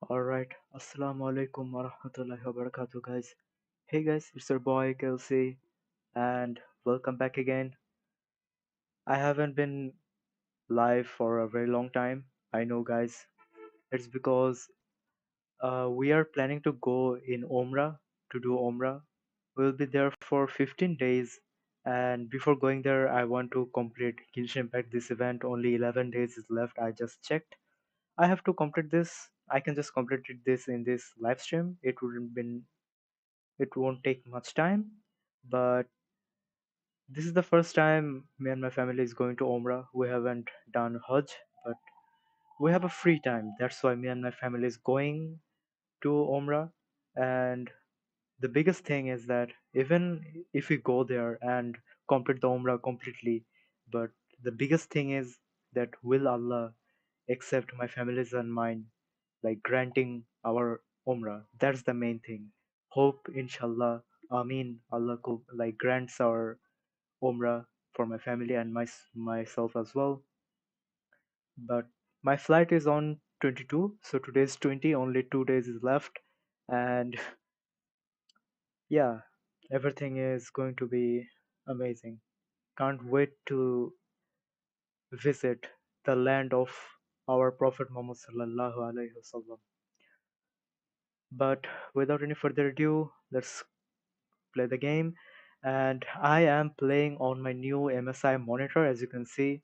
Alright, Assalamu alaikum warahmatullahi wabarakatuh, guys. Hey guys, it's your boy Kelsey, and welcome back again. I haven't been live for a very long time. I know, guys. It's because we are planning to go in Omra to do Omra. We'll be there for 15 days, and before going there, I want to complete Genshin Impact this event. Only 11 days is left. I just checked. I have to complete this. I can just complete this in this live stream. It won't take much time, but this is the first time me and my family is going to Umrah. We haven't done Hajj, but we have a free time. That's why me and my family is going to Umrah. And the biggest thing is that even if we go there and complete the Umrah completely, but the biggest thing is that will Allah accept my family's and mine, like granting our Umrah. That's the main thing. Hope, inshallah, Ameen, Allah like grants our Umrah for my family and myself as well. But my flight is on 22, so today's 20, only 2 days is left. And yeah, everything is going to be amazing. Can't wait to visit the land of our Prophet Muhammad sallallahu alaihi wasallam. But without any further ado, let's play the game. And I am playing on my new MSI monitor. As you can see,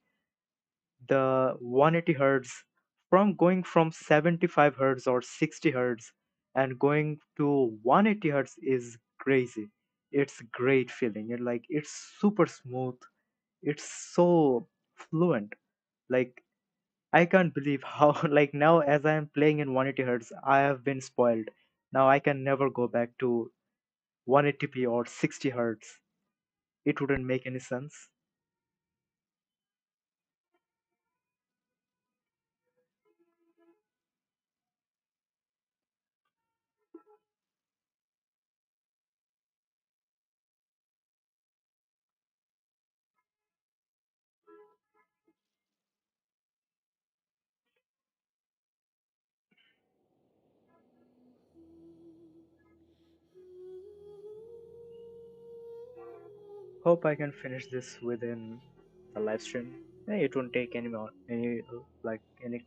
the 180 hertz, from going from 75 hertz or 60 hertz and going to 180 hertz is crazy. It's great feeling. It's super smooth. It's so fluent. Like, I can't believe how like now as I am playing in 180 hertz, I have been spoiled. Now I can never go back to 180p or 60 hertz. It wouldn't make any sense. Hope I can finish this within the live stream. It won't take any more any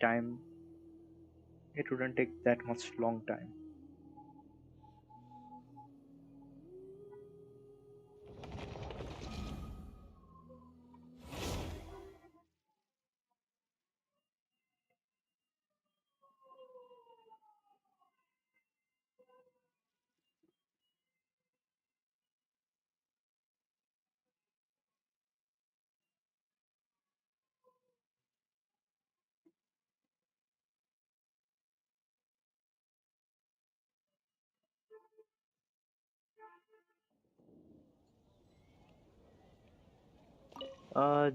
time. It wouldn't take that much long time.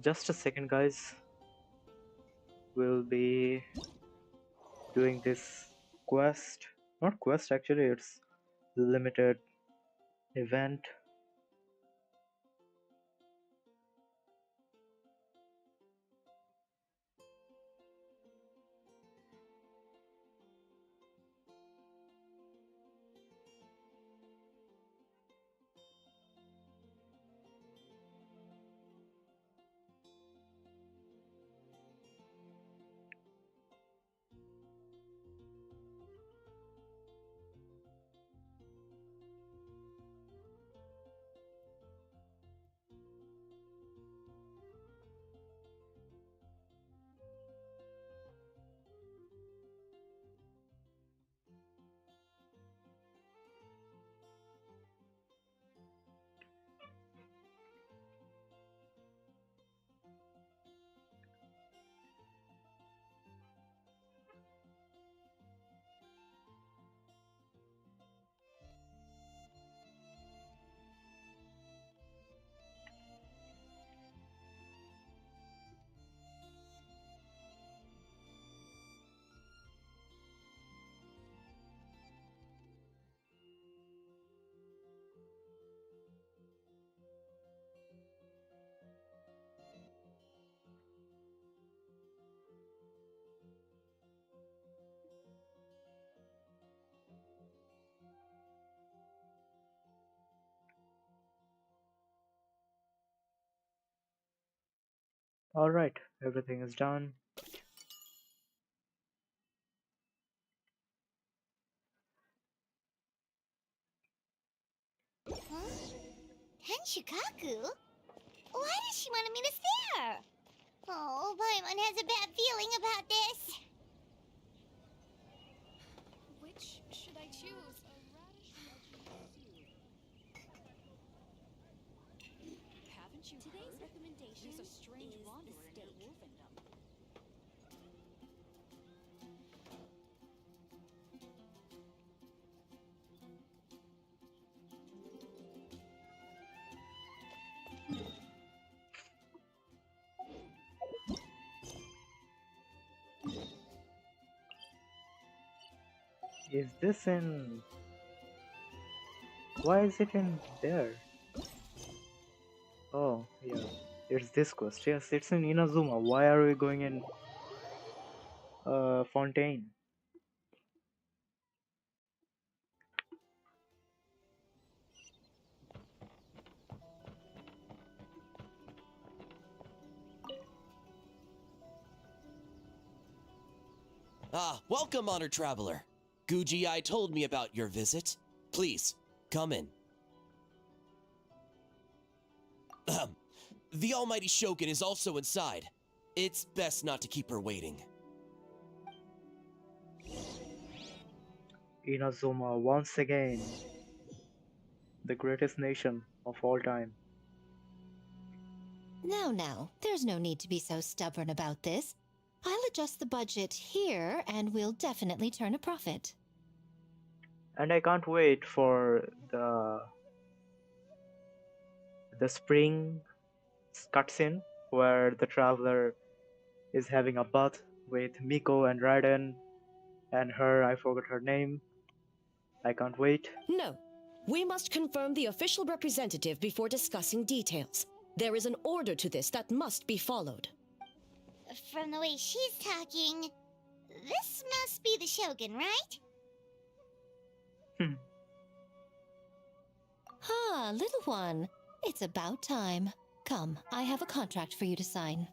Just a second, guys. We'll be doing this quest. Not quest actually. It's limited event. Alright, everything is done. Huh? Tenshikaku? Why does she want to meet us there? Oh, Paimon has a bad feeling about this. Which should I choose? A radish veggie soup. Haven't you Today's heard? recommendation There's a strange is wanderer the near steak. Wolfendom. Is this in... Why is it in there? Oh, yeah. It's this quest. Yes, it's in Inazuma. Why are we going in Fontaine? Ah, welcome, honored traveler. Guji-ai told me about your visit. Please, come in. Ahem. The almighty Shogun is also inside. It's best not to keep her waiting. Inazuma once again. The greatest nation of all time. Now, there's no need to be so stubborn about this. I'll adjust the budget here and we'll definitely turn a profit. And I can't wait for the spring cutscene where the traveler is having a bath with Miko and Raiden and her, I forgot her name. I can't wait. No. We must confirm the official representative before discussing details. There is an order to this that must be followed. From the way she's talking, this must be the Shogun, right? Ah, little one. It's about time. Come, I have a contract for you to sign.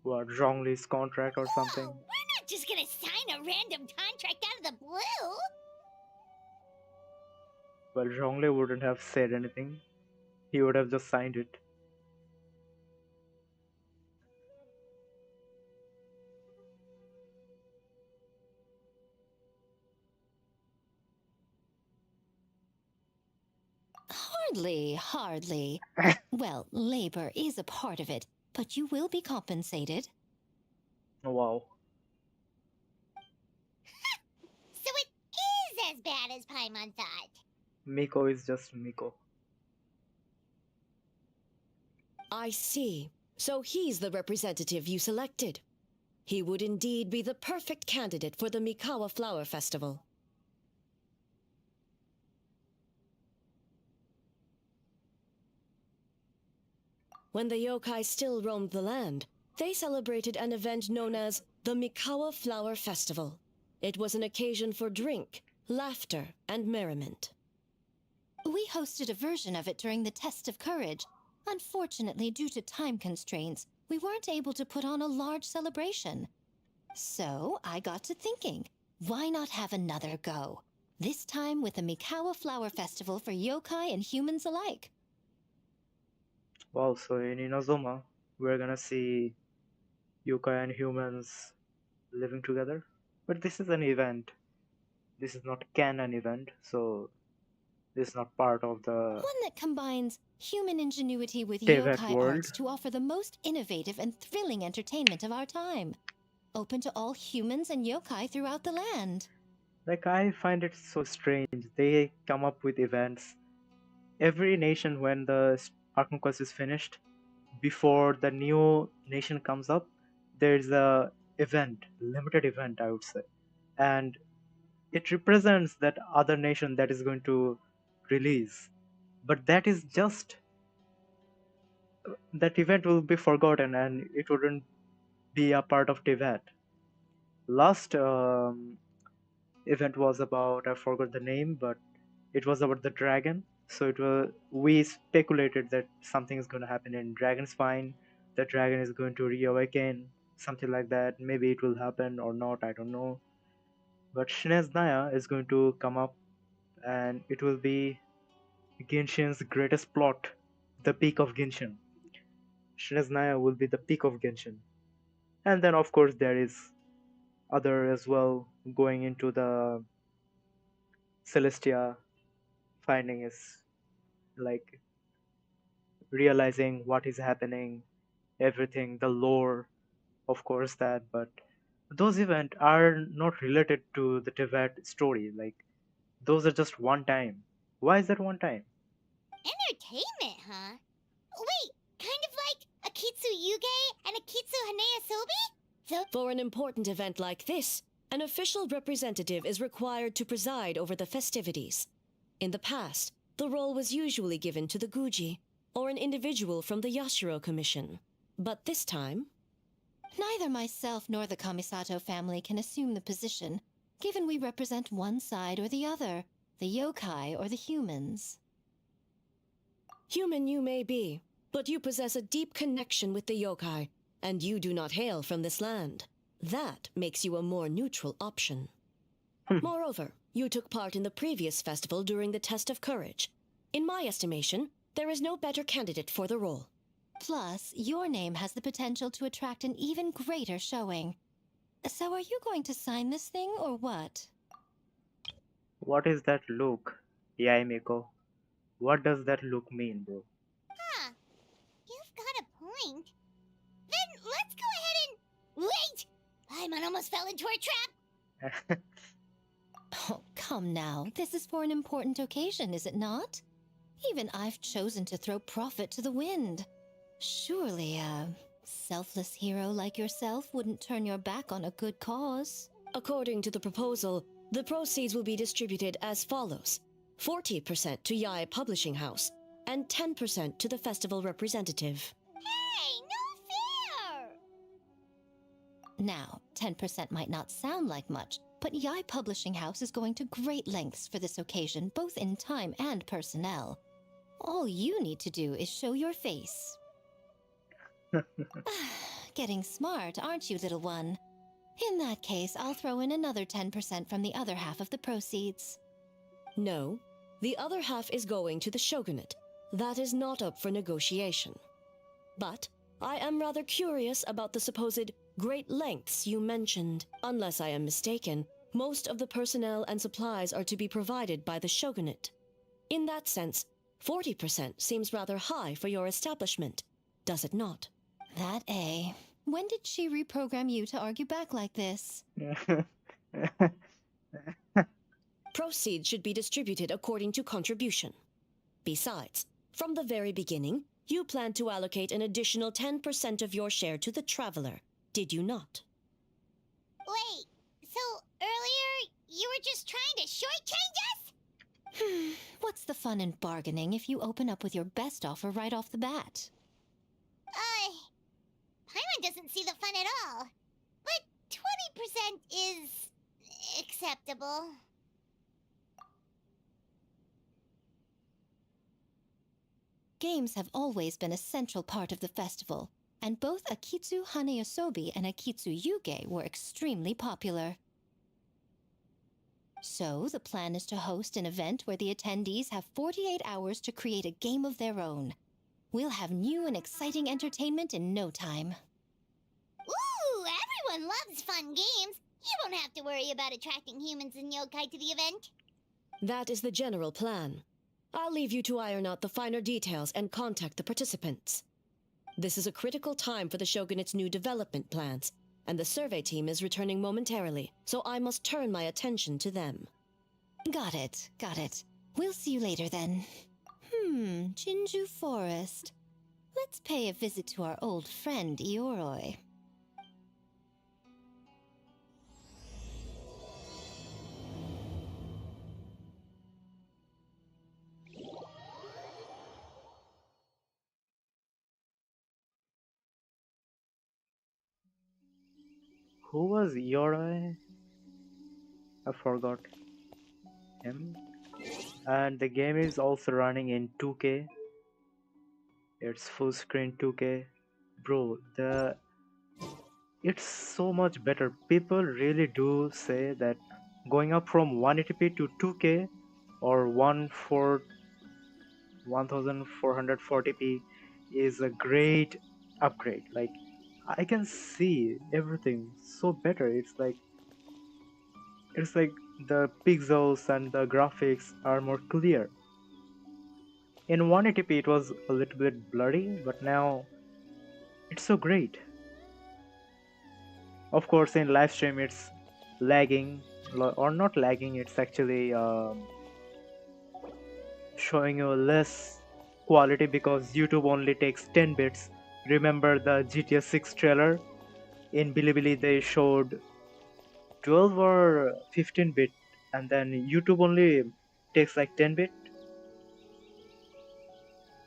What, Zhongli's contract or something? Whoa, we're not just gonna sign a random contract out of the blue. Well, Zhongli wouldn't have said anything. He would have just signed it. Hardly. Well, labor is a part of it, but you will be compensated. Wow. So it is as bad as Paimon thought. Miko is just Miko. I see. So he's the representative you selected. He would indeed be the perfect candidate for the Mikawa Flower Festival. When the yokai still roamed the land, they celebrated an event known as the Mikawa Flower Festival. It was an occasion for drink, laughter, and merriment. We hosted a version of it during the Test of Courage. Unfortunately, due to time constraints, we weren't able to put on a large celebration. So I got to thinking, why not have another go? This time with the Mikawa Flower Festival for yokai and humans alike. Wow, so in Inazuma, we're gonna see yokai and humans living together. But this is an event. This is not canon event, so this is not part of the One that combines human ingenuity with DEVAT yokai world. arts to offer the most innovative and thrilling entertainment of our time. Open to all humans and yokai throughout the land. Like, I find it so strange. They come up with events. Every nation, when the Arkham Quest is finished, before the new nation comes up, there's a event, limited event, I would say. And it represents that other nation that is going to release. But that is just... that event will be forgotten and it wouldn't be a part of DEVAT. Last event was about, I forgot the name, but it was about the dragon. So we speculated that something is going to happen in Dragon's Spine. The dragon is going to reawaken, something like that. Maybe it will happen or not, I don't know. But Shinez Naya is going to come up, and it will be Genshin's greatest plot, the peak of Genshin. Shinez Naya will be the peak of Genshin. And then of course there is other as well, going into the Celestia, finding is like realizing what is happening, everything, the lore, of course that, but those events are not related to the Tevat story. Like those are just one time. Why is that one time? Entertainment, huh? Wait, kind of like Akitsu Yuge and Akitsu Haneasobi? So For an important event like this, an official representative is required to preside over the festivities. In the past, the role was usually given to the Guji, or an individual from the Yashiro Commission. But this time, Neither myself nor the Kamisato family can assume the position, given we represent one side or the other, the yokai or the humans. human you may be, but you possess a deep connection with the yokai, and you do not hail from this land. That makes you a more neutral option. Moreover, you took part in the previous festival during the test of courage. In my estimation, there is no better candidate for the role. Plus, your name has the potential to attract an even greater showing. So are you going to sign this thing or what? What is that look? Yaimiko. What does that look mean, bro? Huh. You've got a point. Then let's go ahead and... Wait! Paimon almost fell into our trap! Oh, come now. This is for an important occasion, is it not? Even I've chosen to throw profit to the wind. Surely a selfless hero like yourself wouldn't turn your back on a good cause. According to the proposal, the proceeds will be distributed as follows: 40% to Yae Publishing House, and 10% to the festival representative. Hey, no fair! Now, 10% might not sound like much, but Yae Publishing House is going to great lengths for this occasion, both in time and personnel. All you need to do is show your face. Getting smart, aren't you, little one? In that case, I'll throw in another 10% from the other half of the proceeds. No, the other half is going to the shogunate. That is not up for negotiation. But I am rather curious about the supposed great lengths you mentioned. Unless I am mistaken, most of the personnel and supplies are to be provided by the shogunate. In that sense, 40% seems rather high for your establishment, does it not? That A. When did she reprogram you to argue back like this? Proceeds should be distributed according to contribution. Besides, from the very beginning, you planned to allocate an additional 10% of your share to the traveler, did you not? Wait, so earlier you were just trying to shortchange us? What's the fun in bargaining if you open up with your best offer right off the bat? Paimon doesn't see the fun at all. But 20% is... acceptable. Games have always been a central part of the festival, and both Akitsu Haneasobi and Akitsu Yuge were extremely popular. So, the plan is to host an event where the attendees have 48 hours to create a game of their own. We'll have new and exciting entertainment in no time. Ooh, everyone loves fun games. You won't have to worry about attracting humans and yokai to the event. That is the general plan. I'll leave you to iron out the finer details and contact the participants. This is a critical time for the Shogunate's new development plans, and the survey team is returning momentarily, so I must turn my attention to them. Got it, got it. We'll see you later then. Jinju Forest. Let's pay a visit to our old friend Ioroi. Who was Yoroi? I forgot him. and the game is also running in 2K. It's full screen 2K. Bro, it's so much better. People really do say that going up from 180p to 2K or 1440p is a great upgrade. Like, I can see everything so better. It's like the pixels and the graphics are more clear. In 180p it was a little bit blurry, but now it's so great. Of course, in live stream it's lagging, or not lagging, it's actually showing you less quality because YouTube only takes 10 bits. Remember the GTA 6 trailer? In Bilibili they showed 12 or 15 bit, and then YouTube only takes like 10 bit,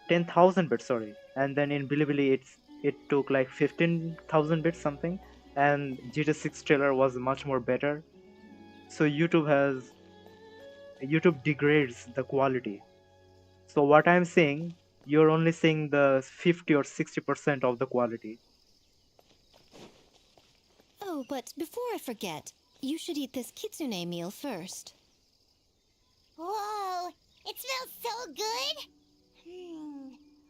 10,000 bits, sorry. And then in Bilibili it took like 15,000 bits something, and GTA 6 trailer was much more better. So YouTube degrades the quality. So what I'm saying, you're only seeing the 50 or 60% of the quality. Oh, but before I forget, you should eat this kitsune meal first. Whoa, it smells so good.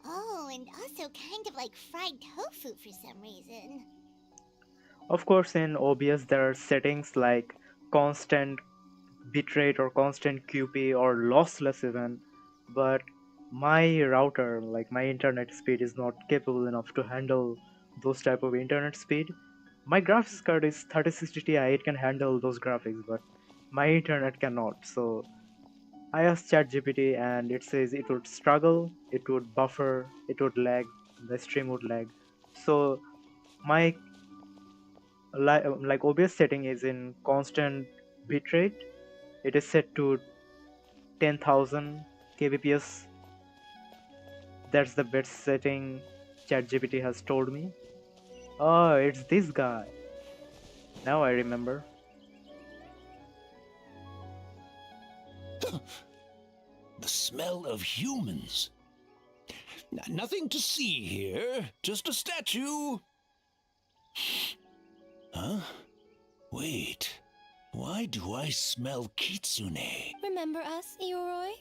Oh, and also kind of like fried tofu for some reason. Of course, in OBS there are settings like constant bitrate or constant QP or lossless even, but my router, like my internet speed, is not capable enough to handle those type of internet speed. My graphics card is 3060 Ti, it can handle those graphics, but my internet cannot. So I asked ChatGPT and it says it would struggle, it would buffer, it would lag, the stream would lag. So my like OBS setting is in constant bitrate. It is set to 10,000 kbps. That's the best setting ChatGPT has told me. Oh, it's this guy. Now I remember. The smell of humans. Nothing to see here, just a statue. Huh? Wait, why do I smell kitsune? Remember us, Ioroi?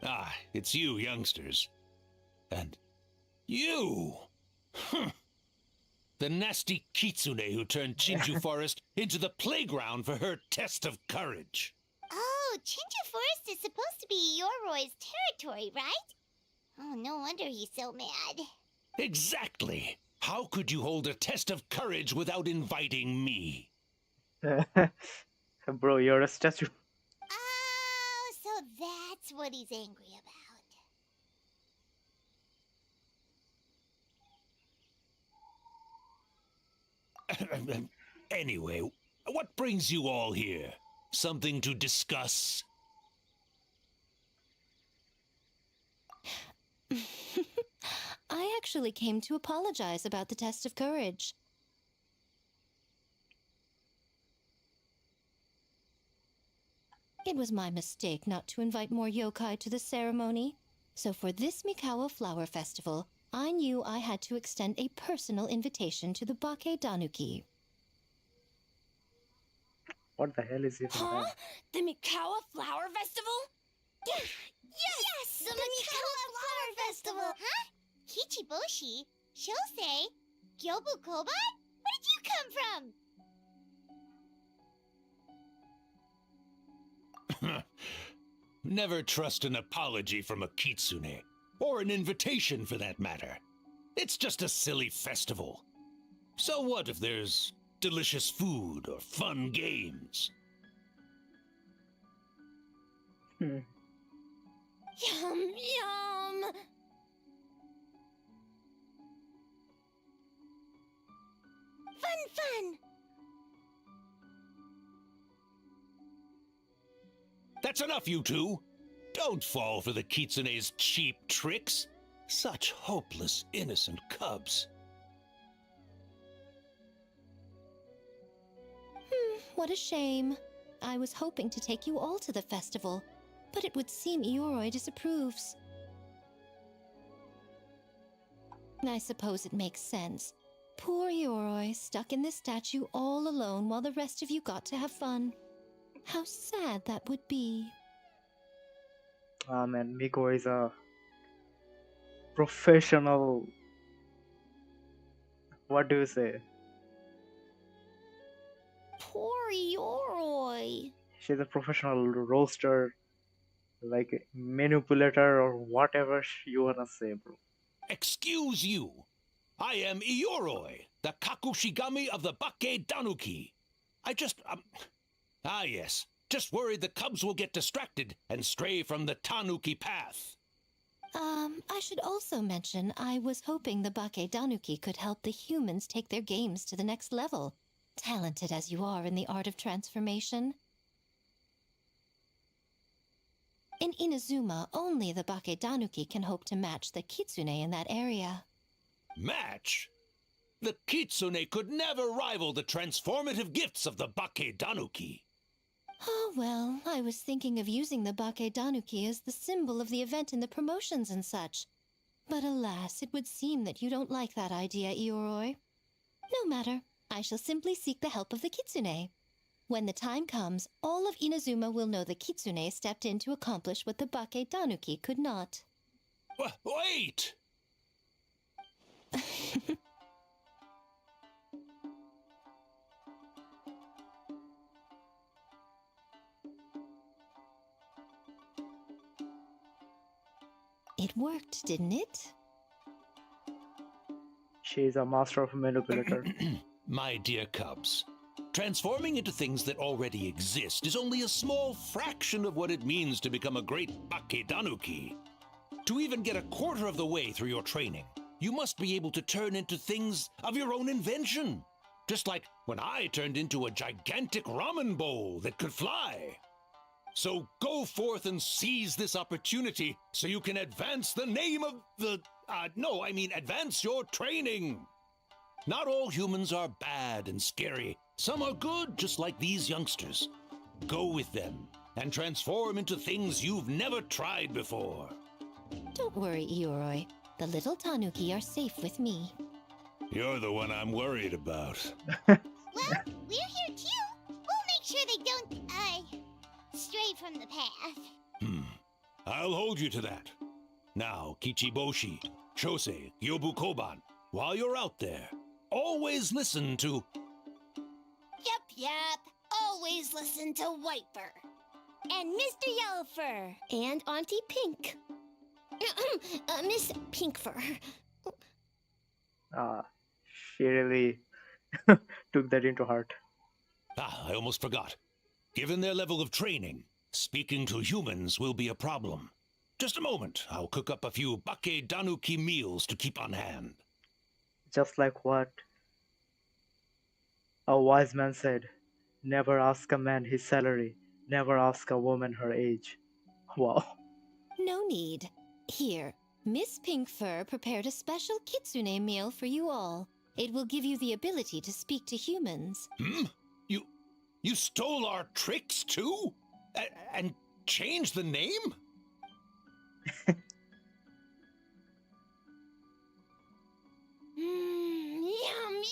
Ah, it's you youngsters. And you! Huh. The nasty kitsune who turned Chinju Forest into the playground for her test of courage. Oh, Chinja Forest is supposed to be Yorroy's territory, right? Oh, no wonder he's so mad. Exactly. How could you hold a test of courage without inviting me? Bro, you're a statue. Oh, so that's what he's angry about. Anyway, what brings you all here? Something to discuss? I actually came to apologize about the test of courage. It was my mistake not to invite more yokai to the ceremony. So for this Mikawa Flower Festival, I knew I had to extend a personal invitation to the Bake Danuki. What the hell is even that? The Mikawa Flower Festival? Yes! The Mikawa Flower Festival! Huh? Kichiboshi? Shosei? Gyobu Kobai? Where did you come from? Never trust an apology from a kitsune, or an invitation for that matter. It's just a silly festival. So what if there's delicious food or fun games? Hmm. Yum, yum! Fun! That's enough, you two! Don't fall for the kitsune's cheap tricks. Such hopeless, innocent cubs. what a shame. I was hoping to take you all to the festival, but it would seem Ioroi disapproves. I suppose it makes sense. Poor Ioroi, stuck in this statue all alone while the rest of you got to have fun. How sad that would be. And Miko is a professional. What do you say? Poor Yoroi. She's a professional roaster, like manipulator or whatever you wanna say, bro. Excuse you. I am Ioroi, the Kakushigami of the Bakke Danuki. I just, yes. Just worried the cubs will get distracted and stray from the Tanuki path. I should also mention I was hoping the Bakke Danuki could help the humans take their games to the next level, talented as you are in the art of transformation. In Inazuma, only the Bakke Danuki can hope to match the Kitsune in that area. Match? The Kitsune could never rival the transformative gifts of the Bakke Danuki. Oh, well, I was thinking of using the Bakke Danuki as the symbol of the event in the promotions and such. But alas, it would seem that you don't like that idea, Ioroi. No matter, I shall simply seek the help of the Kitsune. When the time comes, all of Inazuma will know the Kitsune stepped in to accomplish what the Bakke Danuki could not. Wait! It worked, didn't it? She's a master of manipulator. My dear cubs, transforming into things that already exist is only a small fraction of what it means to become a great Bakke Danuki. To even get a quarter of the way through your training, you must be able to turn into things of your own invention. Just like when I turned into a gigantic ramen bowl that could fly. So go forth and seize this opportunity so you can advance the name of the... advance your training. Not all humans are bad and scary. Some are good, just like these youngsters. Go with them and transform into things you've never tried before. Don't worry, Ioroi. The little Tanuki are safe with me. You're the one I'm worried about. Well, we're here too. We'll make sure they don't, stray from the path. I'll hold you to that. Now, Kichiboshi, Shosei, Yobu Koban, while you're out there, always listen to... Yep. Always listen to Whiteber. And Mr. Yellowfur. And Auntie Pink. Miss Pinkfur. She really took that into heart. I almost forgot. Given their level of training, speaking to humans will be a problem. Just a moment, I'll cook up a few Bakke Danuki meals to keep on hand. Just like what a wise man said, never ask a man his salary, never ask a woman her age. Wow. No need. Here, Miss Pinkfur prepared a special Kitsune meal for you all. It will give you the ability to speak to humans. You stole our tricks too? And changed the name? Yum!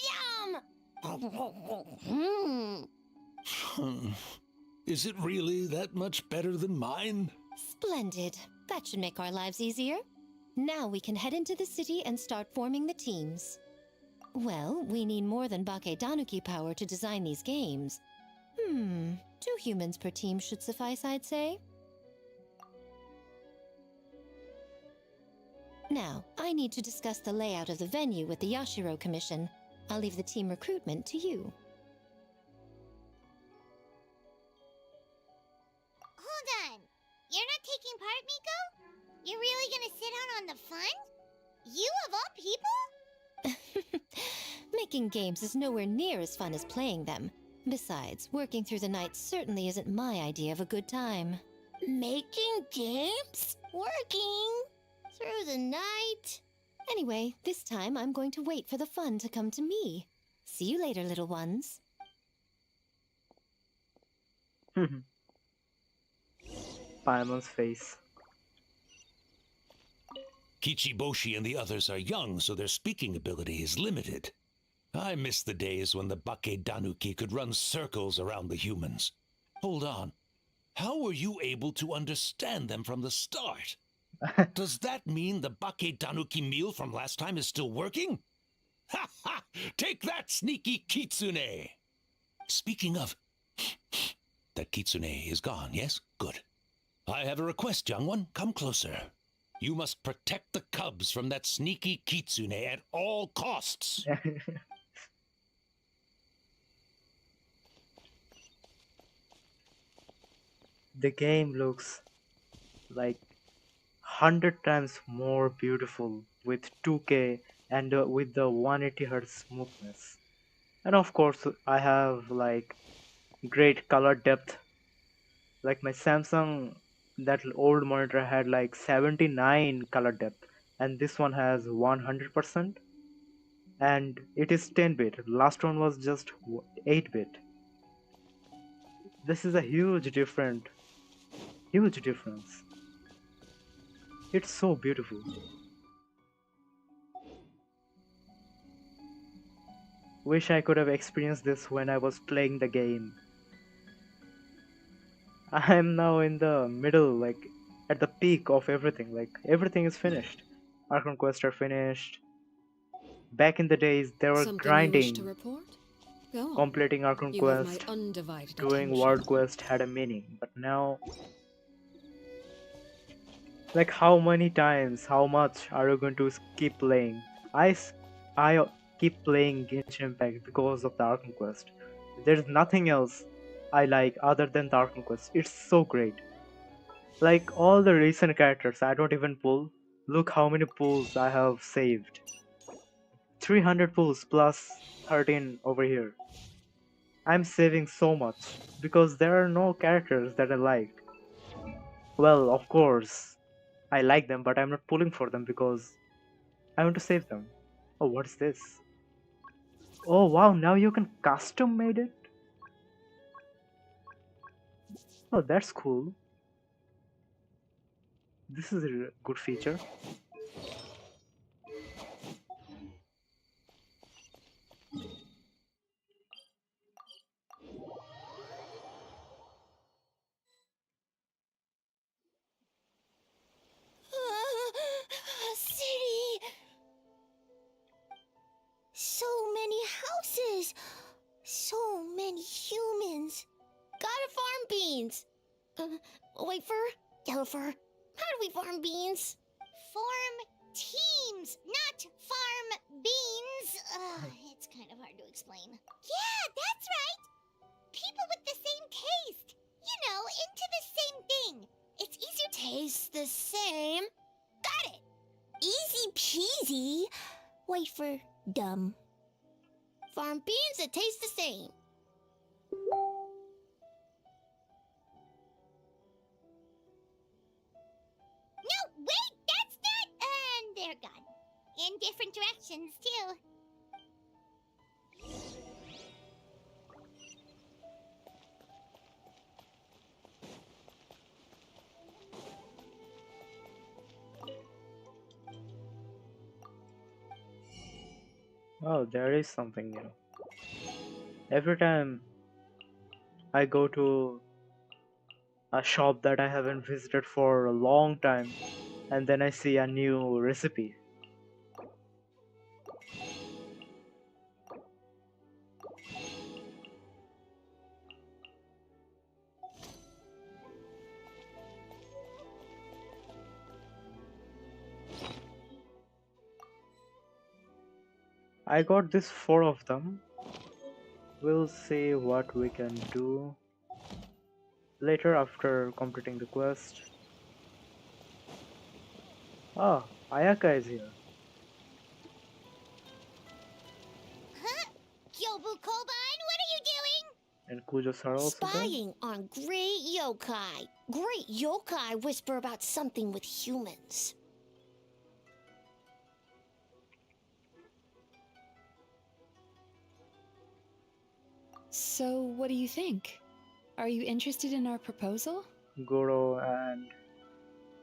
Is it really that much better than mine? Splendid. That should make our lives easier. Now we can head into the city and start forming the teams. Well, we need more than Bakke Danuki power to design these games. 2 humans per team should suffice, I'd say. Now, I need to discuss the layout of the venue with the Yashiro Commission. I'll leave the team recruitment to you. Hold on. You're not taking part, Miko? You're really gonna sit out on the fun? You of all people? Making games is nowhere near as fun as playing them. Besides, working through the night certainly isn't my idea of a good time. Making games? Working? Through the night? Anyway, this time I'm going to wait for the fun to come to me. See you later, little ones. Paimon's face. Kichiboshi and the others are young, so their speaking ability is limited. I miss the days when the Bake Danuki could run circles around the humans. Hold on. How were you able to understand them from the start? Does that mean the Bake Danuki meal from last time is still working? Ha ha! Take that, sneaky kitsune! Speaking of, that kitsune is gone, yes? Good. I have a request, young one. Come closer. You must protect the cubs from that sneaky kitsune at all costs. The game looks like 100 times more beautiful with 2K and with the 180 Hz smoothness. And of course, I have like great color depth. Like my Samsung, that old monitor had like 79 color depth, and this one has 100%, and it is 10-bit. Last one was just 8-bit. This is a huge difference. It's so beautiful. Wish I could have experienced this when I was playing the game. I am now in the middle, like at the peak of everything. Like everything is finished. Archon quests are finished. Back in the days, they were Something you wish to grinding. report? Go on. Completing Archon You have my quest, undivided doing attention. World quest had a meaning. But now, like how many times, how much are you going to keep playing? I keep playing Genshin Impact because of the Archon quest. There's nothing else I like other than the Archon quest. It's so great. Like all the recent characters, I don't even pull. Look how many pulls I have saved. 300 pulls plus 13 over here. I'm saving so much because there are no characters that I like. Well, of course, I like them, but I'm not pulling for them because I want to save them. Oh, what's this? Oh wow, now you can custom made it? Oh, that's cool. This is a good feature. City! So many houses! So many humans! Gotta farm beans! Wafer? Yellowfur? How do we farm beans? Form teams, not farm beans! It's kind of hard to explain. Yeah, that's right! People with the same taste! You know, into the same thing! It's easier to taste the same. Got it! Easy peasy! Wafer dumb. Farm beans that taste the same. No, wait, that's not. And they're gone. In different directions, too. Oh, there is something new. Every time I go to a shop that I haven't visited for a long time, and then I see a new recipe. I got this 4 of them. We'll see what we can do later after completing the quest. Ah, Ayaka is here. Huh? Gyobu Koban, what are you doing? And Kujos are also there. Spying on great yokai. Great yokai whisper about something with humans. So, what do you think? Are you interested in our proposal? Goro and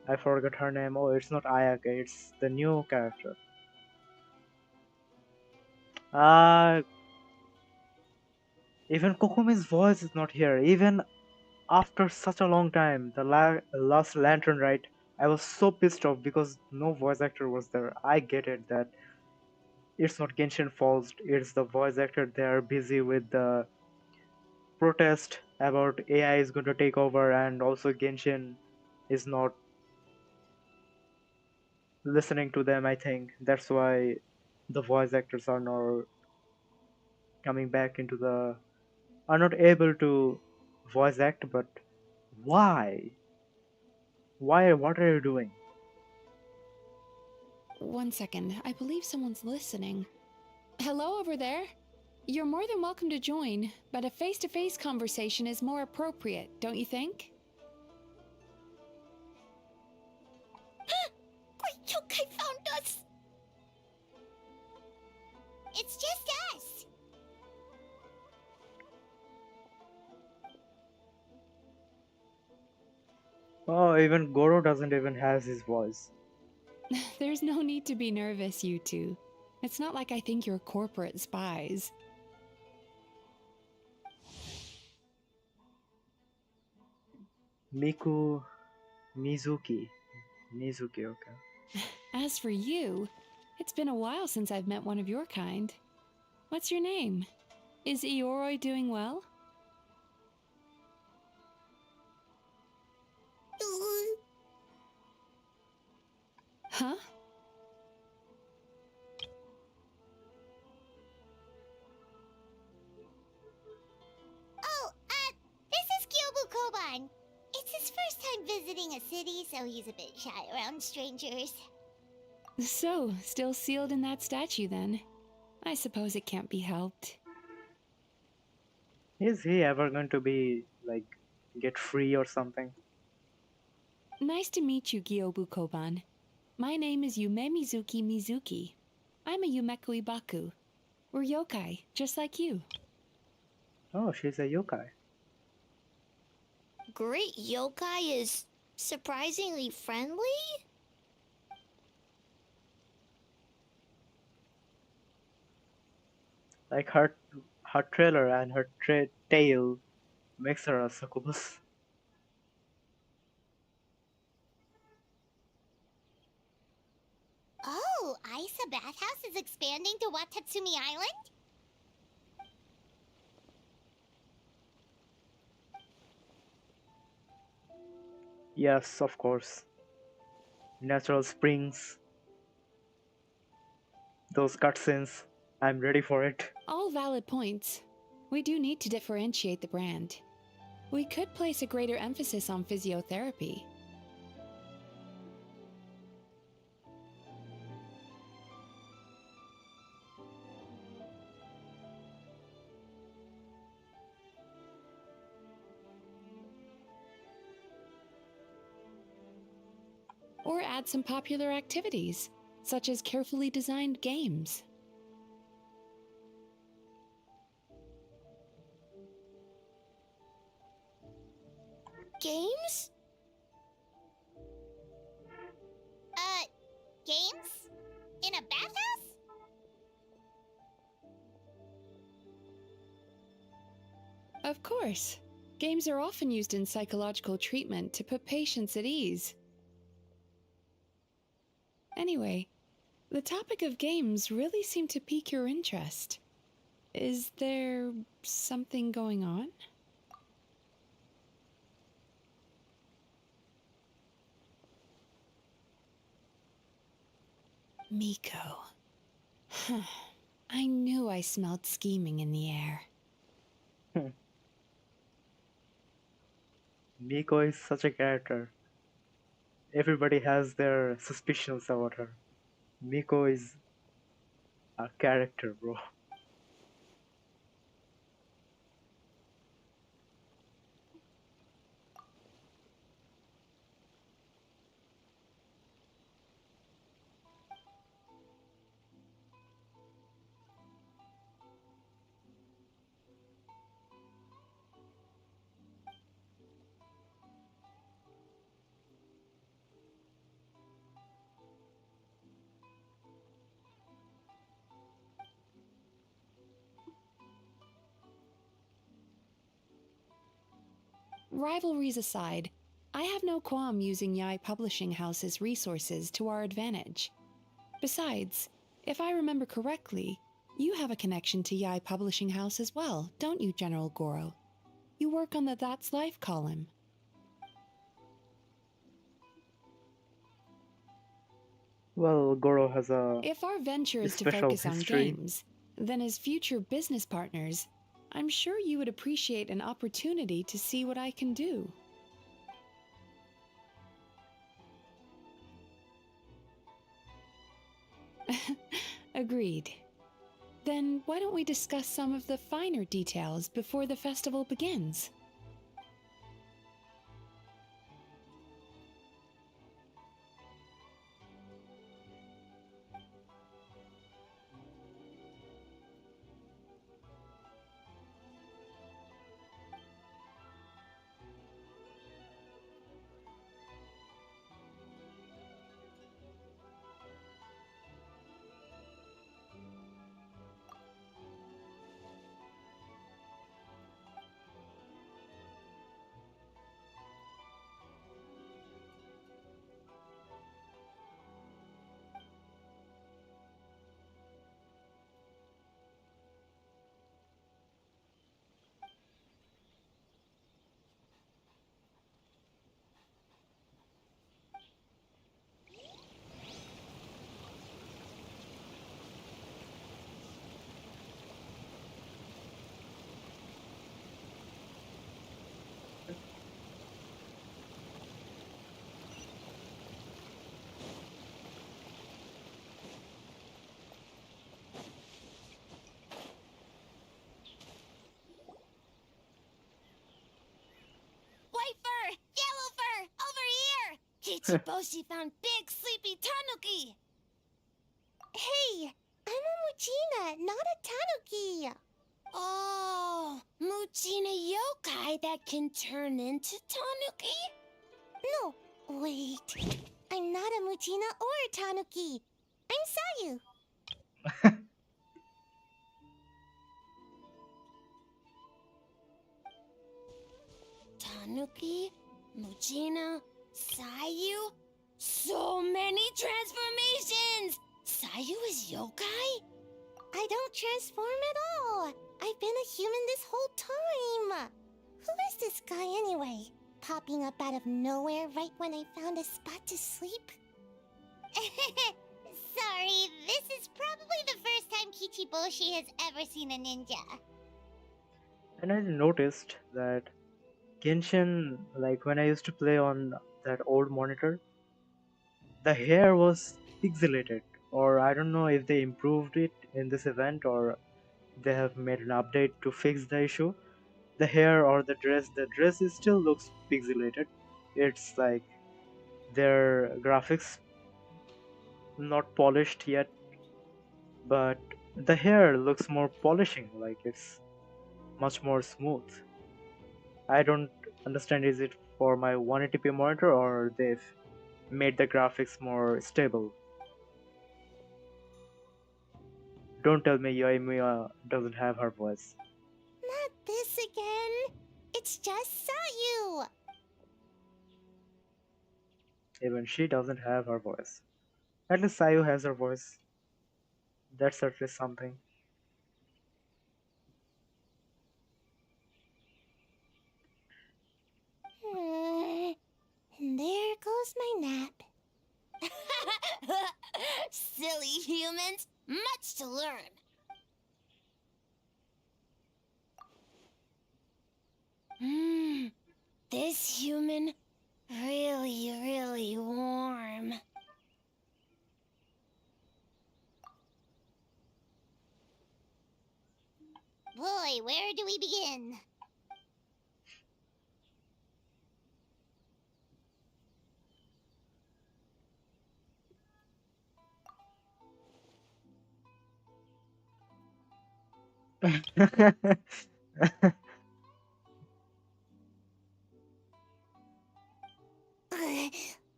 I forgot her name. Oh, it's not Ayaka, it's the new character. Uh, even Kokumi's voice is not here. Even after such a long time, the last Lantern, right? I was so pissed off because no voice actor was there. I get it that it's not Genshin fault, it's the voice actor. They are busy with the protest about AI is going to take over, and also Genshin is not listening to them. I think that's why the voice actors are not coming back into the are not able to voice act. But why? Why? What are you doing? One second. I believe someone's listening. Hello over there? You're more than welcome to join, but a face-to-face conversation is more appropriate, don't you think? Great yokai found us! It's just us! Oh, even Goro doesn't even have his voice. There's no need to be nervous, you two. It's not like I think you're corporate spies. Miku Mizuki. Mizuki, okay. As for you, it's been a while since I've met one of your kind. What's your name? Is Ioroi doing well? Huh? Oh, this is Kyobu Koban. It's his first time visiting a city, so he's a bit shy around strangers. So, still sealed in that statue then. I suppose it can't be helped. Is he ever going to be like get free or something? Nice to meet you, Gyobu Koban. My name is Yume Mizuki Mizuki. I'm a Yumeku Ibaku. We're yokai, just like you. Oh, she's a yokai. Great yokai is surprisingly friendly? Like her trailer and her tail makes her a succubus. Oh, Isa Bathhouse is expanding to Watatsumi Island? Yes, of course. Natural springs, those cutscenes. I'm ready for it. All valid points. We do need to differentiate the brand. We could place a greater emphasis on physiotherapy. Or add some popular activities, such as carefully designed games. Games? Games? In a bathhouse? Of course. Games are often used in psychological treatment to put patients at ease. Anyway, the topic of games really seemed to pique your interest. Is there something going on? Miko. I knew I smelled scheming in the air. Miko is such a character. Everybody has their suspicions about her. Miko is a character, bro. Rivalries aside, I have no qualm using Yai Publishing House's resources to our advantage. Besides, if I remember correctly, you have a connection to Yai Publishing House as well, don't you, General Goro? You work on the That's Life column. Well, Goro has a If our venture is to special focus on history. games, then as future business partners, I'm sure you would appreciate an opportunity to see what I can do. Agreed. Then why don't we discuss some of the finer details before the festival begins? White fur! Yellow fur! Over here! Kichiboshi found big sleepy tanuki! Hey! I'm a Muchina, not a tanuki! Oh, Muchina yokai that can turn into tanuki? No, wait. I'm not a Muchina or a tanuki. I'm Sayu. Tanuki, Muchina, Sayu. So many transformations! Sayu is yokai? I don't transform at all. I've been a human this whole time. Who is this guy anyway? Popping up out of nowhere right when I found a spot to sleep? Sorry, this is probably the first time Kichiboshi has ever seen a ninja. And I noticed that Genshin, like when I used to play on that old monitor, the hair was pixelated, or I don't know if they improved it in this event or they have made an update to fix the issue. The hair or the dress is still looks pixelated. It's like their graphics not polished yet, but the hair looks more polishing, like it's much more smooth. I don't understand, is it for my 180p monitor or they've made the graphics more stable? Don't tell me Yoimiya doesn't have her voice. Not this again. It's just Sayu. Even she doesn't have her voice. At least Sayu has her voice. That's certainly something. And there goes my nap. Silly humans, much to learn. This human, really warm. Boy, where do we begin?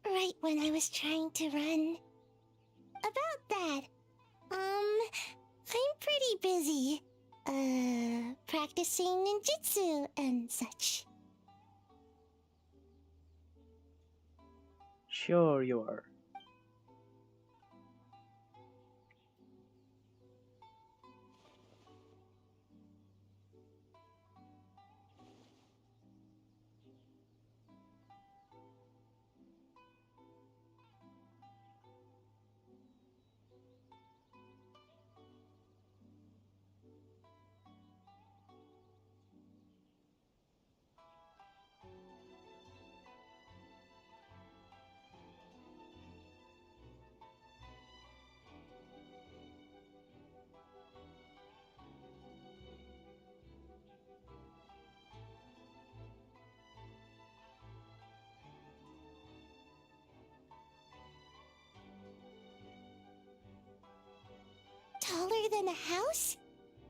Right when I was trying to run. About that, I'm pretty busy. Practicing ninjutsu and such. Sure you are. Taller than a house?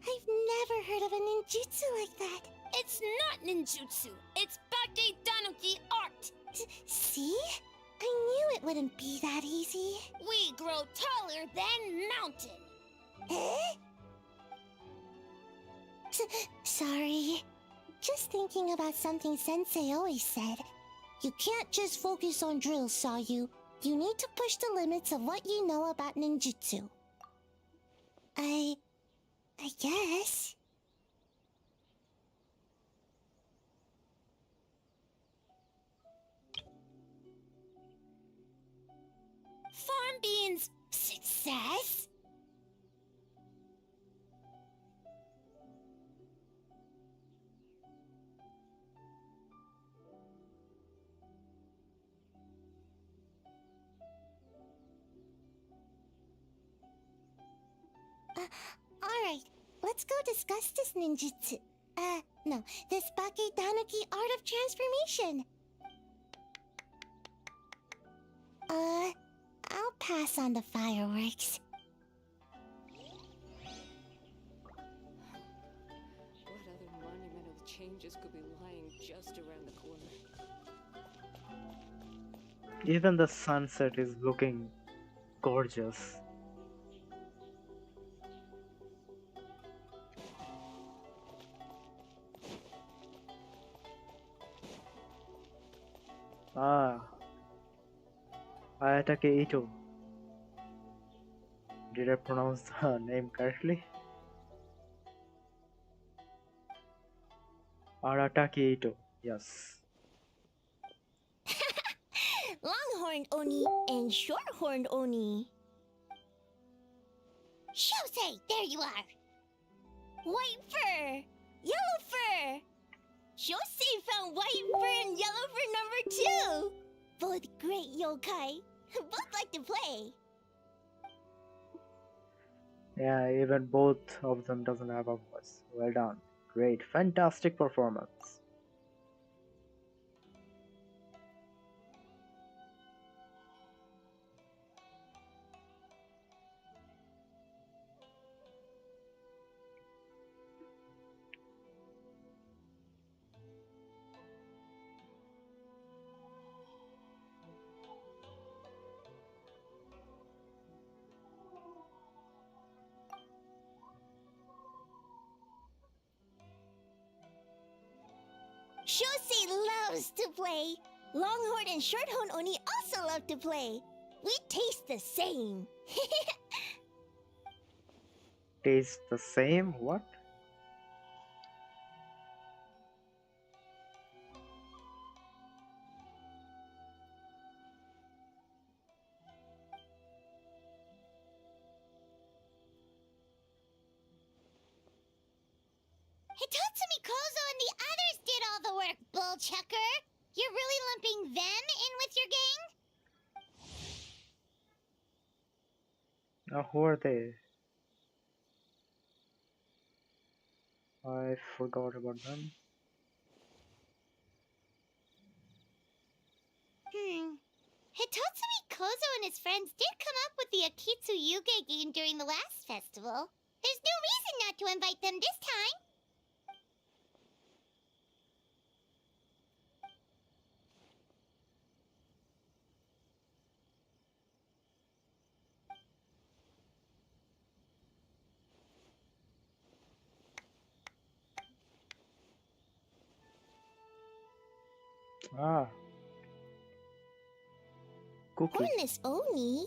I've never heard of a ninjutsu like that. It's not ninjutsu. It's Bake Danuki art. See? I knew it wouldn't be that easy. We grow taller than mountain. Eh? Sorry. Just thinking about something Sensei always said. You can't just focus on drills, Sayu. You need to push the limits of what you know about ninjutsu. I guess. Farm beans success? Alright, let's go discuss this ninjutsu. No, this Bake Danuki art of transformation. I'll pass on the fireworks. What other monumental changes could be lying just around the corner? Even the sunset is looking gorgeous. Ah, Ayatake Ito. Did I pronounce the name correctly? Aratake Ito. Yes. Longhorned Oni and short-horned Oni. Shosei, there you are. White fur, yellow fur. Shosei found white fur and yellow fur number 2. Both great yokai. Both like to play. Yeah, even both of them doesn't have a voice. Well done. Great. Fantastic performance. Shosei loves to play. Longhorn and shorthorn Oni also love to play. We taste the same. Tastes the same? What? Hitatsumi Kozo and the others did all the work, bullchucker. You're really lumping them in with your gang? Now, who are they? I forgot about them. Hitatsumi Kozo and his friends did come up with the Akitsu Yuge game during the last festival. There's no reason not to invite them this time. Ah, Cookie. Hornless Oni?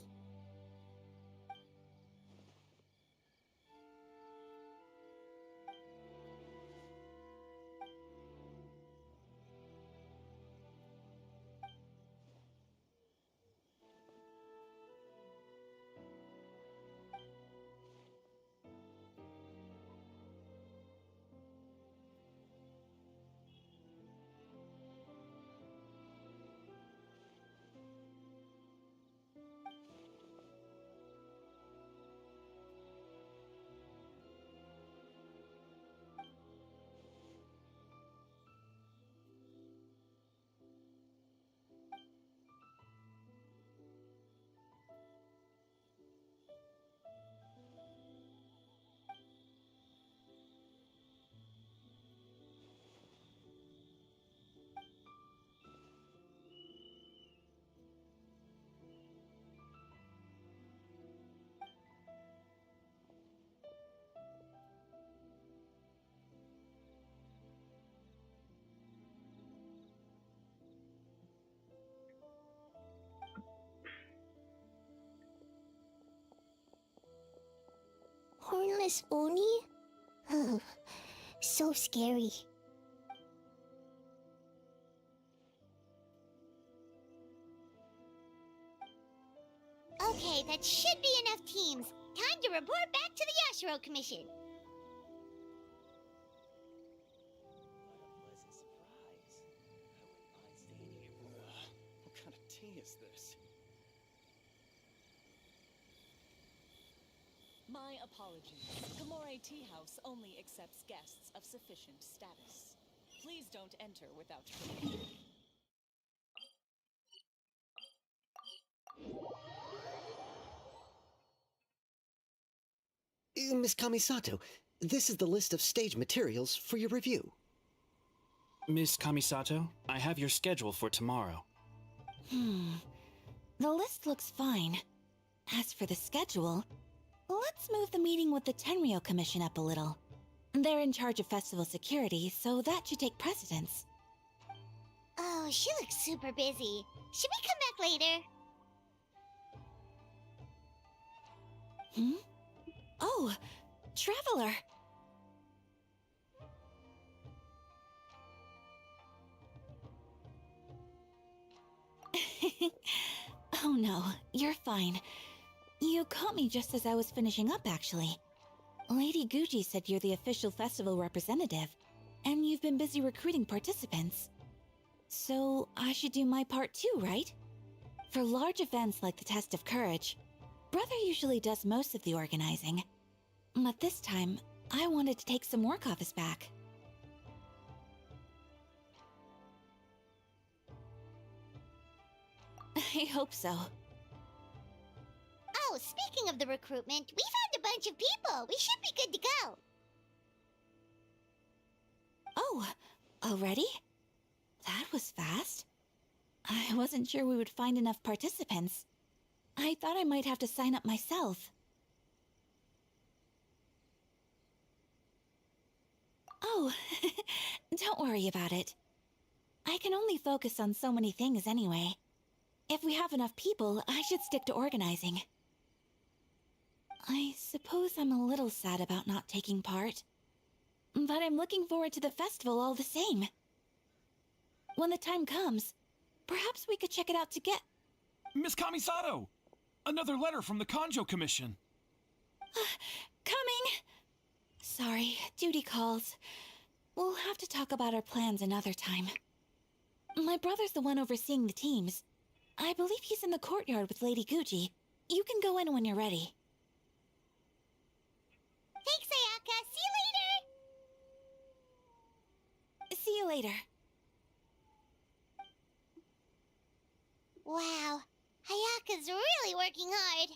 Hornless Oni? Oh, so scary. Okay, that should be enough teams. Time to report back to the Yashiro Commission. What kind of tea is this? My apologies. Gamore Tea House only accepts guests of sufficient status. Please don't enter without permission. Miss Kamisato, this is the list of stage materials for your review. Miss Kamisato, I have your schedule for tomorrow. The list looks fine. As for the schedule, let's move the meeting with the Tenryo Commission up a little. They're in charge of festival security, so that should take precedence. Oh, she looks super busy. Should we come back later? Oh, Traveler! Oh no, you're fine. You caught me just as I was finishing up, actually. Lady Guji said you're the official festival representative, and you've been busy recruiting participants. So I should do my part too, right? For large events like the Test of Courage, Brother usually does most of the organizing. But this time, I wanted to take some work off his back. I hope so. Oh, speaking of the recruitment, we found a bunch of people. We should be good to go. Oh, already? That was fast. I wasn't sure we would find enough participants. I thought I might have to sign up myself. Oh, don't worry about it. I can only focus on so many things anyway. If we have enough people, I should stick to organizing. I suppose I'm a little sad about not taking part. But I'm looking forward to the festival all the same. When the time comes, perhaps we could check it out together. Miss Kamisato! Another letter from the Kanjo Commission. Coming! Sorry, duty calls. We'll have to talk about our plans another time. My brother's the one overseeing the teams. I believe he's in the courtyard with Lady Guji. You can go in when you're ready. Thanks, Ayaka. See you later. See you later. Wow, Ayaka's really working hard.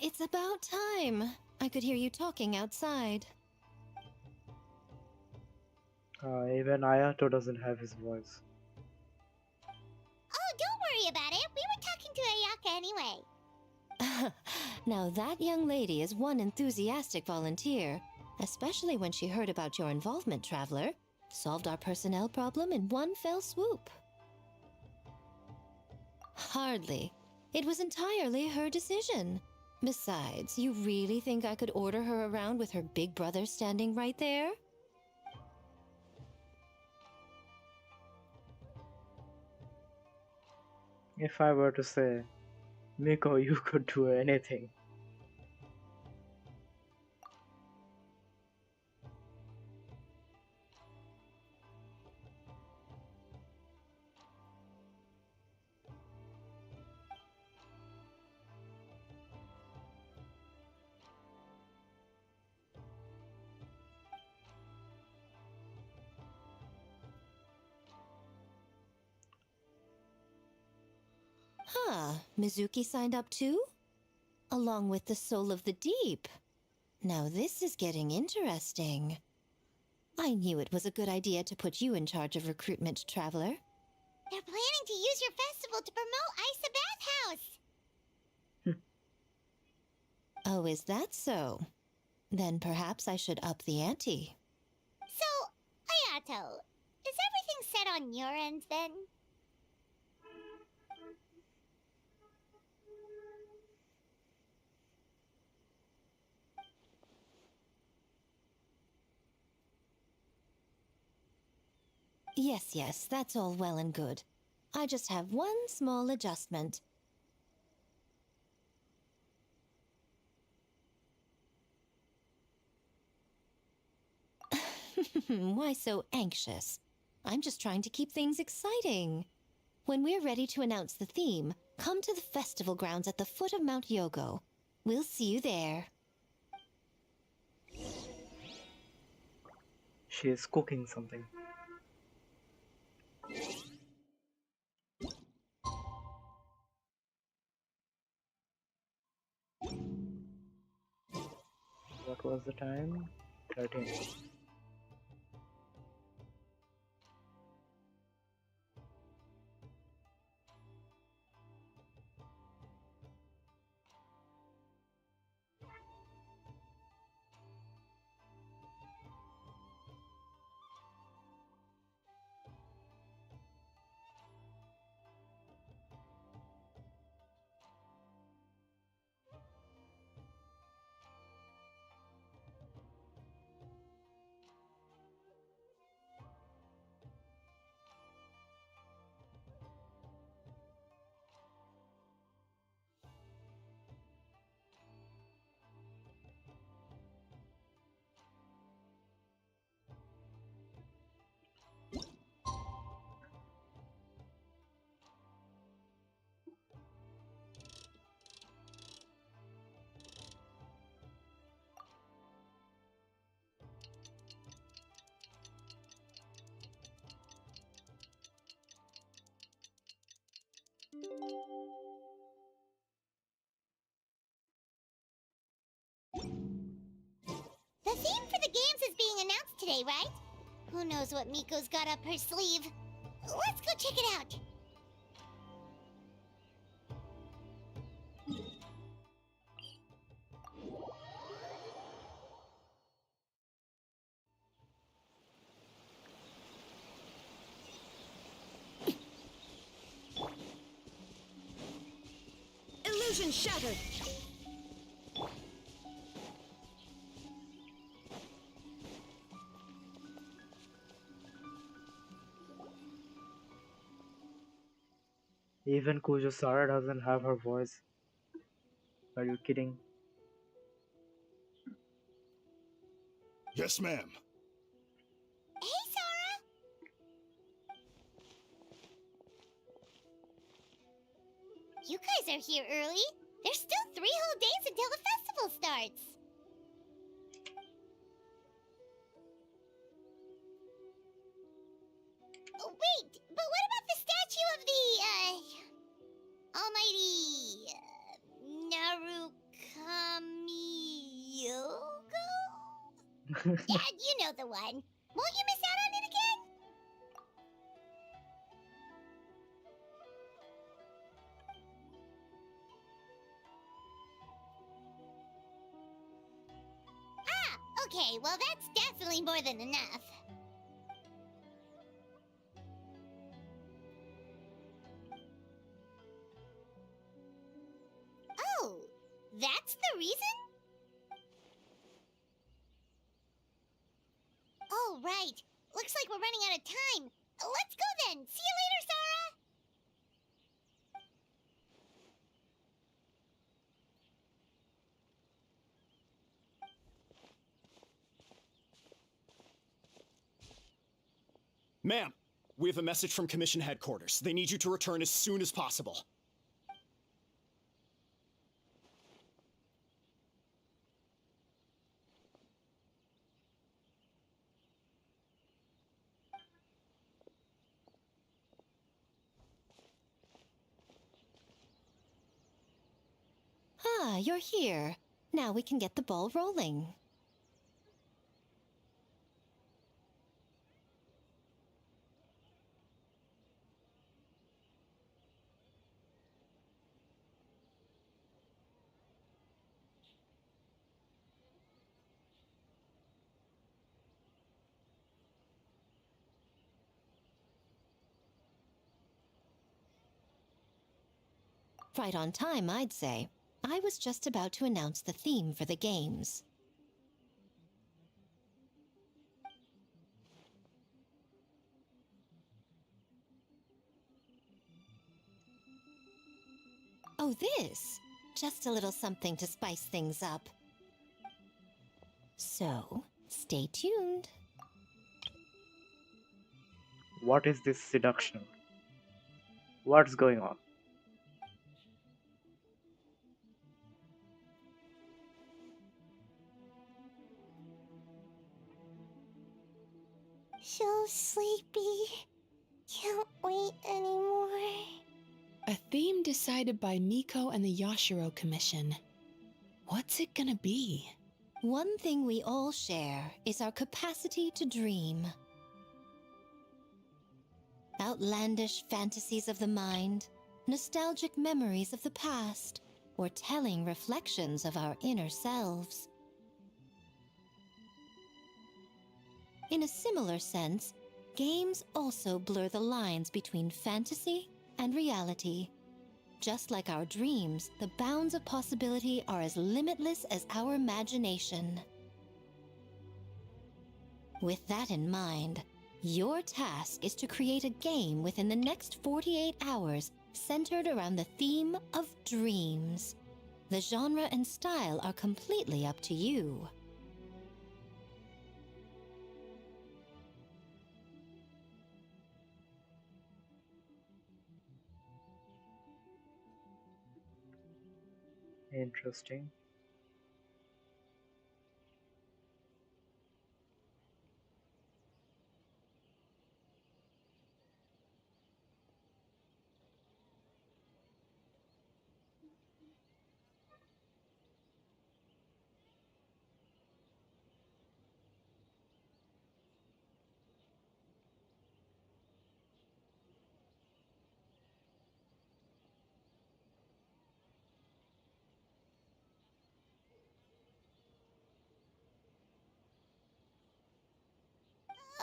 It's about time. I could hear you talking outside. Even Ayato doesn't have his voice. Oh, don't worry about it. We were talking to Ayaka anyway. Now that young lady is one enthusiastic volunteer. especially when she heard about your involvement, Traveler. Solved our personnel problem in one fell swoop. Hardly. It was entirely her decision. Besides, you really think I could order her around with her big brother standing right there? If I were to say, Miko, you could do anything. Huh, Mizuki signed up too? Along with the Soul of the Deep. Now this is getting interesting. I knew it was a good idea to put you in charge of recruitment, Traveler. They're planning to use your festival to promote Isa Bathhouse. Oh, is that so? Then perhaps I should up the ante. So, Ayato, is everything set on your end then? Yes, that's all well and good. I just have one small adjustment. Why so anxious? I'm just trying to keep things exciting. When we're ready to announce the theme, come to the festival grounds at the foot of Mount Yogo. We'll see you there. She is cooking something. What was the time? 13. The theme for the games is being announced today, right? Who knows what Miko's got up her sleeve? Let's go check it out. Illusion shattered! Even Kujosara doesn't have her voice. Are you kidding? Yes, ma'am. Hey, Sora! You guys are here early. There's still 3 whole days until the festival starts. Oh, wait, but what about the statue of the, almighty, Narukami-yogo? Yeah, you know the one. Won't you miss out on it again? Ah, okay, Okay, well that's definitely more than enough. Oh, that's the reason? Oh, right. Looks like we're running out of time. Let's go then. See you later, Sarah. Ma'am, we have a message from Commission Headquarters. They need you to return as soon as possible. Ah, you're here. Now we can get the ball rolling. Right on time, I'd say. I was just about to announce the theme for the games. Oh, this? Just a little something to spice things up. So, stay tuned. What is this seduction? What's going on? So sleepy. Can't wait anymore. A theme decided by Miko and the Yashiro Commission. What's it gonna be? One thing we all share is our capacity to dream. Outlandish fantasies of the mind, nostalgic memories of the past, or telling reflections of our inner selves. In a similar sense, games also blur the lines between fantasy and reality. Just like our dreams, the bounds of possibility are as limitless as our imagination. With that in mind, your task is to create a game within the next 48 hours centered around the theme of dreams. The genre and style are completely up to you. Interesting.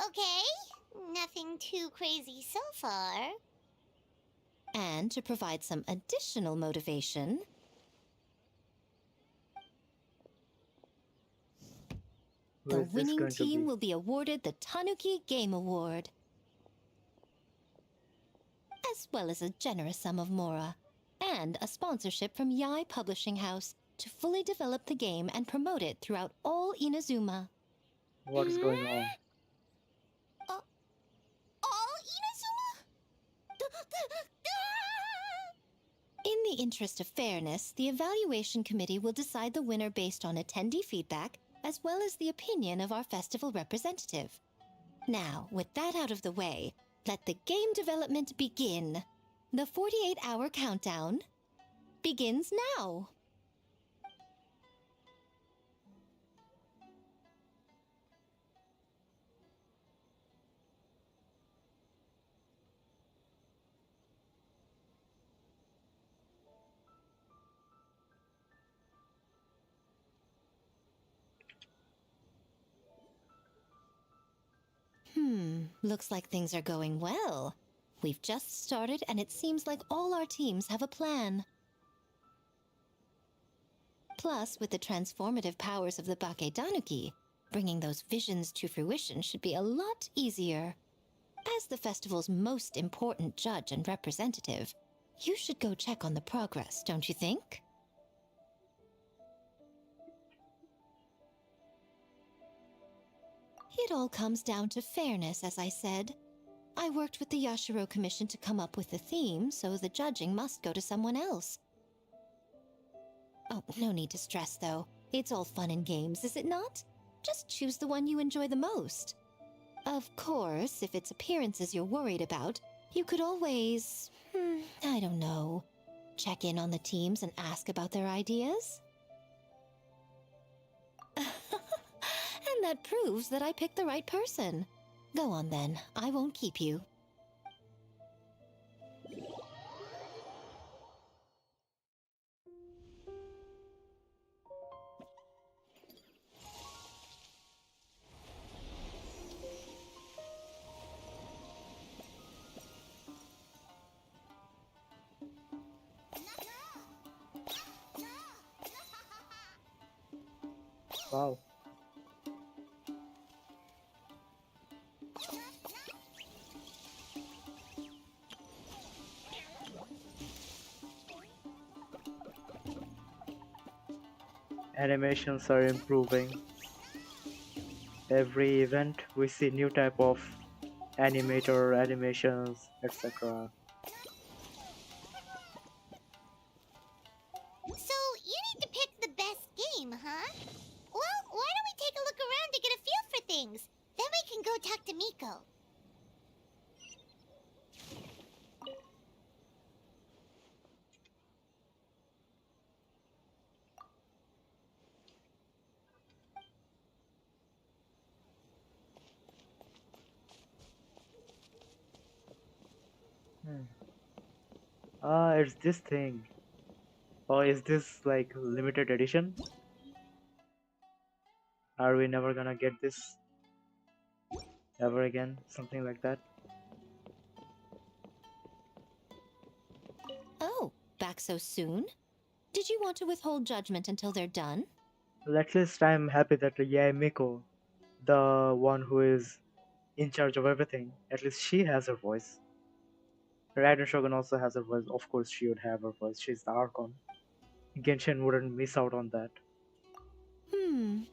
Okay, nothing too crazy so far. And to provide some additional motivation, Who the is this winning going to team be? will be awarded the Tanuki Game Award, as well as a generous sum of mora, and a sponsorship from Yai Publishing House to fully develop the game and promote it throughout all Inazuma. What is going on? All Inazuma? In the interest of fairness, the evaluation committee will decide the winner based on attendee feedback, as well as the opinion of our festival representative. Now, with that out of the way, let the game development begin. The 48-hour countdown begins now. Looks like things are going well. We've just started, and it seems like all our teams have a plan. Plus, with the transformative powers of the Bakedanuki, bringing those visions to fruition should be a lot easier. As the festival's most important judge and representative, you should go check on the progress, don't you think? It all comes down to fairness, as I said. I worked with the Yashiro Commission to come up with the theme, so the judging must go to someone else. Oh, no need to stress, though. It's all fun and games, is it not? Just choose the one you enjoy the most. Of course, if it's appearances you're worried about, you could always, I don't know, check in on the teams and ask about their ideas. And that proves that I picked the right person. Go on then, I won't keep you. Wow. Animations are improving. Every event we see new type of animator, animations, etc. So, you need to pick the best game, huh? Well, why don't we take a look around to get a feel for things? Then we can go talk to Miko. It's this thing. Or is this like limited edition? Are we never gonna get this ever again? Something like that. Oh, back so soon? Did you want to withhold judgment until they're done? Well, at least I'm happy that Miko, the one who is in charge of everything, at least she has her voice. Raiden Shogun also has her voice. Of course, she would have her voice. She's the Archon. Genshin wouldn't miss out on that.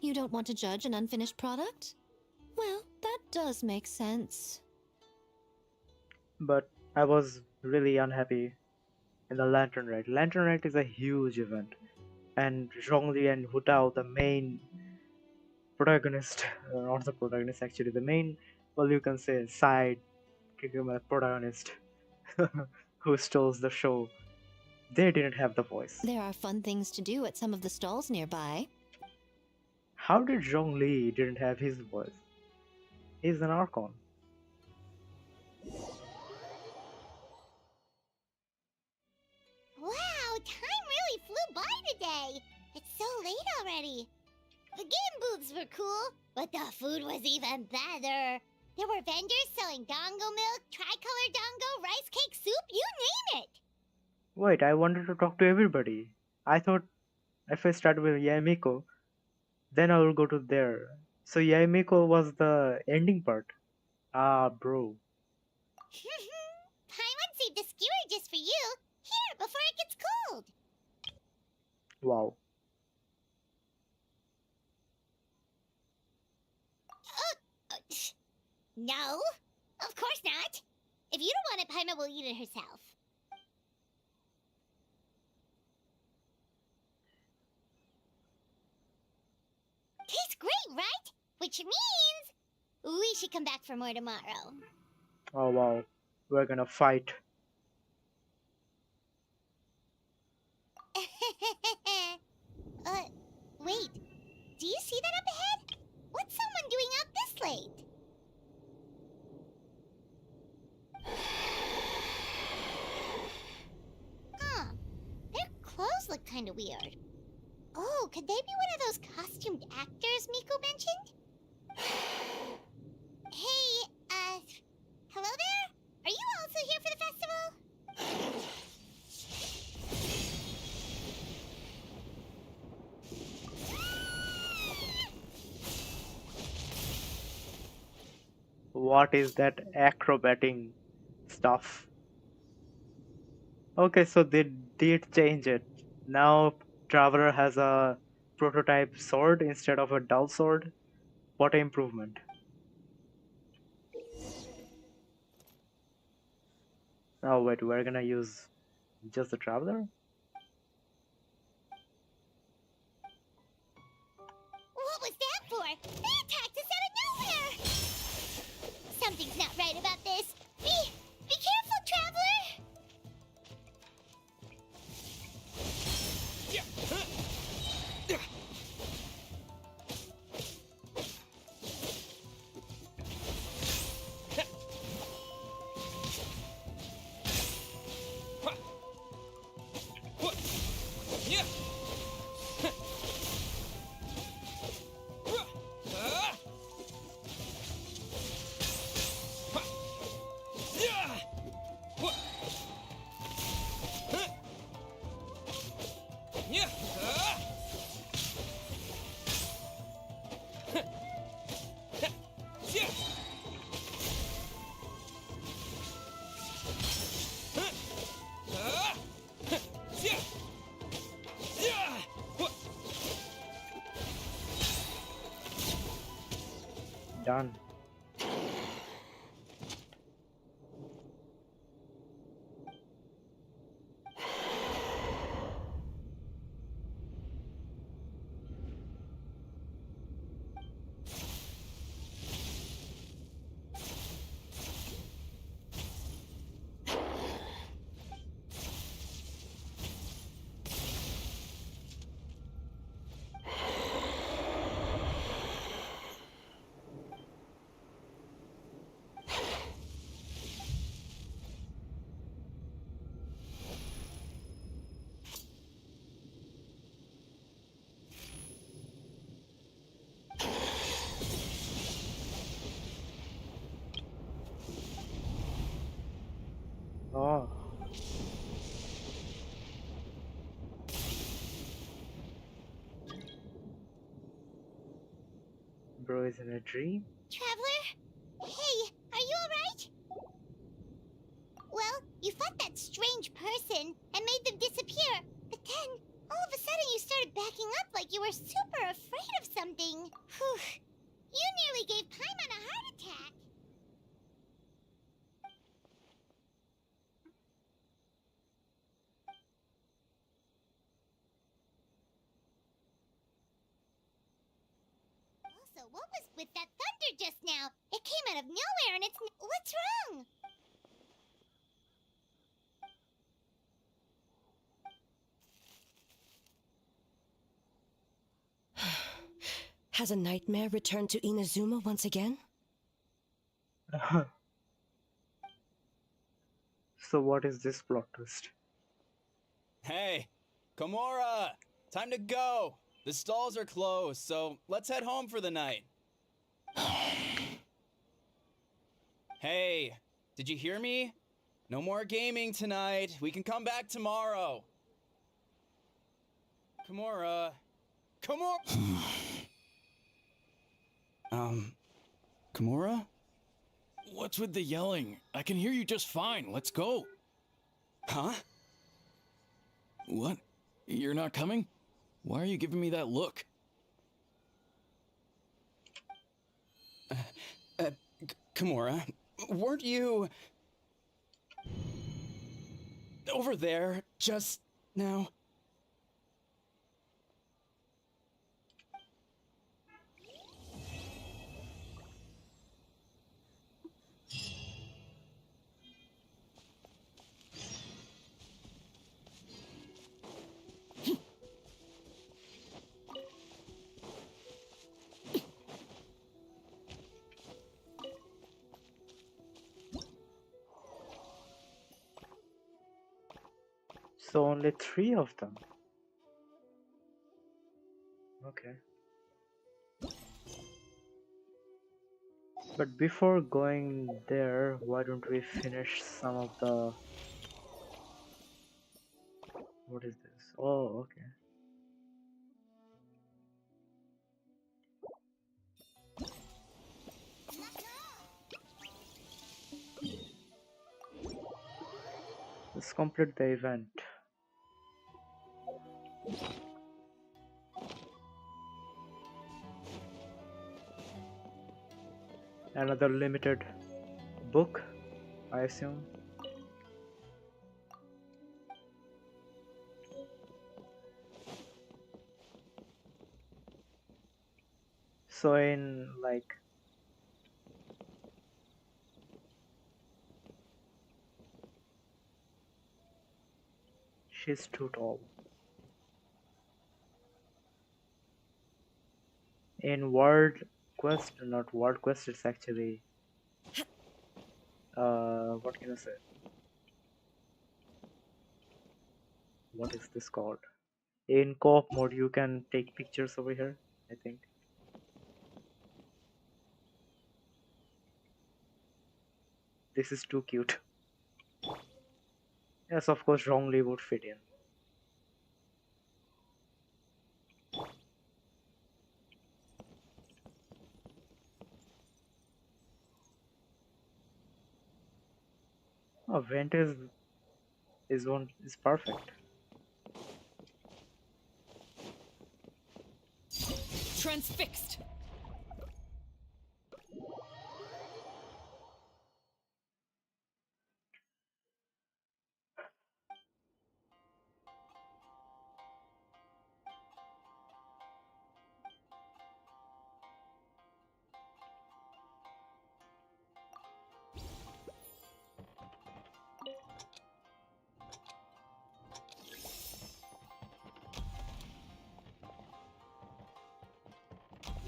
You don't want to judge an unfinished product? Well, that does make sense. But I was really unhappy in the Lantern Rite. Lantern Rite is a huge event, and Zhongli and Hu Tao, the main protagonist, not the protagonist actually, the main, well, you can say side protagonist who stole the show, they didn't have the voice. There are fun things to do at some of the stalls nearby. How did Zhongli didn't have his voice? He's an Archon. Wow, time really flew by today. It's so late already. The game booths were cool, but the food was even better. There were vendors selling dango milk, tricolor dango, rice cake soup, you name it. Wait, I wanted to talk to everybody. I thought if I start with Miko, then I will go to there. So Miko was the ending part. Ah, bro. Paimon saved a skewer just for you. Here, before it gets cold. Wow. No, of course not. If you don't want it, Paimon will eat it herself. Tastes great, right? Which means we should come back for more tomorrow. Oh wow. We're gonna fight. Wait. Do you see that up ahead? What's someone doing out this late? Huh. Their clothes look kind of weird. Oh, could they be one of those costumed actors Miko mentioned? Hey, What is that acrobating stuff? Okay, so they did change it. Now Traveler has a prototype sword instead of a dull sword. What an improvement. Oh wait, we're gonna use just the Traveler? What was that for? They attacked us out of nowhere! Something's not right about this. Be careful, Traveler! Done. Oh. Bro is in a dream? Traveler? Hey, are you alright? Well, you fought that strange person and made them disappear, but then, all of a sudden you started backing up like you were super afraid of something. Whew. You nearly gave Paimon a heart attack. Also, what was with that thunder just now? It came out of nowhere and what's wrong? Has a nightmare returned to Inazuma once again? So what is this plot twist? Hey, Komura! Time to go! The stalls are closed, so let's head home for the night. Hey, did you hear me? No more gaming tonight. We can come back tomorrow. Komura. Komura? What's with the yelling? I can hear you just fine. Let's go. Huh? What? You're not coming? Why are you giving me that look? Komura, weren't you over there just now? So only 3 of them. Okay. But before going there, why don't we finish some of the... What is this? Oh, okay. Let's complete the event. Another limited book, I assume. So in like she's too tall. In World Quest, not World Quest, it's actually what can I say? What is this called? In co-op mode you can take pictures over here, I think. This is too cute. Yes, of course, wrongly would fit in. Oh, vent is perfect. Transfixed.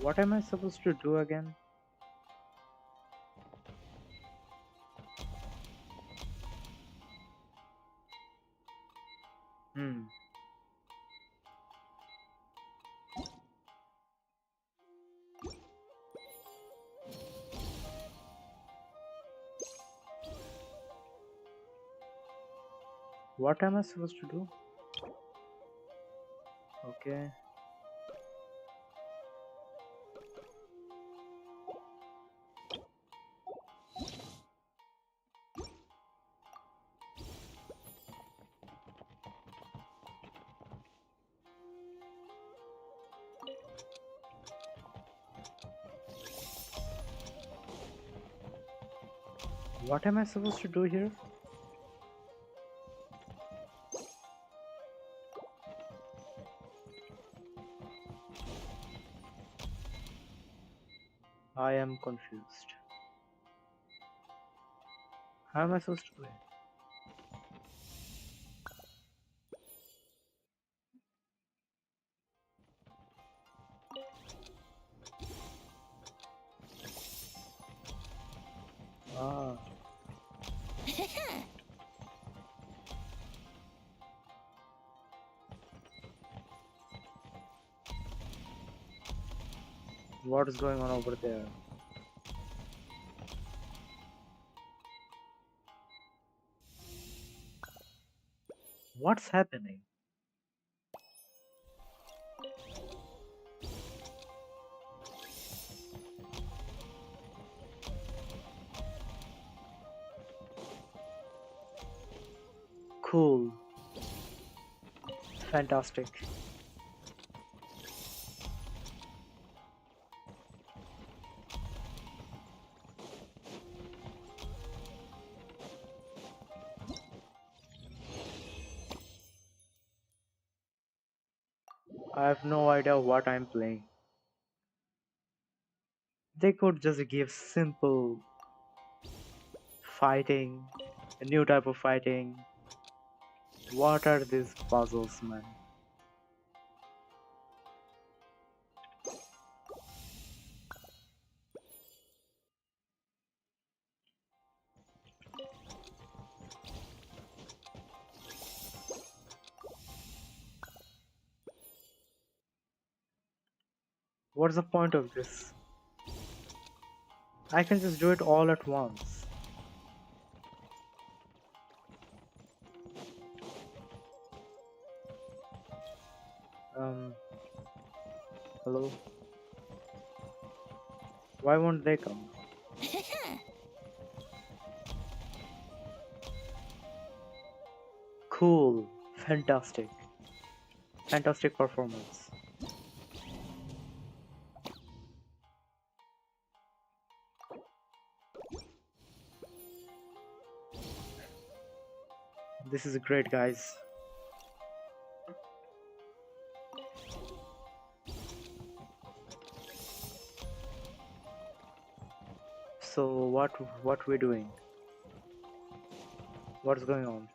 What am I supposed to do again? What am I supposed to do? Okay. What am I supposed to do here? I am confused. How am I supposed to do it? Ah. What is going on over there? What's happening? Cool. Fantastic. I have no idea what I'm playing. They could just give simple fighting, a new type of fighting. What are these puzzles, man? What's the point of this? I can just do it all at once. Hello? Why won't they come? Cool. Fantastic. Fantastic performance. This is great, guys. So what we're doing? What's going on?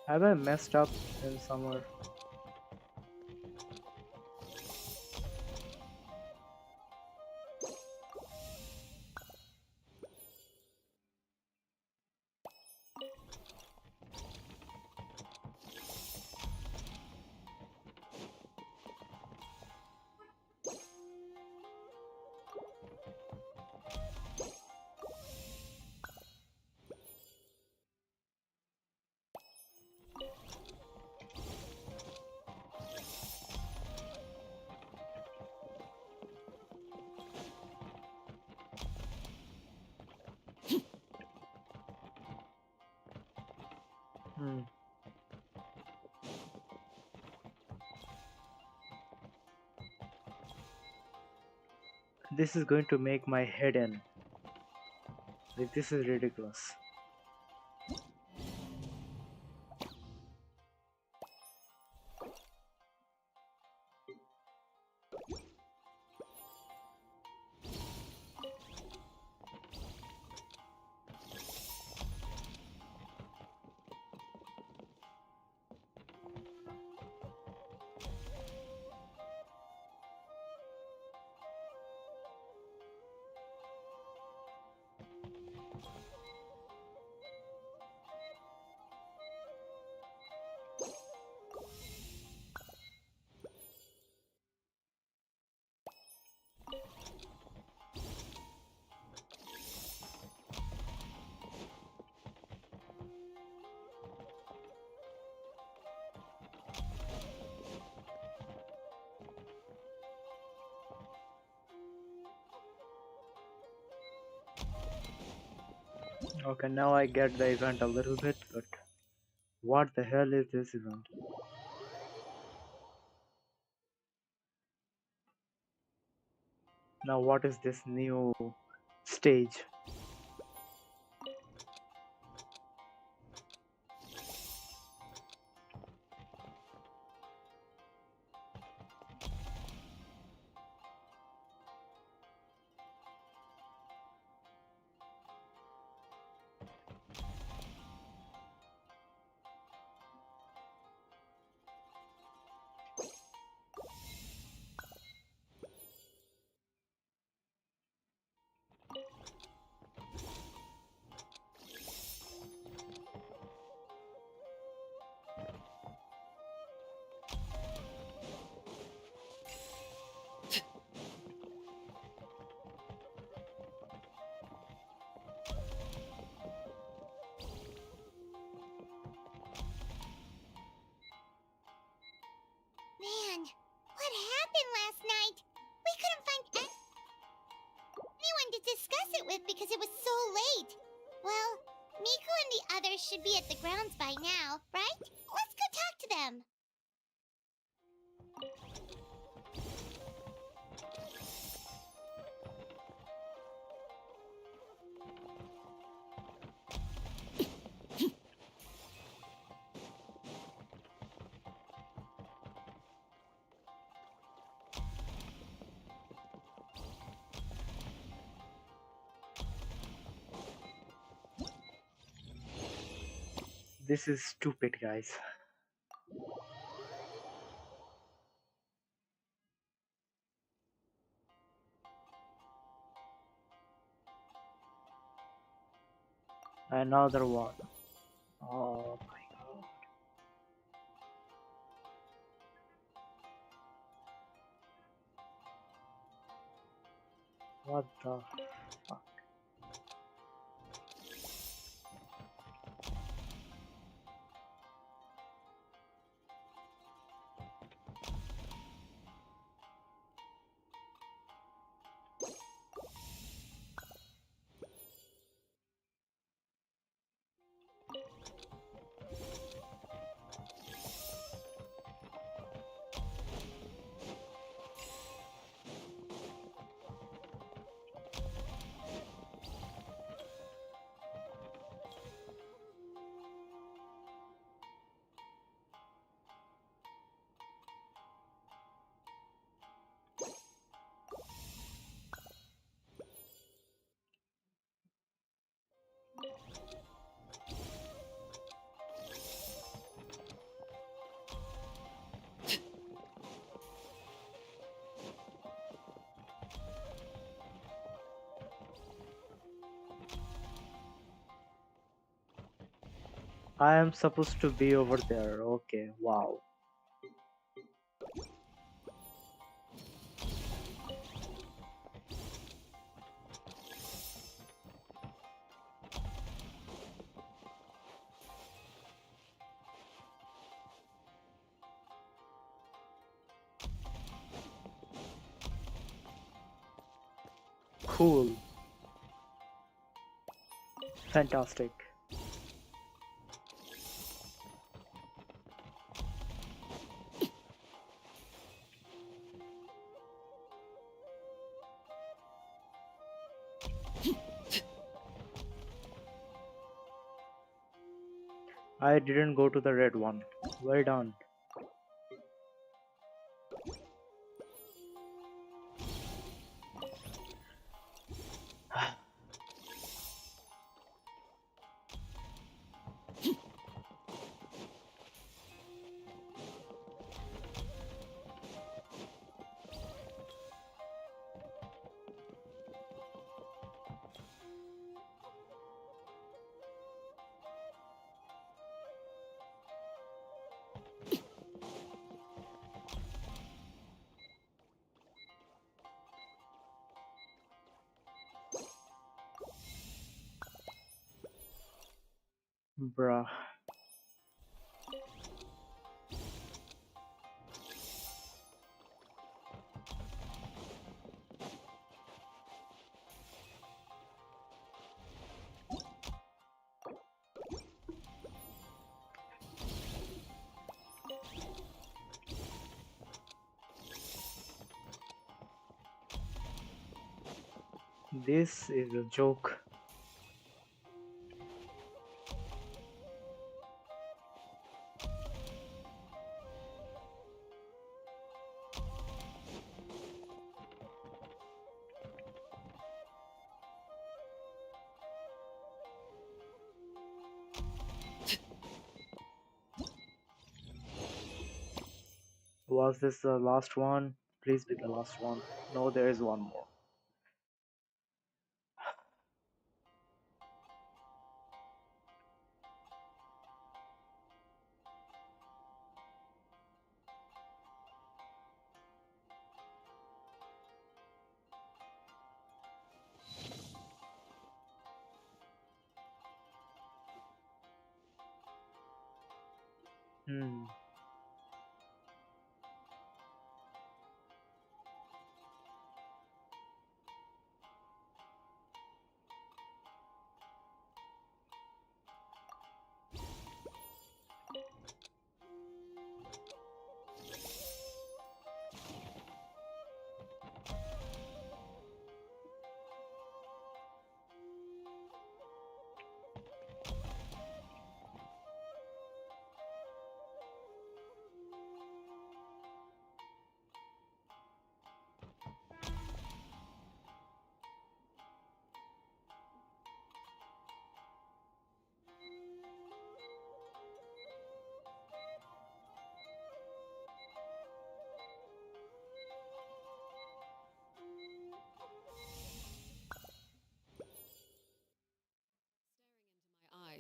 Have I messed up in somewhere? This is going to make my head in. Like, this is ridiculous. Okay, now I get the event a little bit, but what the hell is this event? Now what is this new stage? Man, what happened last night? We couldn't find anyone to discuss it with because it was so late. Well, Miku and the others should be at the grounds by now, right? Let's go talk to them. This is stupid, guys. Another one. Oh my god. What the fuck? I am supposed to be over there. Okay, wow. Cool. Fantastic. I didn't go to the red one. Well done. Bruh. This is a joke. Was this the last one? Please be the last one. No, there is one more. Hmm.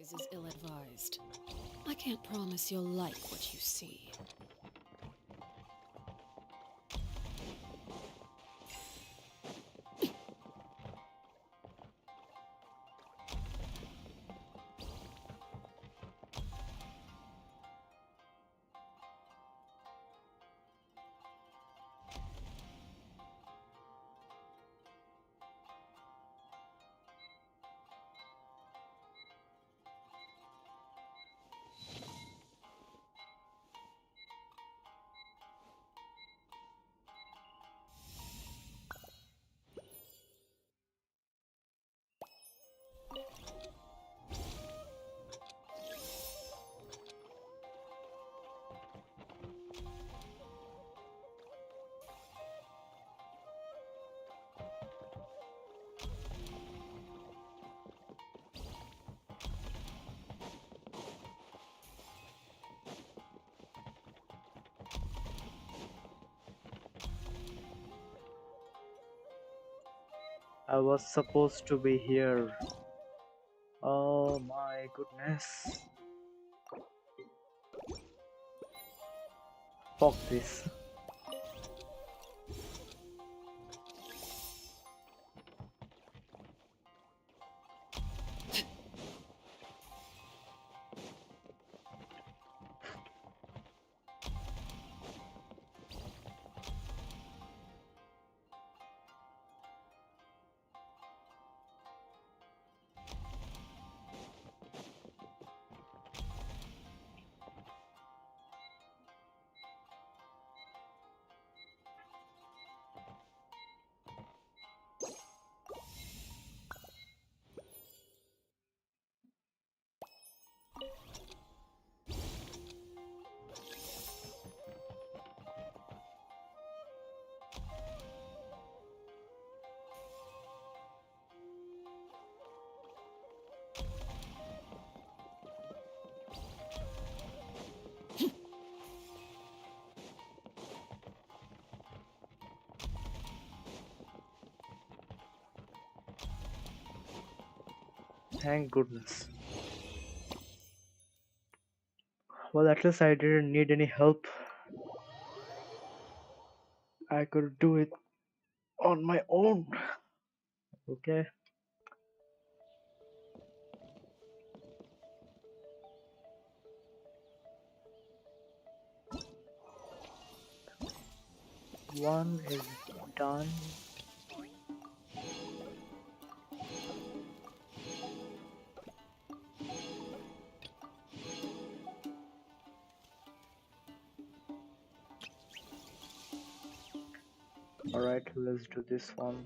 surprise is ill-advised. I can't promise you'll like what you see. I was supposed to be here. Oh my goodness. Fuck this. Thank goodness. Well, at least I didn't need any help. I could do it on my own. Okay. One is done. Alright, let's do this one.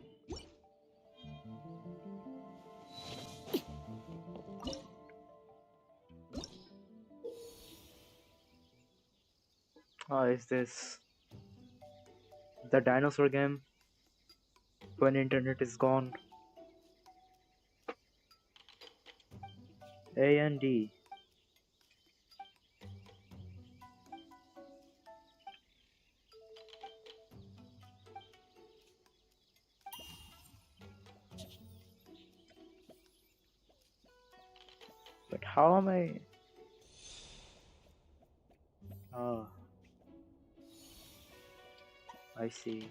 Is this the dinosaur game? When internet is gone. A and D. But how am I? Ah, I see.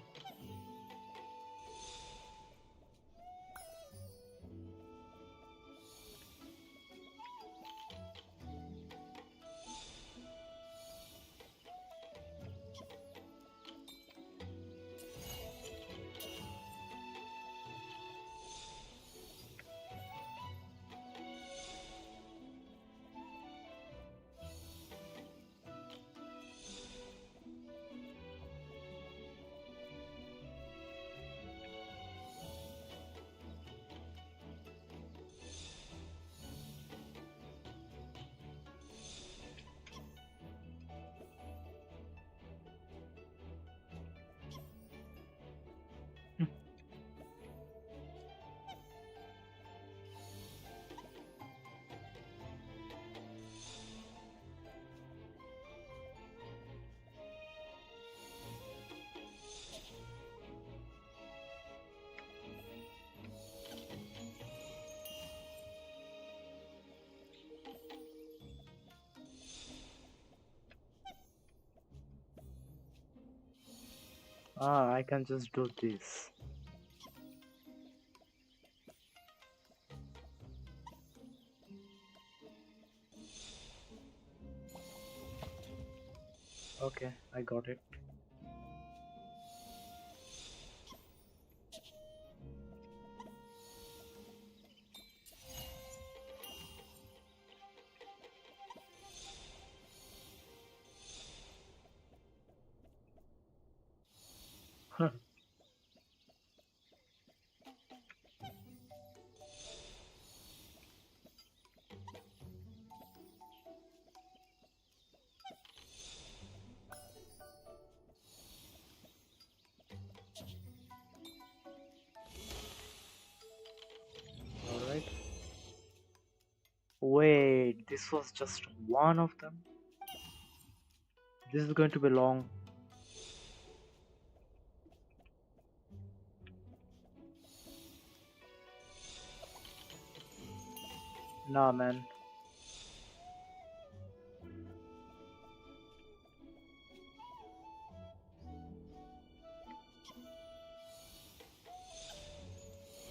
Ah, I can just do this. Okay, I got it. Huh. Alright. Wait, this was just one of them? This is going to be long. Nah, man.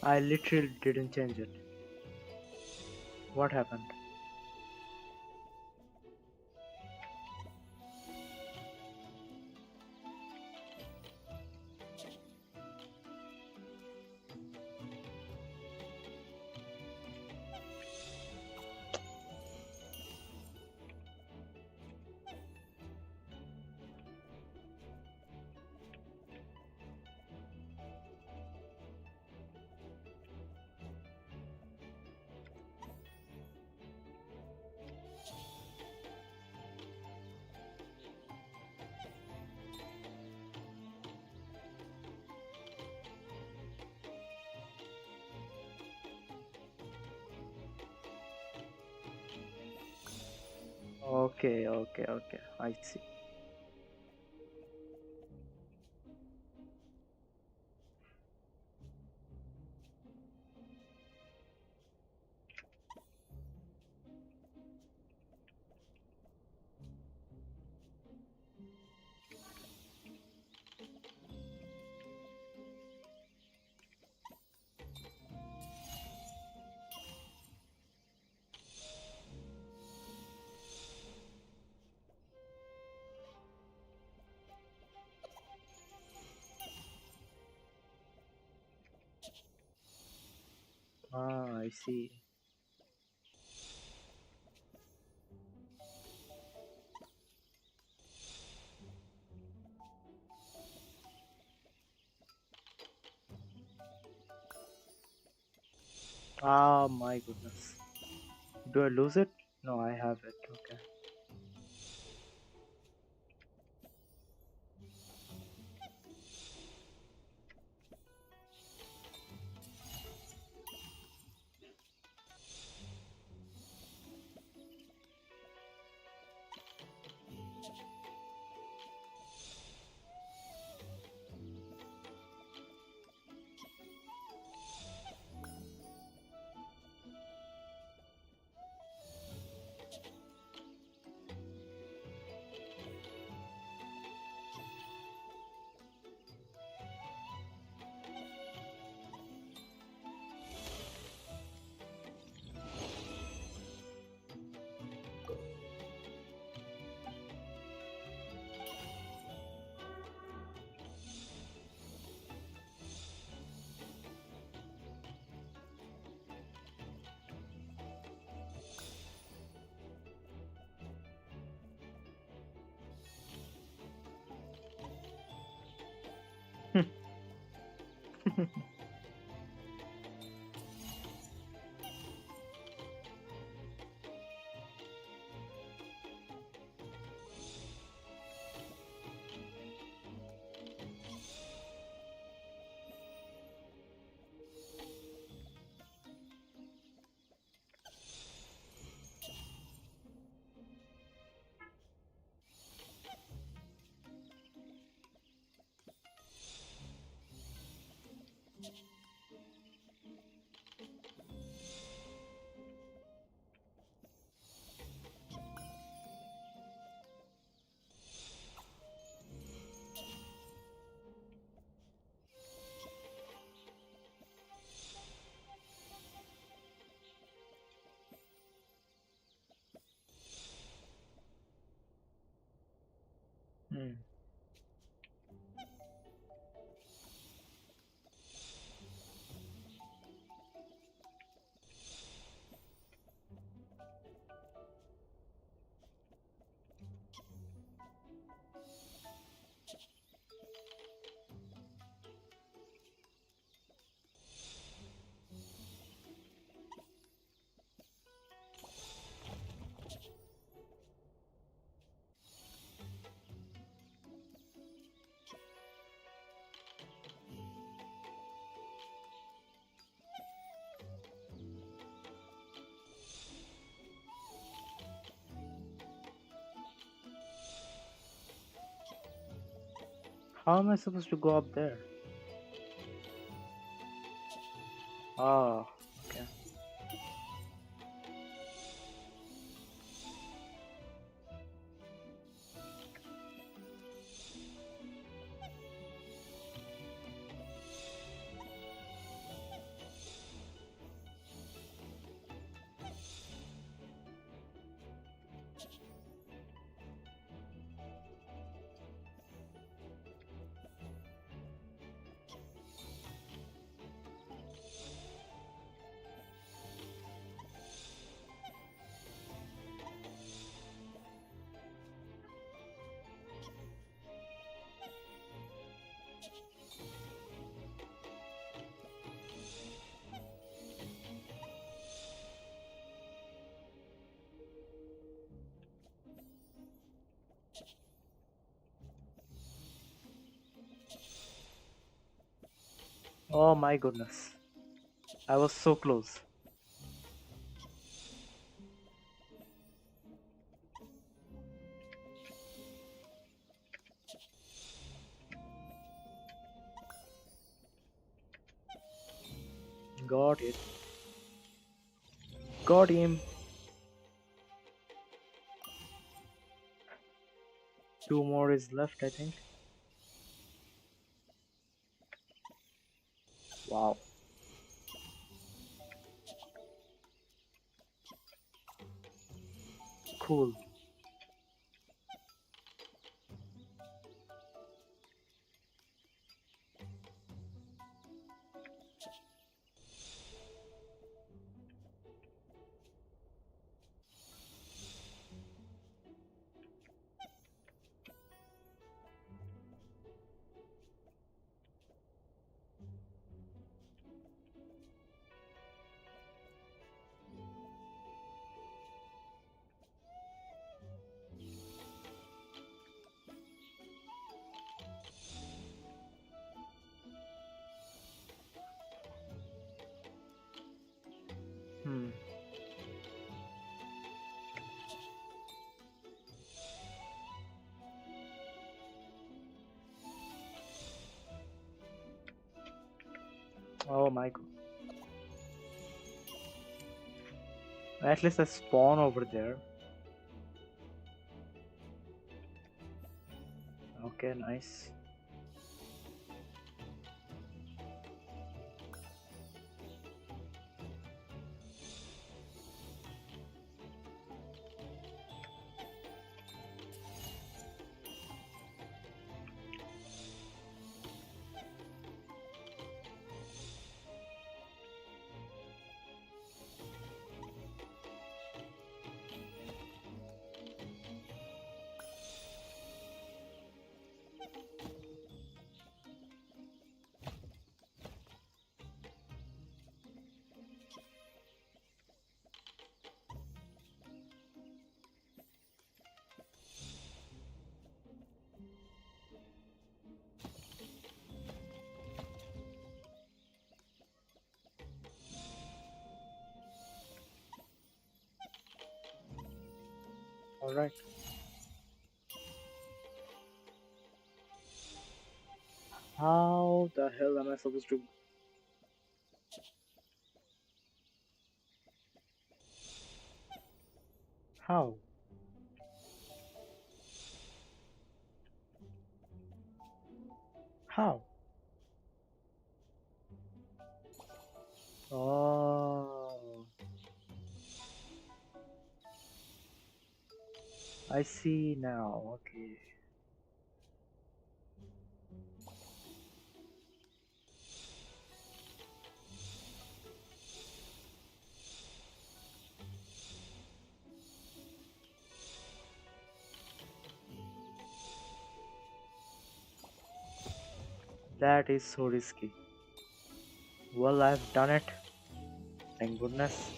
I literally didn't change it. What happened? Okay, I see. Ah, I see. Ah, my goodness. Do I lose it? No, I have it. Okay. Hmm. How am I supposed to go up there? Oh, okay. Oh my goodness. I was so close. Got it. Got him. 2 more is left, I think. Wow. Cool. Hmm. Oh my god. At least I spawn over there. Okay, nice. Alright. How the hell am I supposed to... How? How? Oh, I see now. Okay. That is so risky. Well, I've done it. Thank goodness.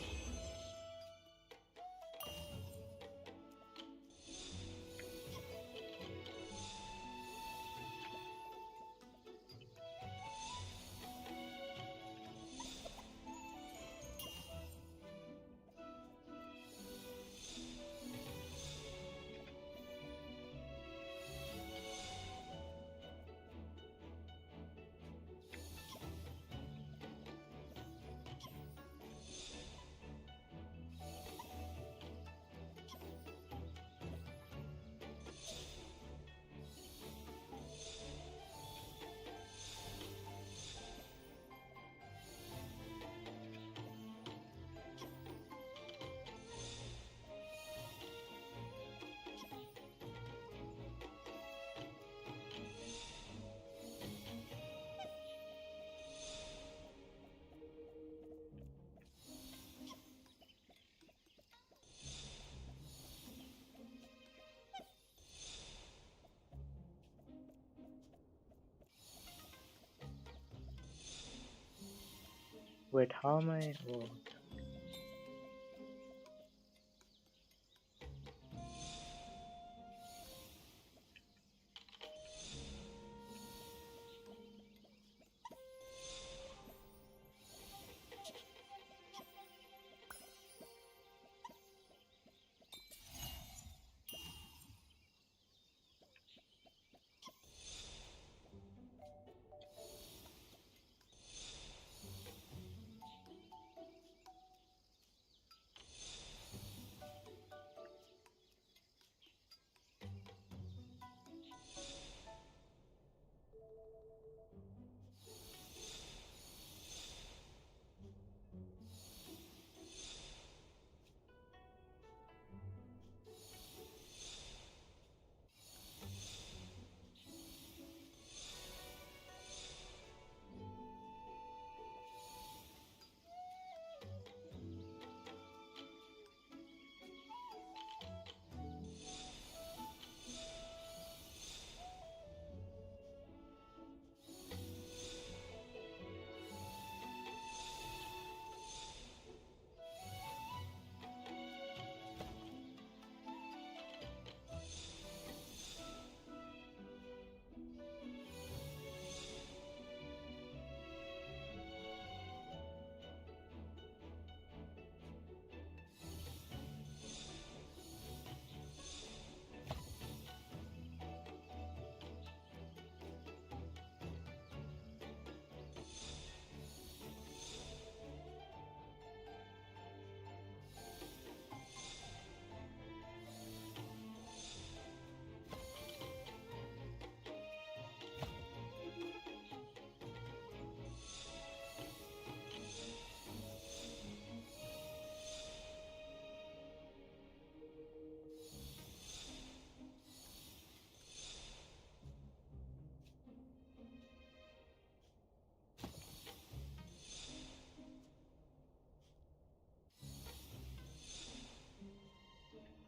Wait, how am I? Oh.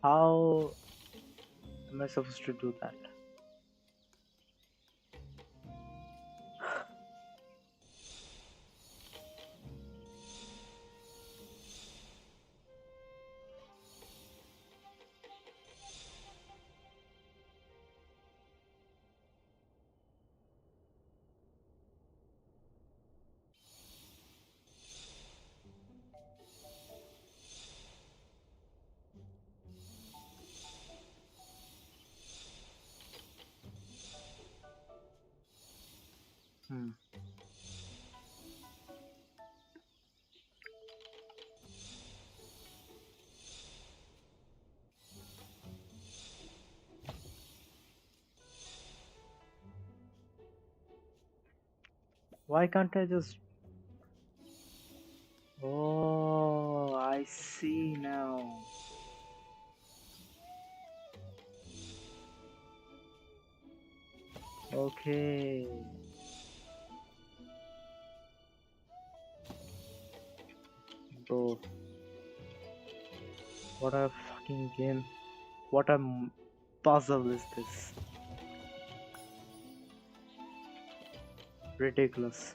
How am I supposed to do that? Hmm. Why can't I just... Oh, I see now. Okay. Bro, what a fucking game. What a puzzle is this? Ridiculous.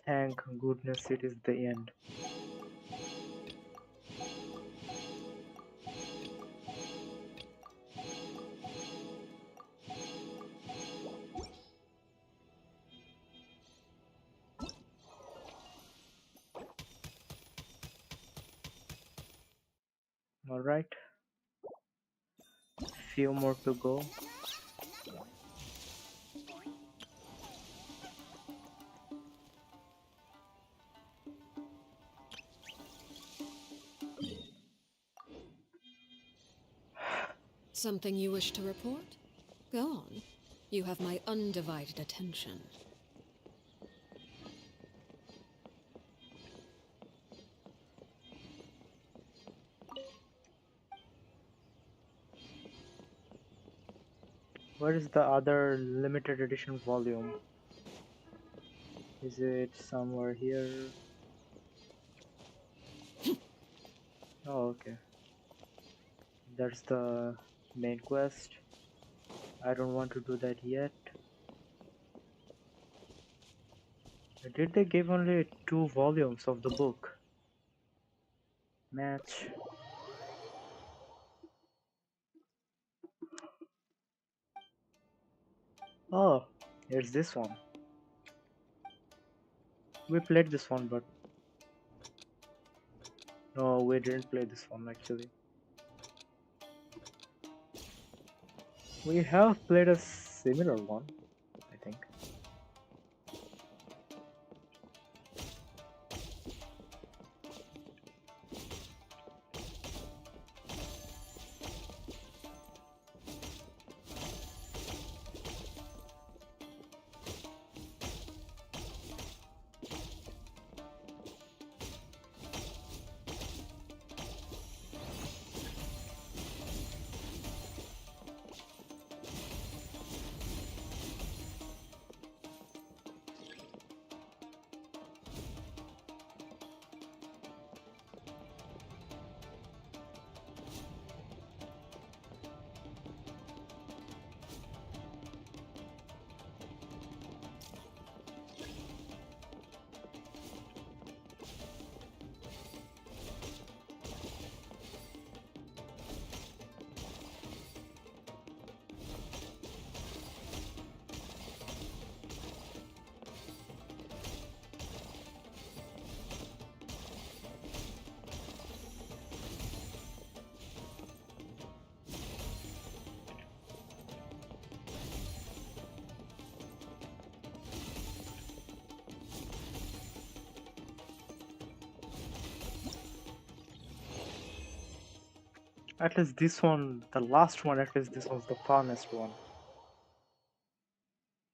Thank goodness it is the end. Alright, few more to go. Something you wish to report? Go on. You have my undivided attention. Where is the other limited edition volume? Is it somewhere here? Oh, okay. That's the main quest. I don't want to do that yet. Did they give only 2 volumes of the book? Match. Oh, it's this one. We played this one, but no, we didn't play this one actually. We have played a similar one, I think. At least this one, the last one, at least this was the funnest one.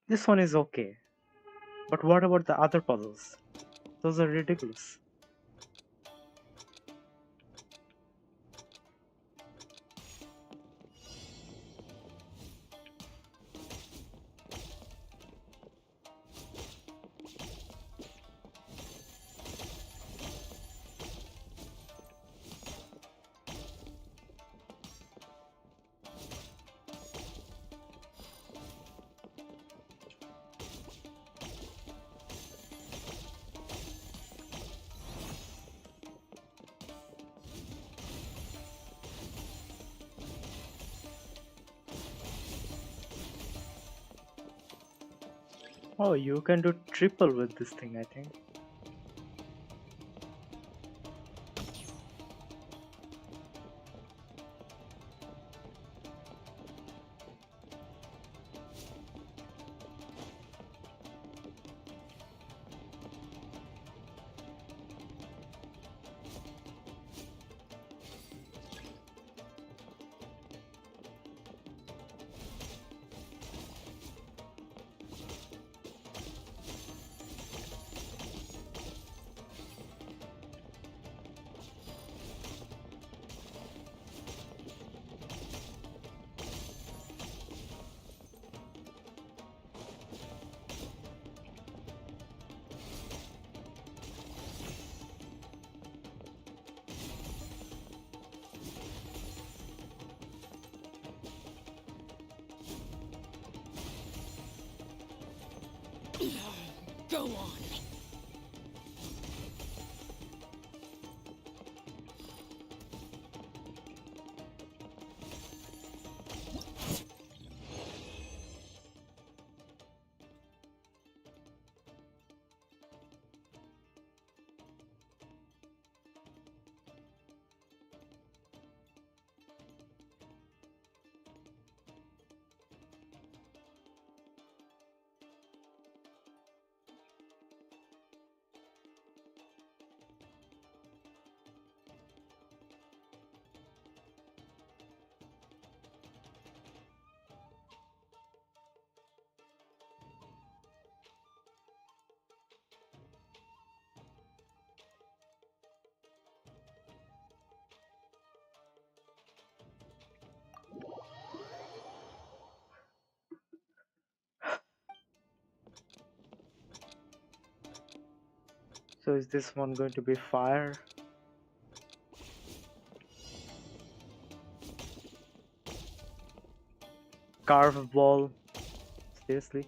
This one is okay. But what about the other puzzles? Those are ridiculous. Oh, you can do triple with this thing, I think. Go on. So is this one going to be fire? Carve ball? Seriously?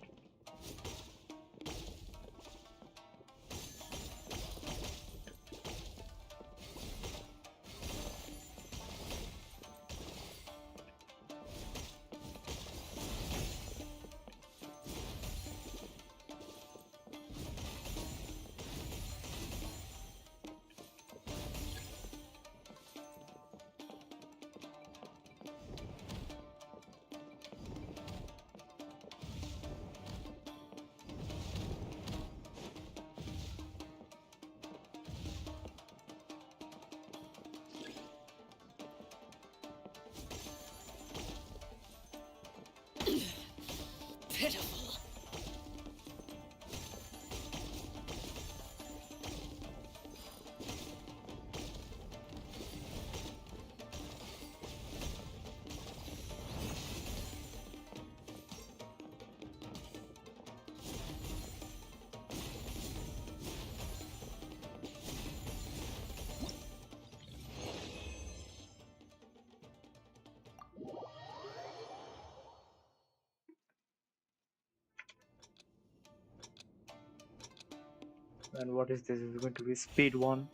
Pitiful. And what is this? Is it going to be speed one?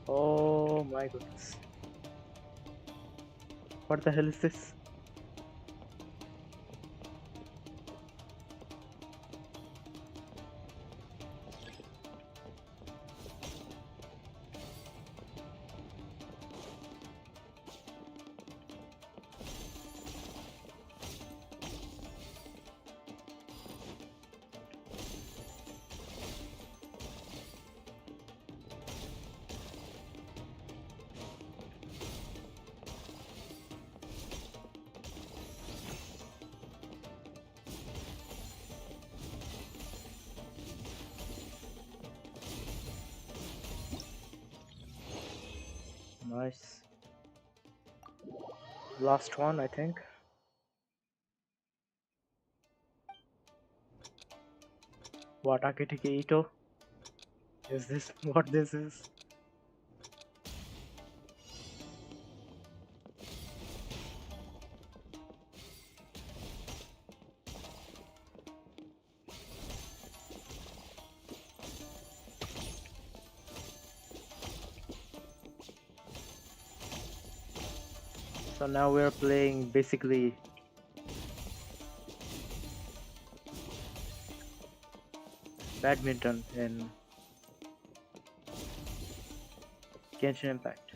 Oh my goodness. What the hell is this? Nice. Last one, I think. Watakitiki Ito. Is this what this is? So now we're playing basically badminton in Genshin Impact.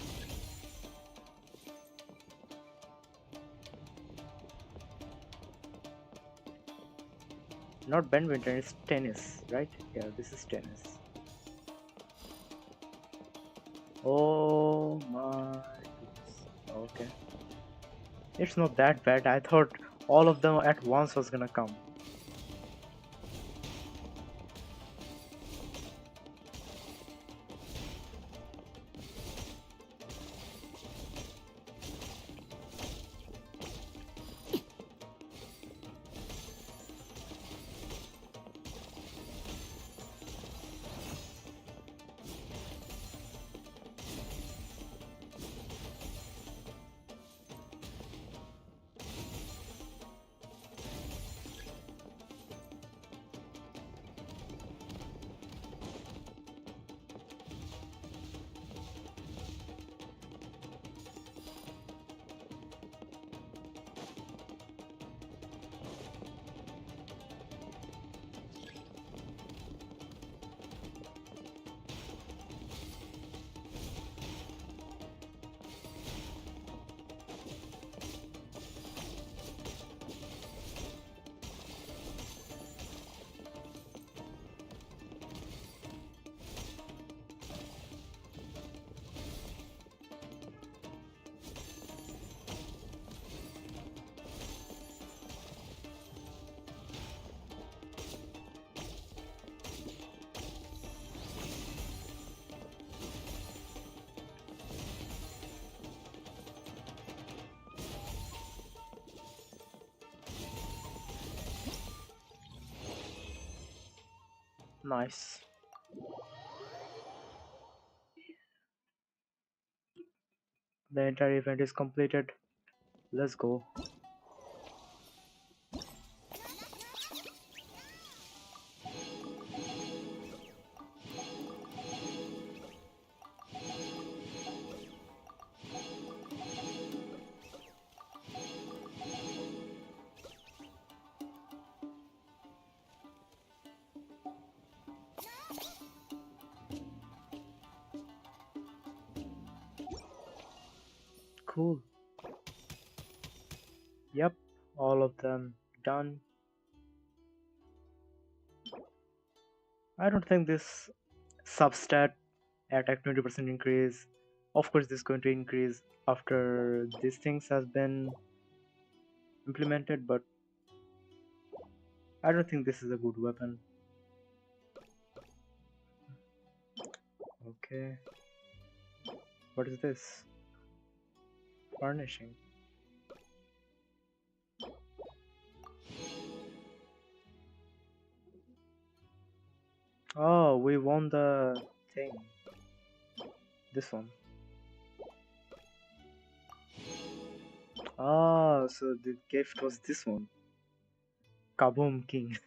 Not badminton, it's tennis, right? Yeah, this is tennis. Oh my goodness. Okay. It's not that bad. I thought all of them at once was gonna come. Nice. The entire event is completed. Let's go. Cool. Yep, all of them done. I don't think this substat attack 20% increase. Of course, this is going to increase after these things has been implemented, but I don't think this is a good weapon. Okay. What is this? Furnishing. Oh, we won the thing. This one. Ah, so the gift was this one. Kaboom King.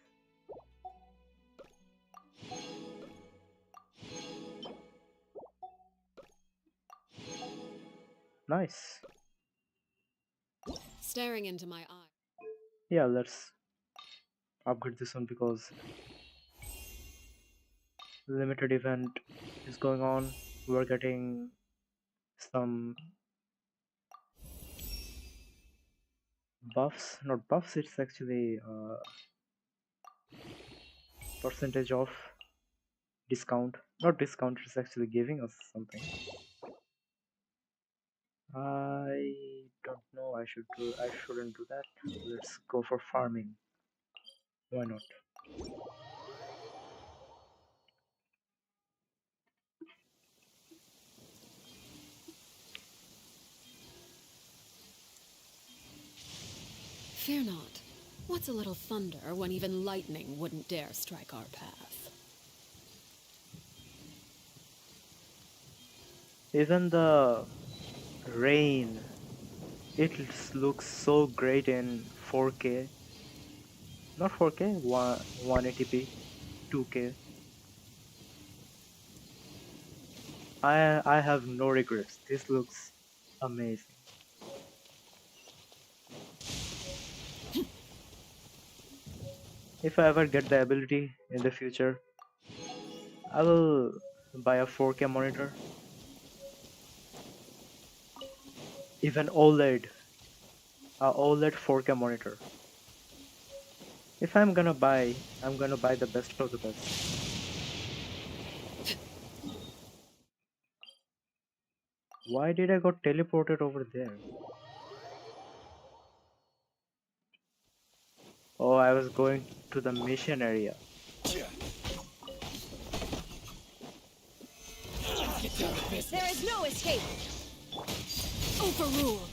Nice. Staring into my eye. Yeah, let's upgrade this one because limited event is going on. We're getting some buffs, not buffs, it's actually percentage off discount. Not discount, it's actually giving us something. I don't know, I shouldn't do that. Let's go for farming. Why not? Fear not. What's a little thunder when even lightning wouldn't dare strike our path? Even the rain, it looks so great in 4K. Not 4K, 180p, 2K. I have no regrets. This looks amazing. If I ever get the ability in the future, I will buy a 4K monitor. Even OLED, a OLED 4K monitor. If I'm gonna buy the best of the best. Why did I got teleported over there? Oh, I was going to the mission area. There is no escape. Overruled.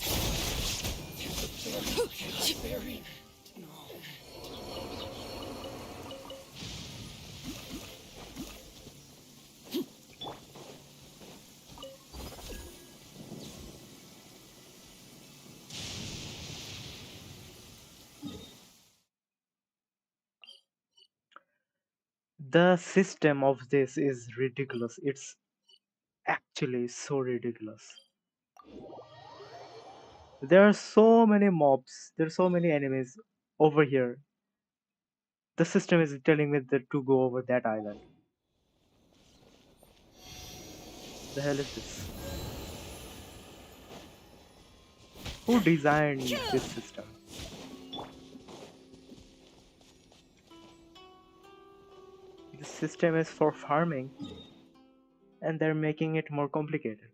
The system of this is ridiculous. It's actually so ridiculous. There are so many mobs, there are so many enemies over here. The system is telling me that to go over that island. The hell is this? Who designed this system? This system is for farming, and they're making it more complicated.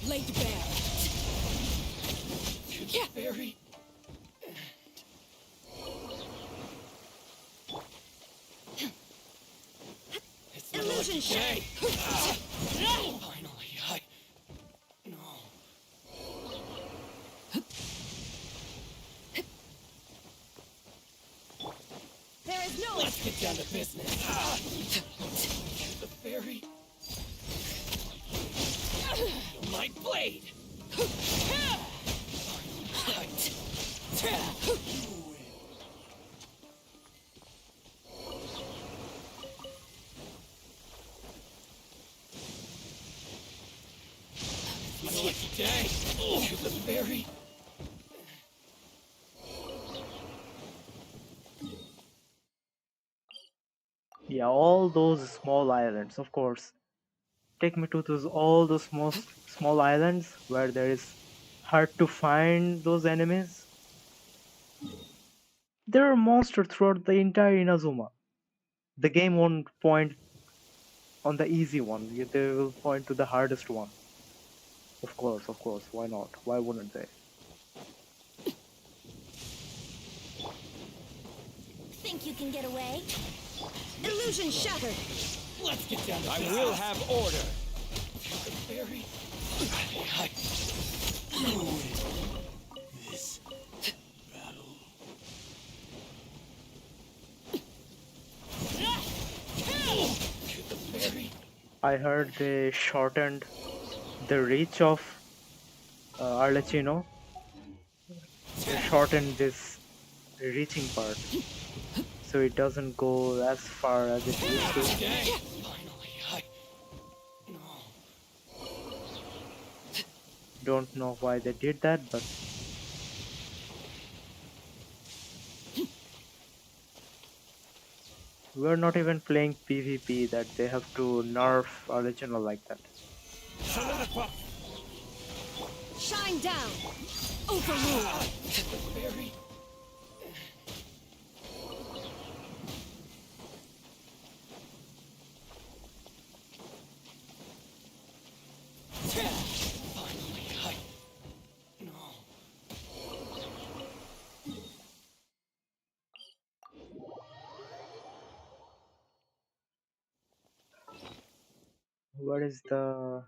Laid bare. Yeah. Very. It's not Illusion shade. Finally, no. There is no. Let's get down to business. The fairy. My blade. My lucky day. The fairy. Yeah, all those small islands, of course. Take me to all those small islands where there is hard to find those enemies. There are monsters throughout the entire Inazuma. The game won't point on the easy one. They will point to the hardest one. Of course. Why not? Why wouldn't they? Think you can get away? Illusion shattered. Let's get down to I business. will have order. The fairy. This battle. The fairy. I heard they shortened the reach of Arlecchino. They shortened this reaching part, so it doesn't go as far as it used to. Finally, Don't know why they did that, but We're not even playing PvP that they have to nerf original like that. Shine down! Overrule! What is the...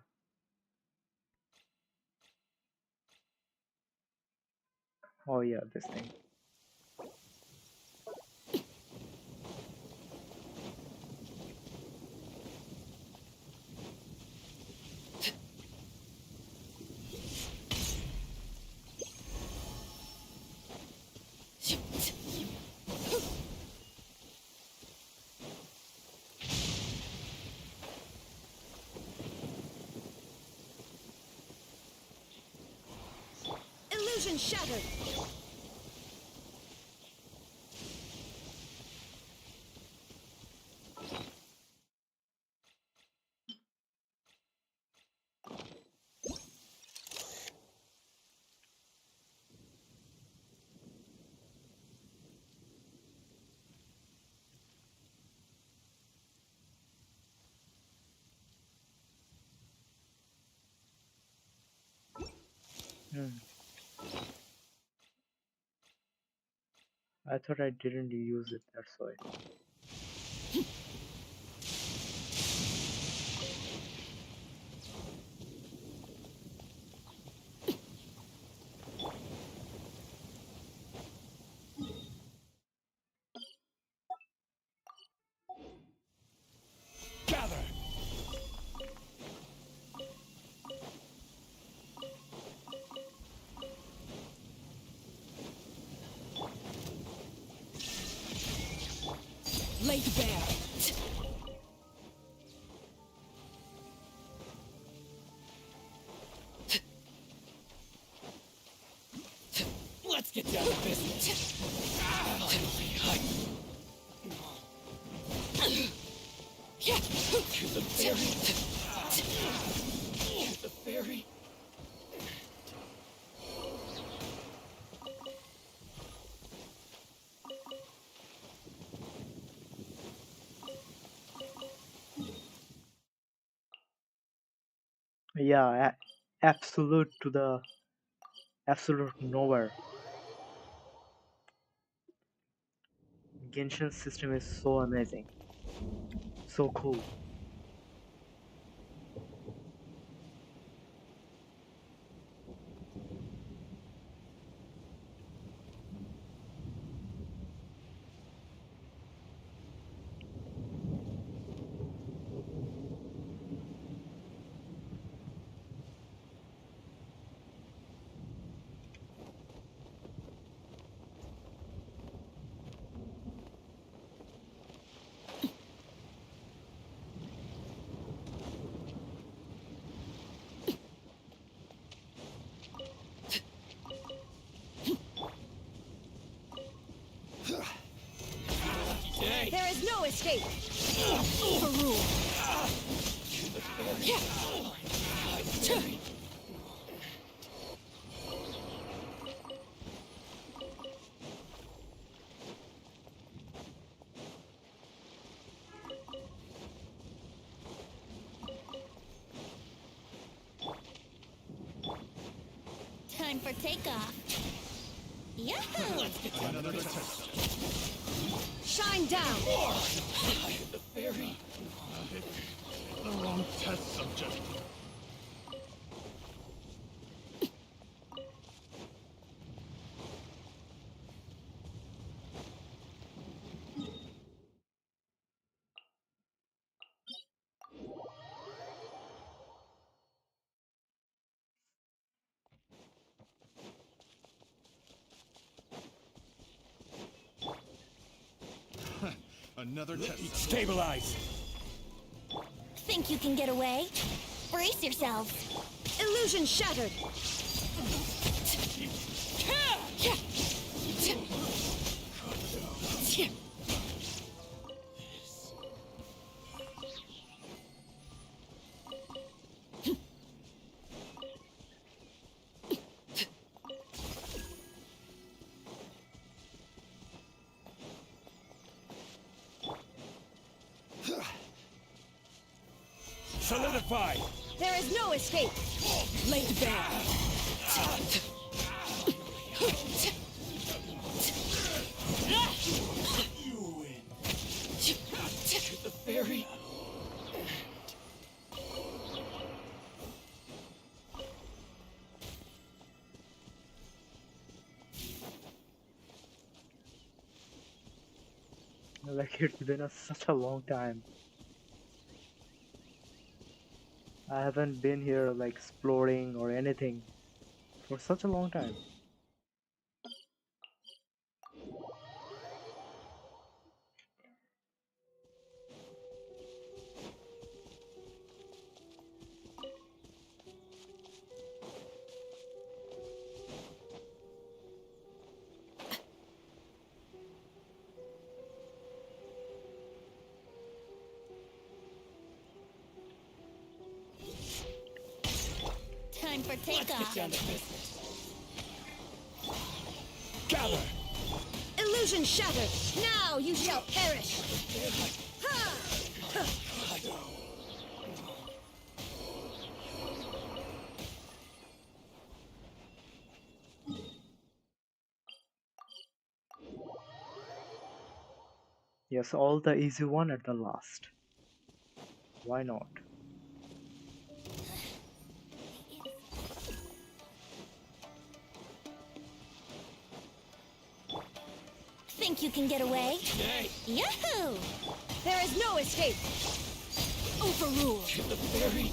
Oh yeah, this thing. Illusion shattered! I thought I didn't use it, that's why. Laid bare! Let's get down to business. To the ferry. To the ferry. Yeah, absolute to the absolute nowhere. Genshin system is so amazing. So cool. There is no escape! Overrule! Time for takeoff. Yahoo! Let's get down to another test. Shine down! The ferry. The wrong test subject. Another test. Stabilize. Think you can get away? Brace yourselves. Illusion shattered! solidified! There is no escape! Laid bare! You win. The fairy. Like it's been such a long time. I haven't been here like exploring or anything for such a long time. Time for takeoff. Gather! Illusion shattered! Now you shall perish! Ha! Yes, all the easy one at the last. Why not? Think you can get away? Hey! Yahoo! There is no escape! Overruled! The fairy.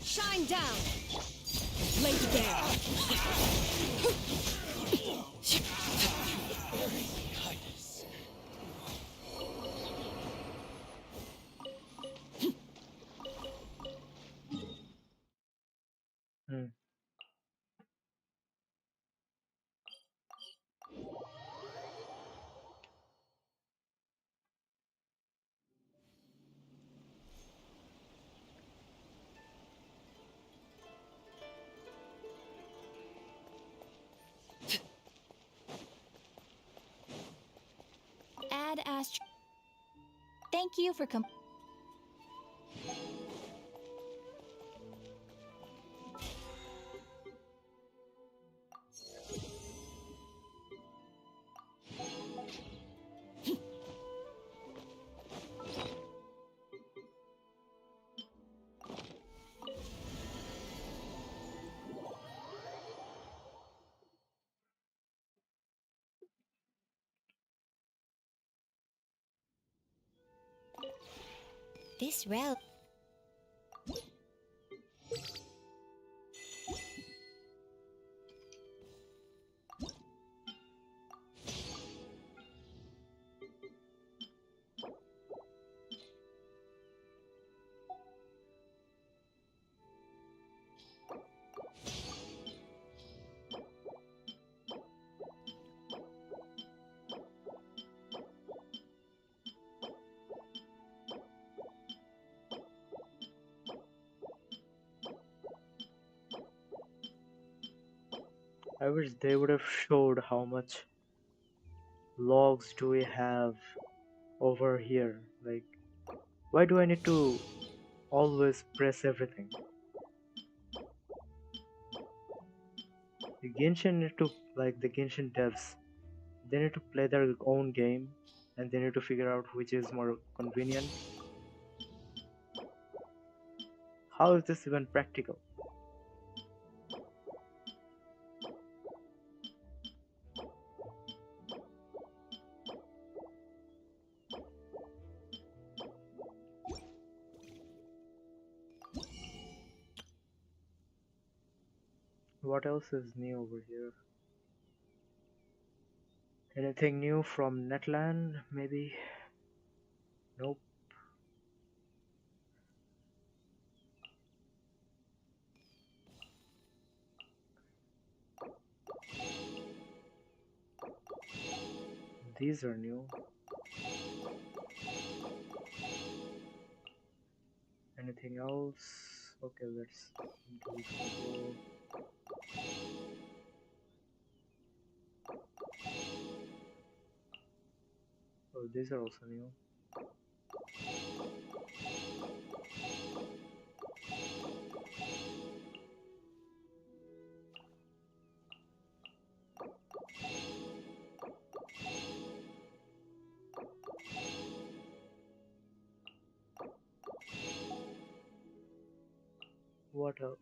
Shine down! Laid bare! Hmm. Add Astro. Thank you for this route. I wish they would have showed how much logs do we have over here. Like, why do I need to always press everything? The Genshin need to, like the Genshin devs, they need to play their own game and they need to figure out which is more convenient. How is this even practical? what else is new over here? Anything new from Netland? Maybe? Nope. These are new. Anything else? Okay, let's do control. Oh, these are also new. What else?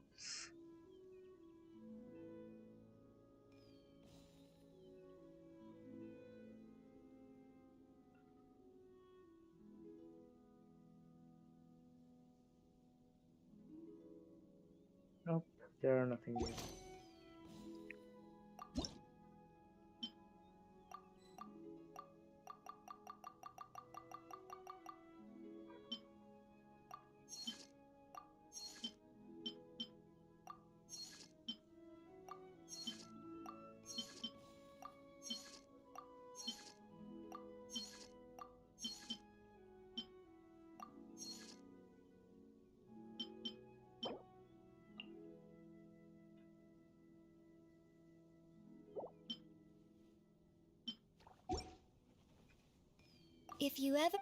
Nope, there are nothing new. If you ever...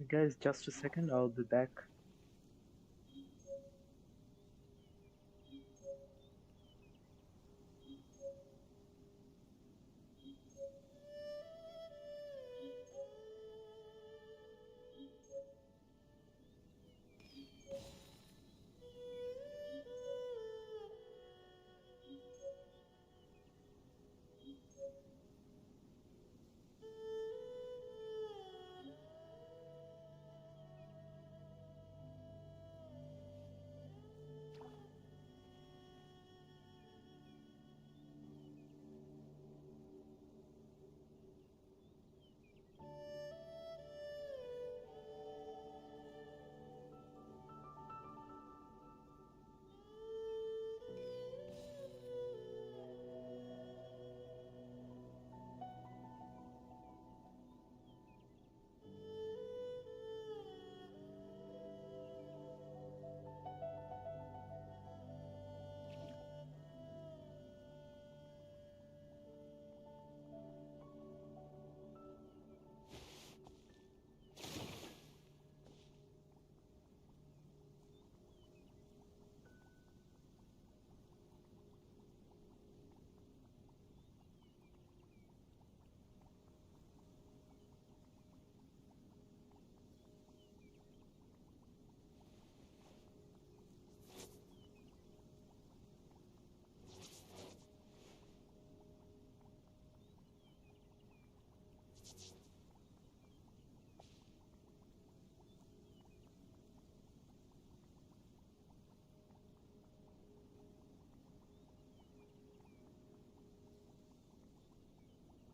Guys, just a second, I'll be back.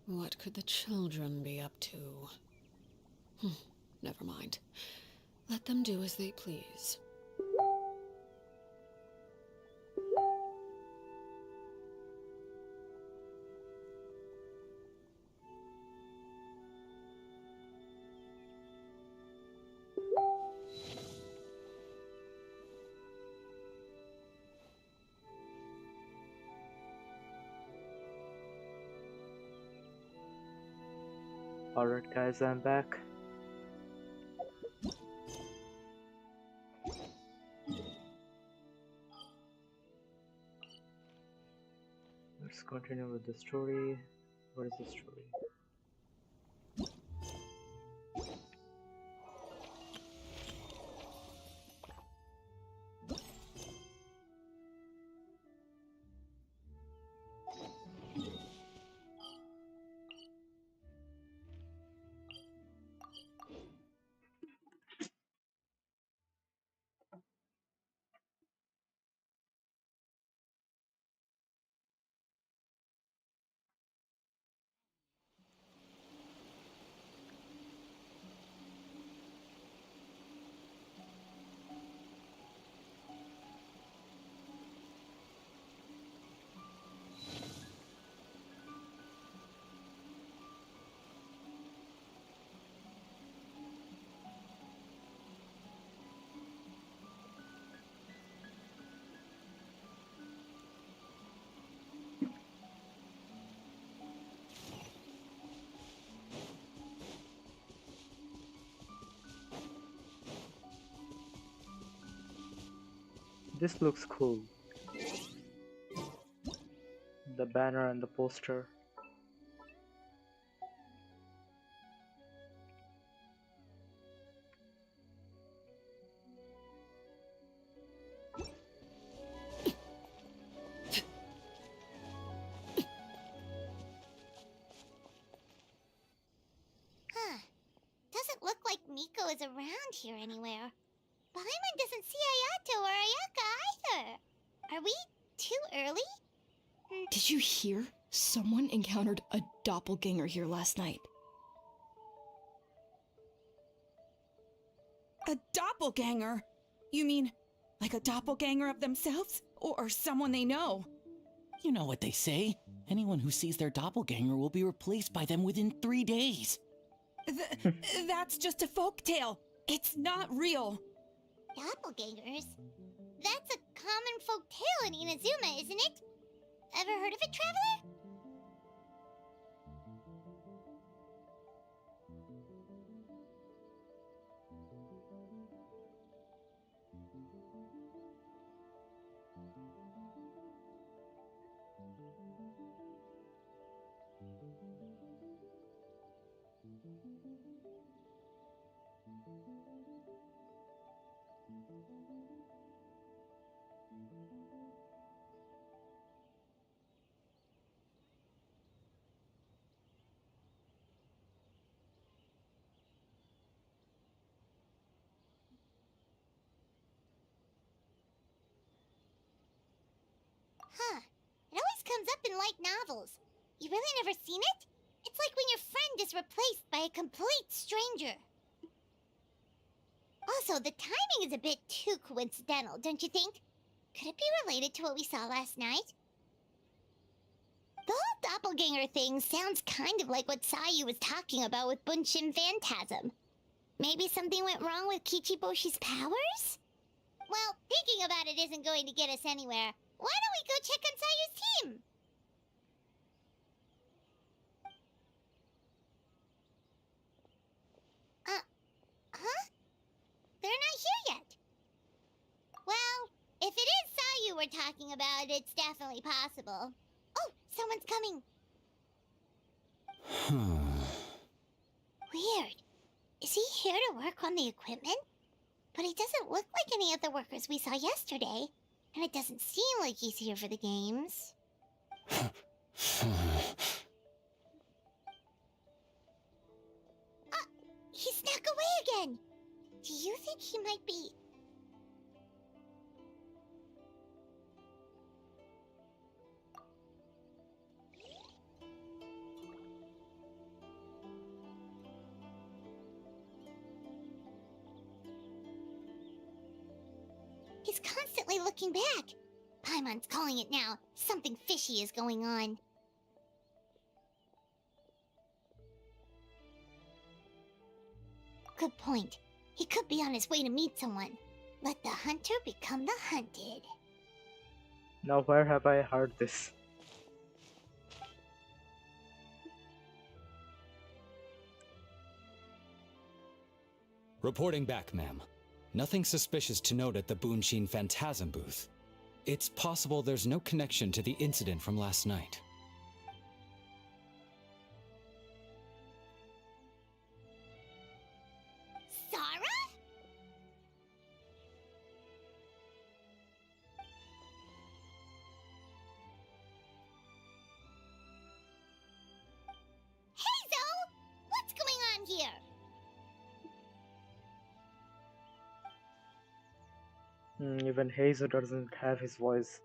What could the children be up to? Never mind. Let them do as they please. Alright guys, I'm back. Let's continue with the story. What is the story? This looks cool. The banner and the poster. Huh. Doesn't look like Miko is around here anywhere. Paimon doesn't see Ayato or Ayaka either. Are we too early? Did you hear? Someone encountered a doppelganger here last night. A doppelganger? You mean like a doppelganger of themselves? Or someone they know? You know what they say. Anyone who sees their doppelganger will be replaced by them within 3 days. That's just a folktale. It's not real. Doppelgangers? That's a common folk tale in Inazuma, isn't it? Ever heard of it, Traveler? Huh. It always comes up in light novels. You really never seen it? It's like when your friend is replaced by a complete stranger. Also, the timing is a bit too coincidental, don't you think? Could it be related to what we saw last night? The whole doppelganger thing sounds kind of like what Sayu was talking about with Bunshin Phantasm. Maybe something went wrong with Kichiboshi's powers? Well, thinking about it isn't going to get us anywhere. Why don't we go check on Sayu's team? Huh? They're not here yet. Well, if it is Sayu we're talking about, it's definitely possible. Oh, someone's coming. Weird. Is he here to work on the equipment? But he doesn't look like any of the workers we saw yesterday. And it doesn't seem like he's here for the games. He snuck away again! Do you think he might be... He's constantly looking back. Paimon's calling it now. Something fishy is going on. Good point. He could be on his way to meet someone. Let the hunter become the hunted. Now where have I heard this? Reporting back, ma'am. Nothing suspicious to note at the Bunshin Phantasm booth. It's possible there's no connection to the incident from last night. Sarah? Hazel! What's going on here? Even Hazel doesn't have his voice.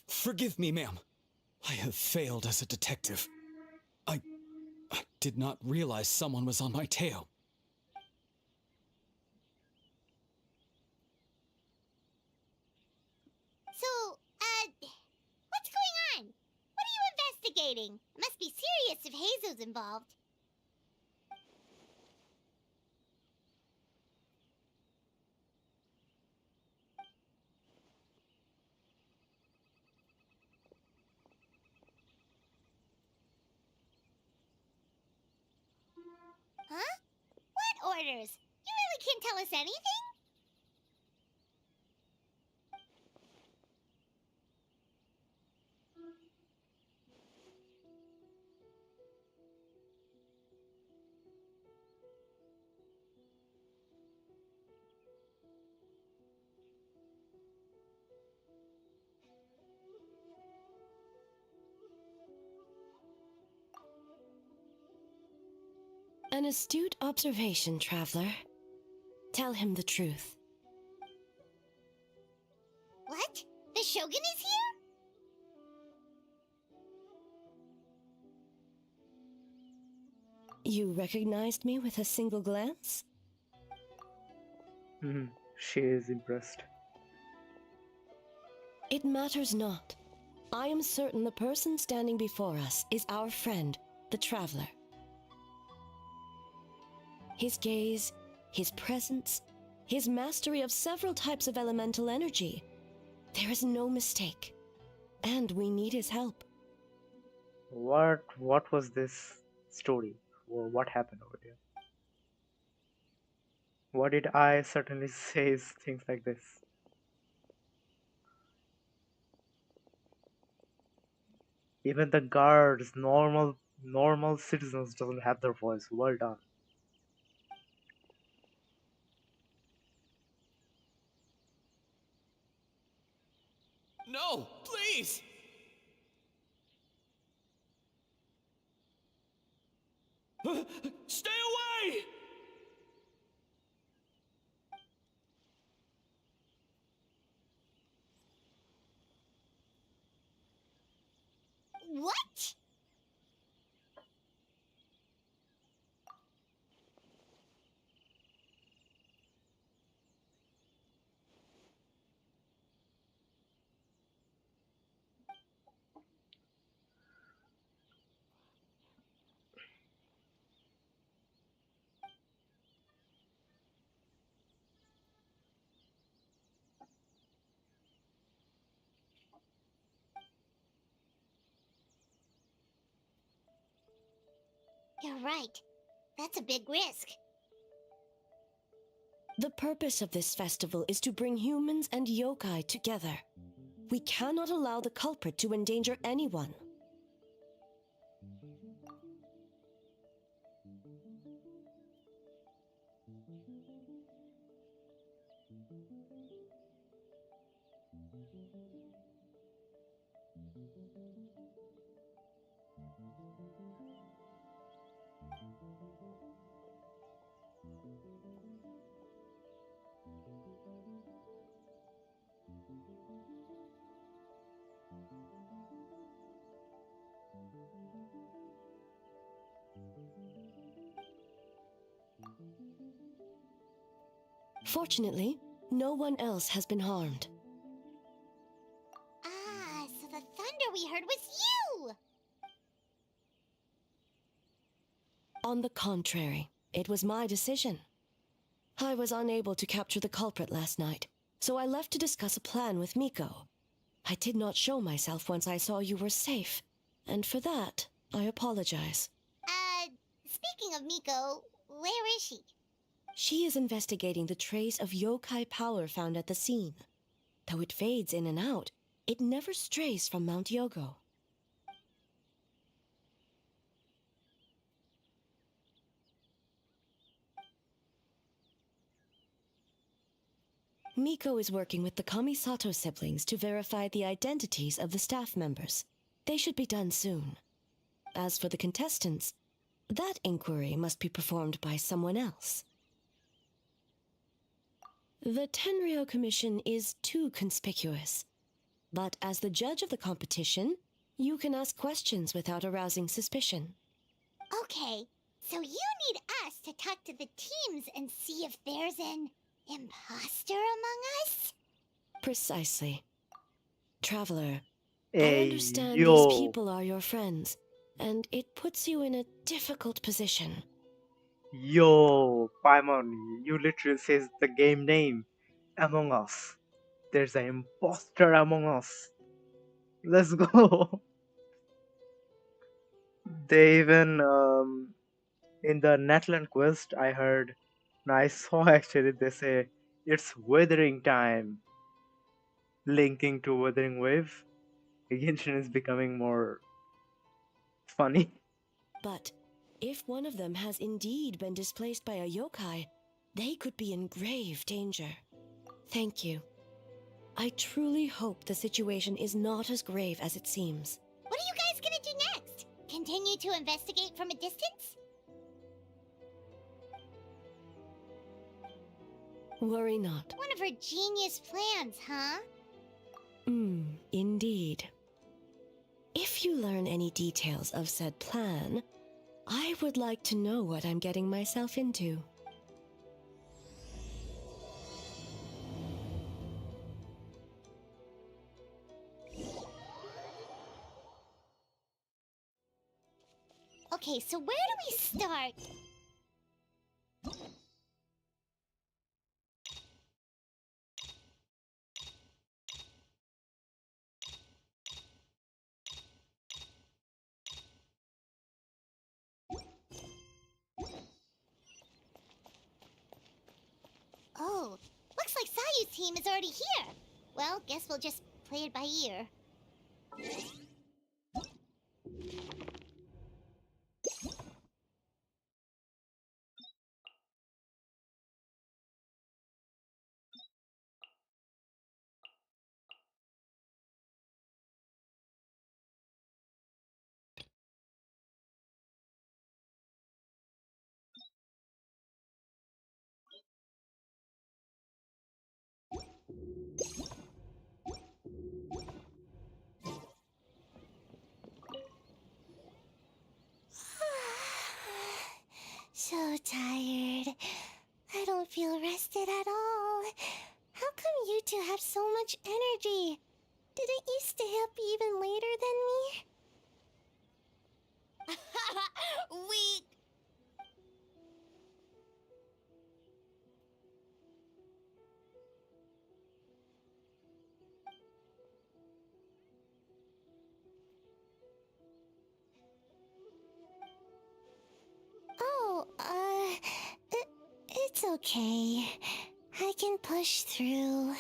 Forgive me, ma'am. I have failed as a detective. I did not realize someone was on my tail. So, what's going on? What are you investigating? It must be serious if Hazel's involved. Huh? What orders? You really can't tell us anything? An astute observation, traveler. Tell him the truth. What? The Shogun is here? You recognized me with a single glance? She is impressed. It matters not. I am certain the person standing before us is our friend, the traveler. His gaze, his presence, his mastery of several types of elemental energy. There is no mistake. And we need his help. What was this story? Or what happened over there? What did I certainly say things like this? Even the guards, normal citizens doesn't have their voice. Well done. No, please! Stay away! What? You're right. That's a big risk. The purpose of this festival is to bring humans and yokai together. We cannot allow the culprit to endanger anyone. Fortunately, no one else has been harmed. Ah, so the we heard was you! On the contrary, it was my decision. I was unable to capture the culprit last night, so I left to discuss a plan with Miko. I did not show myself once I saw you were safe, and for that, I apologize. Speaking of Miko, where is she? She is investigating the trace of yokai power found at the scene. Though it fades in and out, it never strays from Mount Yogo. Miko is working with the Kamisato siblings to verify the identities of the staff members. They should be done soon. As for the contestants, that inquiry must be performed by someone else. The Tenryo Commission is too conspicuous. But as the judge of the competition, you can ask questions without arousing suspicion. Okay, so you need us to talk to the teams and see if there's an imposter among us? Precisely. Traveler, I Hey, understand yo. these people are your friends, and it puts you in a difficult position. Yo, Paimon, you literally says the game name. Among Us. There's an imposter among us. Let's go. They even, in the Netland quest, I heard, no, I saw actually, they say it's weathering time. Linking to Wuthering Wave. Genshin is becoming more funny. But if one of them has indeed been displaced by a yokai, they could be in grave danger. Thank you. I truly hope the situation is not as grave as it seems. What are you guys gonna do next? Continue to investigate from a distance? Worry not. One of her genius plans, huh? Indeed. If you learn any details of said plan, I would like to know what I'm getting myself into. Okay, so where do we start? Oh, looks like Sayu's team is already here. Well, guess we'll just play it by ear. So tired. I don't feel rested at all. How come you two have so much energy? Didn't you stay up even later than me? We... Oh, it's okay. I can push through.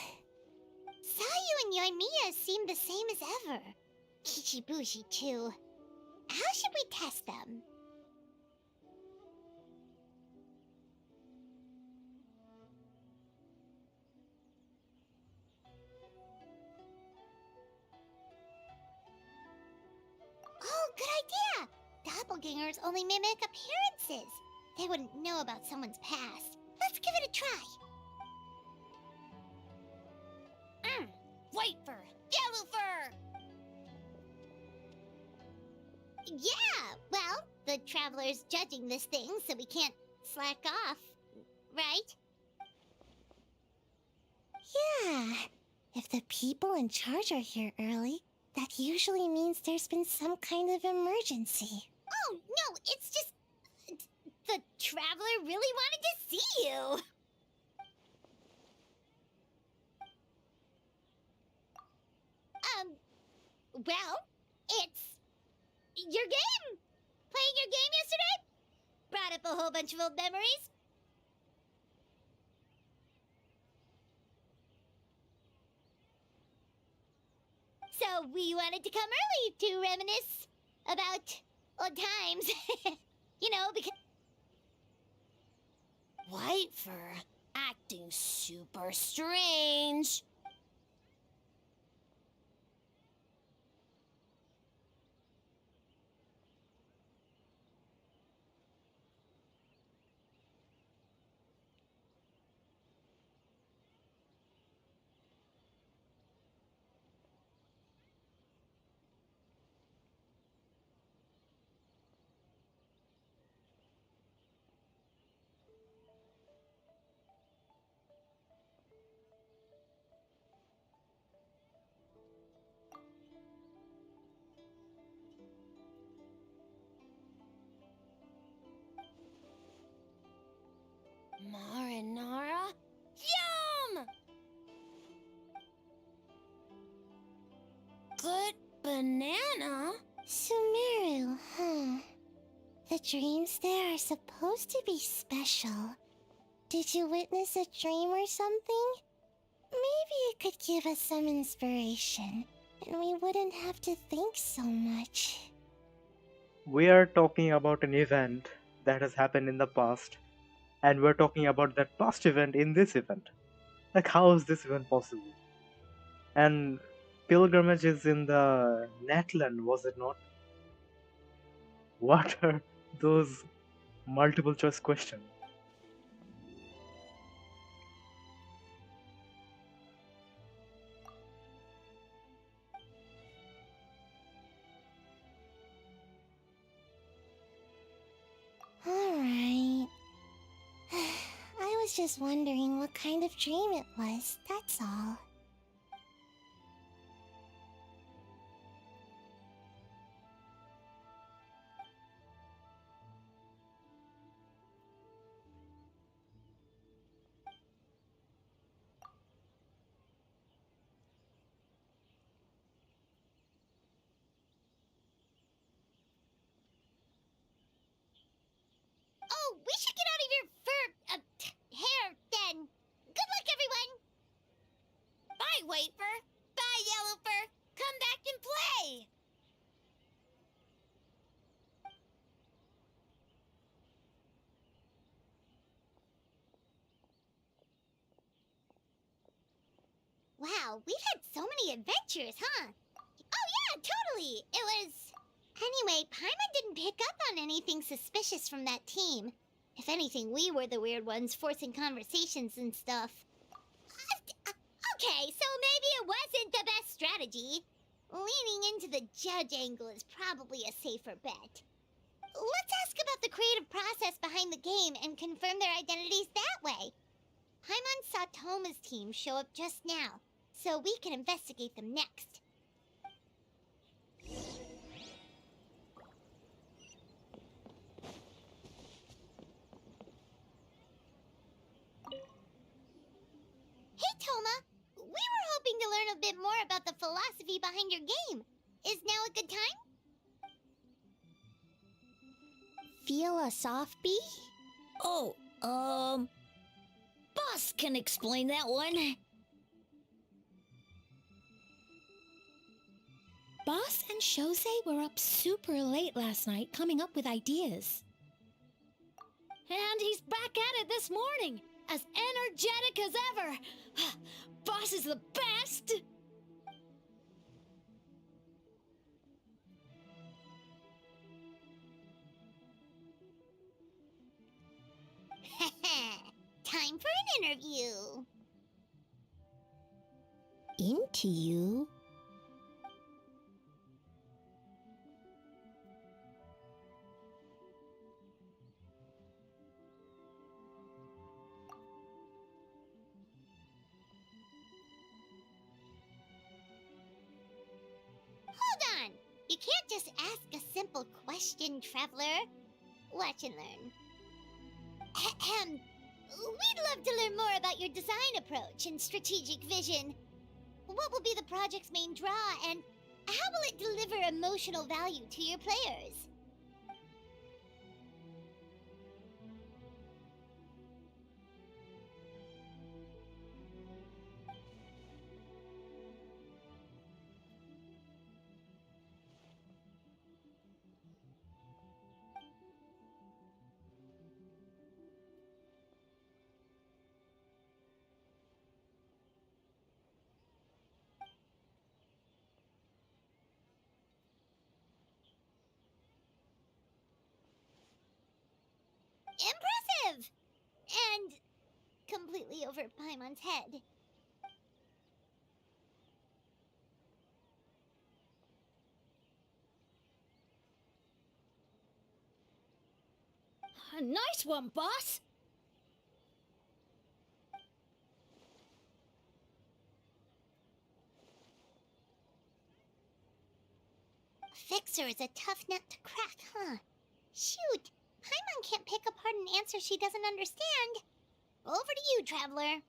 Sayu and Yoimiya seem the same as ever. Kichibushi, too. How should we test them? Oh, good idea! Doppelgangers only mimic appearances. They wouldn't know about someone's past. Let's give it a try. Wait for Yellowfur! Yeah, well, the Traveler's judging this thing, so we can't slack off, right? Yeah, if the people in charge are here early, that That usually means there's been some kind of emergency. Oh, no, it's just... The traveler really wanted to see you. Well, it's... your game! Playing your game yesterday? Brought up a whole bunch of old memories. So we wanted to come early to reminisce about old times. You know, because... White fur, acting super strange. Marinara? Yum! Good banana? Sumeru, huh? The dreams there are supposed to be special. Did you witness a dream or something? Maybe it could give us some inspiration, and we wouldn't have to think so much. We are talking about an event that has happened in the past, and we're talking about that past event in this event. Like, how is this even possible? And pilgrimage is in the Netland, was it not? What are those multiple choice questions? Alright. I was just wondering what kind of dream it was, that's all. Oh, we should get out of your hair, then. Good luck, everyone! Bye, White Fur! Bye, Yellow Fur! Come back and play! Wow, we've had so many adventures, huh? Oh yeah, totally! It was... Anyway, Paimon didn't pick up on anything suspicious from that team. If anything, we were the weird ones forcing conversations and stuff. Okay, so maybe it wasn't the best strategy. Leaning into the judge angle is probably a safer bet. Let's ask about the creative process behind the game and confirm their identities that way. Paimon saw Toma's team show up just now, so we can investigate them next. Hey, Toma! We were hoping to learn a bit more about the philosophy behind your game. Is now a good time? Philosophy? Oh, Boss can explain that one. Boss and Shosei were up super late last night coming up with ideas. And he's back at it this morning, as energetic as ever. Boss is the best! Time for an interview. Into you? You can't just ask a simple question, traveler. Watch and learn. Ahem. We'd love to learn more about your design approach and strategic vision. What will be the project's main draw, and how will it deliver emotional value to your players? Impressive! And completely over Paimon's head. Nice one, boss! Fixer is a tough nut to crack, huh? Shoot! Paimon can't pick apart an answer she doesn't understand. Over to you, traveler.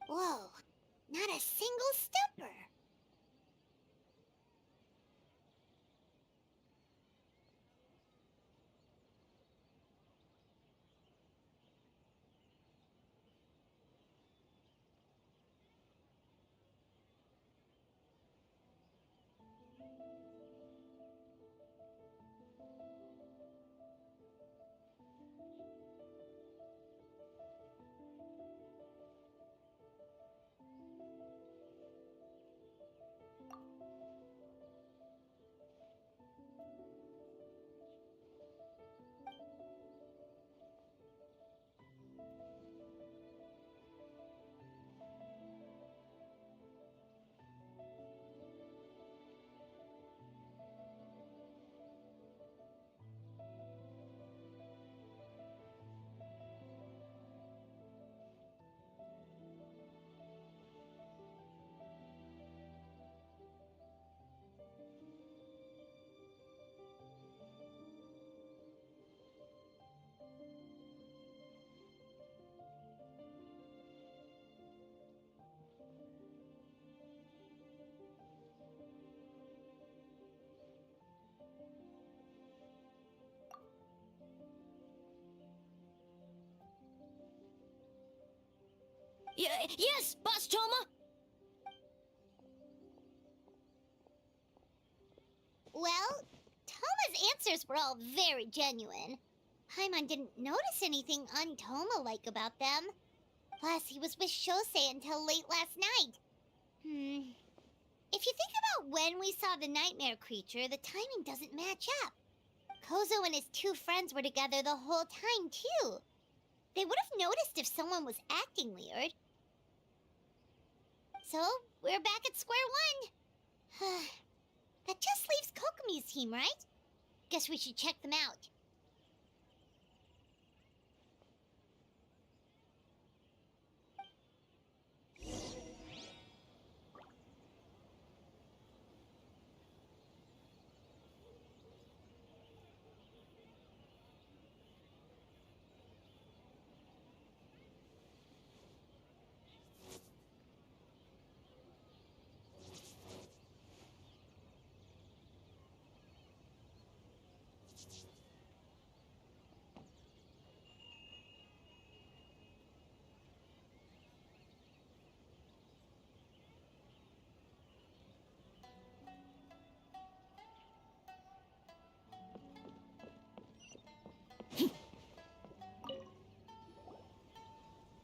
Whoa, not a single stepper. Yes, Boss Toma! Well, Toma's answers were all very genuine. Paimon didn't notice anything un-Toma-like about them. Plus, he was with Shosei until late last night. If you think about when we saw the nightmare creature, the timing doesn't match up. Kozo and his two friends were together the whole time, too. They would have noticed if someone was acting weird. So, we're back at square one. That just leaves Kokomi's team, right? Guess we should check them out.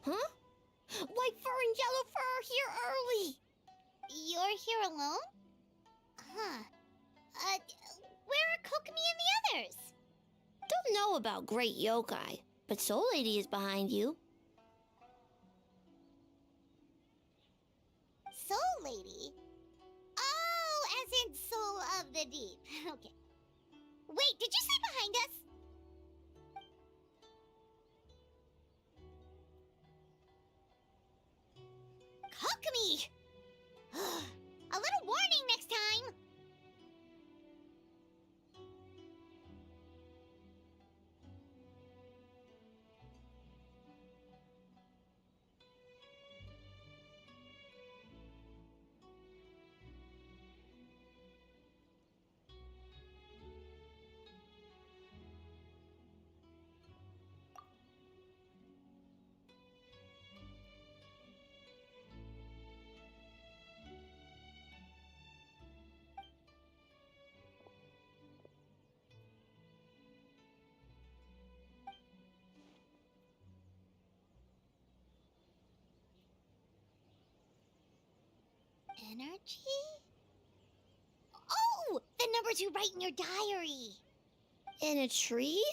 Huh? White fur and yellow fur are here early! You're here alone? Huh. Where are Kokomi and the others? Don't know about Great Yokai, but Soul Lady is behind you. Soul Lady? Oh, as in Soul of the Deep. Okay. Wait, did you say behind us? alchemy! A little warning next time! Energy? Oh! The numbers you write in your diary! In a tree?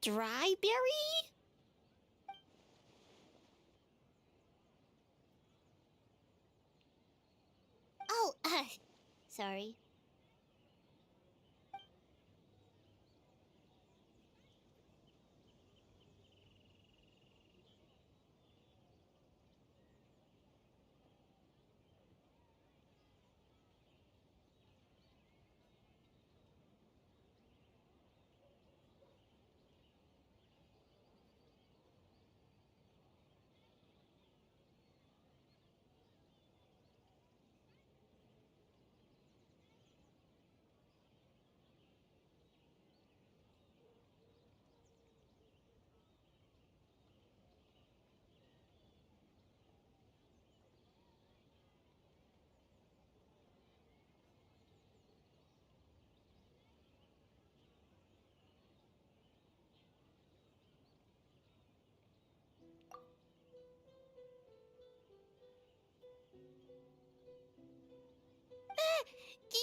Dry berry? Oh, sorry.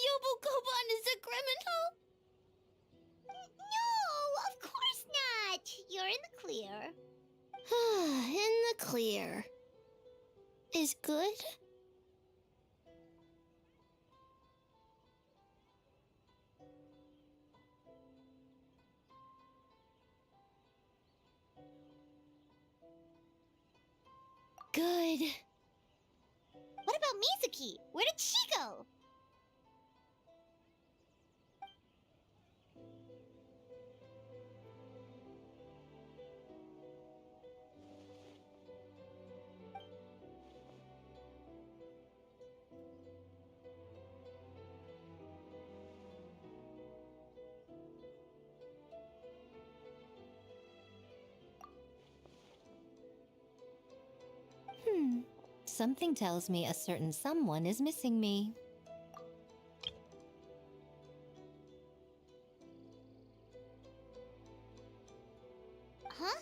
Yobukoban is a criminal? No, of course not! You're in the clear. In the clear. Is good? Good. What about Mizuki? Where did she go? Something tells me a certain someone is missing me. Huh?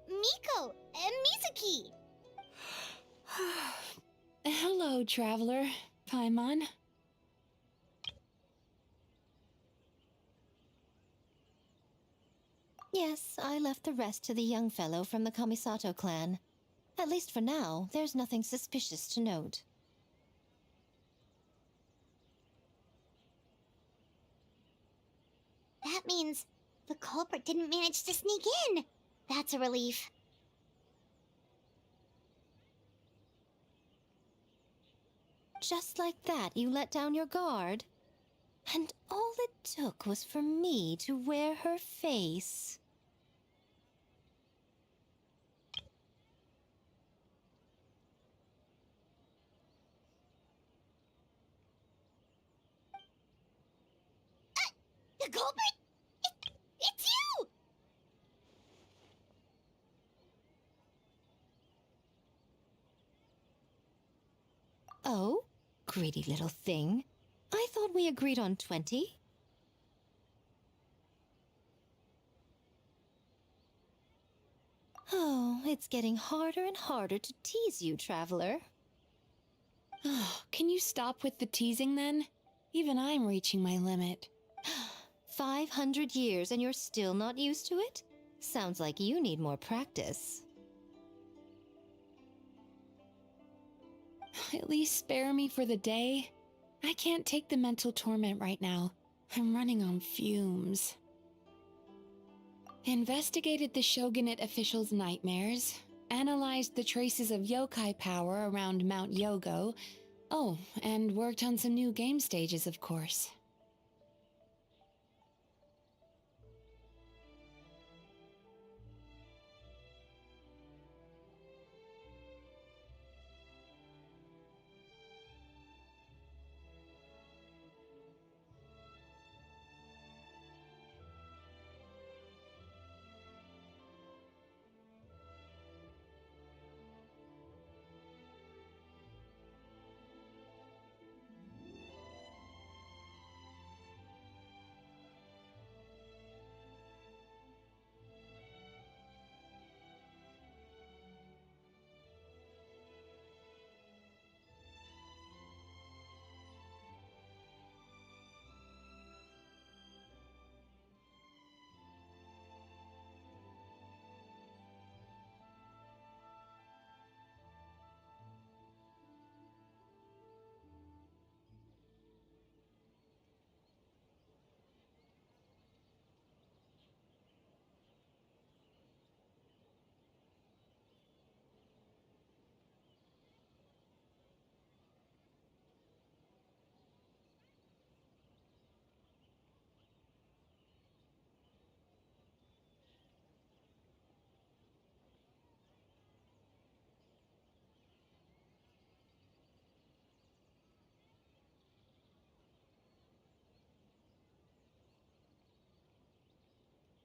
Miko and Mizuki! Hello, traveler. Paimon. Yes, I left the rest to the young fellow from the Kamisato clan. At least for now, there's nothing suspicious to note. That means the culprit didn't manage to sneak in. That's a relief. Just like that, you let down your guard? And all it took was for me to wear her face. The culprit? It's you! Oh, greedy little thing. I thought we agreed on 20. Oh, it's getting harder and harder to tease you, traveler. Oh, can you stop with the teasing then? Even I'm reaching my limit. 500 years and you're still not used to it? Sounds like you need more practice. At least spare me for the day. I can't take the mental torment right now. I'm running on fumes. Investigated the shogunate officials' nightmares. analyzed the traces of yokai power around Mount Yogo. Oh, and worked on some new game stages, of course.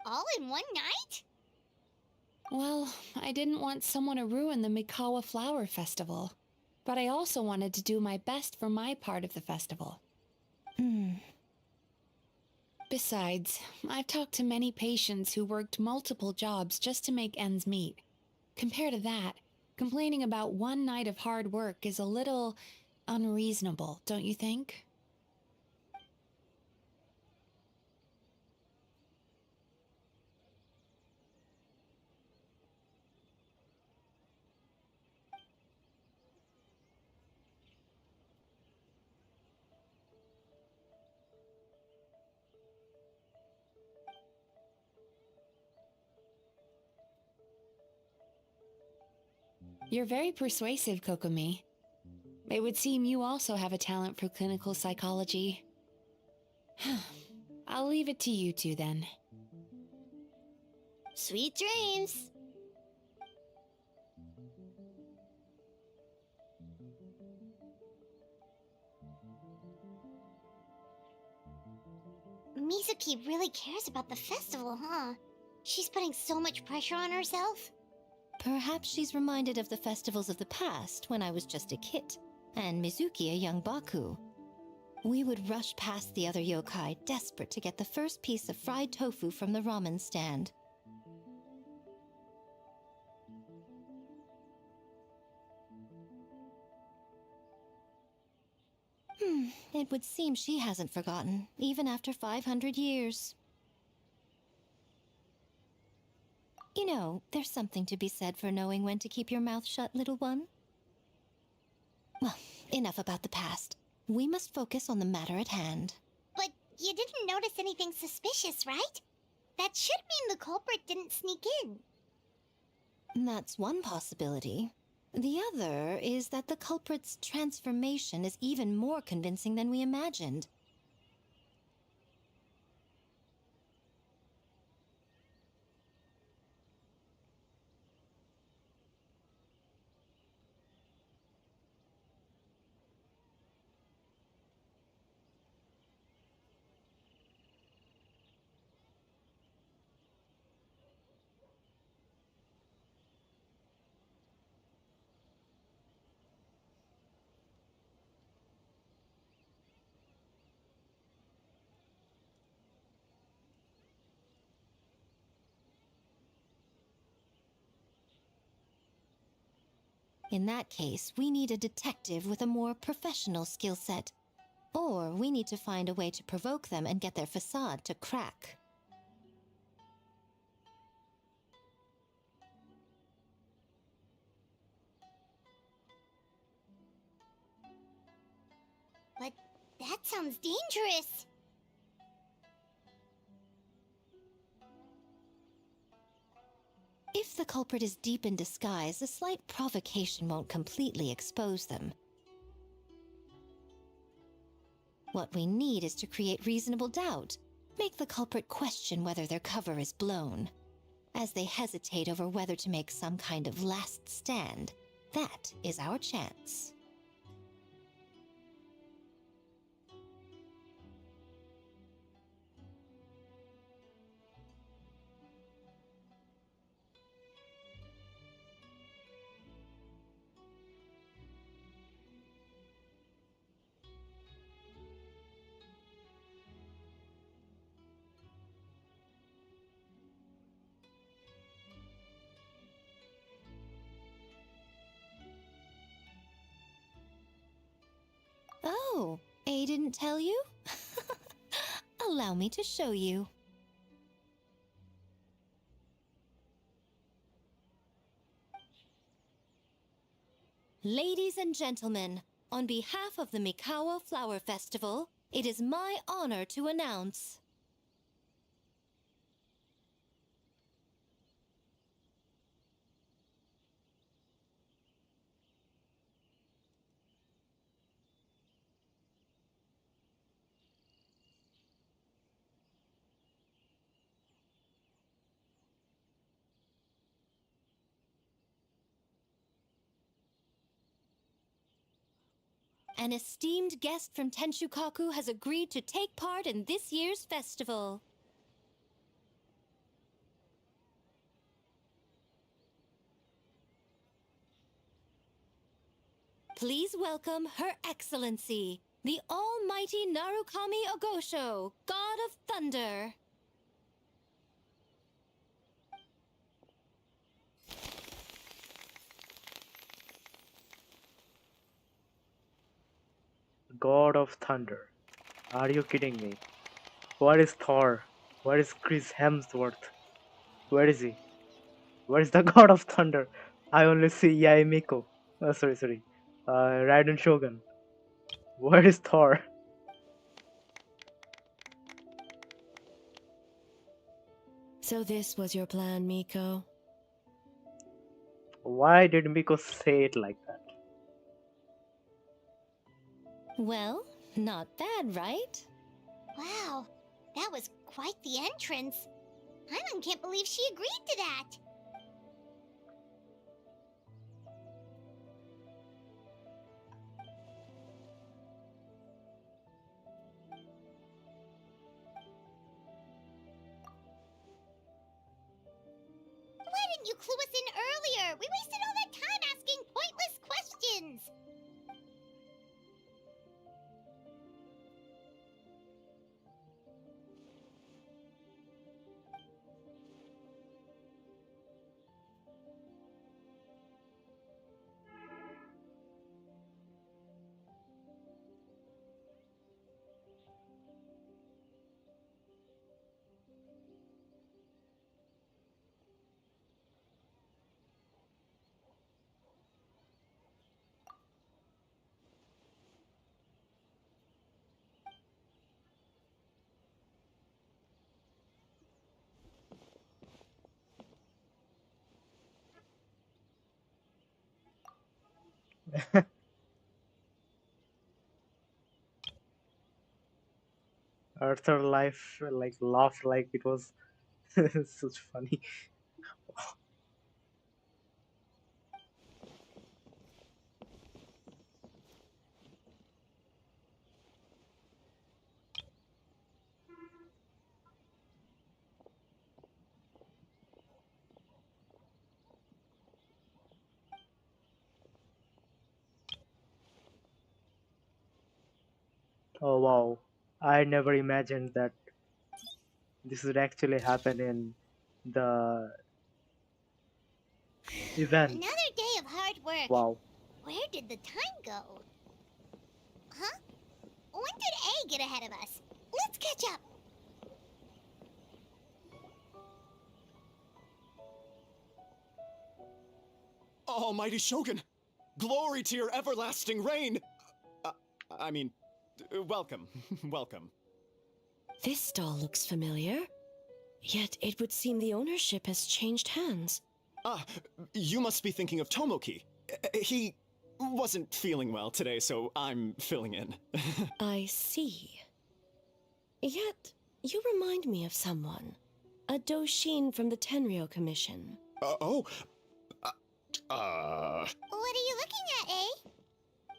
All in one night? Well, I didn't want someone to ruin the Mikawa Flower Festival, but I also wanted to do my best for my part of the festival. Besides, I've talked to many patients who worked multiple jobs just to make ends meet. Compared to that, complaining about one night of hard work is a little unreasonable, don't you think? You're very persuasive, Kokomi. It would seem you also have a talent for clinical psychology. I'll leave it to you two then. Sweet dreams! Mizuki really cares about the festival, huh? She's putting so much pressure on herself. Perhaps she's reminded of the festivals of the past when I was just a kid, and Mizuki a young Baku. We would rush past the other yokai, desperate to get the first piece of fried tofu from the ramen stand. It would seem she hasn't forgotten, even after 500 years. You know, there's something to be said for knowing when to keep your mouth shut, little one. Well, enough about the past. We must focus on the matter at hand. But you didn't notice anything suspicious, right? That should mean the culprit didn't sneak in. That's one possibility. The other is that the culprit's transformation is even more convincing than we imagined. In that case, we need a detective with a more professional skill set. Or we need to find a way to provoke them and get their facade to crack. But that sounds dangerous. If the culprit is deep in disguise, a slight provocation won't completely expose them. What we need is to create reasonable doubt. Make the culprit question whether their cover is blown. As they hesitate over whether to make some kind of last stand, that is our chance. Oh, A didn't tell you? Allow me to show you. Ladies and gentlemen, on behalf of the Mikawa Flower Festival, it is my honor to announce... An esteemed guest from Tenshukaku has agreed to take part in this year's festival. Please welcome Her Excellency, the Almighty Narukami Ogosho, God of Thunder. God of Thunder. Are you kidding me? Where is Thor? Where is Chris Hemsworth? Where is he? Where is the God of Thunder? I only see Yai Miko. Sorry. Raiden Shogun. Where is Thor? So this was your plan, Miko? Why did Miko say it like that? Well, not bad, right? Wow, that was quite the entrance. Hyman can't believe she agreed to that. Why didn't you clue us in earlier? We wasted all that time asking pointless questions. Arthur life like laughed like it was such funny. Oh wow. I never imagined that this would actually happen in the event. Another day of hard work. Wow. Where did the time go? Huh? When did A get ahead of us? Let's catch up. Almighty Shogun! Glory to your everlasting reign! Welcome. Welcome. This stall looks familiar. Yet it would seem the ownership has changed hands. Ah, you must be thinking of Tomoki. He wasn't feeling well today, so I'm filling in. I see. Yet, you remind me of someone. A Doshin from the Tenryo Commission. Oh. What are you looking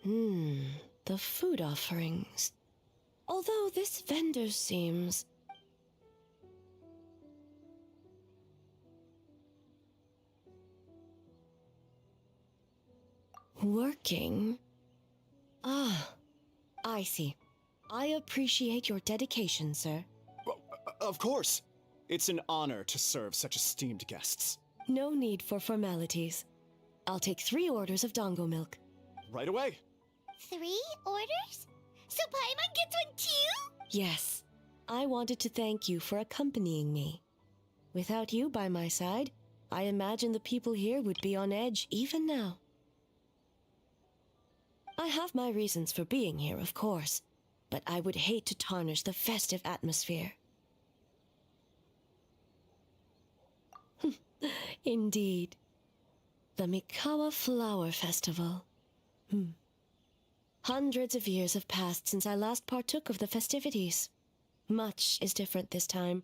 at, The food offerings. Although this vendor seems... working? Ah, I see. I appreciate your dedication, sir. Of course. It's an honor to serve such esteemed guests. No need for formalities. I'll take 3 orders of dongo milk. Right away. 3 orders? So Paimon gets one too? Yes. I wanted to thank you for accompanying me. Without you by my side, I imagine the people here would be on edge even now. I have my reasons for being here, of course, but I would hate to tarnish the festive atmosphere. Indeed. The Mikawa Flower Festival. Hundreds of years have passed since I last partook of the festivities. Much is different this time.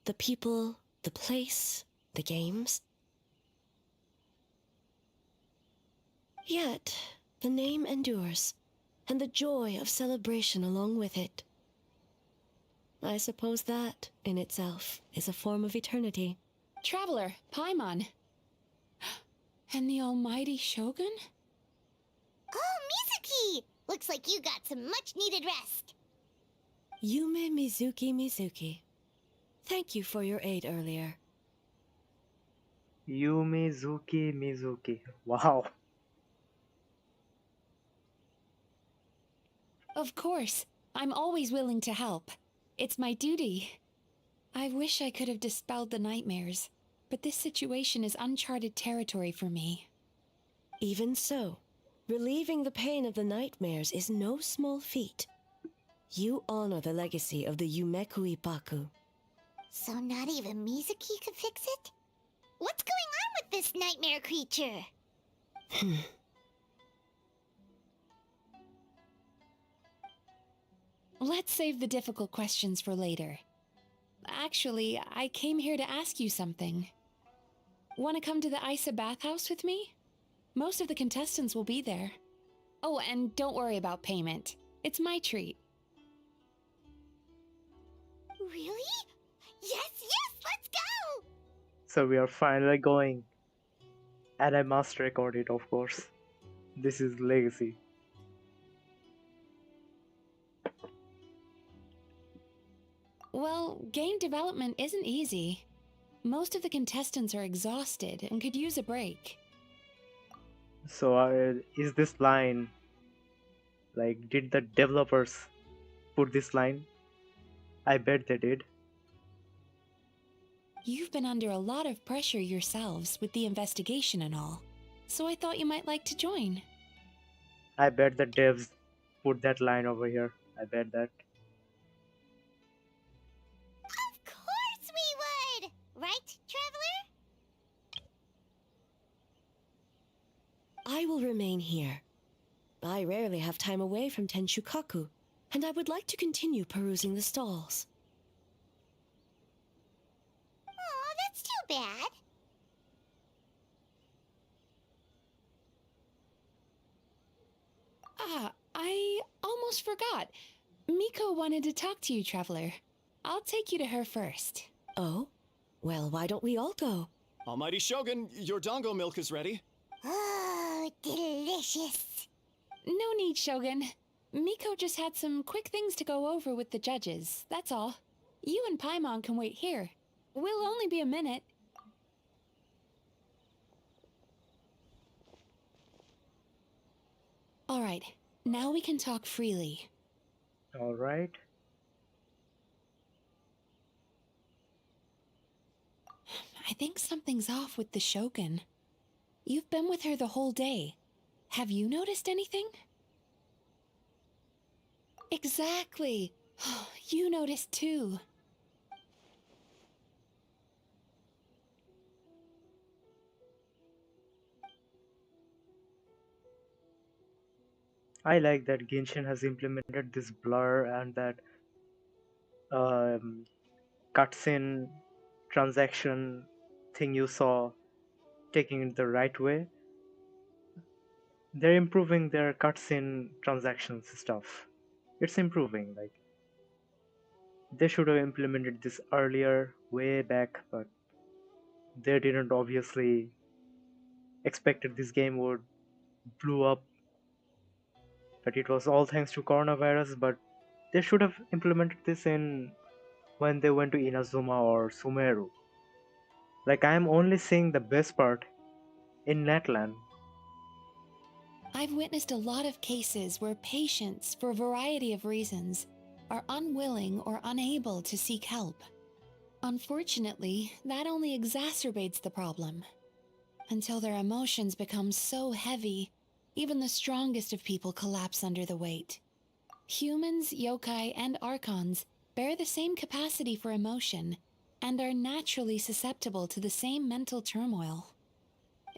The people, the place, the games. Yet, the name endures, and the joy of celebration along with it. I suppose that, in itself, is a form of eternity. Traveler, Paimon. And the almighty Shogun? Oh, Mizuki! Looks like you got some much-needed rest. Yume Mizuki. Thank you for your aid earlier. Mizuki. Wow. Of course. I'm always willing to help. It's my duty. I wish I could have dispelled the nightmares, but this situation is uncharted territory for me. Even so, relieving the pain of the nightmares is no small feat. You honor the legacy of the Yumeku Ippaku. So not even Mizuki could fix it? What's going on with this nightmare creature? Let's save the difficult questions for later. Actually, I came here to ask you something. Want to come to the Isa bathhouse with me? Most of the contestants will be there. Oh, and don't worry about payment. It's my treat. Really? Yes, let's go! So we are finally going. And I must record it, of course. This is legacy. Well, game development isn't easy. Most of the contestants are exhausted and could use a break. So is this line, like, did the developers put this line? I bet they did. You've been under a lot of pressure yourselves with the investigation and all, so I thought you might like to join. I bet the devs put that line over here. I bet that. Of course we would! Right, Traveler? I will remain here. I rarely have time away from Tenshukaku, and I would like to continue perusing the stalls. Aw, that's too bad. I almost forgot. Miko wanted to talk to you, Traveler. I'll take you to her first. Oh? Well, why don't we all go? Almighty Shogun, your dongo milk is ready. Oh, delicious. No need, Shogun. Miko just had some quick things to go over with the judges, that's all. You and Paimon can wait here. We'll only be a minute. Alright, now we can talk freely. Alright. I think something's off with the Shogun. You've been with her the whole day. Have you noticed anything? Exactly. You noticed too. I like that Genshin has implemented this blur and that um, cutscene transaction thing you saw, taking it the right way. They're improving their cutscene transactions stuff. It's improving. Like they should have implemented this earlier, way back, but they didn't obviously expected this game would blew up. But it was all thanks to coronavirus. But they should have implemented this in when they went to Inazuma or Sumeru. Like I am only seeing the best part in Netland. I've witnessed a lot of cases where patients, for a variety of reasons, are unwilling or unable to seek help. Unfortunately, that only exacerbates the problem. Until their emotions become so heavy, even the strongest of people collapse under the weight. Humans, yokai, and archons bear the same capacity for emotion and are naturally susceptible to the same mental turmoil.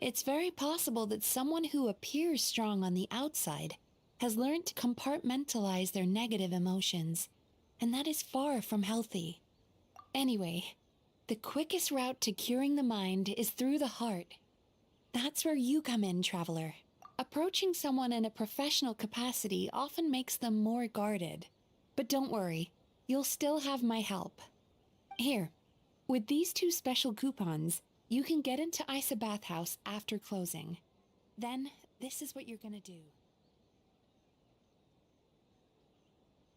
It's very possible that someone who appears strong on the outside has learned to compartmentalize their negative emotions, and that is far from healthy. Anyway, the quickest route to curing the mind is through the heart. That's where you come in, traveler. Approaching someone in a professional capacity often makes them more guarded. But don't worry, you'll still have my help. Here, with these 2 special coupons, you can get into Isa Bathhouse after closing. Then, this is what you're gonna do.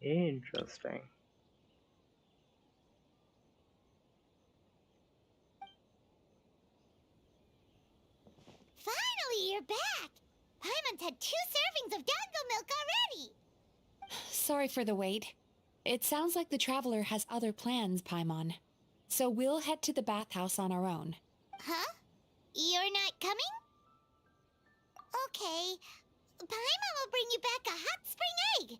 Interesting. Finally, you're back! Paimon's had 2 servings of dango milk already! Sorry for the wait. It sounds like the traveler has other plans, Paimon. So we'll head to the bathhouse on our own. Huh? You're not coming? Okay. Paimon will bring you back a hot spring egg!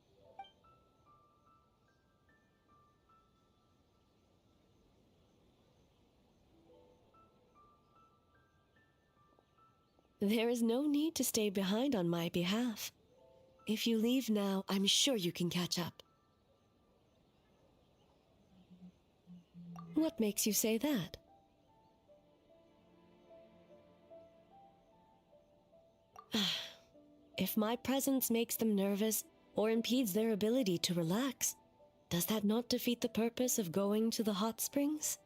There is no need to stay behind on my behalf. If you leave now, I'm sure you can catch up. What makes you say that? If my presence makes them nervous or impedes their ability to relax, does that not defeat the purpose of going to the hot springs?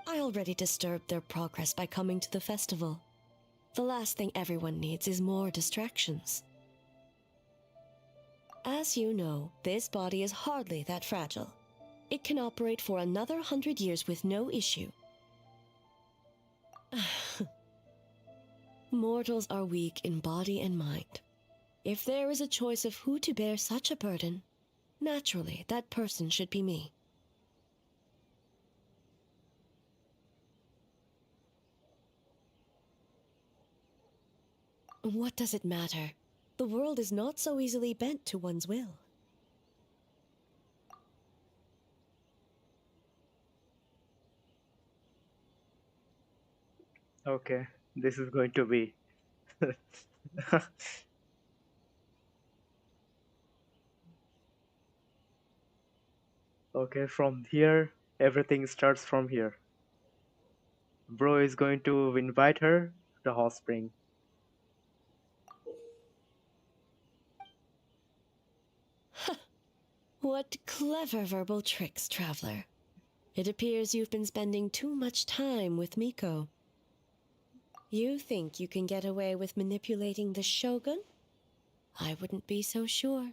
I already disturbed their progress by coming to the festival. The last thing everyone needs is more distractions. As you know, this body is hardly that fragile. It can operate for another 100 years with no issue. Mortals are weak in body and mind. If there is a choice of who to bear such a burden, naturally that person should be me. What does it matter? The world is not so easily bent to one's will. Okay, this is going to be. Okay, from here, everything starts from here. Bro is going to invite her to the hot spring. What clever verbal tricks, traveler. It appears you've been spending too much time with Miko. You think you can get away with manipulating the Shogun? I wouldn't be so sure.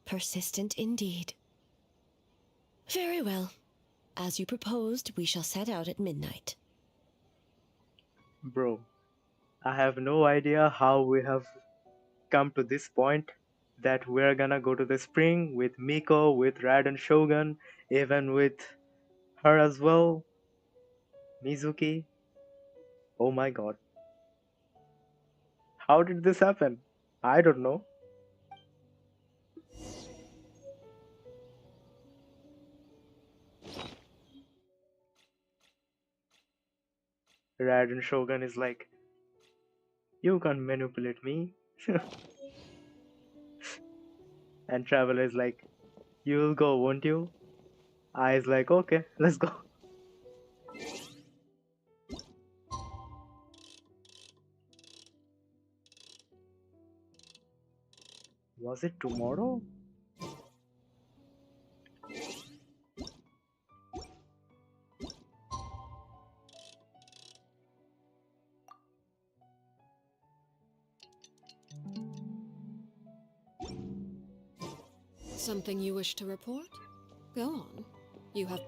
Persistent indeed. Very well. As you proposed, we shall set out at midnight. Bro, I have no idea how we have come to this point that we're gonna go to the spring with Miko, with Raiden Shogun, even with her as well, Mizuki. Oh my god. How did this happen? I don't know. Raiden Shogun is like, you can't manipulate me. And Traveler is like, you'll go, won't you? I is like, okay, let's go. Was it tomorrow? Something you wish to report? Go on. You have...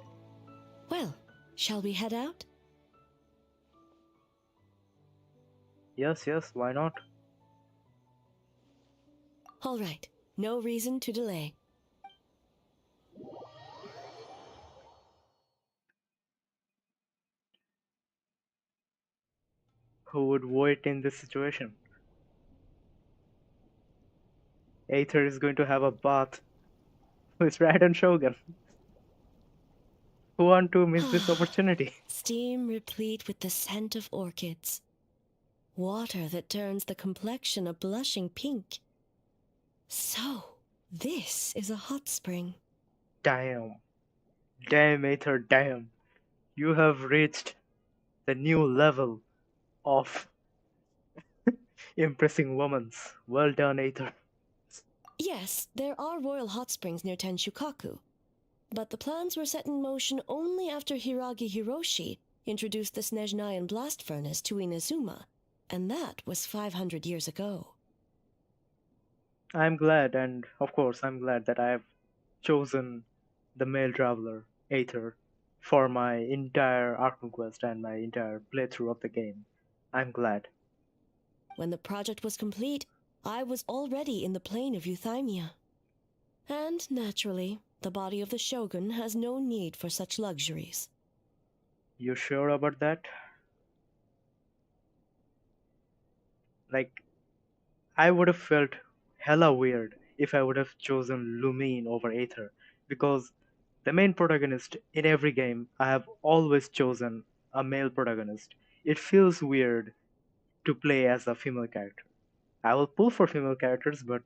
Well, shall we head out? Yes, why not? All right. No reason to delay. Who would wait in this situation? Aether is going to have a bath with Raiden Shogun. Who want to miss this opportunity? Steam replete with the scent of orchids. Water that turns the complexion a blushing pink. So, this is a hot spring. Damn. Damn, Aether, damn. You have reached the new level of impressing women. Well done, Aether. Yes, there are royal hot springs near Tenshukaku. But the plans were set in motion only after Hiragi Hiroshi introduced the Snezhnayan blast furnace to Inazuma, and that was 500 years ago. I'm glad, and of course, I'm glad that I have chosen the male traveler, Aether, for my entire Arkham quest and my entire playthrough of the game. I'm glad. When the project was complete, I was already in the plane of Euthymia. And, naturally, the body of the Shogun has no need for such luxuries. You sure about that? Like, I would have felt hella weird if I would have chosen Lumine over Aether, because the main protagonist in every game, I have always chosen a male protagonist. It feels weird to play as a female character. I will pull for female characters, but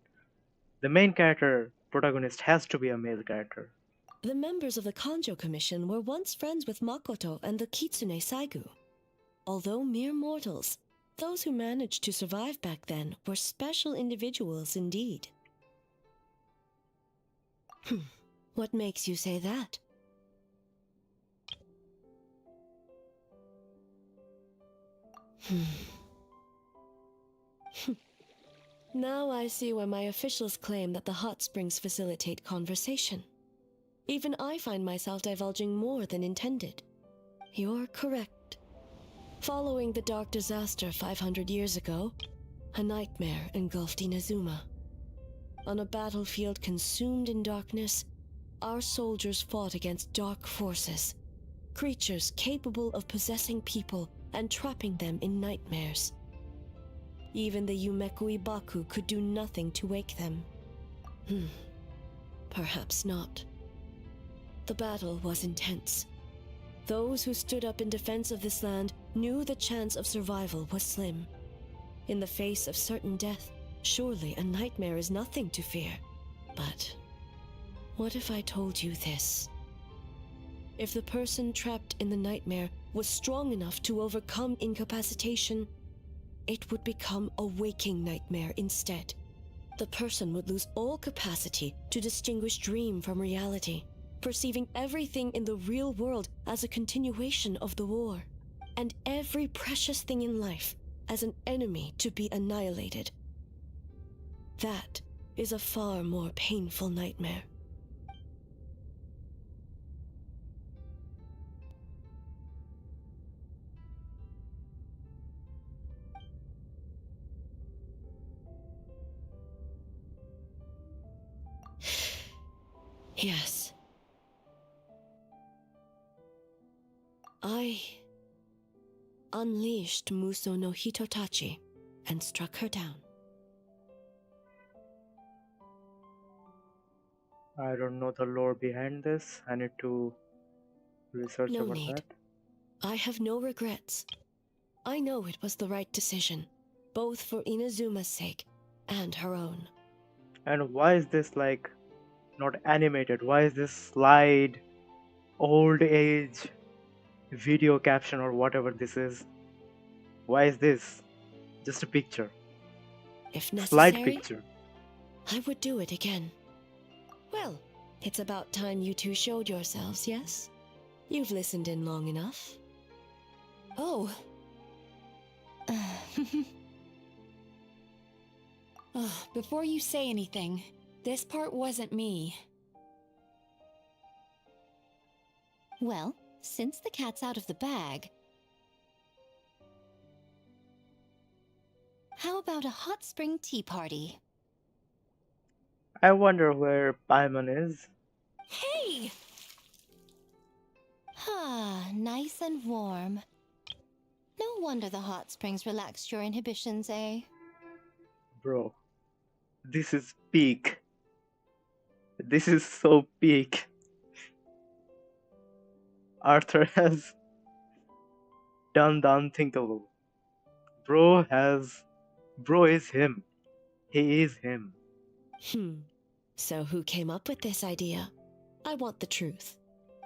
the main character protagonist has to be a male character. The members of the Kanjo Commission were once friends with Makoto and the Kitsune Saigu. Although mere mortals, those who managed to survive back then were special individuals indeed. What makes you say that? Now I see why my officials claim that the hot springs facilitate conversation. Even I find myself divulging more than intended. You're correct. Following the dark disaster 500 years ago, a nightmare engulfed Inazuma. On a battlefield consumed in darkness, our soldiers fought against dark forces, creatures capable of possessing people and trapping them in nightmares. Even the Yumekui Baku could do nothing to wake them. Perhaps not. The battle was intense. Those who stood up in defense of this land knew the chance of survival was slim. In the face of certain death, surely a nightmare is nothing to fear. But what if I told you this? If the person trapped in the nightmare was strong enough to overcome incapacitation, it would become a waking nightmare instead. The person would lose all capacity to distinguish dream from reality, perceiving everything in the real world as a continuation of the war, and every precious thing in life as an enemy to be annihilated. That is a far more painful nightmare. Yes. I unleashed Muso no Hitotachi and struck her down. I don't know the lore behind this. I need to research No about need. that. I have no regrets. I know it was the right decision, both for Inazuma's sake and her own. And why is this like not animated? Why is this slide old age video caption or whatever this is? Why is this just a picture? If Slide necessary, picture. I would do it again. Well, it's about time you two showed yourselves, yes? You've listened in long enough. Oh. Before you say anything, this part wasn't me. Well, since the cat's out of the bag, how about a hot spring tea party? I wonder where Paimon is. Hey! Ah, nice and warm. No wonder the hot springs relaxed your inhibitions, eh? Bro, this is peak. This is so peak. Arthur has done the unthinkable. Bro is him. He is him. So who came up with this idea? I want the truth.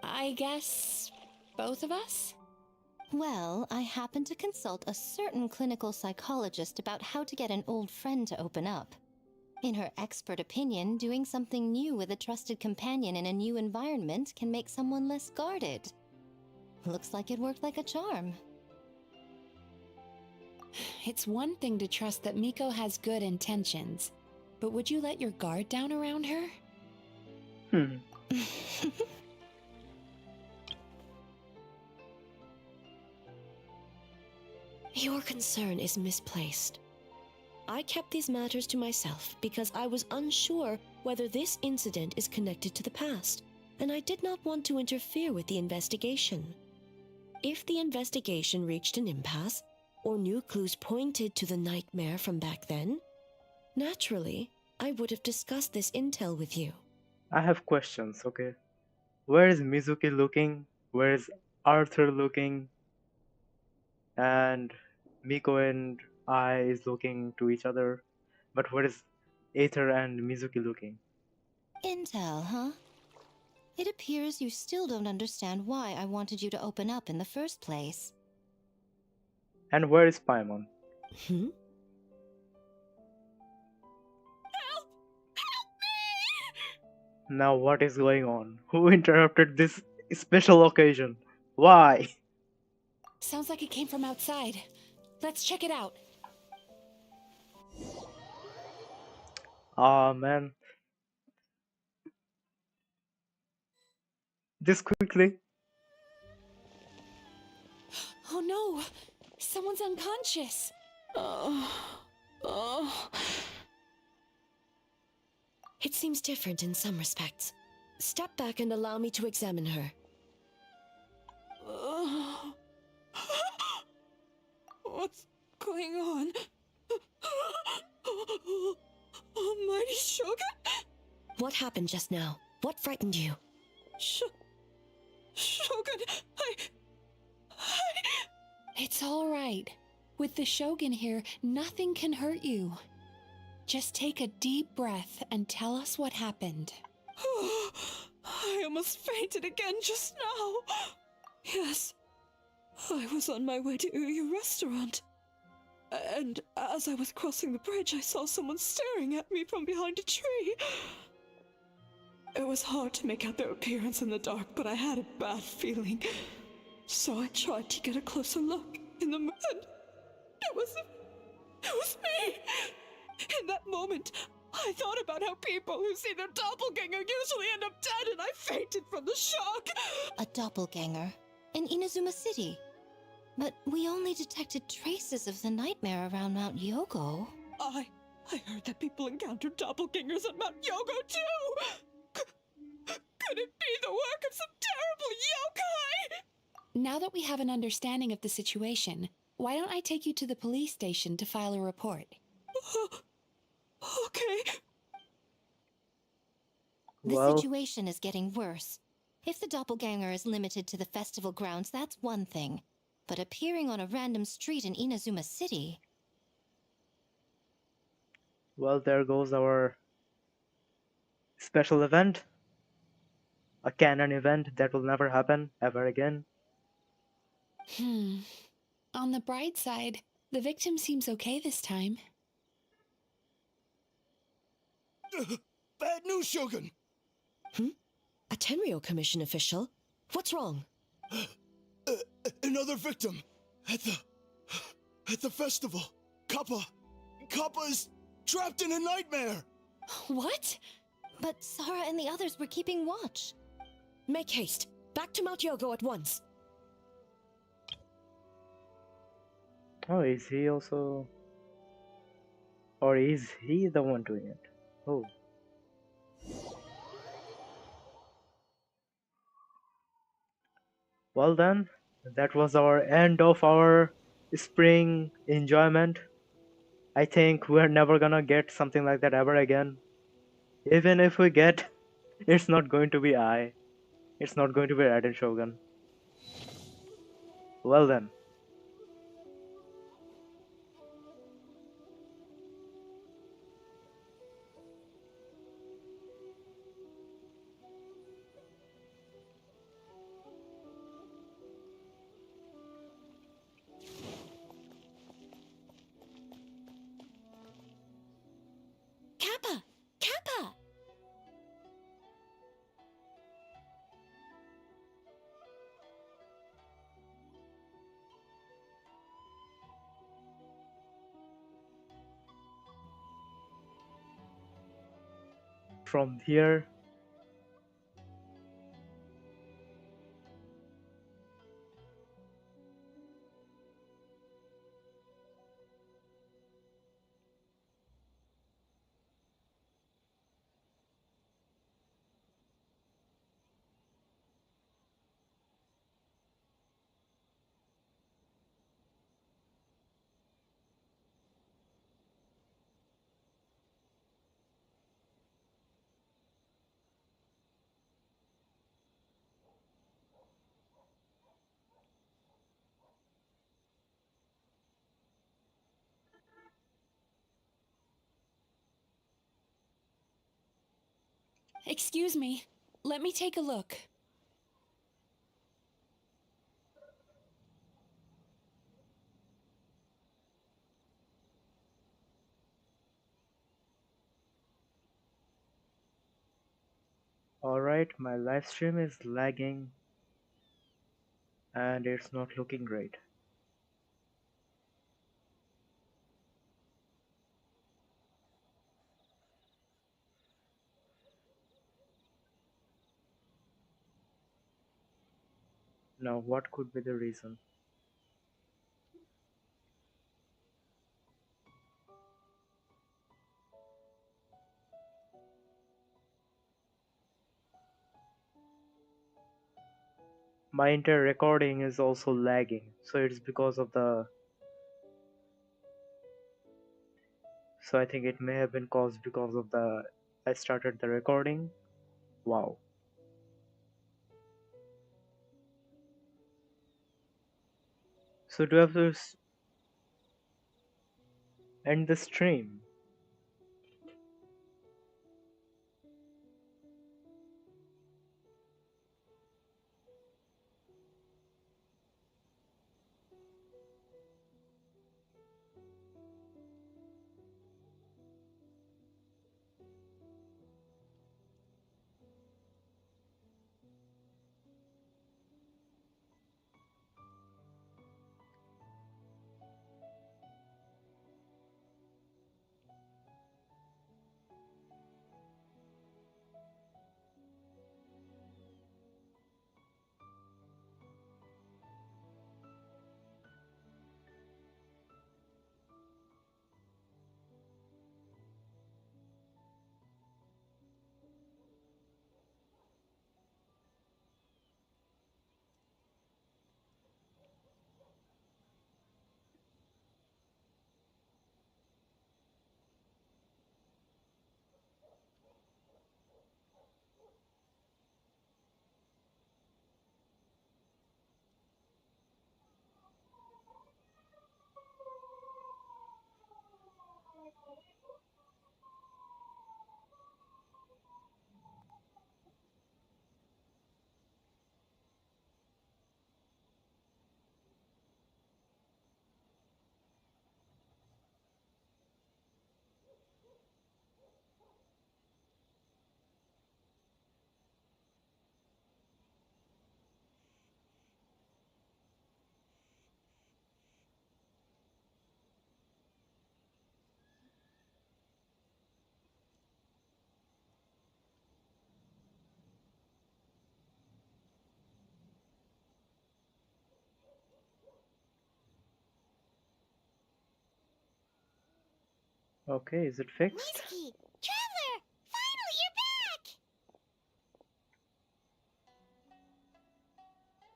I guess both of us? Well, I happened to consult a certain clinical psychologist about how to get an old friend to open up. In her expert opinion, doing something new with a trusted companion in a new environment can make someone less guarded. Looks like it worked like a charm. It's one thing to trust that Miko has good intentions, but would you let your guard down around her? Your concern is misplaced. I kept these matters to myself because I was unsure whether this incident is connected to the past, and I did not want to interfere with the investigation. If the investigation reached an impasse, or new clues pointed to the nightmare from back then, naturally, I would have discussed this intel with you. I have questions, okay? Where is Mizuki looking? Where is Arthur looking? And Miko and I is looking to each other. But where is Aether and Mizuki looking? Intel, huh? It appears you still don't understand why I wanted you to open up in the first place. And where is Paimon? Now what is going on? Who interrupted this special occasion? Why? Sounds like it came from outside. Let's check it out. Ah, man. This quickly? Oh no! Someone's unconscious! It seems different in some respects. Step back and allow me to examine her. What's going on? Almighty Shogun? What happened just now? What frightened you? Shogun, It's all right. With the Shogun here, nothing can hurt you. Just take a deep breath and tell us what happened. I almost fainted again just now. Yes, I was on my way to Uyu restaurant. And as I was crossing the bridge, I saw someone staring at me from behind a tree. It was hard to make out their appearance in the dark, but I had a bad feeling. So I tried to get a closer look in the mirror. It was me! In that moment, I thought about how people who see their doppelganger usually end up dead, and I fainted from the shock! A doppelganger? In Inazuma City? But we only detected traces of the nightmare around Mount Yogo. I heard that people encountered doppelgangers at Mount Yogo too! Could it be the work of some terrible yokai? Now that we have an understanding of the situation, Why don't I take you to the police station to file a report? Okay. The Well, situation is getting worse. If the doppelganger is limited to the festival grounds, that's one thing. But appearing on a random street in Inazuma City... well, there goes our special event. A canon event that will never happen ever again. On the bright side, the victim seems okay this time. Bad news, Shogun! A Tenryo Commission official? What's wrong? Another victim! At the festival! Kappa is trapped in a nightmare! What? But Sara and the others were keeping watch. Make haste. Back to Mount Yogo at once. Oh, is he also... Or is he the one doing it? Oh. Well then, that was our end of our spring enjoyment. I think we're never gonna get something like that ever again. Even if we get, it's not going to be I. It's not going to be Raiden Shogun. Well then. Kappa! Kappa! From here, Excuse me. Let me take a look. alright, my live stream is lagging and it's not looking great. Now, what could be the reason? My entire recording is also lagging, so it's because of the... So I think it may have been caused because of the... I started the recording. Wow. So do I have to end the stream? Okay, is it fixed? Mizuki! Traveler! Finally, you're back!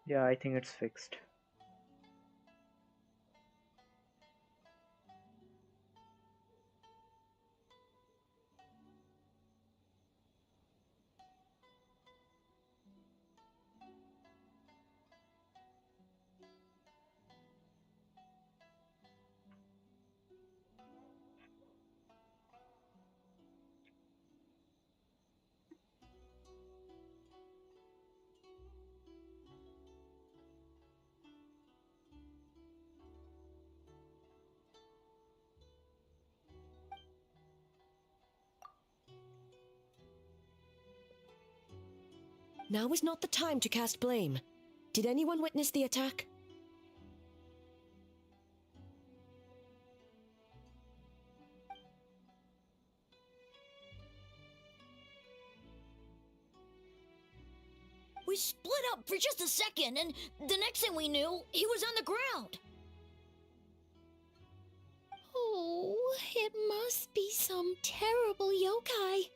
Yeah, I think it's fixed. Now is not the time to cast blame. Did anyone witness the attack? We split up for just a second, and the next thing we knew, he was on the ground. Oh, it must be some terrible yokai.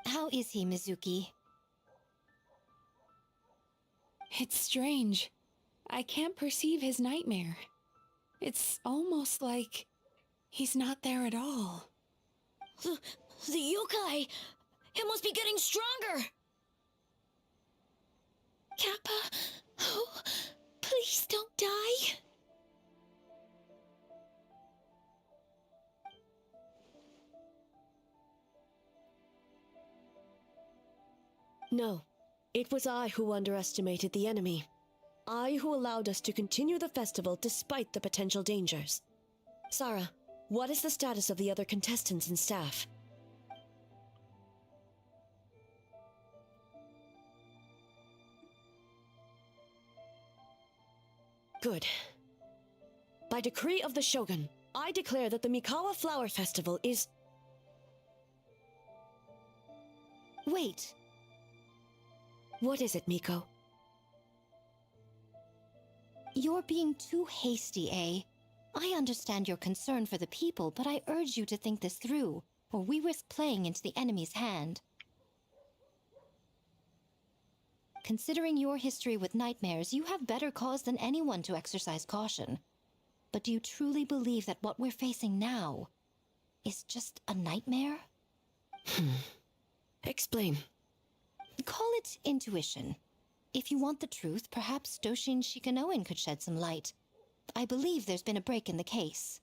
How is he, Mizuki? It's strange. I can't perceive his nightmare. It's almost like he's not there at all. The yokai! It must be getting stronger! Kappa, oh, please don't die. No. It was I who underestimated the enemy. I who allowed us to continue the festival despite the potential dangers. Sarah, what is the status of the other contestants and staff? Good. By decree of the Shogun, I declare that the Mikawa Flower Festival is... Wait. What is it, Miko? You're being too hasty, eh? I understand your concern for the people, but I urge you to think this through, or we risk playing into the enemy's hand. Considering your history with nightmares, you have better cause than anyone to exercise caution. But do you truly believe that what we're facing now is just a nightmare? Explain. Call it intuition. If you want the truth, perhaps Doshin Shikanoin could shed some light. I believe there's been a break in the case.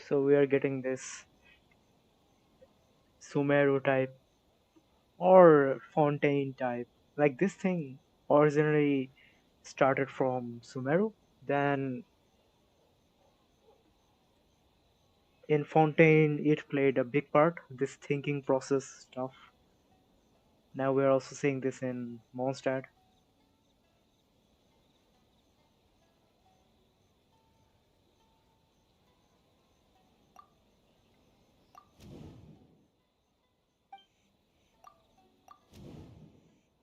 So we are getting this Sumeru type or Fontaine type. Like this thing originally started from Sumeru. Then in Fontaine it played a big part, this thinking process stuff. Now we're also seeing this in Mondstadt.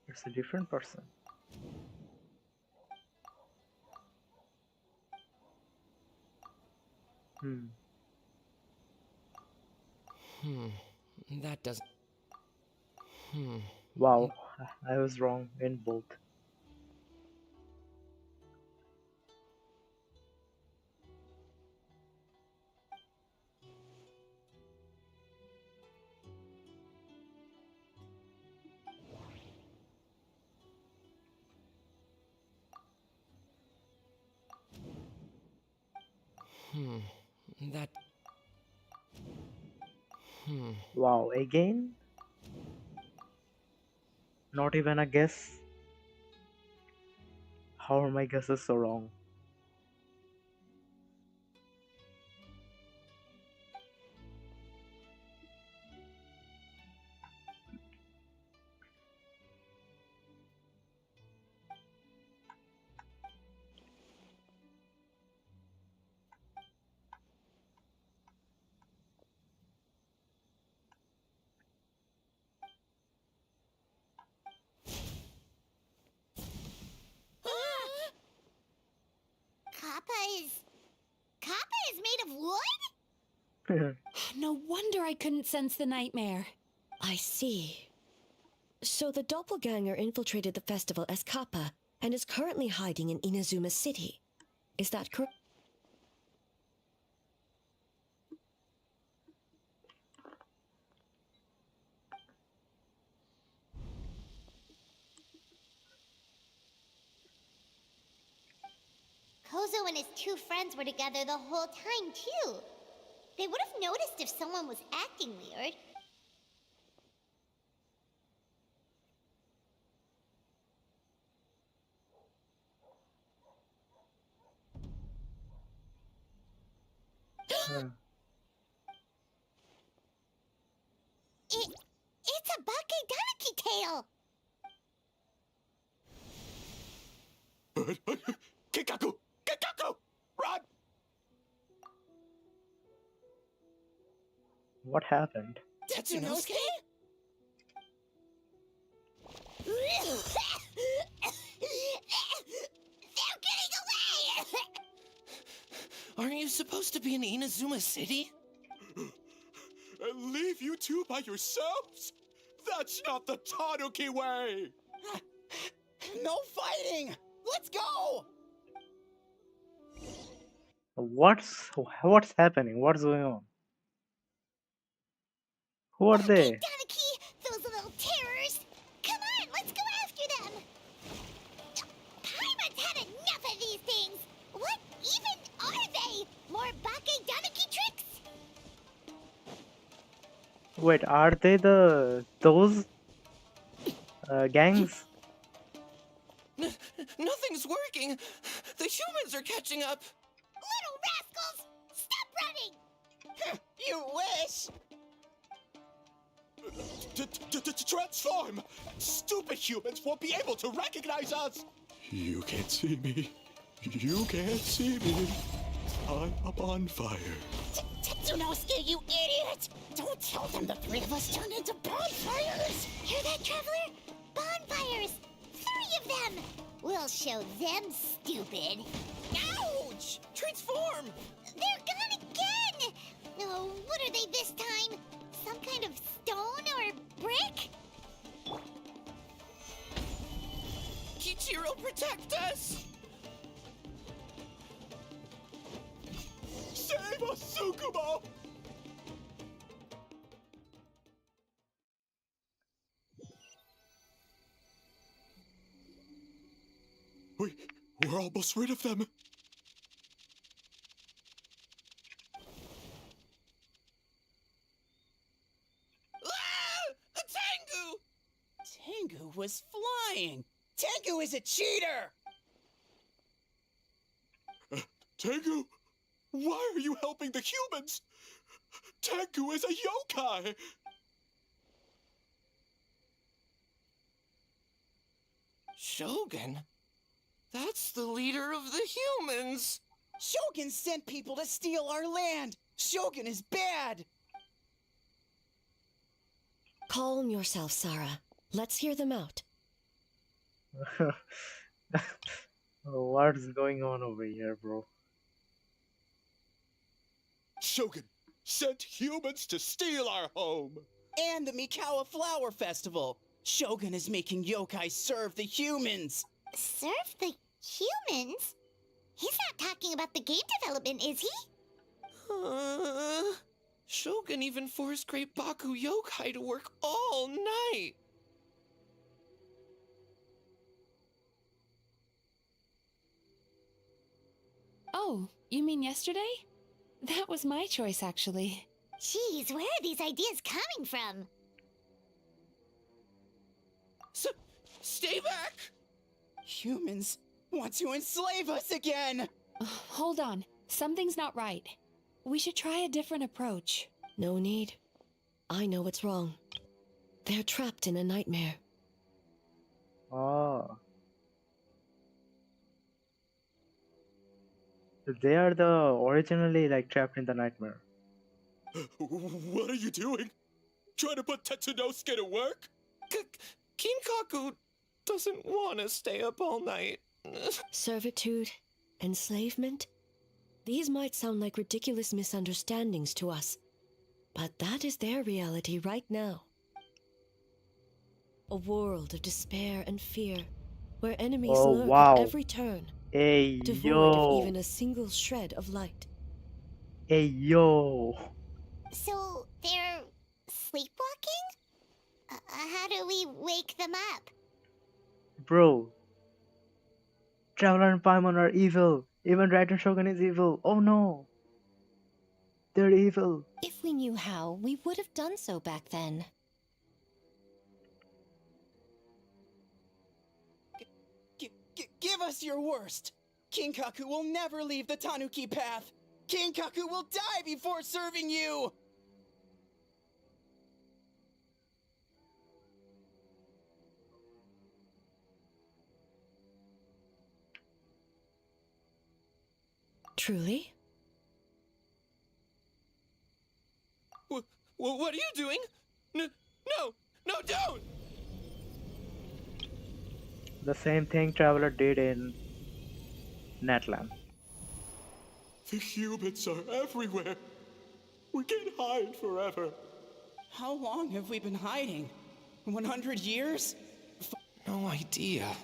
It's a different person. That doesn't. Wow, I was wrong in both. That. Wow, again? Not even a guess? How are my guesses so wrong? Kappa is made of wood? No wonder I couldn't sense the nightmare. I see. So the doppelganger infiltrated the festival as Kappa and is currently hiding in Inazuma City. Is that correct? Kozo and his two friends were together the whole time, too. They would have noticed if someone was acting weird. It's a Bakedaniki tail! Kikaku! Kikaku! Run! What happened? Tetsunosuke? They're getting away! Aren't you supposed to be in Inazuma City? And leave you two by yourselves? That's not the Tanuki way! No fighting! Let's go! What's happening? What's going on? Who are they? Tanuki, those little terrors! Come on, let's go after them! Paimon's had enough of these things! What even are they? More Bakedaniki tricks? Wait, are they those gangs? Nothing's working. The humans are catching up. Little rascals! Stop running! You wish! Transform! Stupid humans won't be able to recognize us! You can't see me. You can't see me. I'm a bonfire. Tetsunosuke, you idiot! Don't tell them the three of us turned into bonfires! Hear that, Traveler? Bonfires! 3 of them! We'll show them, stupid. Ouch! Transform! They're gone again! Oh, what are they this time? Some kind of stone or brick? Kichiro, protect us! Save us, Tsukumo! We're almost rid of them. was flying! Tengu is a cheater! Tengu, why are you helping the humans? Tengu is a yokai! Shogun? That's the leader of the humans! Shogun sent people to steal our land! Shogun is bad! Calm yourself, Sarah. Let's hear them out. What's going on over here, bro? Shogun sent humans to steal our home! And the Mikawa Flower Festival! Shogun is making yokai serve the humans! Serve the humans? He's not talking about the game development, is he? Shogun even forced Great Baku Yokai to work all night! Oh, you mean yesterday? That was my choice, actually. Jeez, where are these ideas coming from? Stay back! Humans want to enslave us again! Hold on. Something's not right. We should try a different approach. No need. I know what's wrong. They're trapped in a nightmare. Oh. They are the originally like trapped in the nightmare. What are you doing? Trying to put Tetsunosuke to work? Kinkaku doesn't want to stay up all night. Servitude, enslavement. These might sound like ridiculous misunderstandings to us, but that is their reality right now. A world of despair and fear, where enemies lurk at every turn, Hey, devoid yo. of even a single shred of light. Hey, yo. So, they're sleepwalking? How do we wake them up? Bro. Traveler and Paimon are evil. Even Raiden Shogun is evil. Oh no. They're evil. If we knew how, we would have done so back then. Give us your worst! Kinkaku will never leave the Tanuki path! Kinkaku will die before serving you! Truly? What are you doing? No, don't! The same thing Traveler did in Netland. The humans are everywhere. We can't hide forever. How long have we been hiding? 100 years? No idea.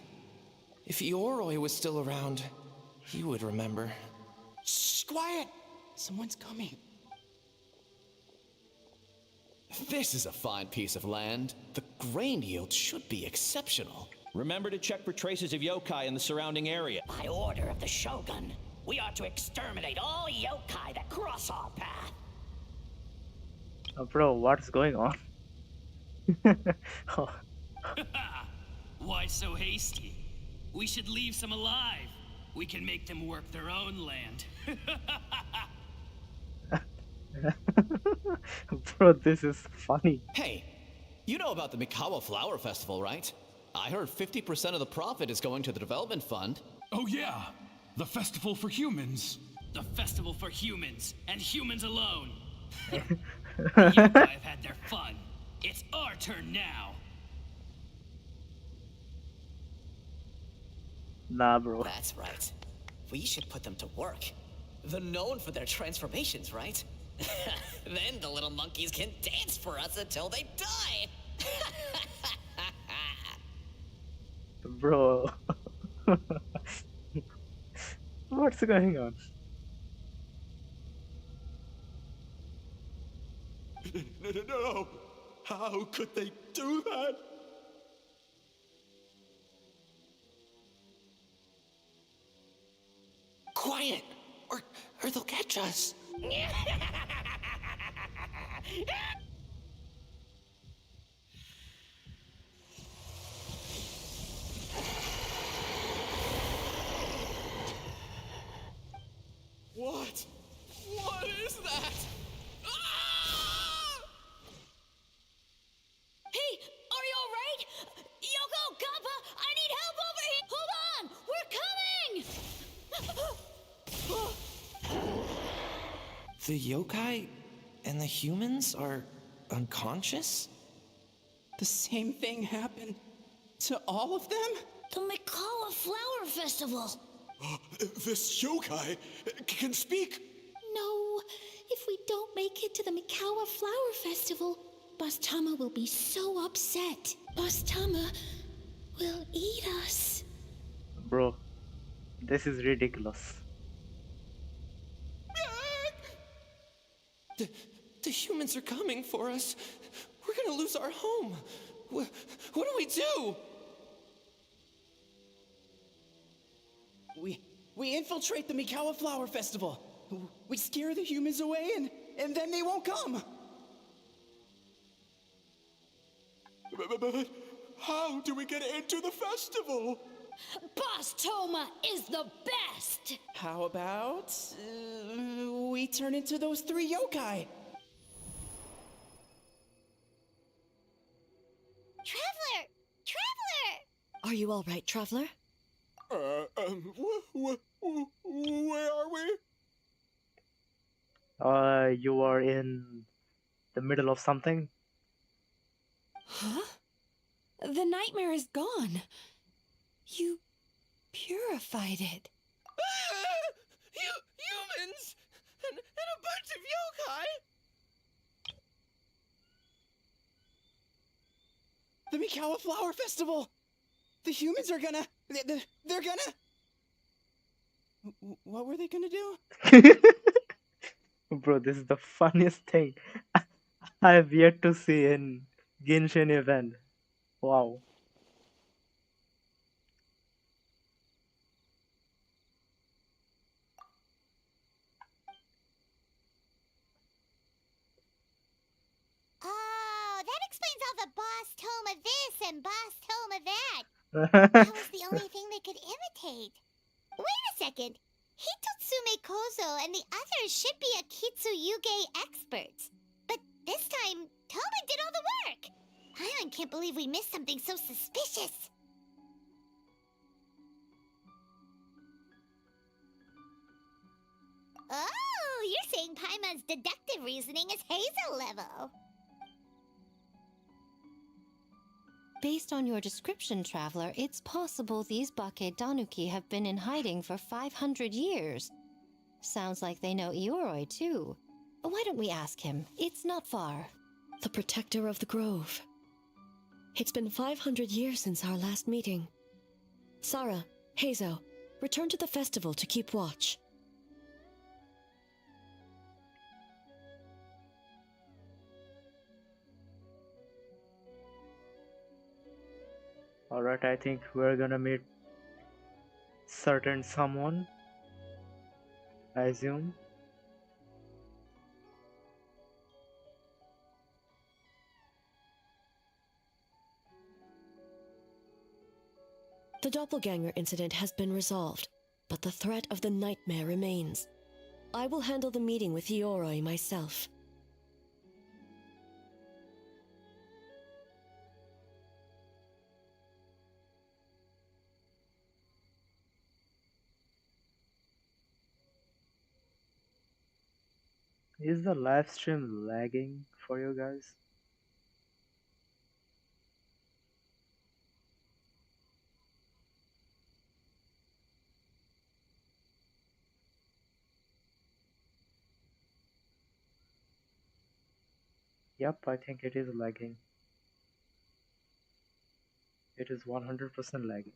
If Yoroi was still around, he would remember. Shh, quiet! Someone's coming. This is a fine piece of land. The grain yield should be exceptional. Remember to check for traces of yokai in the surrounding area. By order of the Shogun, we are to exterminate all yokai that cross our path. Bro, what's going on? Why so hasty? We should leave some alive. We can make them work their own land. Bro, this is funny. Hey, you know about the Mikawa Flower Festival, right? I heard 50% of the profit is going to the development fund. Oh yeah, the festival for humans. The festival for humans, and humans alone. The yokai have had their fun. It's our turn now. Nah, bro. That's right. We should put them to work. They're known for their transformations, right? Then the little monkeys can dance for us until they die. Bro. What's going on? No! How could they do that? Quiet, or they'll catch us. that! Hey, are you alright? Yoko, Kappa, I need help over here! Hold on! We're coming! The yokai and the humans are unconscious? The same thing happened to all of them? The Mikawa Flower Festival! This yokai can speak. No, if we don't make it to the Mikawa Flower Festival, Boss Tama will be so upset. Boss Tama will eat us. Bro, this is ridiculous. The humans are coming for us. We're gonna lose our home. What do we do? We infiltrate the Mikawa Flower Festival. We scare the humans away and then they won't come. But how do we get into the festival? Boss Toma is the best! How about we turn into those 3 yokai? Traveler! Traveler! Are you all right, traveler? Where are we? You are in the middle of something? Huh? The nightmare is gone. You purified it. Humans! And a bunch of yokai! The Mikawa Flower Festival! The humans are gonna... They're gonna... What were they gonna do? Bro, this is the funniest thing I have yet to see in Genshin event. Wow. Oh, that explains all the Boss Toma this and Boss Toma that. That was the only thing they could imitate. Wait a second. Hitotsume Kozo and the others should be Akitsuyuge experts. But this time, Toma did all the work. I can't believe we missed something so suspicious. Oh, you're saying Paimon's deductive reasoning is Hazel level. Based on your description, Traveler, it's possible these Bake Danuki have been in hiding for 500 years. Sounds like they know Ioroi, too. Why don't we ask him? It's not far. The protector of the grove. It's been 500 years since our last meeting. Sarah, Heizo, return to the festival to keep watch. Alright, I think we're gonna meet certain someone, I assume. The doppelganger incident has been resolved, but the threat of the nightmare remains. I will handle the meeting with Ioroi myself. Is the live stream lagging for you guys? Yep, I think it is lagging. It is 100% lagging.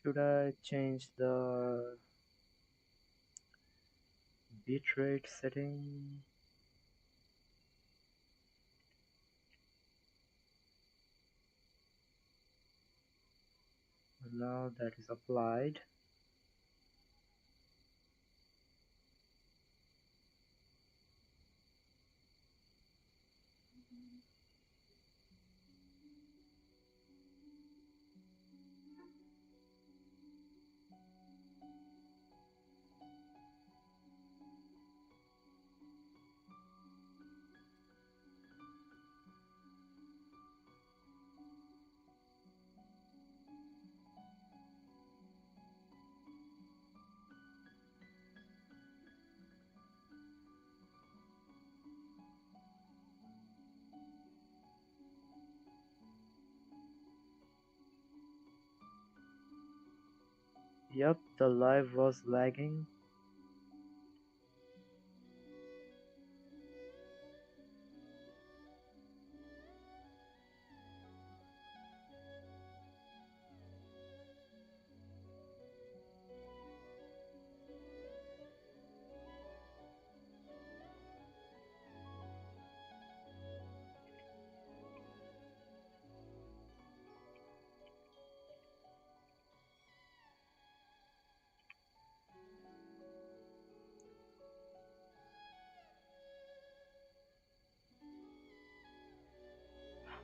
Should I change the bitrate setting? Now that is applied. Yep, the live was lagging.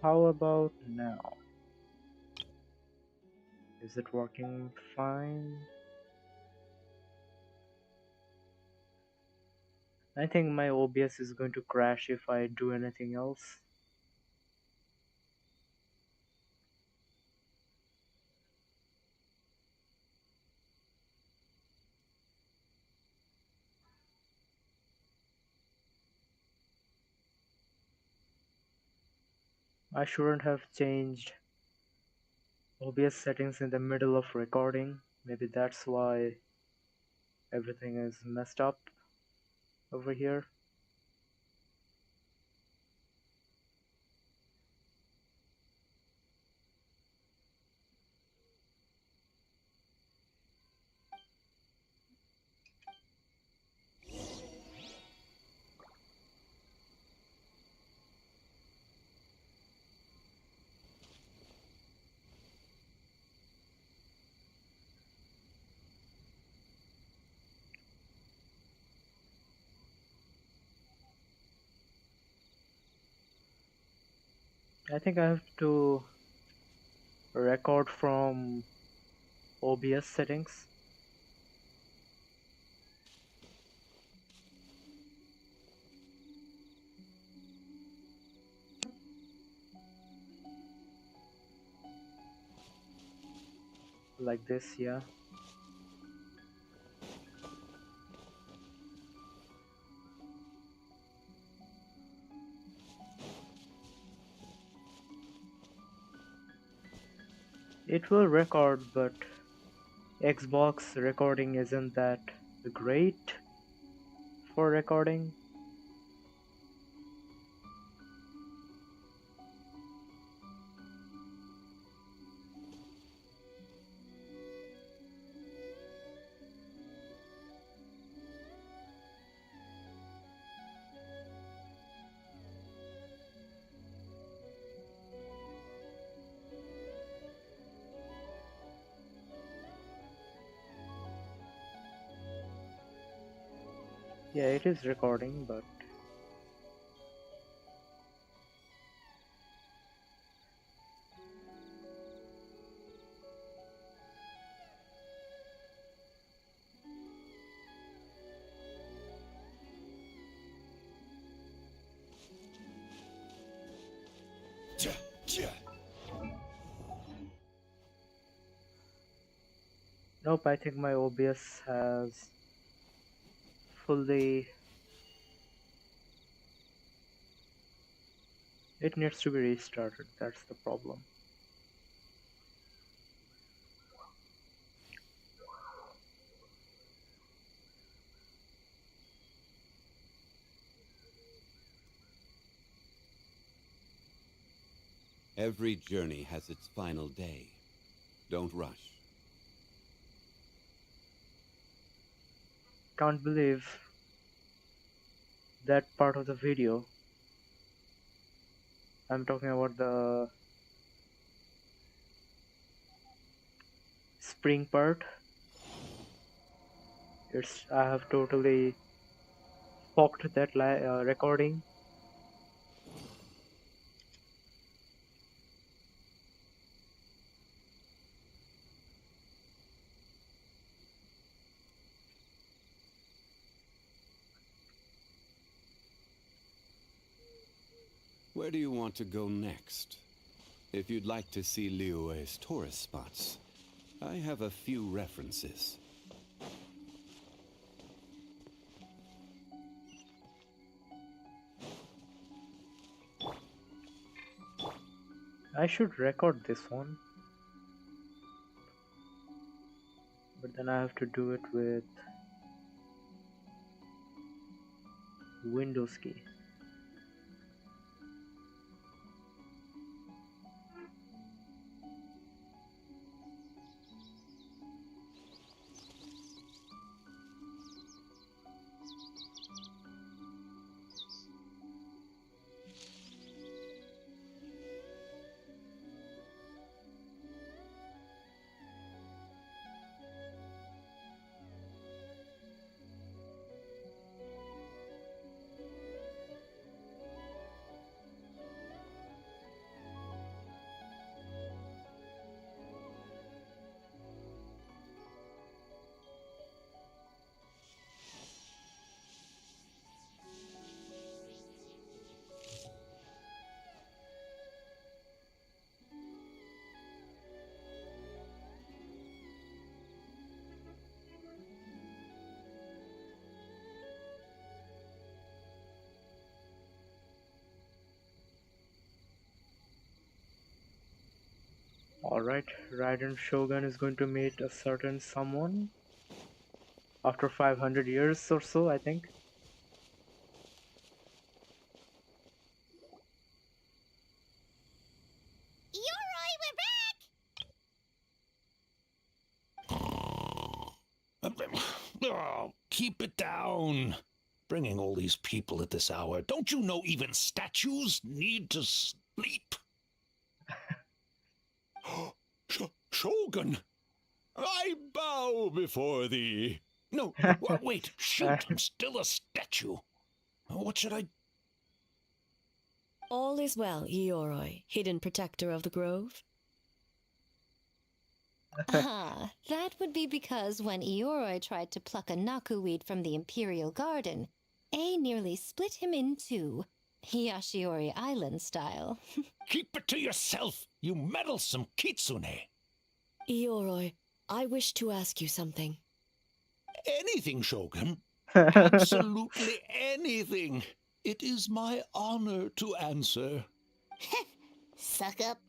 How about now? Is it working fine? I think my OBS is going to crash if I do anything else. I shouldn't have changed OBS settings in the middle of recording. Maybe that's why everything is messed up over here. I think I have to record from OBS settings. Like this, yeah. It will record, but Xbox recording isn't that great for recording. Yeah, it is recording, but nope, I think my OBS has fully... It needs to be restarted, that's the problem. Every journey has its final day. Don't rush. Can't believe that part of the video. I'm talking about the spring part. I have totally fucked that recording. Where do you want to go next? If you'd like to see Liyue's tourist spots, I have a few references. I should record this one. But then I have to do it with Windows key. Alright, Raiden Shogun is going to meet a certain someone after 500 years or so, I think. Oh, keep it down. Bringing all these people at this hour. Don't you know even statues need to sleep? Shogun, I bow before thee. No, wait, shoot, I'm still a statue. What should I... All is well, Ioroi, hidden protector of the grove. That would be because when Ioroi tried to pluck a naku weed from the Imperial Garden, A nearly split him in two, Yashiori Island style. Keep it to yourself, you meddlesome kitsune. Ioroi, I wish to ask you something. Anything, Shogun. Absolutely anything. It is my honor to answer. Suck up.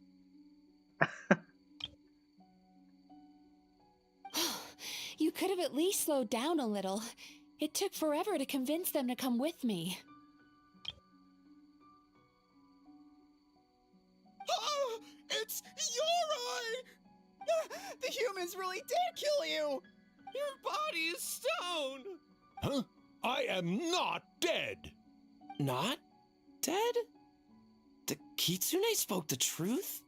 You could have at least slowed down a little. It took forever to convince them to come with me. Oh, it's Ioroi! The humans really did kill you! Your body is stone! Huh? I am not dead. Not dead? The kitsune spoke the truth?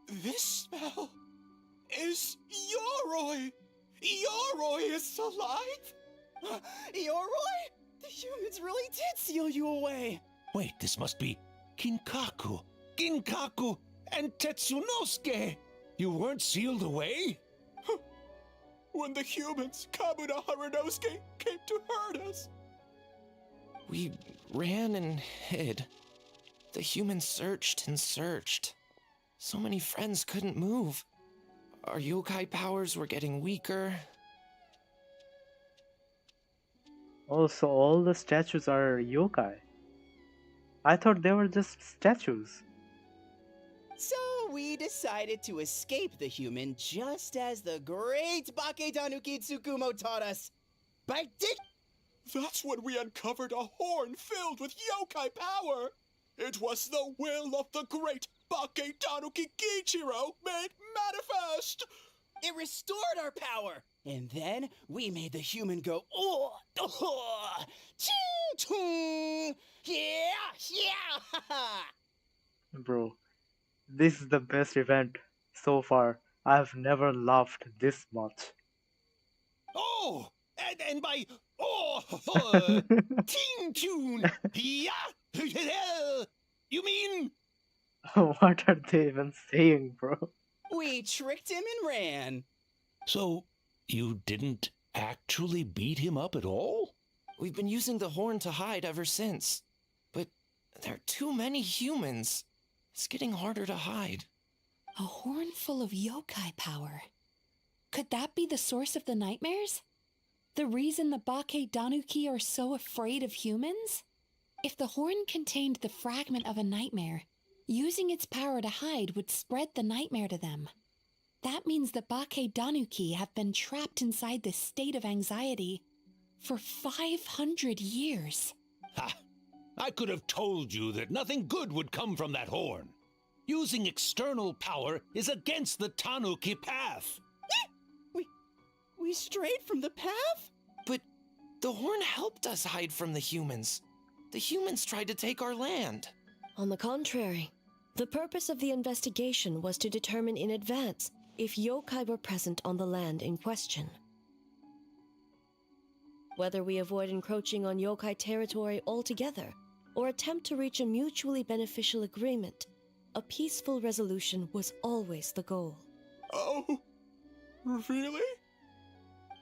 This smell is Ioroi! Ioroi is alive? Ioroi? The humans really did seal you away! Wait, this must be Ginkaku, and Tetsunosuke. You weren't sealed away? When the humans, Kabuna Harunosuke, came to hurt us. We ran and hid. The humans searched and searched. So many friends couldn't move. Our yokai powers were getting weaker. Also, all the statues are yokai. I thought they were just statues. So we decided to escape the human just as the great Baketanuki Tsukumo taught us. By That's when we uncovered a horn filled with yokai power. It was the will of the great Baketanuki Kichiro made manifest. It restored our power. And then we made the human go, oh, ching, chung, yeah. Bro, this is the best event so far. I've never laughed this much. Oh, and by ting tune, yeah. You mean? What are they even saying, bro? We tricked him and ran. So, you didn't actually beat him up at all? We've been using the horn to hide ever since. But there are too many humans. It's getting harder to hide. A horn full of yokai power. Could that be the source of the nightmares? The reason the Baketanuki are so afraid of humans? If the horn contained the fragment of a nightmare, using its power to hide would spread the nightmare to them. That that means the Bake Danuki have been trapped inside this state of anxiety for 500 years. Ha! I could have told you that nothing good would come from that horn. Using external power is against the Tanuki path. We strayed from the path? But the horn helped us hide from the humans. The humans tried to take our land. On the contrary, the purpose of the investigation was to determine in advance if yokai were present on the land in question. Whether we avoid encroaching on yokai territory altogether or attempt to reach a mutually beneficial agreement, a peaceful resolution was always the goal. Oh, really?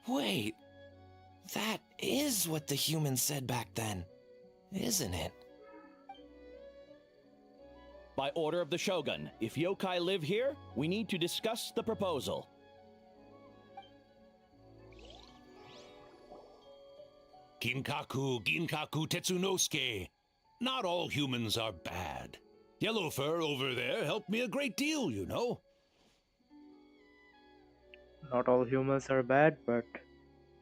Wait, that is what the humans said back then, isn't it? By order of the Shogun, if yokai live here, we need to discuss the proposal. Ginkaku Tetsunosuke. Not all humans are bad. Yellow Fur over there helped me a great deal, you know. Not all humans are bad, but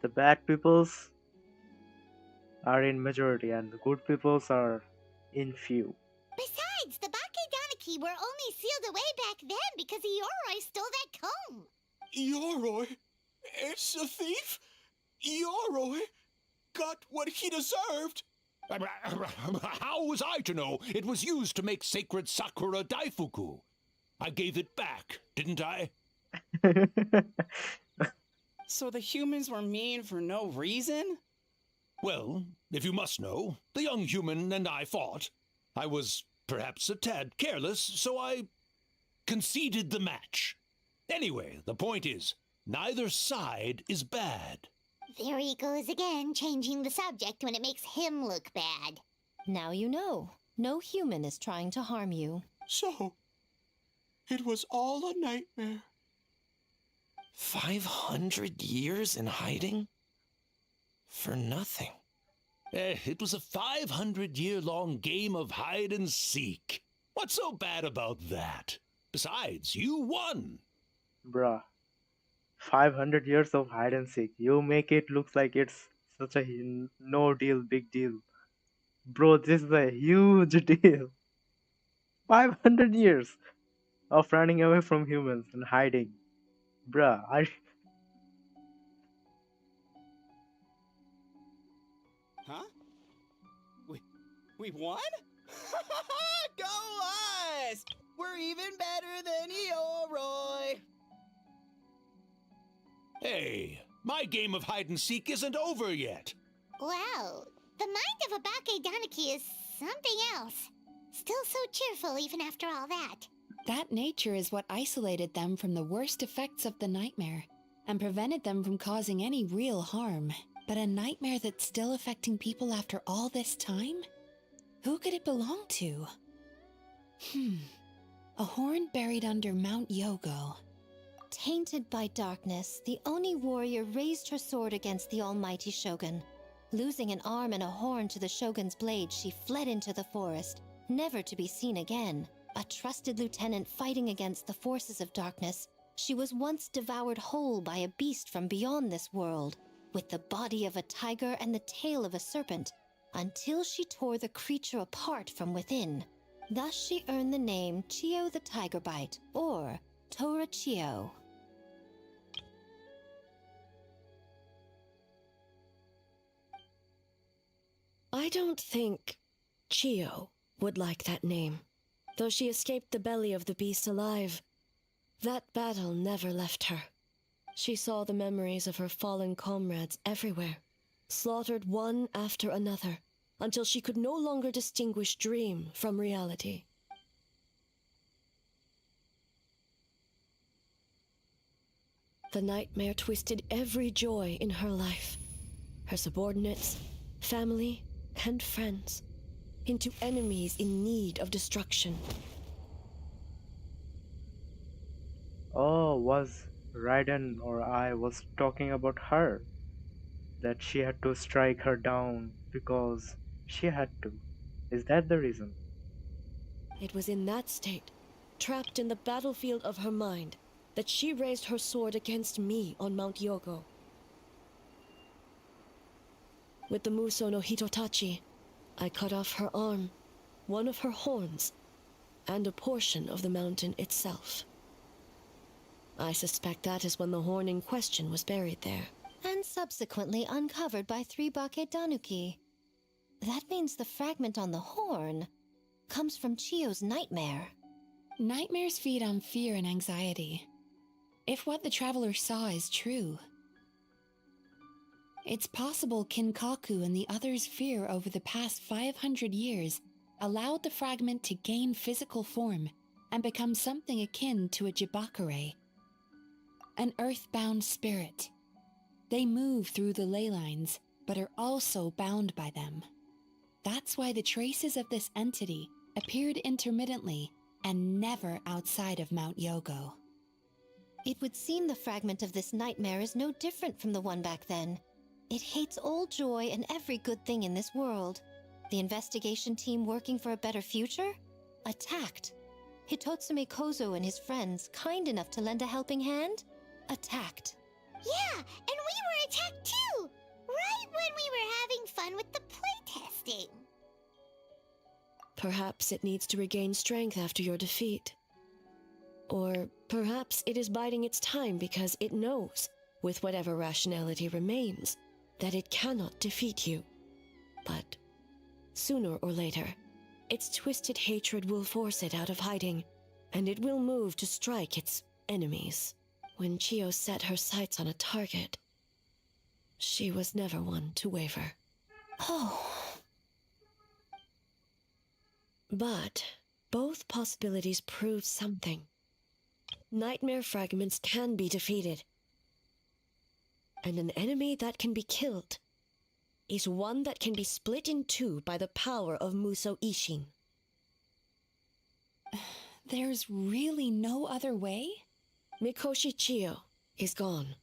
the bad peoples are in majority and the good peoples are in few. Besides, the Bakedaniki were only sealed away back then because Yoroi stole that comb. Yoroi? It's a thief? Yoroi got what he deserved. How was I to know it was used to make sacred Sakura Daifuku? I gave it back, didn't I? So the humans were mean for no reason? Well, if you must know, the young human and I fought. I was perhaps a tad careless, so I conceded the match. Anyway, the point is, neither side is bad. There he goes again, changing the subject when it makes him look bad. Now you know. No human is trying to harm you. So, it was all a nightmare. 500 years in hiding? For nothing. It was a 500-year-long game of hide and seek. What's so bad about that? Besides, you won. Bruh. 500 years of hide and seek. You make it look like it's such a no deal, big deal. Bro, this is a huge deal. 500 years of running away from humans and hiding. Bruh, Huh? We won? Go us! We're even better than Yoroi! Hey, my game of hide and seek isn't over yet. Wow, the mind of a Bakedaniki is something else. Still so cheerful even after all that. That nature is what isolated them from the worst effects of the nightmare and prevented them from causing any real harm. But a nightmare that's still affecting people after all this time? Who could it belong to? A horn buried under Mount Yogo. Tainted by darkness, the Oni warrior raised her sword against the almighty Shogun. Losing an arm and a horn to the Shogun's blade, she fled into the forest, never to be seen again. A trusted lieutenant fighting against the forces of darkness, she was once devoured whole by a beast from beyond this world, with the body of a tiger and the tail of a serpent, until she tore the creature apart from within. Thus she earned the name Chio the Tiger Bite, or Tora Chio. I don't think Chio would like that name. Though she escaped the belly of the beast alive, that battle never left her. She saw the memories of her fallen comrades everywhere, slaughtered one after another, until she could no longer distinguish dream from reality. The nightmare twisted every joy in her life, her subordinates, family, and friends, into enemies in need of destruction. Oh, was Raiden or I was talking about her? That she had to strike her down because she had to. Is that the reason? It was in that state, trapped in the battlefield of her mind, that she raised her sword against me on Mount Yogo. With the Muso no Hitotachi, I cut off her arm, one of her horns, and a portion of the mountain itself. I suspect that is when the horn in question was buried there. And subsequently uncovered by 3 Bake Danuki. That means the fragment on the horn comes from Chiyo's nightmare. Nightmares feed on fear and anxiety. If what the traveler saw is true, it's possible Kinkaku and the others' fear over the past 500 years allowed the fragment to gain physical form and become something akin to a Jibakure, an earthbound spirit. They move through the ley lines, but are also bound by them. That's why the traces of this entity appeared intermittently and never outside of Mount Yogo. It would seem the fragment of this nightmare is no different from the one back then. It hates all joy and every good thing in this world. The investigation team working for a better future? Attacked. Hitotsume Kozo and his friends, kind enough to lend a helping hand? Attacked. Yeah, and we were attacked too! Right when we were having fun with the playtesting. Perhaps it needs to regain strength after your defeat. Or perhaps it is biding its time because it knows, with whatever rationality remains, that it cannot defeat you. But sooner or later, its twisted hatred will force it out of hiding, and it will move to strike its enemies. When Chiyo set her sights on a target, she was never one to waver. Oh. But both possibilities prove something. Nightmare fragments can be defeated, and an enemy that can be killed is one that can be split in two by the power of Muso Ishin. There's really no other way? Mikoshi Chiyo is gone.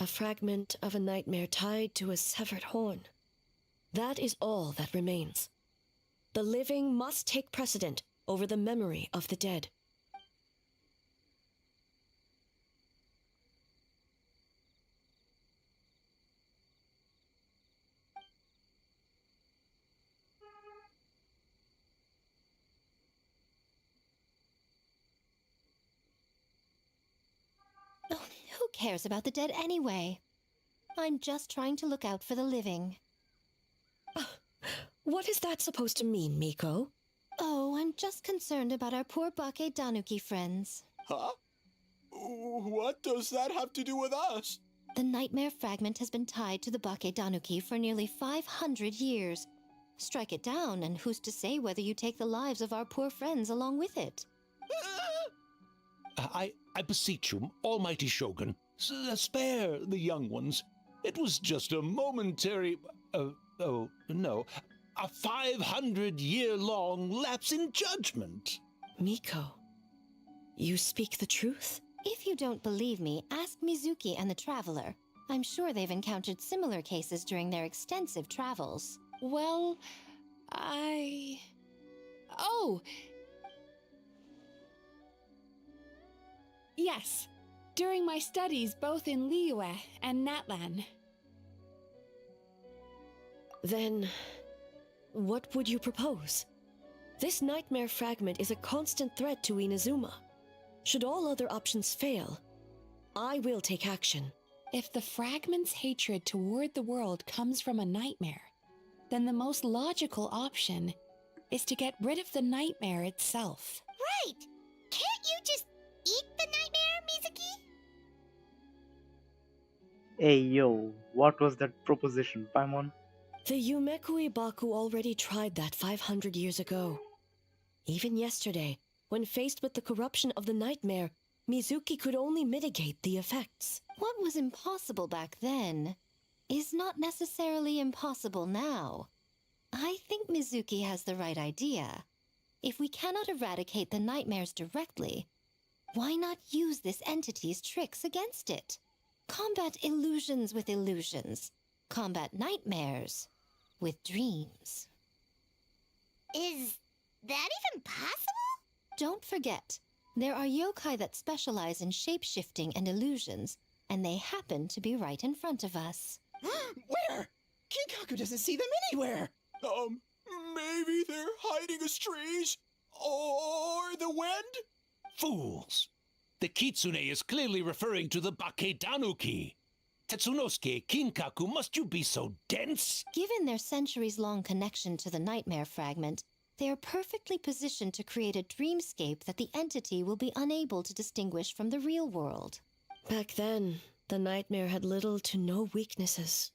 A fragment of a nightmare tied to a severed horn. That is all that remains. The living must take precedent over the memory of the dead. Oh, who cares about the dead anyway? I'm just trying to look out for the living. What is that supposed to mean, Miko? Oh, I'm just concerned about our poor Bake Danuki friends. Huh? What does that have to do with us? The nightmare fragment has been tied to the Bake Danuki for nearly 500 years. Strike it down, and who's to say whether you take the lives of our poor friends along with it? I beseech you, almighty Shogun, spare the young ones. It was just a momentary... oh, no. A 500-year-long lapse in judgment. Miko, you speak the truth? If you don't believe me, ask Mizuki and the Traveler. I'm sure they've encountered similar cases during their extensive travels. Well, Oh! Yes, during my studies both in Liyue and Natlan. Then, what would you propose? This nightmare fragment is a constant threat to Inazuma. Should all other options fail, I will take action. If the fragment's hatred toward the world comes from a nightmare, then the most logical option is to get rid of the nightmare itself. Right! Can't you just eat the nightmare, Mizuki? Hey yo, what was that proposition, Paimon? The Yumekui Baku already tried that 500 years ago. Even yesterday, when faced with the corruption of the nightmare, Mizuki could only mitigate the effects. What was impossible back then is not necessarily impossible now. I think Mizuki has the right idea. If we cannot eradicate the nightmares directly, why not use this entity's tricks against it? Combat illusions with illusions. Combat nightmares with dreams. Is that even possible? Don't forget, There are yokai that specialize in shape-shifting and illusions, and they happen to be right in front of us. Where? Kinkaku doesn't see them anywhere. Maybe they're hiding as trees? Or the wind? Fools! The kitsune is clearly referring to the Baketanuki. Tetsunosuke, Kinkaku, must you be so dense? Given their centuries-long connection to the nightmare fragment, they are perfectly positioned to create a dreamscape that the entity will be unable to distinguish from the real world. Back then, the nightmare had little to no weaknesses.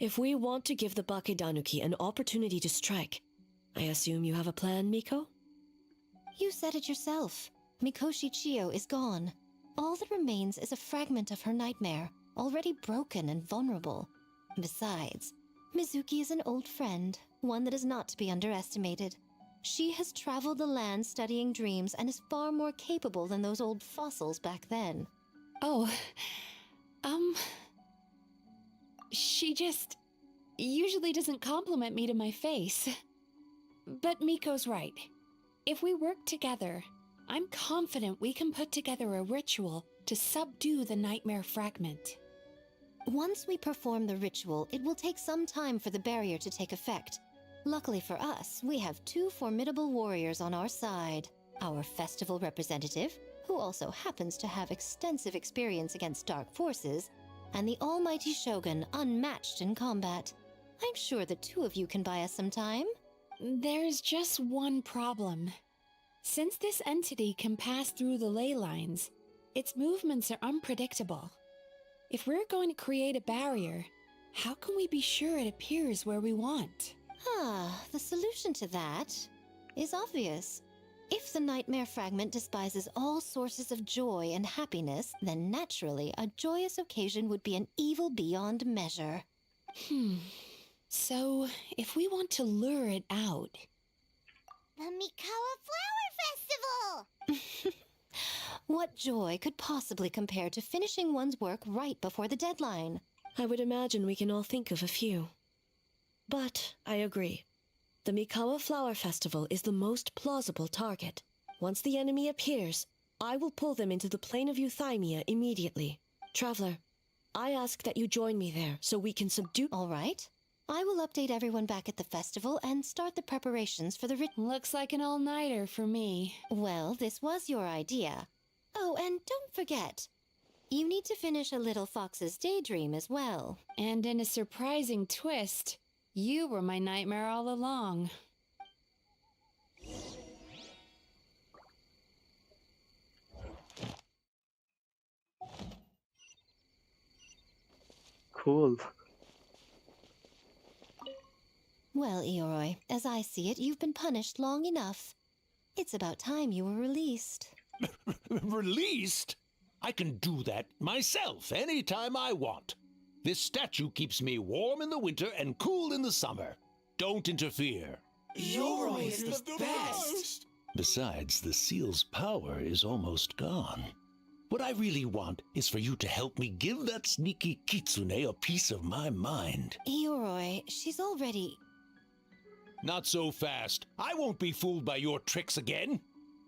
If we want to give the Bakedanuki an opportunity to strike, I assume you have a plan, Miko? You said it yourself. Mikoshi Chiyo is gone. All that remains is a fragment of her nightmare, already broken and vulnerable. Besides, Mizuki is an old friend, one that is not to be underestimated. She has traveled the land studying dreams and is far more capable than those old fossils back then. Oh, she just usually doesn't compliment me to my face. But Miko's right. If we work together, I'm confident we can put together a ritual to subdue the nightmare fragment. Once we perform the ritual, it will take some time for the barrier to take effect. Luckily for us, we have two formidable warriors on our side. Our festival representative, who also happens to have extensive experience against dark forces, and the almighty Shogun, unmatched in combat. I'm sure the two of you can buy us some time. There's just one problem. Since this entity can pass through the ley lines, its movements are unpredictable. If we're going to create a barrier, how can we be sure it appears where we want? The solution to that is obvious. If the nightmare fragment despises all sources of joy and happiness, then naturally a joyous occasion would be an evil beyond measure. So, if we want to lure it out... The Mikawa Flower Festival! What joy could possibly compare to finishing one's work right before the deadline? I would imagine we can all think of a few. But I agree. The Mikawa Flower Festival is the most plausible target. Once the enemy appears, I will pull them into the plane of Euthymia immediately. Traveler, I ask that you join me there so we can subdue... All right. I will update everyone back at the festival and start the preparations for the Looks like an all-nighter for me. Well, this was your idea. Oh, and don't forget, you need to finish a Little Fox's Daydream as well. And in a surprising twist, you were my nightmare all along. Cool. Well, Ioroi, as I see it, you've been punished long enough. It's about time you were released. Released? I can do that myself anytime I want. This statue keeps me warm in the winter and cool in the summer. Don't interfere. Yoroi is the best! Besides, the seal's power is almost gone. What I really want is for you to help me give that sneaky kitsune a piece of my mind. Ioroi, she's already... Not so fast. I won't be fooled by your tricks again.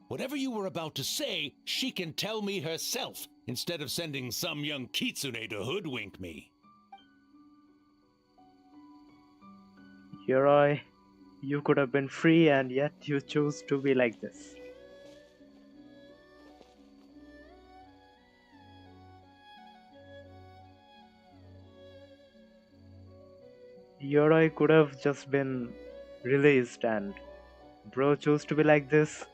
Whatever you were about to say, she can tell me herself, instead of sending some young kitsune to hoodwink me. Yoroi, you could have been free and yet you chose to be like this. Yoroi could have just been released and bro chose to be like this.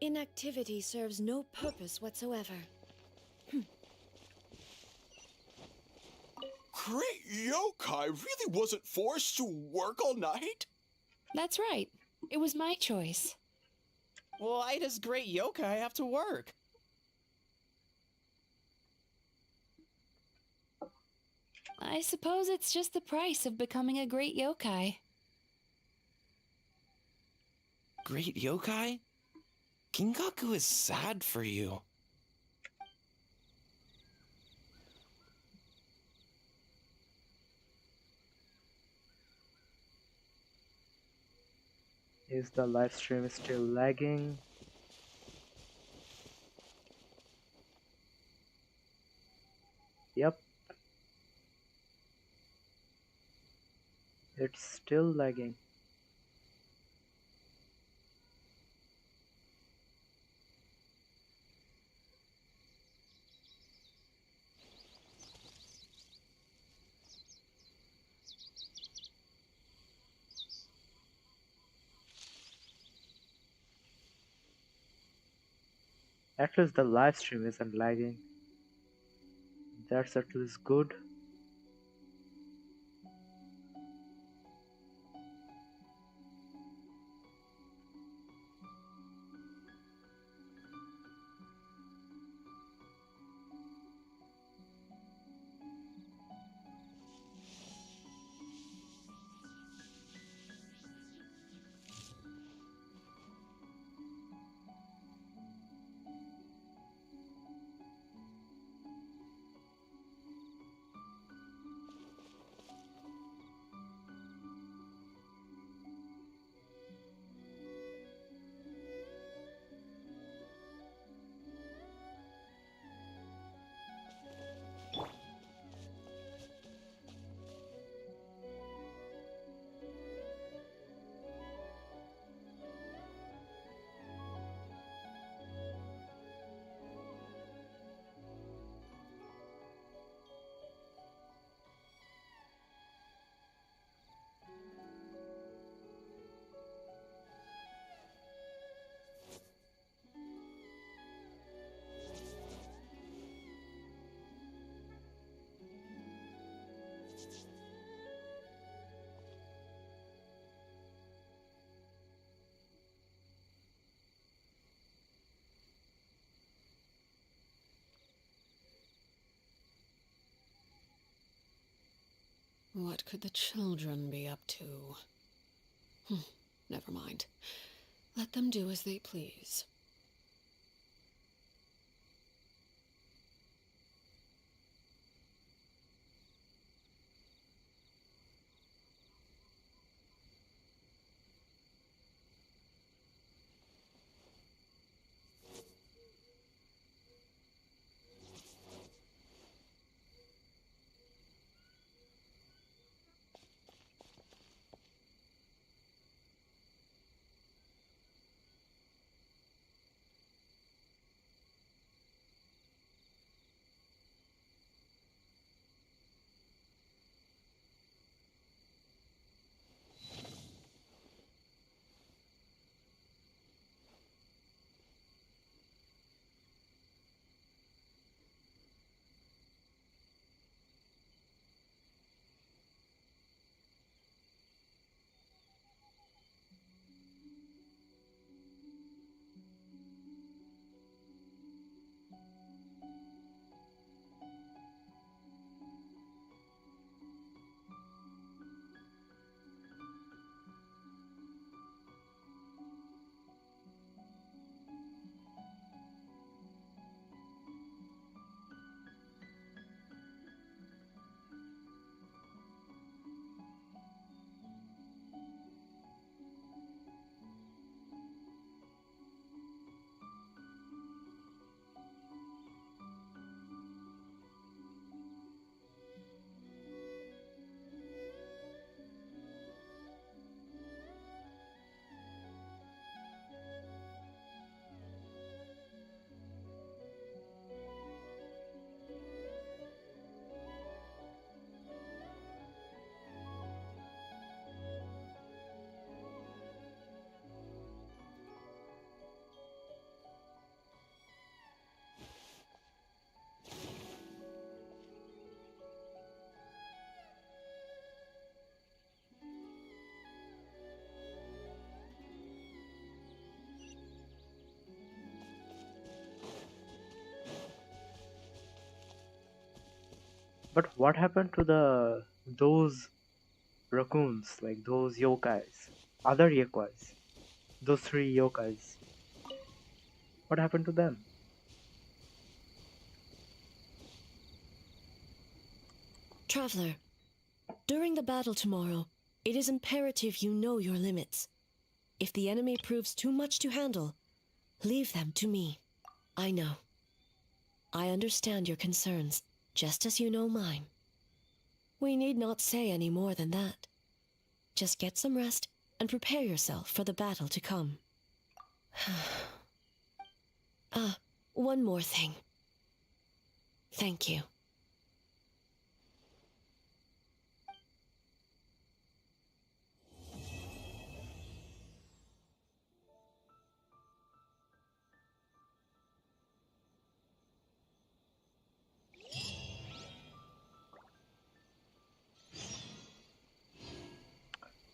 Inactivity serves no purpose whatsoever. Great yokai really wasn't forced to work all night? That's right. It was my choice. Why does great yokai have to work? I suppose it's just the price of becoming a great yokai. Great yokai? Kingaku is sad for you. Is the live stream still lagging? Yep. It's still lagging. At least the live stream isn't lagging. That's at least good. What could the children be up to? Never mind. Let them do as they please. But what happened to those raccoons, like those yokais, other yokais, those three yokais? What happened to them? Traveler, during the battle tomorrow, it is imperative you know your limits. If the enemy proves too much to handle, leave them to me. I know. I understand your concerns, just as you know mine. We need not say any more than that. Just get some rest and prepare yourself for the battle to come. One more thing. Thank you.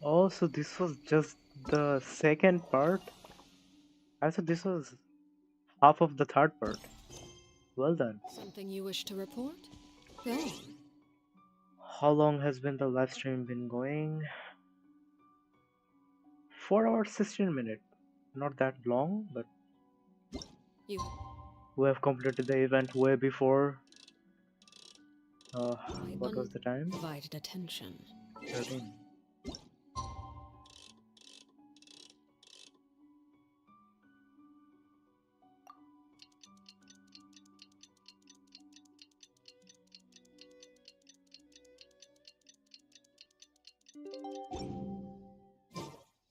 Oh, so this was just the second part? I thought this was half of the third part. Well done. Something you wish to report? Go on. How long has been the live stream been going? 4 hours 16 minutes. Not that long, but You we have completed the event way before. What was the time? Divided attention. 13.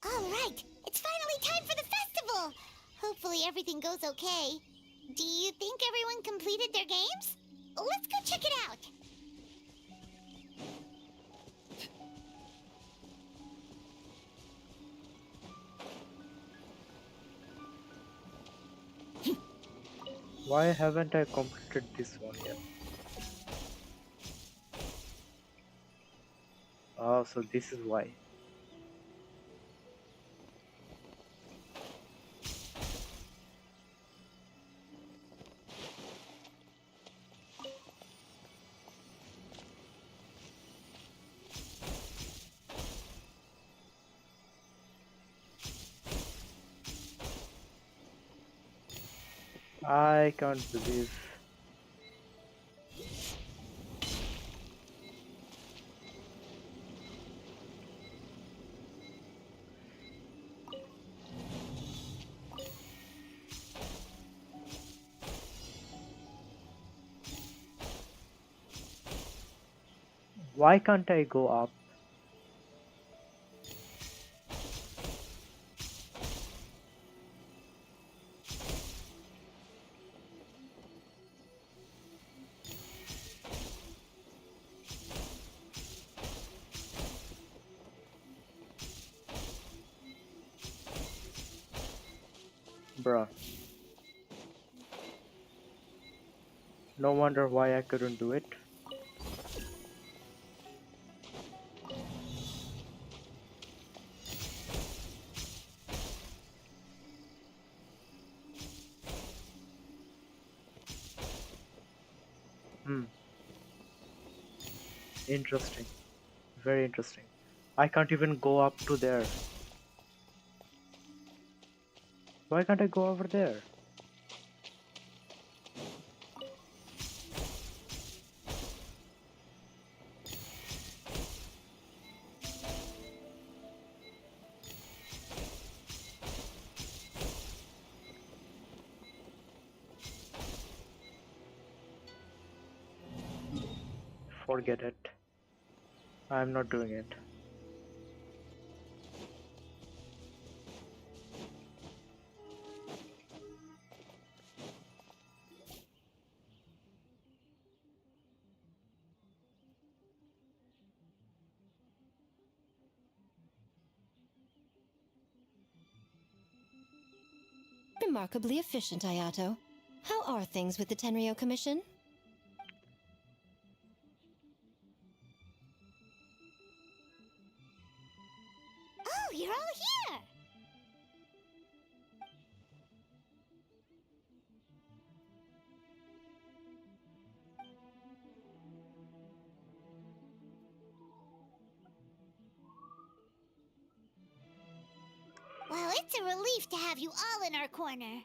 Alright, it's finally time for the festival! Hopefully everything goes okay. Do you think everyone completed their games? Let's go check it out! Why haven't I completed this one yet? Oh, so this is why. I can't believe. Why can't I go up? Bruh. No wonder why I couldn't do it. Interesting. Very interesting. I can't even go up to there. Why can't I go over there? Forget it. I'm not doing it. Remarkably efficient, Ayato. How are things with the Tenryo Commission? Oh, you're all here! It's a relief to have you all in our corner.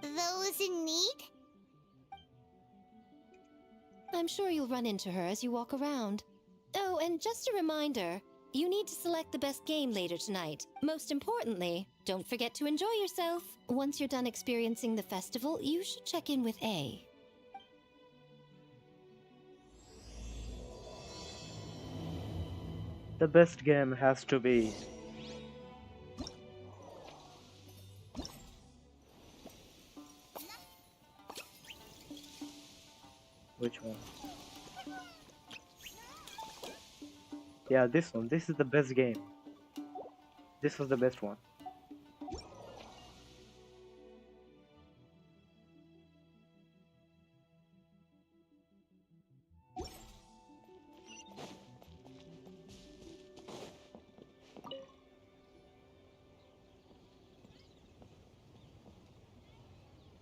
Those in need? I'm sure you'll run into her as you walk around. Oh, and just a reminder, you need to select the best game later tonight. Most importantly, don't forget to enjoy yourself. Once you're done experiencing the festival, you should check in with A. The best game has to be which one? Yeah, this one. This is the best game. This was the best one.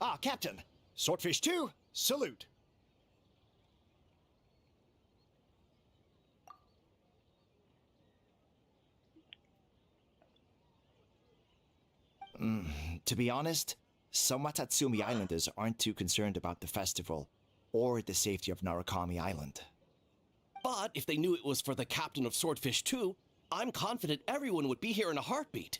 Ah, Captain. Swordfish 2, salute. To be honest, some Watatsumi Islanders aren't too concerned about the festival or the safety of Narukami Island. But if they knew it was for the captain of Swordfish 2, I'm confident everyone would be here in a heartbeat.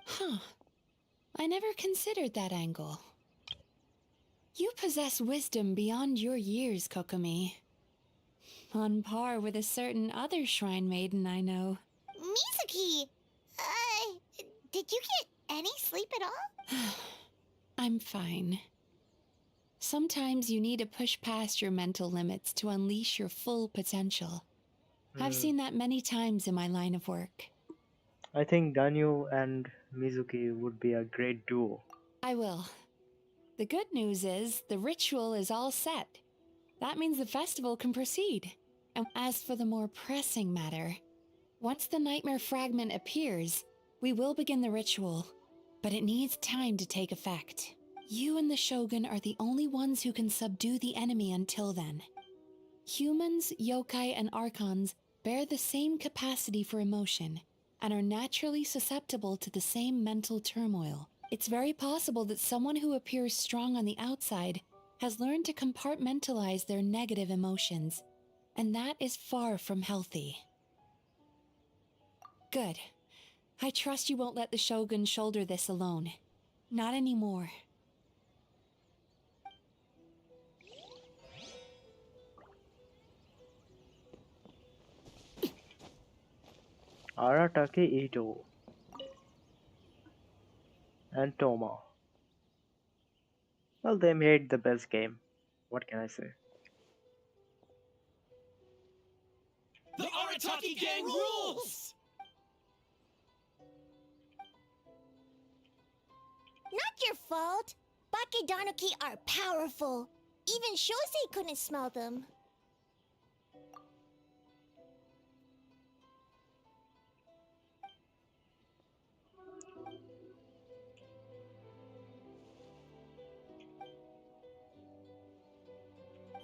Huh. I never considered that angle. You possess wisdom beyond your years, Kokomi. On par with a certain other shrine maiden I know. Mizuki! Did you get any sleep at all? I'm fine. Sometimes you need to push past your mental limits to unleash your full potential. I've seen that many times in my line of work. I think Ganyu and Mizuki would be a great duo. I will. The good news is the ritual is all set. That means the festival can proceed. And as for the more pressing matter, once the nightmare fragment appears, we will begin the ritual. But it needs time to take effect. You and the Shogun are the only ones who can subdue the enemy until then. Humans, yokai, and archons bear the same capacity for emotion and are naturally susceptible to the same mental turmoil. It's very possible that someone who appears strong on the outside has learned to compartmentalize their negative emotions, and that is far from healthy. Good. I trust you won't let the Shogun shoulder this alone. Not anymore. Aratake Ito and Toma. Well, they made the best game. What can I say? The Arataki gang rules! Not your fault. Bakedanuki are powerful. Even Shosei couldn't smell them.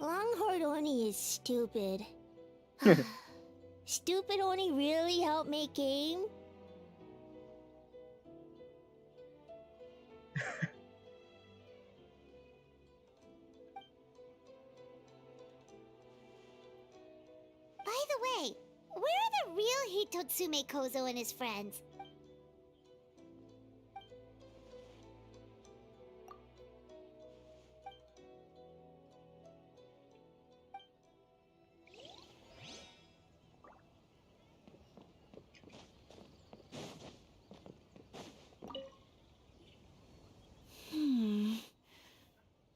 Longhorn Oni is stupid. Stupid Oni really helped make game? By the way, where are the real Hitotsume Kozo and his friends?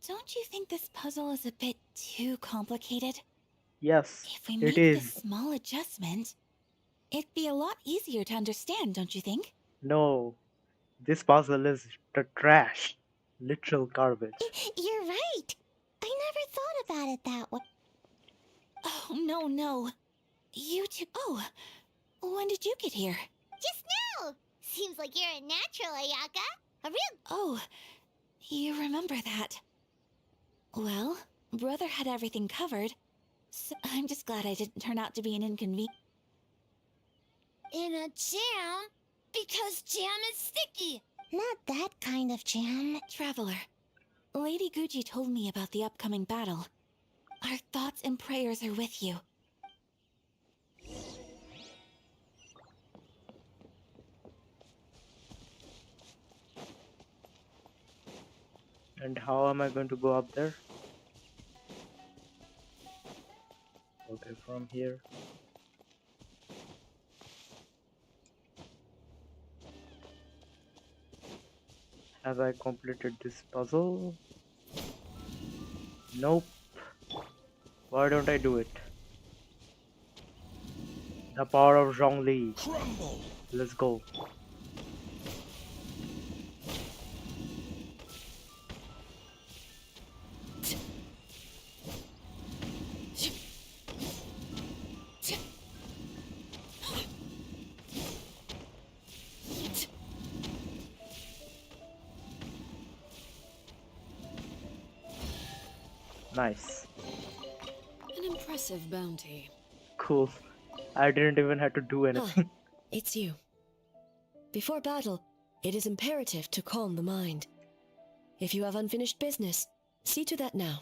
Don't you think this puzzle is a bit too complicated? Yes, If we it make is. this small adjustment, it'd be a lot easier to understand, don't you think? No, this puzzle is the trash. Literal garbage. You're right. I never thought about it that way. Oh, Oh, no, no. You two. Oh, when did you get here? Just now! Seems like you're a natural, Ayaka. A real... Oh, you remember that. Well, brother had everything covered, so I'm just glad I didn't turn out to be an inconvenience. In a jam? Because jam is sticky. Not that kind of jam. Traveler, Lady Gucci told me about the upcoming battle. Our thoughts and prayers are with you. And how am I going to go up there? Okay, from here. Have I completed this puzzle? Nope. Why don't I do it? The power of Zhongli. Crumble. Let's go. Nice. An impressive bounty. Cool. I didn't even have to do anything. It's you. Before battle, it is imperative to calm the mind. If you have unfinished business, see to that now.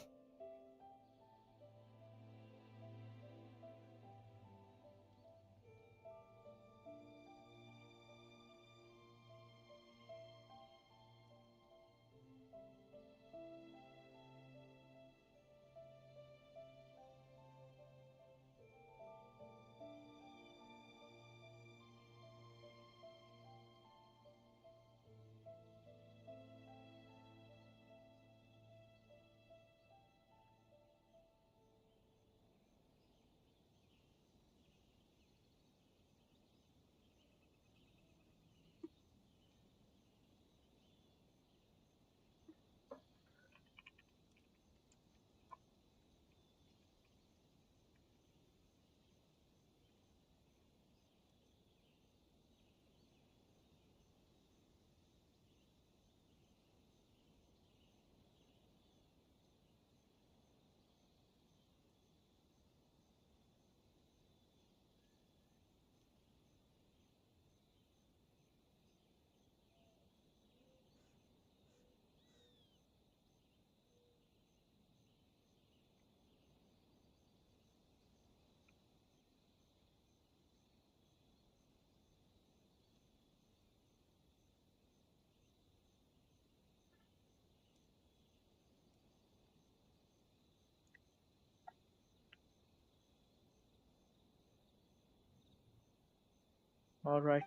Alright.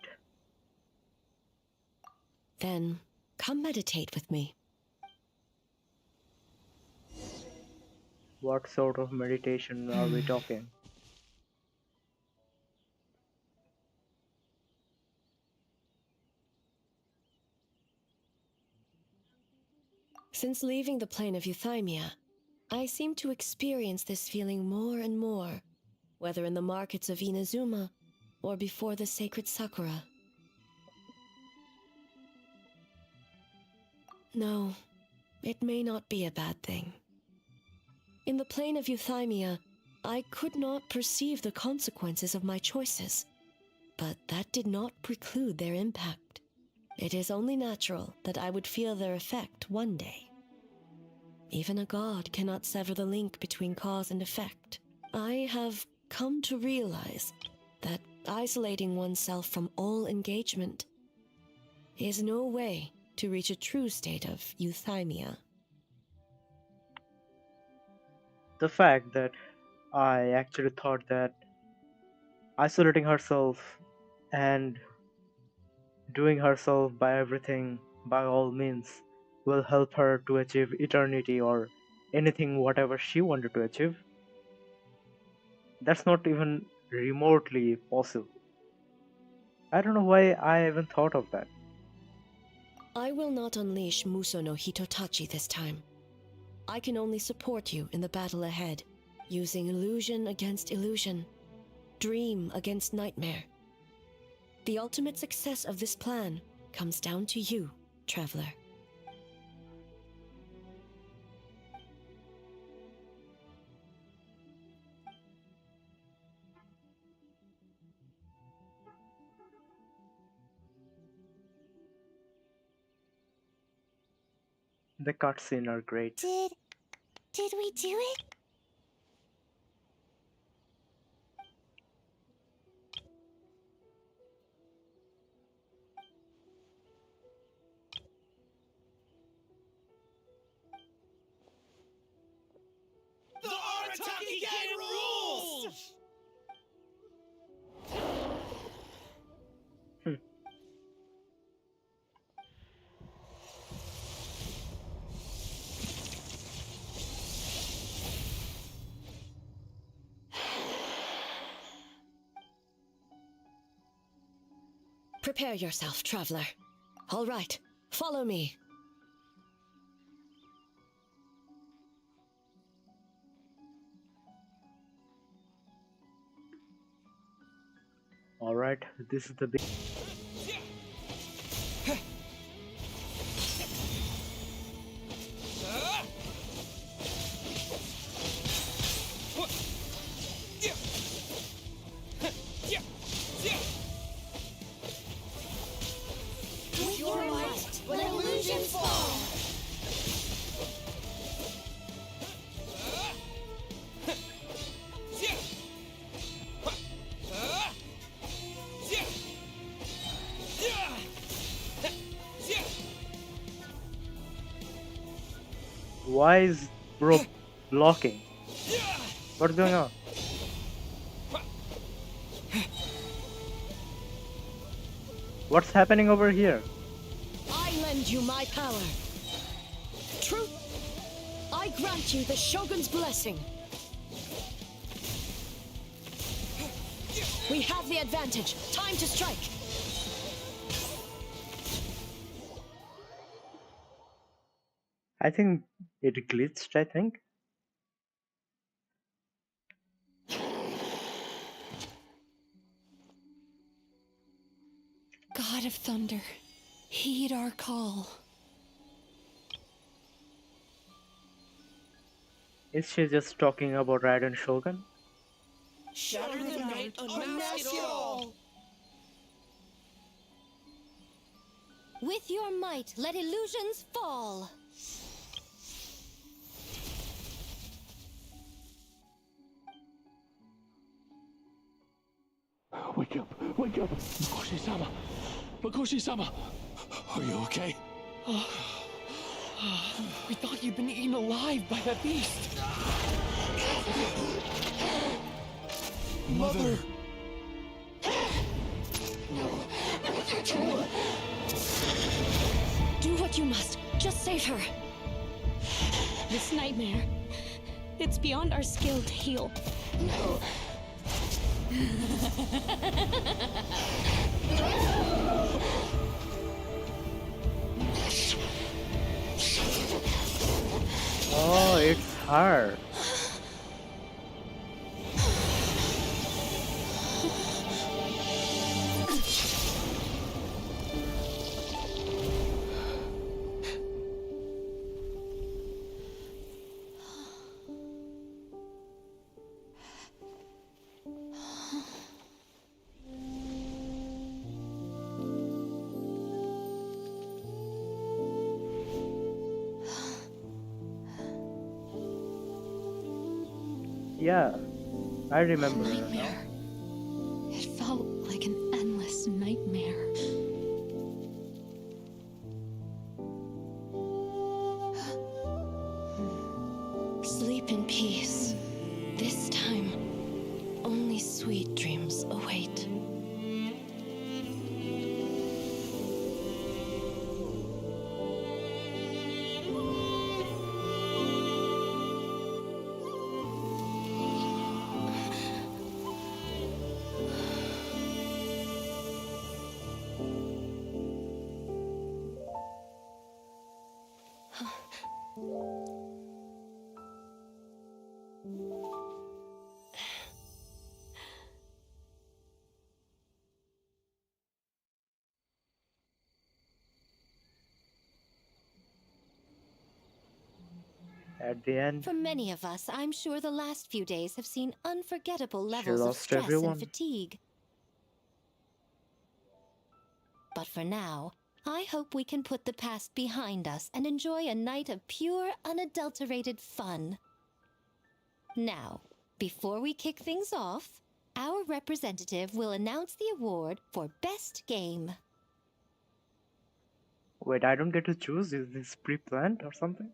Then, come meditate with me. What sort of meditation are we talking? Since leaving the plane of euthymia, I seem to experience this feeling more and more, whether in the markets of Inazuma or before the sacred Sakura. No, it may not be a bad thing. In the plane of euthymia, I could not perceive the consequences of my choices, but that did not preclude their impact. It is only natural that I would feel their effect one day. Even a god cannot sever the link between cause and effect. I have come to realize that isolating oneself from all engagement is no way to reach a true state of euthymia. The fact that I actually thought that isolating herself and doing herself by everything, by all means, will help her to achieve eternity or anything whatever she wanted to achieve. That's not even remotely possible. I don't know why I even thought of that. I will not unleash Muso no Hitotachi this time. I can only support you in the battle ahead. using illusion against illusion, dream against nightmare. The ultimate success of this plan comes down to you, traveler. The cutscenes are great. Did we do it? The Arataki Gang rules! Prepare yourself, traveler. All right, follow me. All right, this is the big. With your might, let illusions fall. Why is bro blocking? What's going on? What's happening over here? I lend you my power. Truth, I grant you the Shogun's blessing. We have the advantage. Time to strike. I think it glitched, I think. God of Thunder, heed our call. Is she just talking about Raiden Shogun? Shatter the night, unmask it all! With your might, let illusions fall. Wake up! Wake up! Makoshi-sama! Makoshi-sama! Are you okay? We thought you'd been eaten alive by that beast. Mother! Do what you must. Just save her. This nightmare, it's beyond our skill to heal. No. Oh, it's her. Yeah, I remember her now. Nightmare. It felt like an endless nightmare. Sleep in peace. This time, only sweet dreams await. At the end, For many of us, I'm sure the last few days have seen unforgettable she levels of lost stress and everyone. fatigue. But for now, I hope we can put the past behind us and enjoy a night of pure, unadulterated fun. Now, before we kick things off, our representative will announce the award for Best Game. Wait, I don't get to choose? Is this pre-planned or something?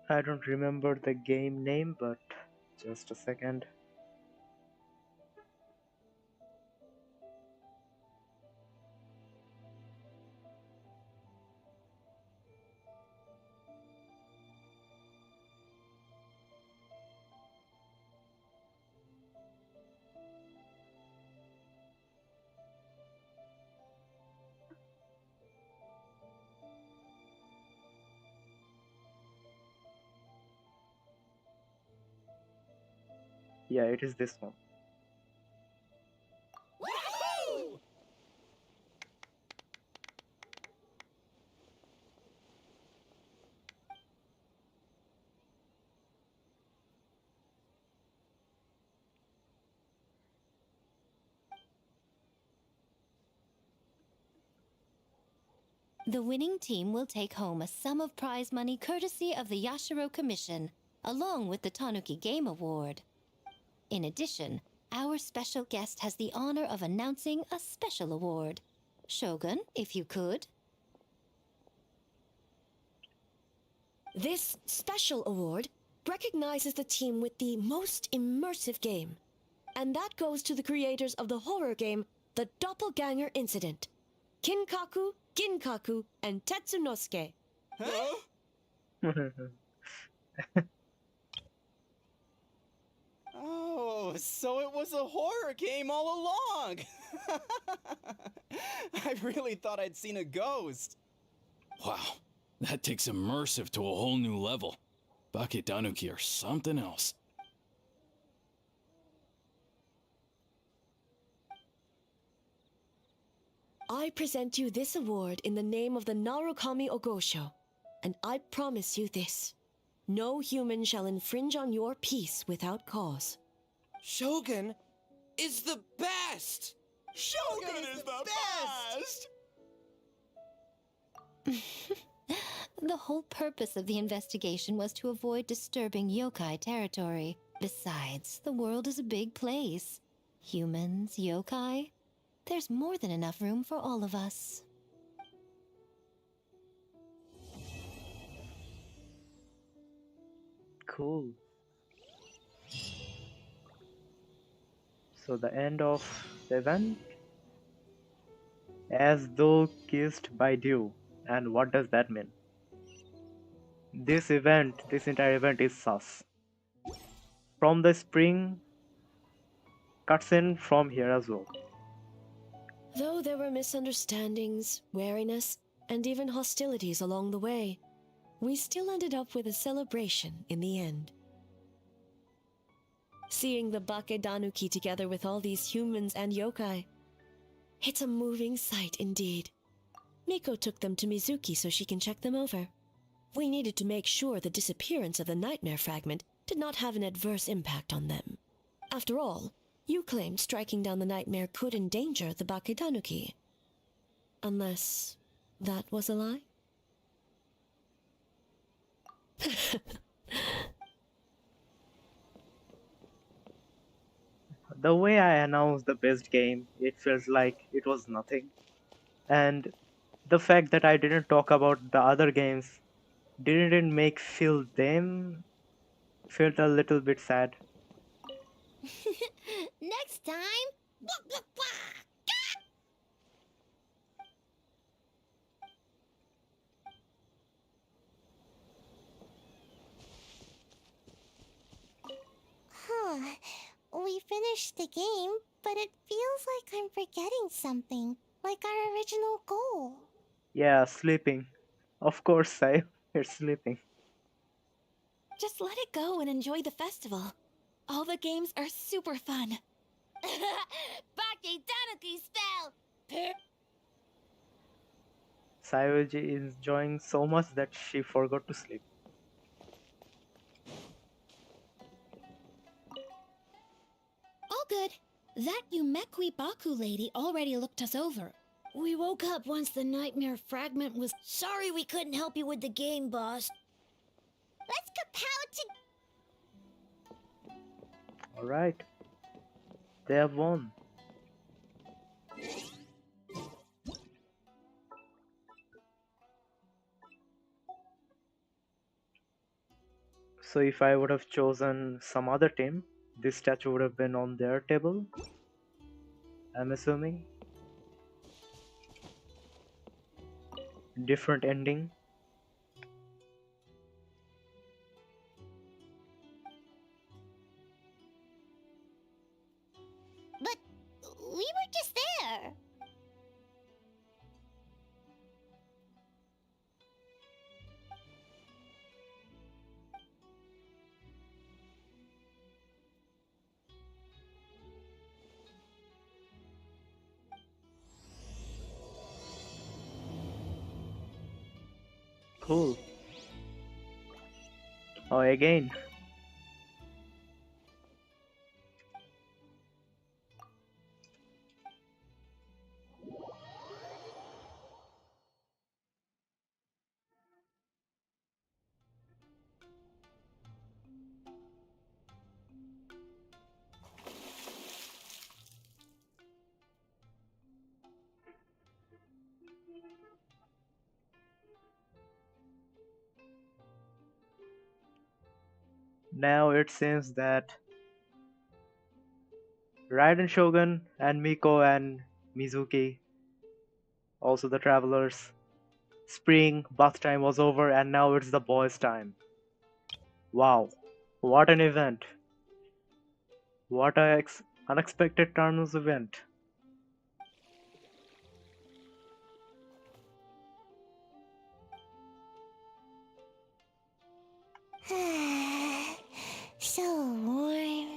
I don't remember the game name, but just a second. Yeah, it is this one. The winning team will take home a sum of prize money courtesy of the Yashiro Commission, along with the Tanuki Game Award. In addition, our special guest has the honor of announcing a special award. Shogun, if you could. This special award recognizes the team with the most immersive game. And that goes to the creators of the horror game, The Doppelganger Incident. Kinkaku, Ginkaku, and Tetsunosuke. Huh? Oh, so it was a horror game all along! I really thought I'd seen a ghost. Wow, that takes immersive to a whole new level. Baketanuki are something else. I present you this award in the name of the Narukami Ogosho, and I promise you this. No human shall infringe on your peace without cause. Shogun is the best! Shogun is the best! The whole purpose of the investigation was to avoid disturbing yokai territory. Besides, the world is a big place. Humans, yokai, there's more than enough room for all of us. Cool. So the end of the event? As though kissed by dew. And what does that mean? This entire event is sus. From the spring cutscene from here as well. Though there were misunderstandings, wariness, and even hostilities along the way, we still ended up with a celebration in the end. Seeing the Bakedanuki together with all these humans and yokai, it's a moving sight indeed. Miko took them to Mizuki so she can check them over. We needed to make sure the disappearance of the nightmare fragment did not have an adverse impact on them. After all, you claimed striking down the nightmare could endanger the Bakedanuki. Unless that was a lie? The way I announced the best game, it felt like it was nothing. And the fact that I didn't talk about the other games didn't make felt a little bit sad. Next time. Huh. We finished the game, but it feels like I'm forgetting something, like our original goal. Yeah, sleeping. Of course, it's sleeping. Just let it go and enjoy the festival. All the games are super fun. Baki Tanuki spell! Sayuji is enjoying so much that she forgot to sleep. All good. That Yumekwi Baku lady already looked us over. We woke up once the nightmare fragment was... Sorry we couldn't help you with the game, boss. Let's kapow to... Alright. They have won. So if I would have chosen some other team, this statue would have been on their table, I'm assuming. Different ending. But we were just there. Cool. Oh, again. Now it seems that Raiden Shogun and Miko and Mizuki, also the travelers, spring bath time was over and now it's the boys' time. Wow, what an event! What a unexpected turn of event. So warm.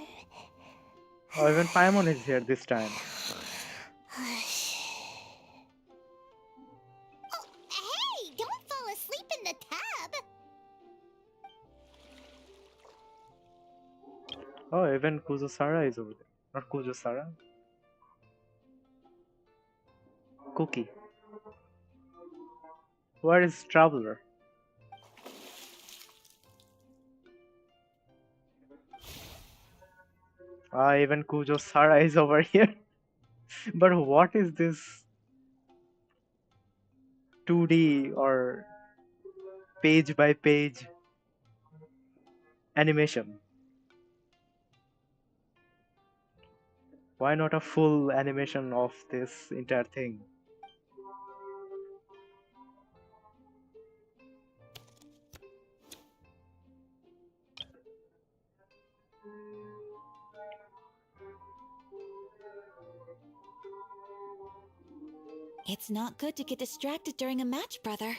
Oh, even Paimon is here this time. Hey, don't fall asleep in the tub. Oh, even Kujo-Sara is over there. Not Kujo-Sara. Cookie. Where is Traveler? Ah, even Kujo-Sara is over here. But what is this 2D or page by page animation? Why not a full animation of this entire thing? It's not good to get distracted during a match, brother.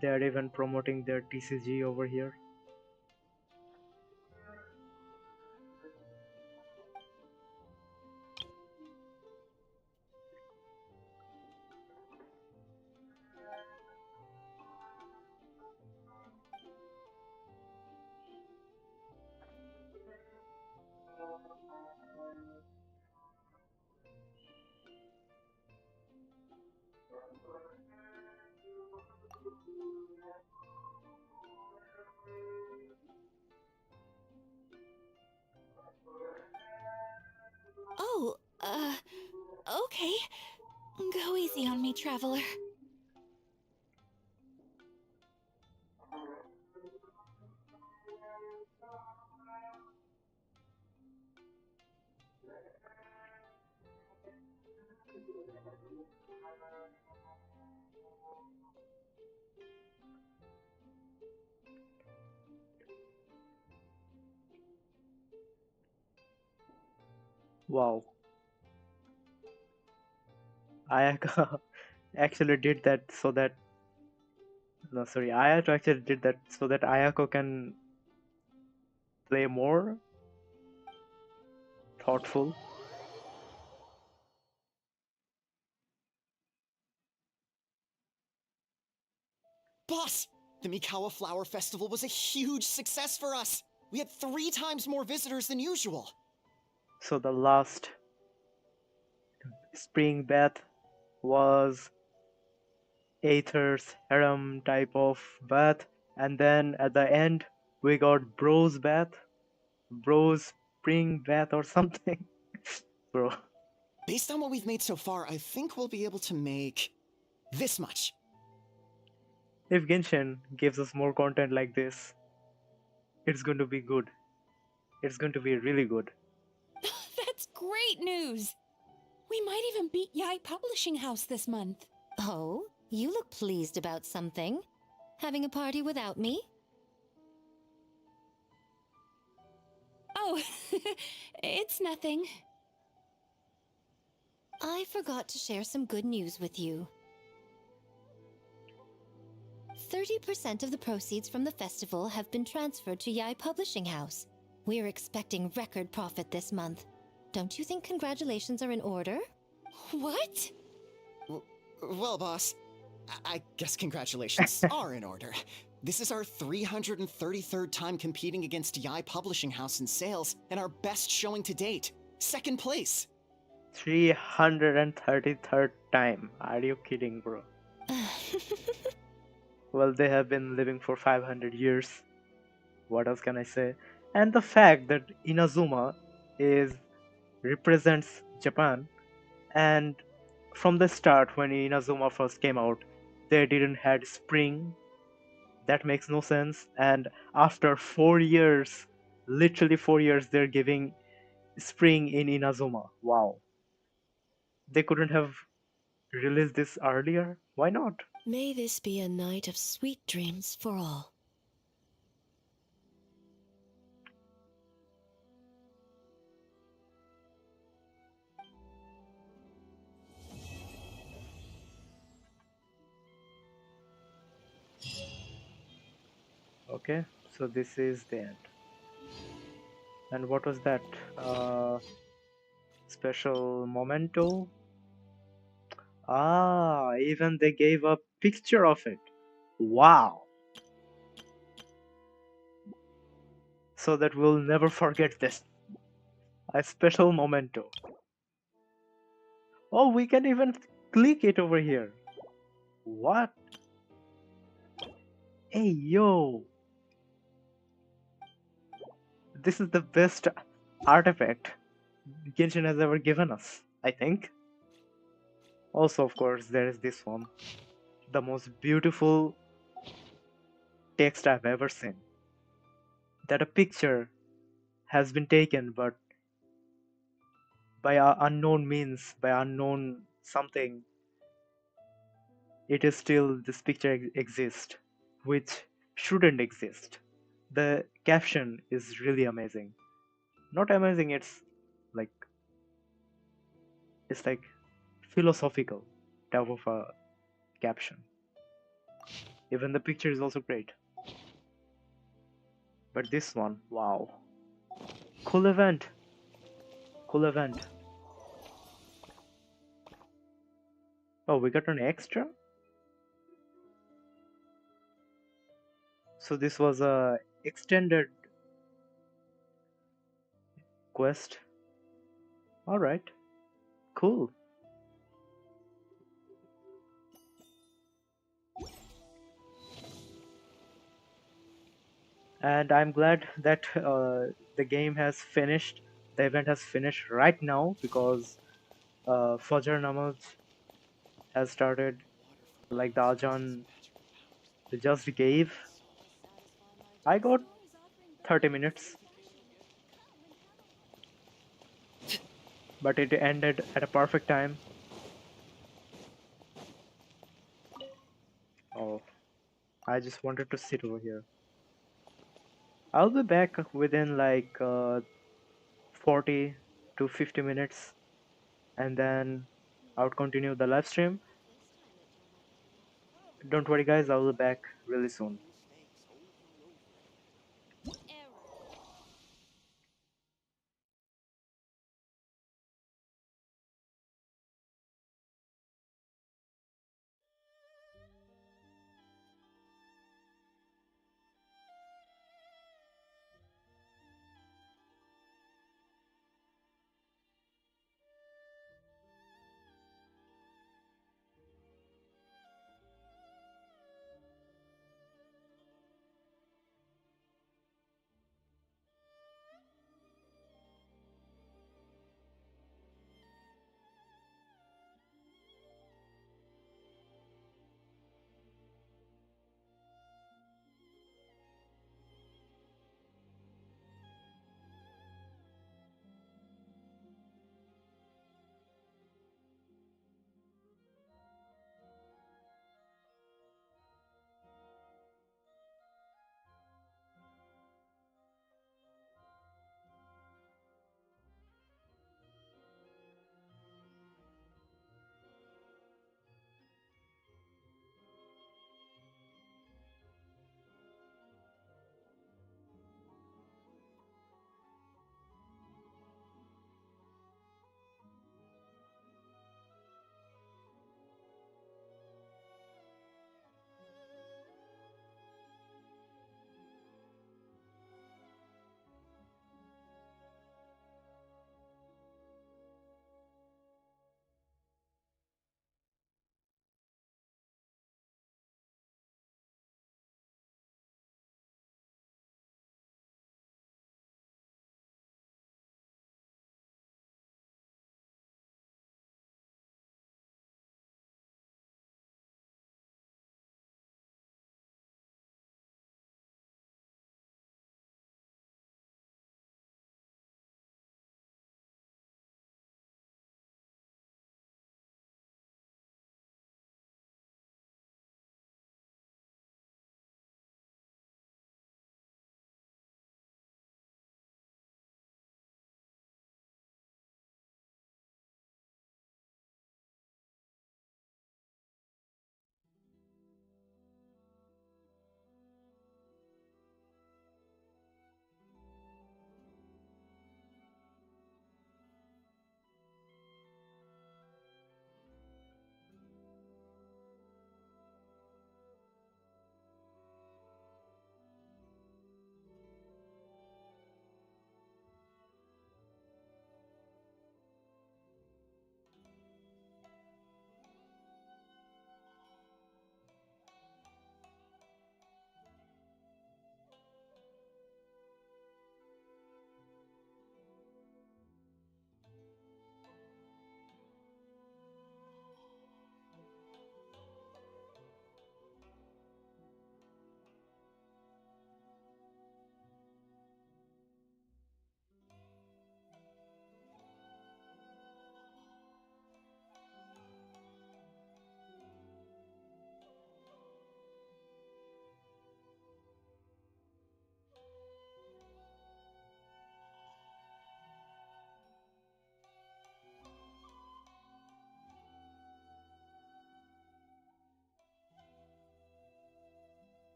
They are even promoting their TCG over here. Oh, okay. Go easy on me, traveler. Wow. I actually did that so that No, sorry, Ayato actually did that so that Ayako can play more thoughtful. Boss, the Mikawa Flower Festival was a huge success for us. We had 3 times more visitors than usual. So the last spring bath was Aether's harem type of bath, and then at the end we got Bro's bath, Bro's spring bath or something. Bro. Based on what we've made so far, I think we'll be able to make this much. If Genshin gives us more content like this, it's going to be good. It's going to be really good. That's great news! We might even beat Yai Publishing House this month. Oh, you look pleased about something. Having a party without me? Oh, it's nothing. I forgot to share some good news with you. 30% of the proceeds from the festival have been transferred to Yai Publishing House. We're expecting record profit this month. Don't you think congratulations are in order? What? Well, boss, I guess congratulations are in order. This is our 333rd time competing against Yai Publishing House in sales, and our best showing to date. 2nd place. 333rd time. Are you kidding, bro? Well, they have been living for 500 years. What else can I say? And the fact that Inazuma represents Japan, and from the start when Inazuma first came out, they didn't had spring. That makes no sense. And after 4 years, literally 4 years, they're giving spring in Inazuma. Wow. They couldn't have released this earlier? Why not? May this be a night of sweet dreams for all. Okay, so this is the end. And what was that? Special memento? Ah, even they gave a picture of it. Wow. So that we'll never forget this. A special memento. Oh, we can even click it over here. What? Hey, yo. This is the best artifact Genshin has ever given us, I think. Also, of course, there is this one. The most beautiful text I've ever seen. That a picture has been taken, but by unknown means, by unknown something, it is still this picture exists, which shouldn't exist. The caption is really amazing. Not amazing, it's like philosophical type of a caption. Even the picture is also great. But this one, wow. Cool event. Cool event. Oh, we got an extra? So this was a extended quest. Alright. Cool. And I'm glad that the game has finished. The event has finished right now because Fajr Namaz has started, like the Ajahn just gave. I got 30 minutes, but it ended at a perfect time. Oh, I just wanted to sit over here. I'll be back within like 40 to 50 minutes, and then I'll continue the live stream. Don't worry, guys, I will be back really soon.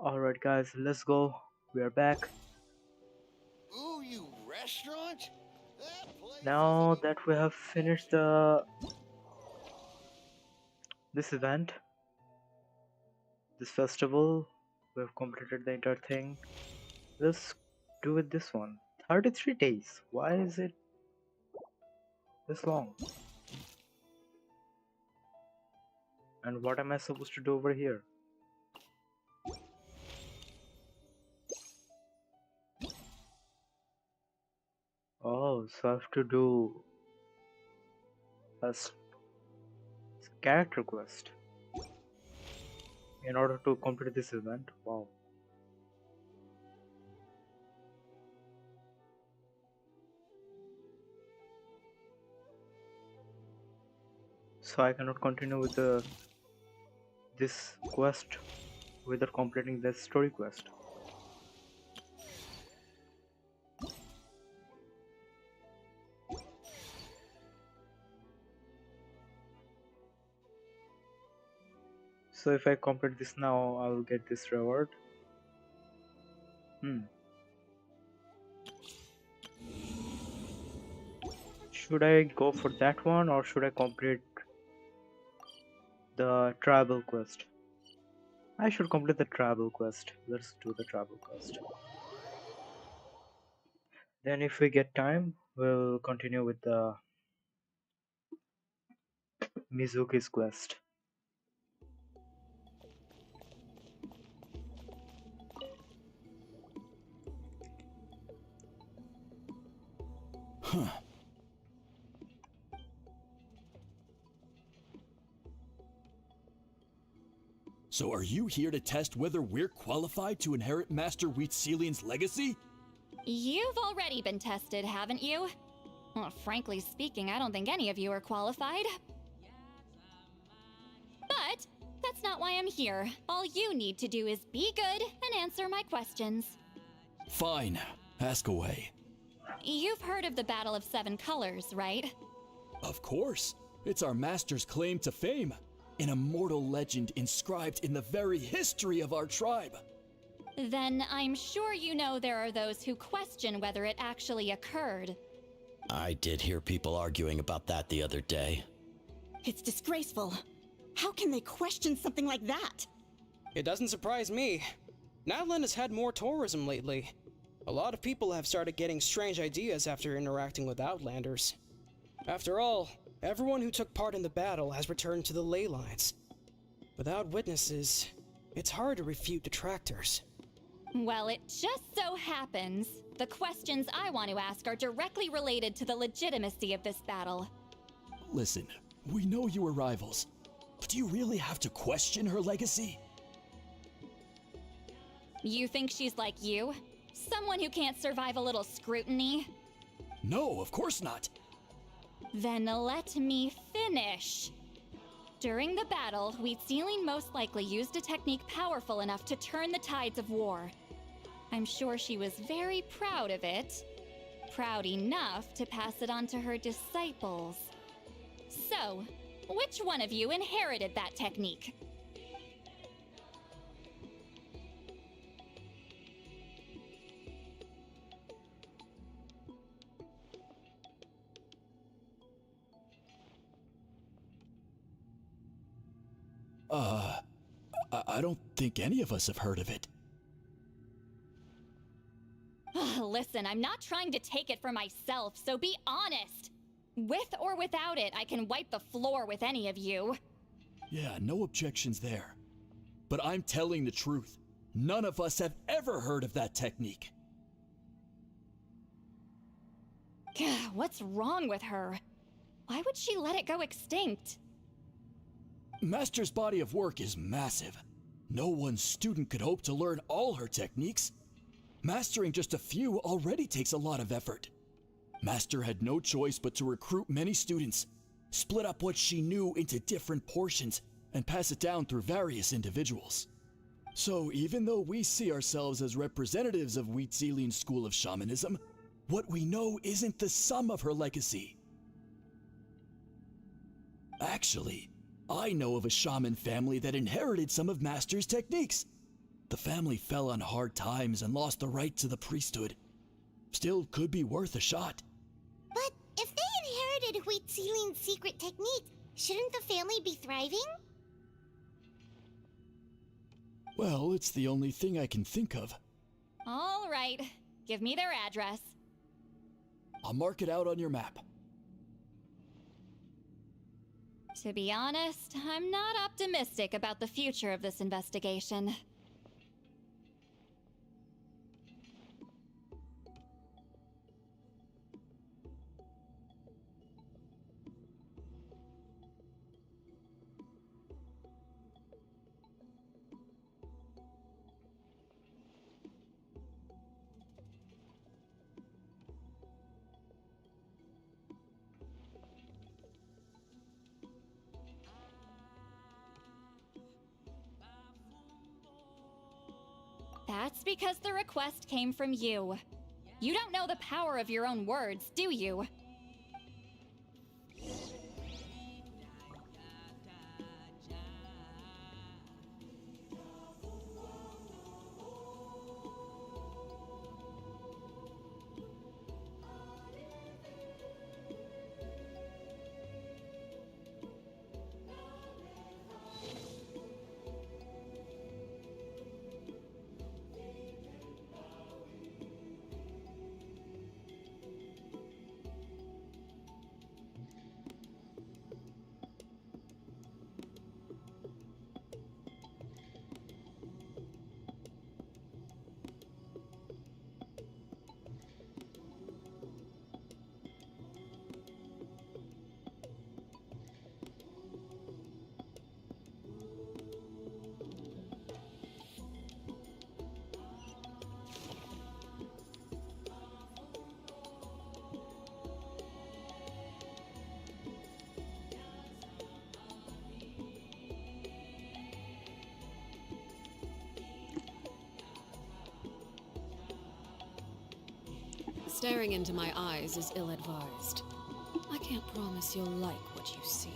Alright guys, let's go. We are back. Ooh, you restaurant? That place Now that we have finished this event, this festival, we have completed the entire thing. Let's do it this one. 33 days. Why is it this long? And what am I supposed to do over here? Oh, so I have to do a character quest in order to complete this event. Wow. So I cannot continue with this quest without completing the story quest. So if I complete this now, I will get this reward. Should I go for that one or should I complete the travel quest? I should complete the travel quest. Let's do the travel quest. Then if we get time, we'll continue with the Mizuki's quest. Huh. So are you here to test whether we're qualified to inherit Master Wheatselian's legacy? You've already been tested, haven't you? Well, frankly speaking, I don't think any of you are qualified. But that's not why I'm here. All you need to do is be good and answer my questions. Fine. Ask away. You've heard of the Battle of Seven Colors, right? Of course. It's our master's claim to fame. An immortal legend inscribed in the very history of our tribe. Then I'm sure you know there are those who question whether it actually occurred. I did hear people arguing about that the other day. It's disgraceful. How can they question something like that? It doesn't surprise me. Natlan has had more tourism lately. A lot of people have started getting strange ideas after interacting with Outlanders. After all, everyone who took part in the battle has returned to the ley lines. Without witnesses, it's hard to refute detractors. Well, it just so happens the questions I want to ask are directly related to the legitimacy of this battle. Listen, we know you were rivals, but do you really have to question her legacy? You think she's like you? Someone who can't survive a little scrutiny? No, of course not. Then let me finish. During the battle, Wheatselian most likely used a technique powerful enough to turn the tides of war. I'm sure she was very proud of it. Proud enough to pass it on to her disciples. So, which one of you inherited that technique? I don't think any of us have heard of it. Listen, I'm not trying to take it for myself, so be honest. With or without it, I can wipe the floor with any of you. Yeah, no objections there. But I'm telling the truth. None of us have ever heard of that technique. What's wrong with her? Why would she let it go extinct? Master's body of work is massive. No one student could hope to learn all her techniques. Mastering just a few already takes a lot of effort. Master had no choice but to recruit many students, split up what she knew into different portions, and pass it down through various individuals. So even though we see ourselves as representatives of Wheatselian's school of shamanism, what we know isn't the sum of her legacy. Actually, I know of a shaman family that inherited some of Master's techniques. The family fell on hard times and lost the right to the priesthood. Still could be worth a shot. But if they inherited Huitzilin's secret technique, shouldn't the family be thriving? Well, it's the only thing I can think of. All right, give me their address. I'll mark it out on your map. To be honest, I'm not optimistic about the future of this investigation. That's because the request came from you. You don't know the power of your own words, do you? Staring into my eyes is ill-advised. I can't promise you'll like what you see.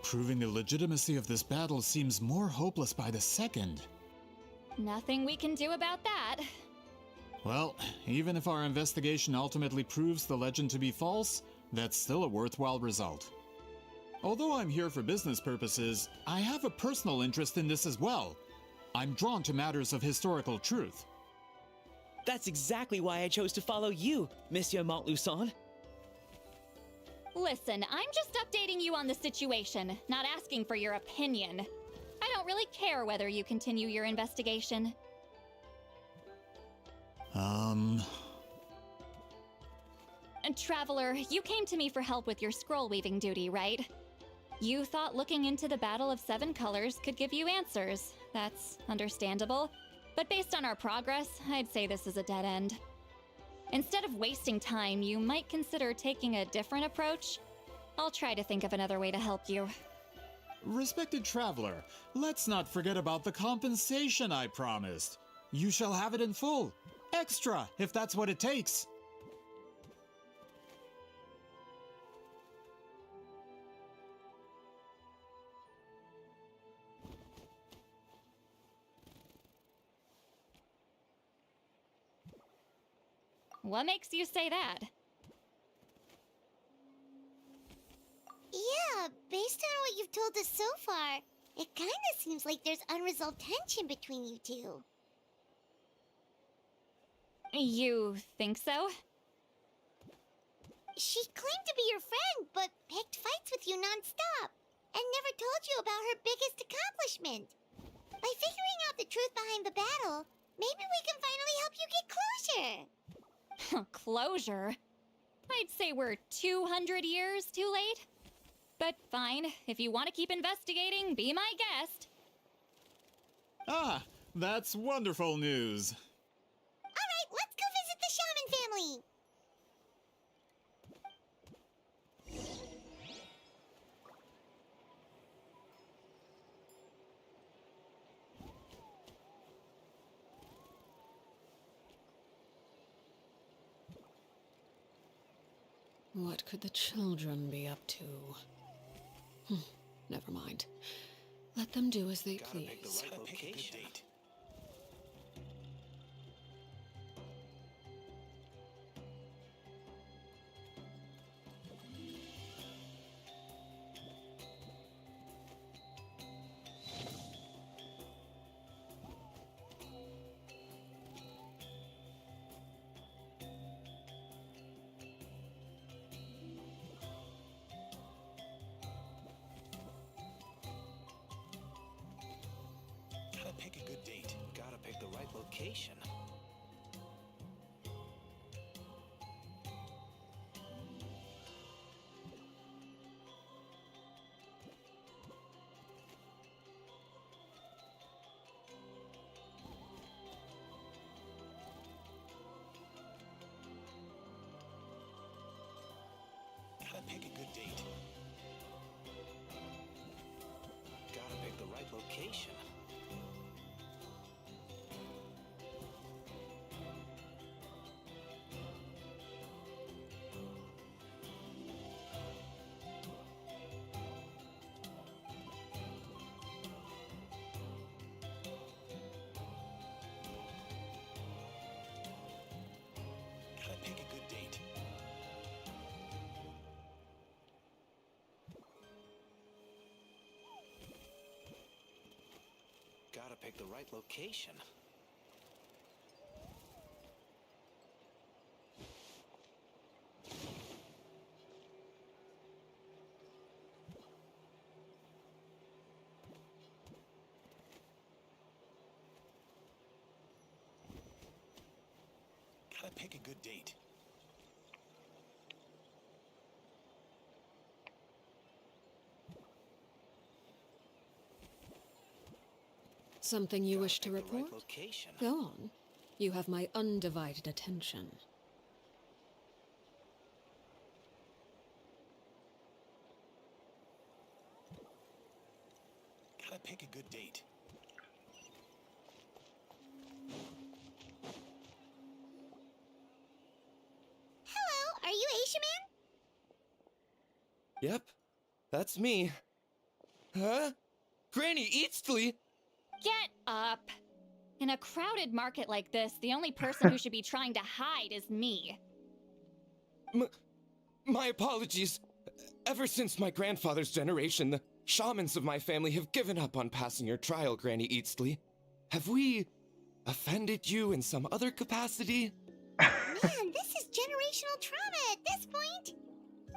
Proving the legitimacy of this battle seems more hopeless by the second. Nothing we can do about that. Well, even if our investigation ultimately proves the legend to be false, that's still a worthwhile result. Although I'm here for business purposes, I have a personal interest in this as well. I'm drawn to matters of historical truth. That's exactly why I chose to follow you, Monsieur Montluçon. Listen, I'm just updating you on the situation, not asking for your opinion. I don't really care whether you continue your investigation. And Traveler, you came to me for help with your scroll weaving duty, right? You thought looking into the Battle of Seven Colors could give you answers. That's understandable. But based on our progress, I'd say this is a dead end. Instead of wasting time, you might consider taking a different approach. I'll try to think of another way to help you. Respected traveler, let's not forget about the compensation I promised. You shall have it in full. Extra, if that's what it takes. What makes you say that? Yeah, based on what you've told us so far, it kinda seems like there's unresolved tension between you two. You think so? She claimed to be your friend, but picked fights with you non-stop, and never told you about her biggest accomplishment. By figuring out the truth behind the battle, maybe we can finally help you get closure. Closure? I'd say we're 200 years too late. But fine, if you want to keep investigating, be my guest. Ah, that's wonderful news. Alright, let's go visit the Shaman family. What could the children be up to? Never mind. Let them do as they please. Gotta pick a good date. Gotta pick the right location. Gotta pick a good date. Gotta pick the right location. Gotta pick a good date. Gotta pick the right location. Gotta pick a good date. Something you wish to Pick the right report? location. Go on. You have my undivided attention. Gotta pick a good date. Hello, are you Asia Man? Yep, that's me. Huh? Granny Eastly? Get up! In a crowded market like this, the only person who should be trying to hide is me. My apologies. Ever since my grandfather's generation, the shamans of my family have given up on passing your trial, Granny Eastly. Have we offended you in some other capacity? Man, this is generational trauma at this point.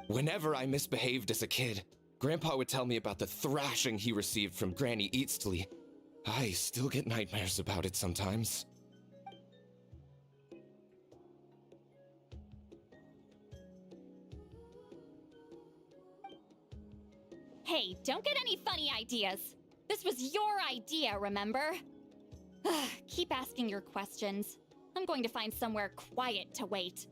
Whenever I misbehaved as a kid, Grandpa would tell me about the thrashing he received from Granny Eastly. I still get nightmares about it sometimes. Hey, don't get any funny ideas. This was your idea, remember? Keep asking your questions. I'm going to find somewhere quiet to wait.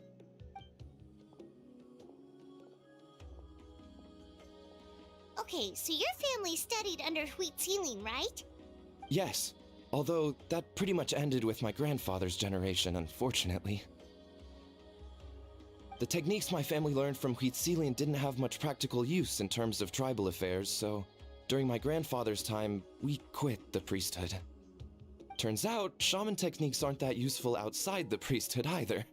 Okay, so your family studied under Wheat Ceiling, right? Yes, although that pretty much ended with my grandfather's generation, unfortunately. The techniques my family learned from Huitzilian didn't have much practical use in terms of tribal affairs, so during my grandfather's time, we quit the priesthood. Turns out, shaman techniques aren't that useful outside the priesthood either.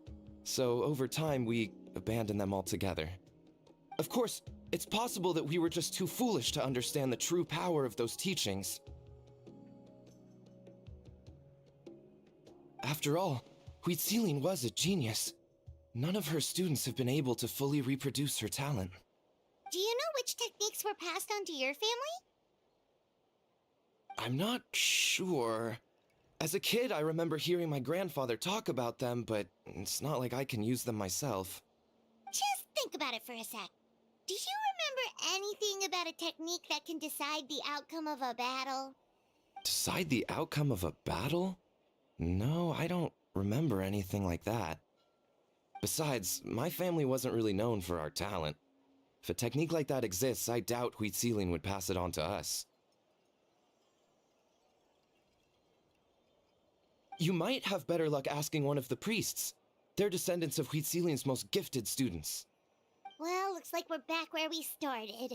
So over time, we abandoned them altogether. Of course, it's possible that we were just too foolish to understand the true power of those teachings. After all, Huitzilian was a genius. none of her students have been able to fully reproduce her talent. Do you know which techniques were passed on to your family? I'm not sure. As a kid, I remember hearing my grandfather talk about them, but it's not like I can use them myself. Just think about it for a sec. Do you remember anything about a technique that can decide the outcome of a battle? Decide the outcome of a battle? No, I don't remember anything like that. Besides, my family wasn't really known for our talent. If a technique like that exists, I doubt Huitzilin would pass it on to us. You might have better luck asking one of the priests. They're descendants of Huitzilin's most gifted students. Well, looks like we're back where we started.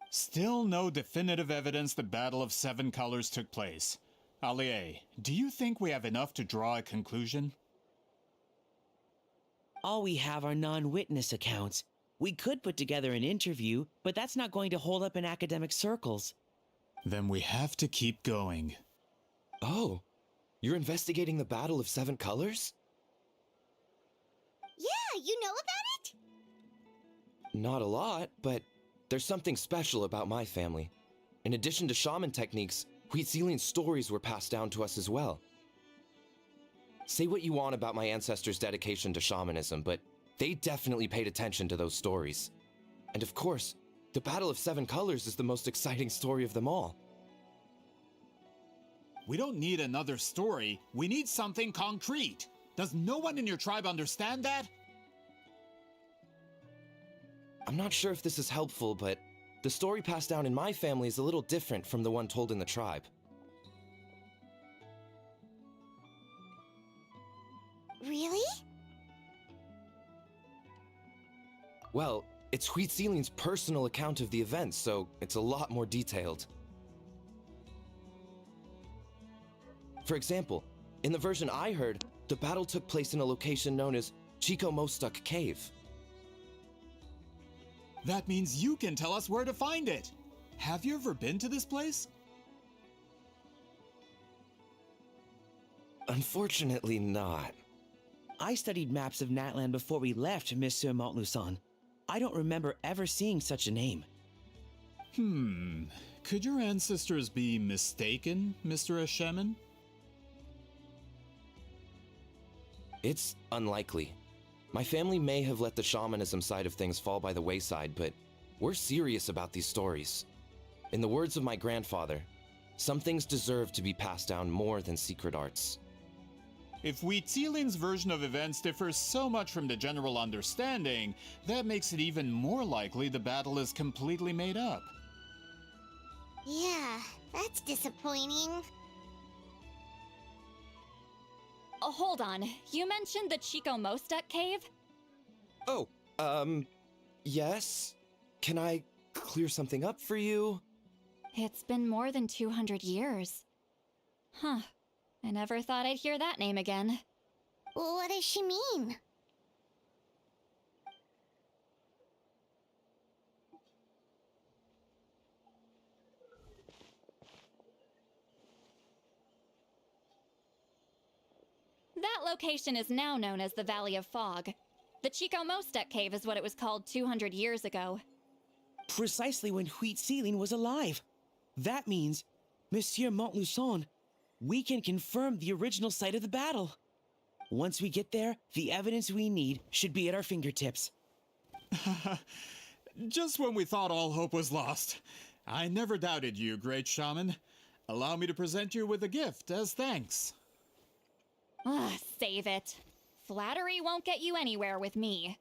Still no definitive evidence the Battle of Seven Colors took place. Allie, do you think we have enough to draw a conclusion? All we have are non-witness accounts. We could put together an interview, but that's not going to hold up in academic circles. Then we have to keep going. Oh, you're investigating the Battle of Seven Colors? Yeah, you know about it? Not a lot, but there's something special about my family. In addition to shaman techniques, Huitzilin's stories were passed down to us as well. Say what you want about my ancestors' dedication to shamanism, but they definitely paid attention to those stories. And of course, the Battle of Seven Colors is the most exciting story of them all. We don't need another story, we need something concrete. Does no one in your tribe understand that? I'm not sure if this is helpful, but the story passed down in my family is a little different from the one told in the tribe. Really? Well, it's Huitzilin's personal account of the event, so it's a lot more detailed. For example, in the version I heard, the battle took place in a location known as Chico Mostuk Cave. That means you can tell us where to find it. Have you ever been to this place? Unfortunately not. I studied maps of Natland before we left, Monsieur Montluçon. I don't remember ever seeing such a name. Could your ancestors be mistaken, Mr. Eshemin? It's unlikely. My family may have let the shamanism side of things fall by the wayside, but we're serious about these stories. In the words of my grandfather, some things deserve to be passed down more than secret arts. If Huitzilin's version of events differs so much from the general understanding, that makes it even more likely the battle is completely made up. Yeah, that's disappointing. Oh, hold on. You mentioned the Chico Mostuk cave? Oh, yes? Can I clear something up for you? It's been more than 200 years. Huh. I never thought I'd hear that name again. What does she mean? That location is now known as the Valley of Fog. The Chico Mostuk cave is what it was called 200 years ago. Precisely when Huitzilin was alive. That means, Monsieur Montluçon, we can confirm the original site of the battle. Once we get there, the evidence we need should be at our fingertips. Just when we thought all hope was lost. I never doubted you, great shaman. Allow me to present you with a gift as thanks. Ah, save it. Flattery won't get you anywhere with me.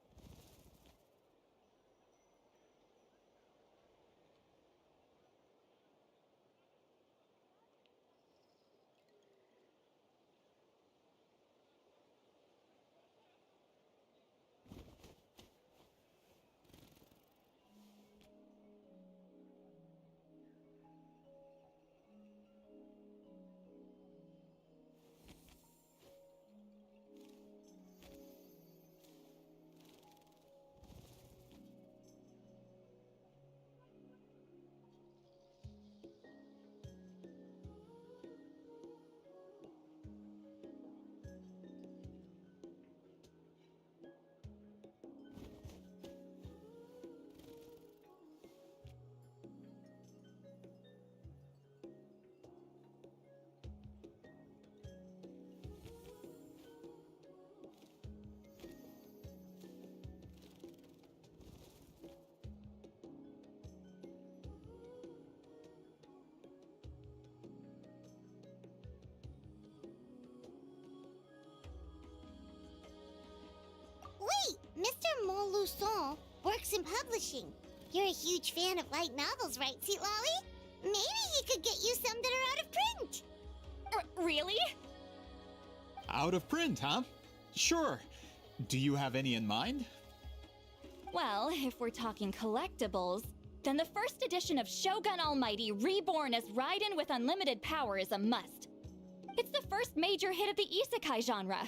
Montluçon works in publishing. You're a huge fan of light novels, right, Sweet Lolly? Maybe he could get you some that are out of print. Really? Out of print, huh? Sure. Do you have any in mind? Well, if we're talking collectibles, then the first edition of Shogun Almighty reborn as Raiden with unlimited power is a must. It's the first major hit of the isekai genre.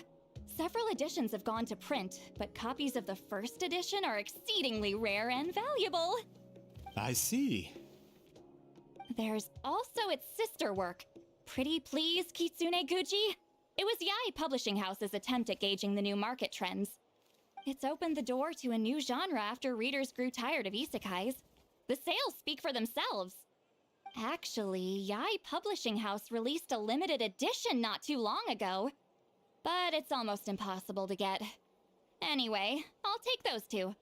Several editions have gone to print, but copies of the first edition are exceedingly rare and valuable. I see. There's also its sister work, Pretty Please Kitsune Guji. It was Yae Publishing House's attempt at gauging the new market trends. It's opened the door to a new genre after readers grew tired of isekais. The sales speak for themselves. Actually, Yae Publishing House released a limited edition not too long ago, but it's almost impossible to get. Anyway, I'll take those two.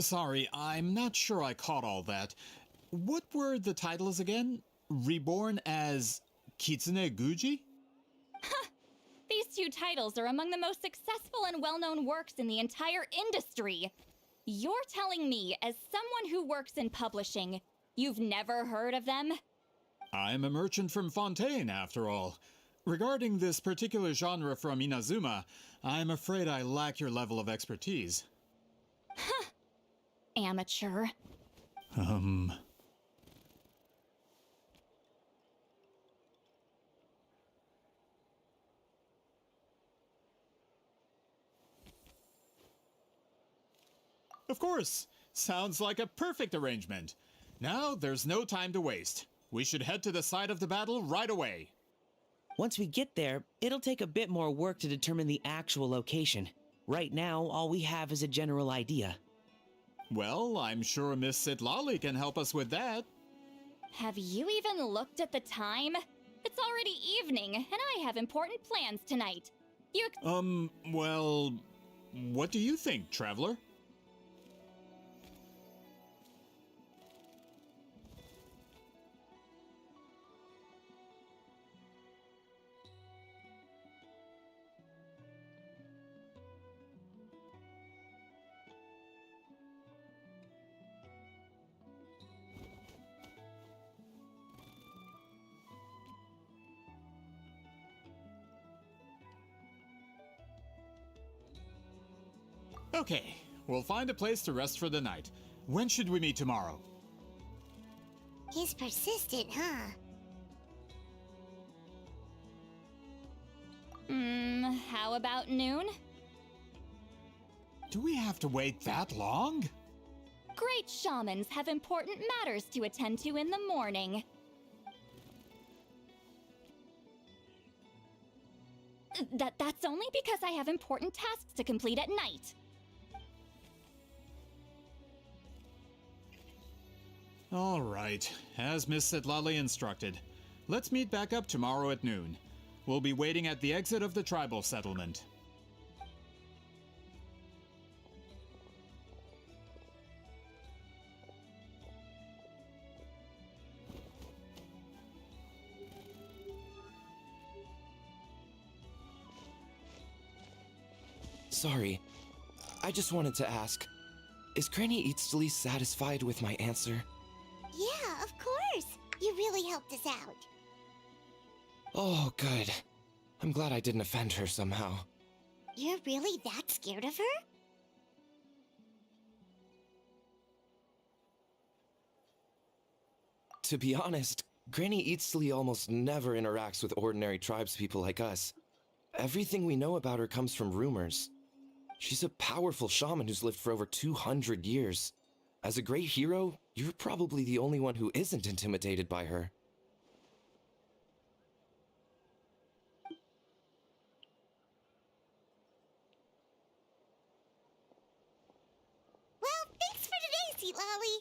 Sorry, I'm not sure I caught all that. What were the titles again? Reborn as Kitsune Guji? These two titles are among the most successful and well-known works in the entire industry. You're telling me, as someone who works in publishing, you've never heard of them? I'm a merchant from Fontaine, after all. Regarding this particular genre from Inazuma, I'm afraid I lack your level of expertise. Amateur. Of course! Sounds like a perfect arrangement. Now, there's no time to waste. We should head to the site of the battle right away. Once we get there, it'll take a bit more work to determine the actual location. Right now, all we have is a general idea. Well, I'm sure Miss Sitlali can help us with that. Have you even looked at the time? It's already evening, and I have important plans tonight. Well, what do you think, Traveler? Okay, we'll find a place to rest for the night. When should we meet tomorrow? He's persistent, huh? How about noon? Do we have to wait that long? Great shamans have important matters to attend to in the morning. That's only because I have important tasks to complete at night. All right, as Miss Sitlali instructed. Let's meet back up tomorrow at noon. We'll be waiting at the exit of the tribal settlement. Sorry, I just wanted to ask, is Granny Eatsley satisfied with my answer? Yeah, of course. You really helped us out. Oh, good. I'm glad I didn't offend her somehow. You're really that scared of her? To be honest, Granny Eatsley almost never interacts with ordinary tribespeople like us. Everything we know about her comes from rumors. She's a powerful shaman who's lived for over 200 years. As a great hero, you're probably the only one who isn't intimidated by her. Well, thanks for today, Sweet Lolly.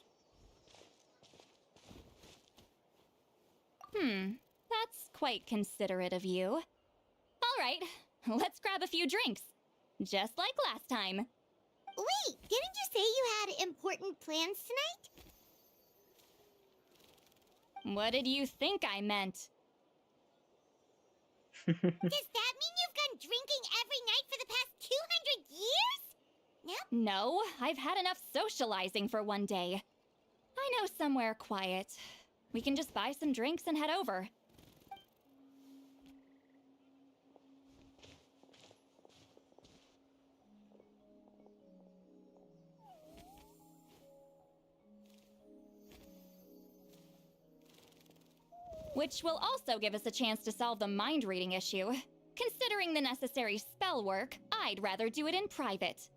That's quite considerate of you. All right, let's grab a few drinks. Just like last time. Wait, didn't you say you had important plans tonight? What did you think I meant? Does that mean you've gone drinking every night for the past 200 years? No, I've had enough socializing for one day. I know somewhere quiet. We can just buy some drinks and head over. Which will also give us a chance to solve the mind reading issue. Considering the necessary spell work, I'd rather do it in private.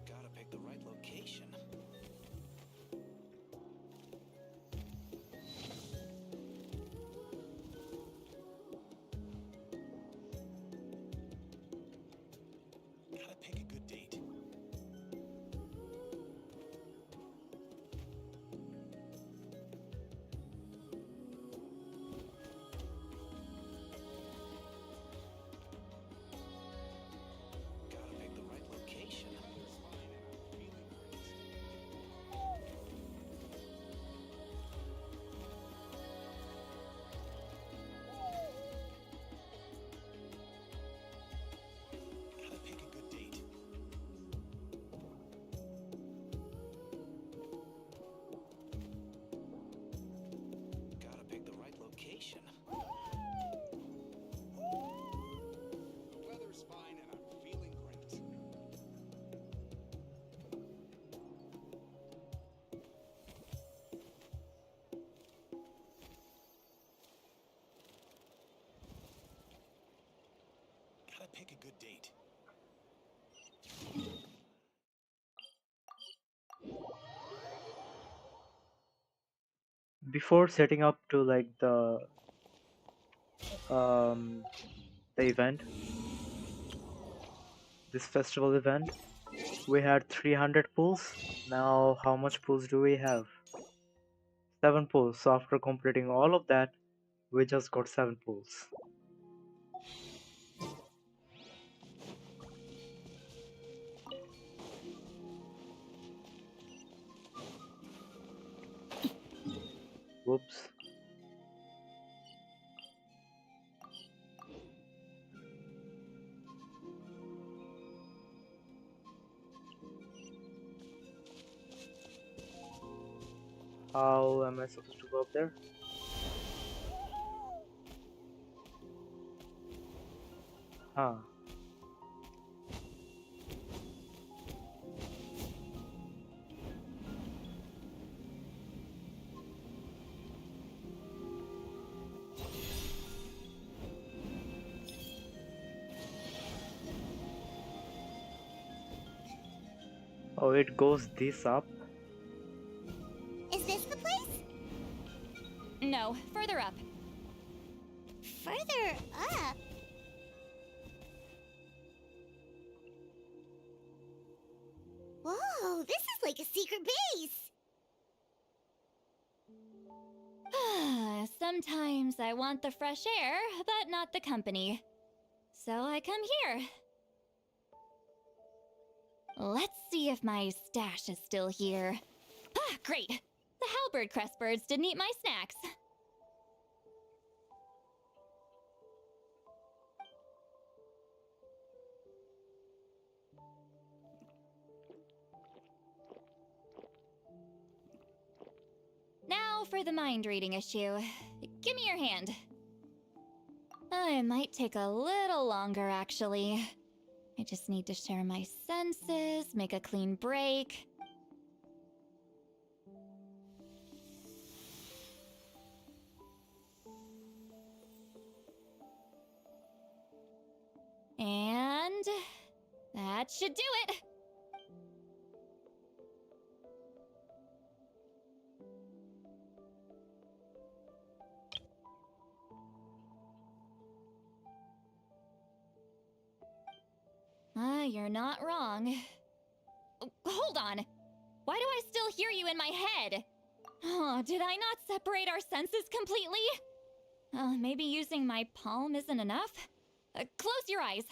Gotta pick the right location. Gotta pick a good date. Gotta pick the right location. Gotta pick a good date. Gotta pick the right location. The weather's fine and I'm feeling great. Gotta pick a good date. Before setting up to like um the event, this festival event, we had 300 pulls. Now how much pulls do we have? 7 pulls. So after completing all of that, we just got 7 pulls. Whoops. How am I supposed to go up there? Huh. Oh, it goes this up. Is this the place? No, further up. Further up? Whoa, this is like a secret base! Sometimes I want the fresh air, but not the company. So I come here. Let's see if my stash is still here. Ah, great! The halberd crest birds didn't eat my snacks. Now for the mind reading issue. Give me your hand. It might take a little longer, actually. I just need to share my senses, make a clean break. And that should do it. You're not wrong. Hold on. Why do I still hear you in my head? Oh, did I not separate our senses completely? Maybe using my palm isn't enough? Close your eyes.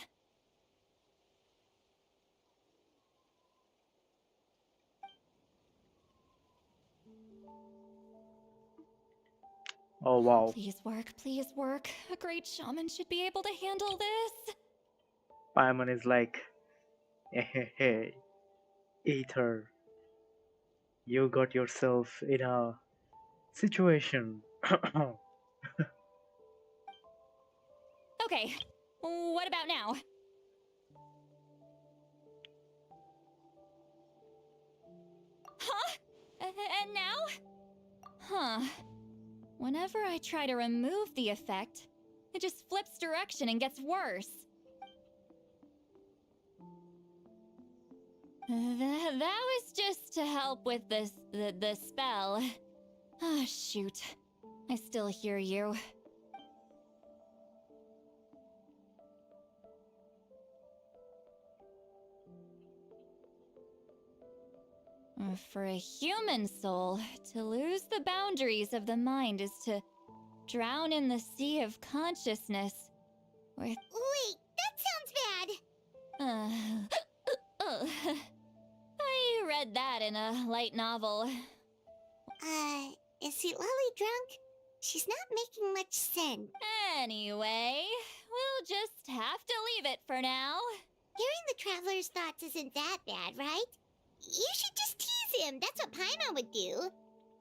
Oh wow. Please work, please work. A great shaman should be able to handle this. Paimon is like, hey, Ether, you got yourself in a situation. Okay, what about now? Huh? And now? Huh. Whenever I try to remove the effect, it just flips direction and gets worse. That was just to help with the spell. Ah, shoot. I still hear you. For a human soul, to lose the boundaries of the mind is to drown in the sea of consciousness. With Wait, that sounds bad. I read that in a light novel. Is Lolly drunk? She's not making much sense. Anyway, we'll just have to leave it for now. Hearing the traveler's thoughts isn't that bad, right? You should just tease him. That's what Paimon would do.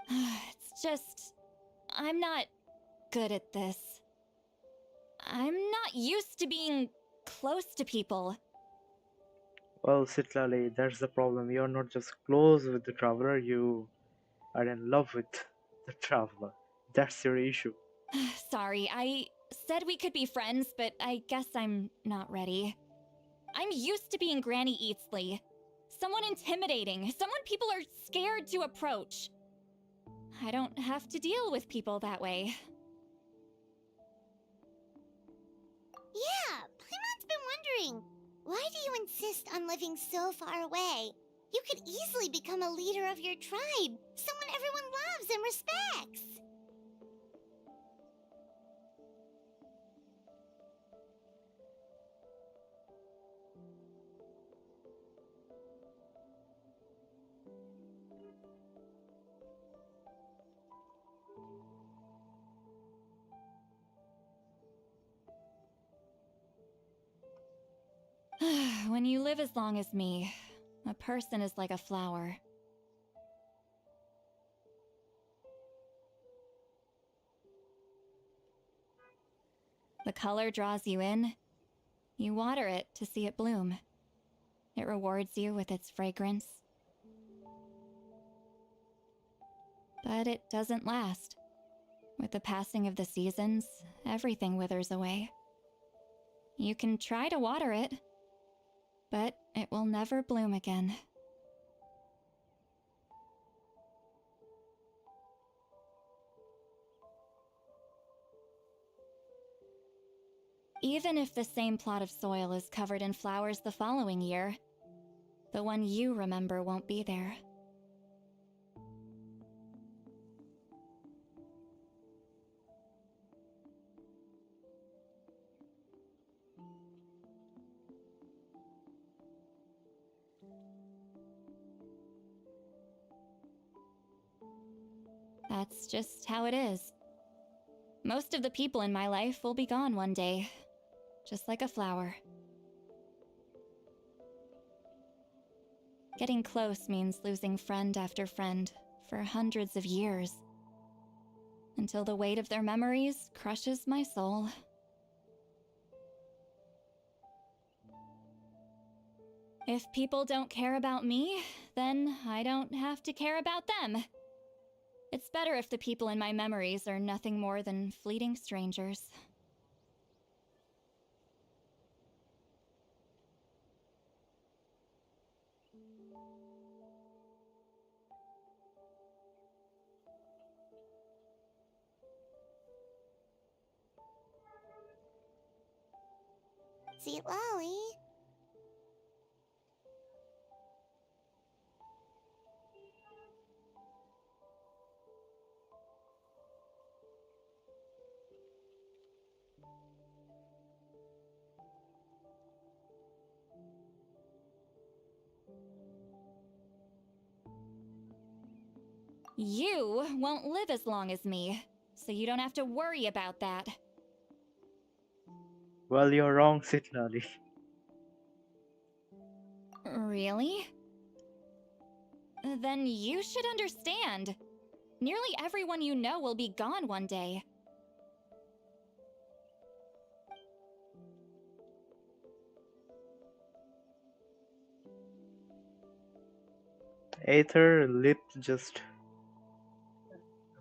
It's just... I'm not good at this. I'm not used to being close to people. Well, Citlali, that's the problem. You're not just close with the traveler, you are in love with the traveler. That's your issue. Sorry, I said we could be friends, but I guess I'm not ready. I'm used to being Granny Eatsley. Someone intimidating, someone people are scared to approach. I don't have to deal with people that way. Yeah, Paimon's been wondering, why do you insist on living so far away? You could easily become a leader of your tribe, someone everyone loves and respects. When you live as long as me, a person is like a flower. The color draws you in. You water it to see it bloom. It rewards you with its fragrance. But it doesn't last. With the passing of the seasons, everything withers away. You can try to water it, but it will never bloom again. Even if the same plot of soil is covered in flowers the following year, the one you remember won't be there. That's just how it is. Most of the people in my life will be gone one day, just like a flower. Getting close means losing friend after friend for hundreds of years, until the weight of their memories crushes my soul. If people don't care about me, then I don't have to care about them. It's better if the people in my memories are nothing more than fleeting strangers. See, Lolly. You won't live as long as me. so you don't have to worry about that. Well, you're wrong, Sitlali. Really? Then you should understand. Nearly everyone you know will be gone one day. Aether lip just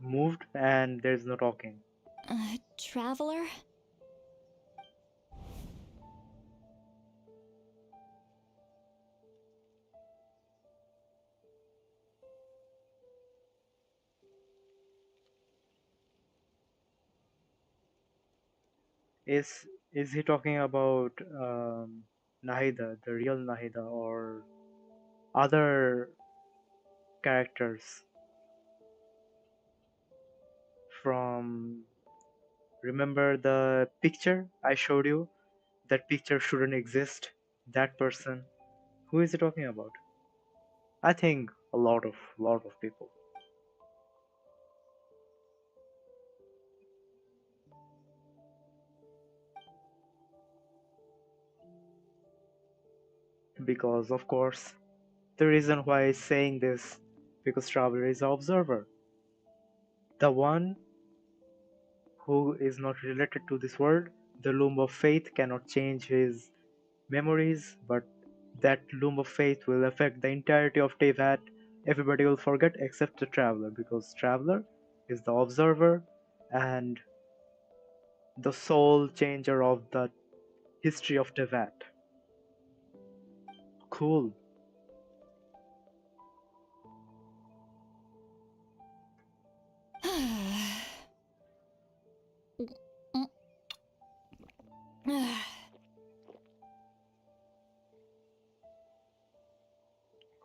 moved and there's no talking. Traveler? Is he talking about Nahida, the real Nahida, or other characters from, remember the picture I showed you? That picture shouldn't exist. That person. Who is he talking about? I think a lot of people. Because of course, the reason why he's saying this, because Traveler is the observer. The one who is not related to this world. The loom of faith cannot change his memories, but that loom of faith will affect the entirety of Tevat. Everybody will forget except the Traveler, because Traveler is the observer and the soul changer of the history of Tevat. Cool.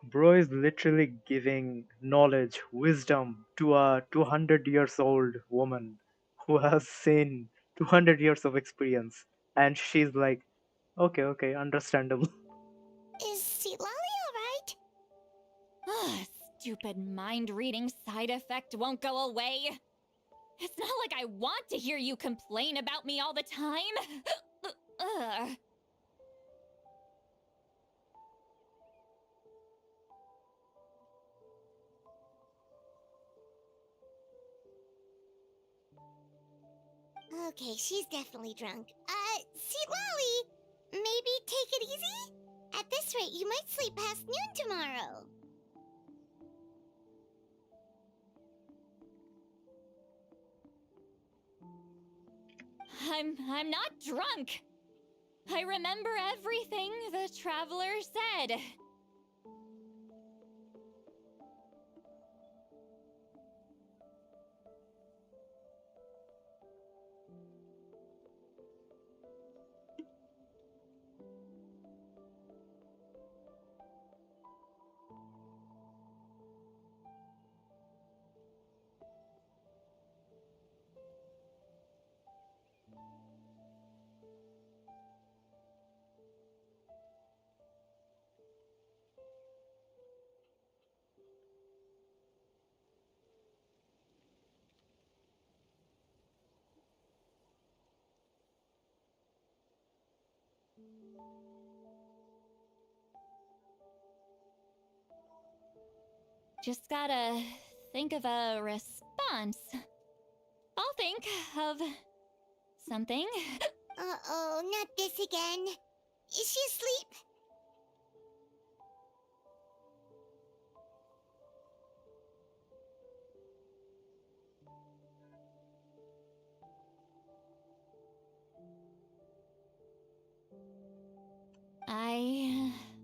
Bro is literally giving knowledge, wisdom to a 200 years old woman who has seen 200 years of experience. And she's like, okay, understandable. Is Sitlali alright? Stupid mind-reading side effect won't go away. It's not like I want to hear you complain about me all the time. Ugh. Okay, she's definitely drunk. Sitlali, maybe take it easy? At this rate, you might sleep past noon tomorrow. I'm not drunk. I remember everything the Traveler said. Just gotta think of a response. I'll think of something. Uh-oh, not this again. Is she asleep?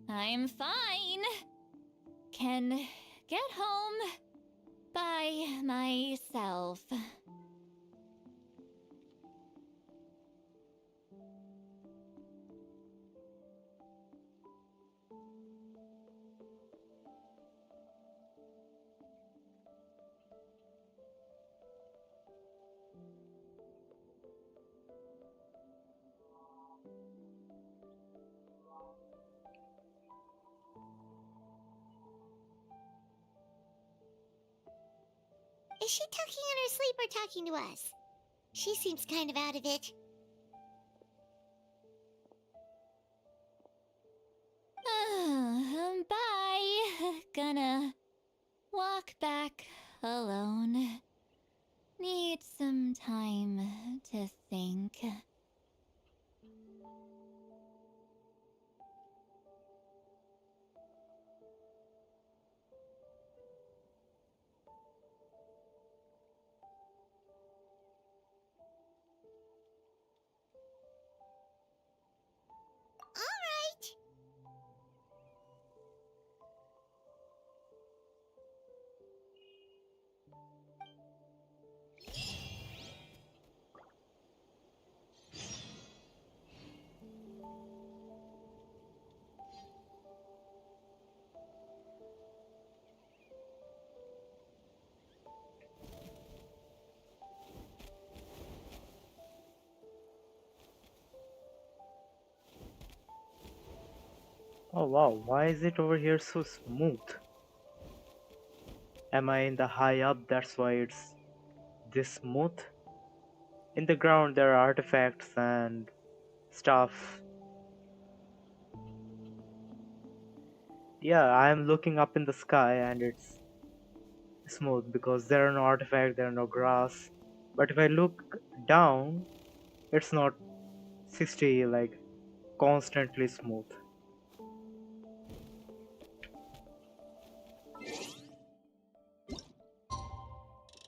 I'm fine. Can get home by myself. Is she talking in her sleep or talking to us? She seems kind of out of it. Bye. Gonna walk back alone. Need some time to think. All right. Oh wow, why is it over here so smooth? Am I in the high up, that's why it's this smooth? In the ground there are artifacts and stuff. Yeah, I am looking up in the sky and it's smooth because there are no artifacts, there are no grass. But if I look down, it's not 60 like constantly smooth.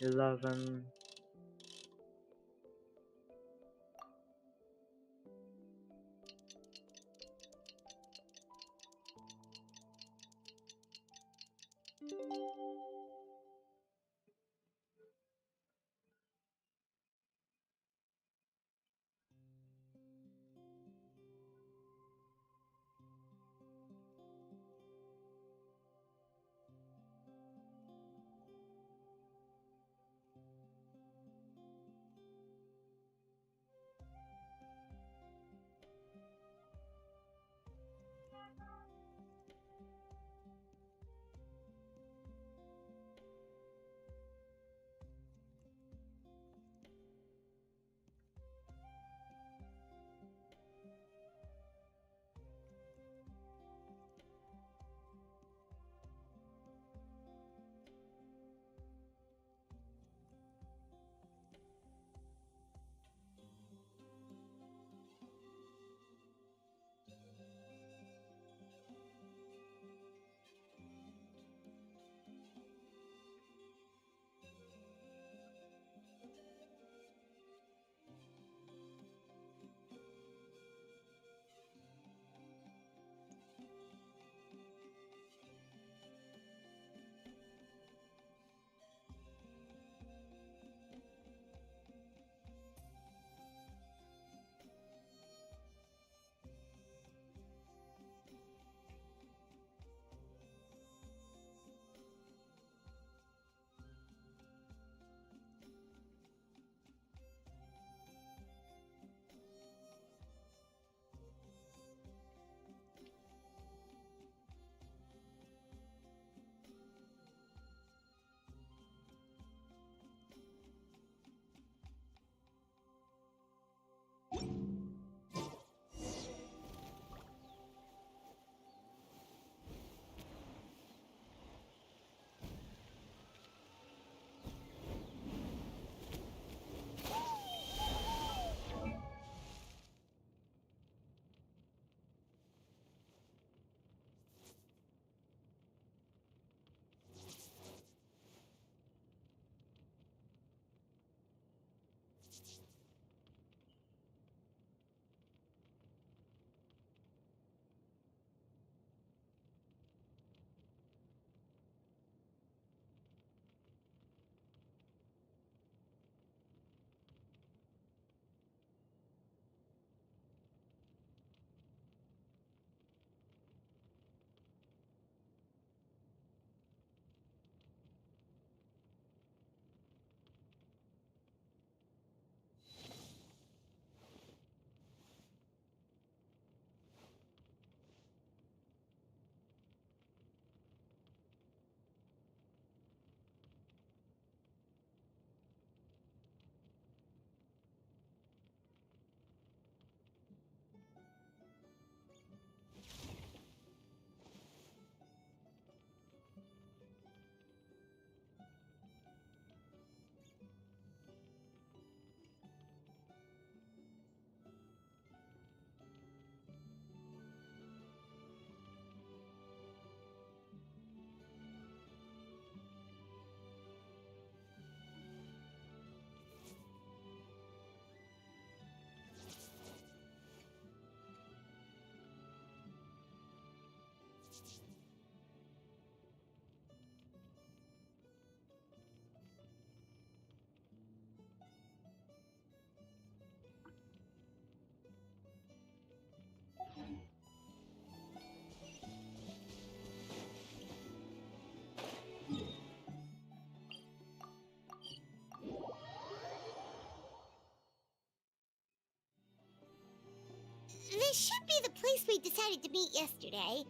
11. This should be the place we decided to meet yesterday.